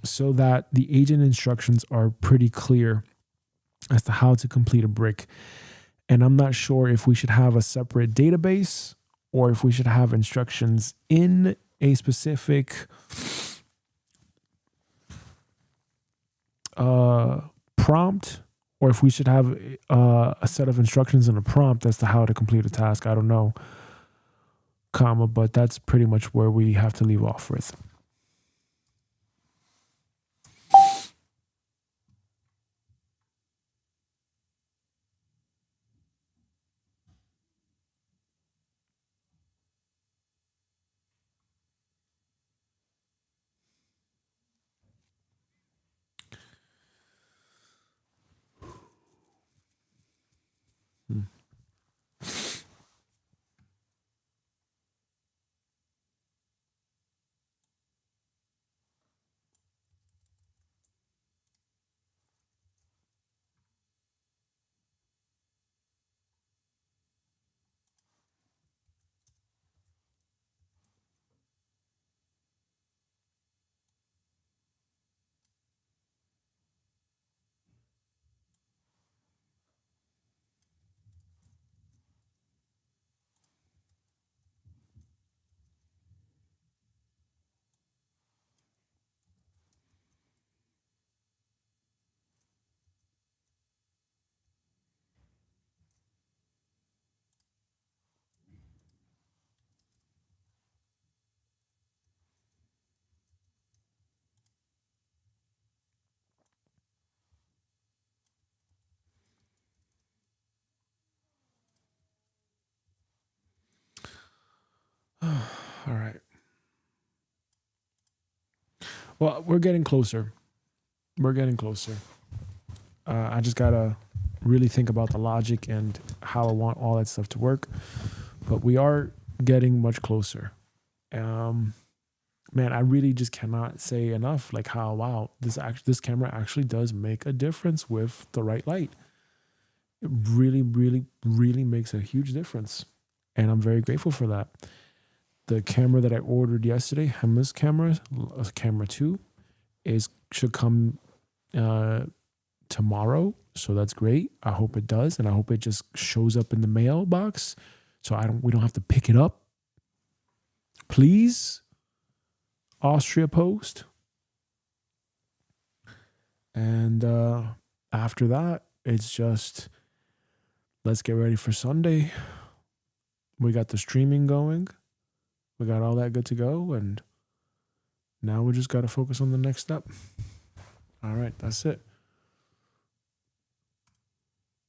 so that the agent instructions are pretty clear as to how to complete a brick. And I'm not sure if we should have a separate database or if we should have instructions in a specific prompt, or if we should have a set of instructions in a prompt as to how to complete a task. I don't know, but that's pretty much where we have to leave off with. Well, we're getting closer. We're getting closer. I just gotta really think about the logic and how I want all that stuff to work. But we are getting much closer. Man, I really just cannot say enough like how wow, this camera actually does make a difference with the right light. It really, really, really makes a huge difference. And I'm very grateful for that. The camera that I ordered yesterday, Hema's camera 2, should come tomorrow. So that's great. I hope it does, and I hope it just shows up in the mailbox, so we don't have to pick it up. Please, Austria Post. And after that, it's just let's get ready for Sunday. We got the streaming going. We got all that good to go, and now we just got to focus on the next step. All right, that's it.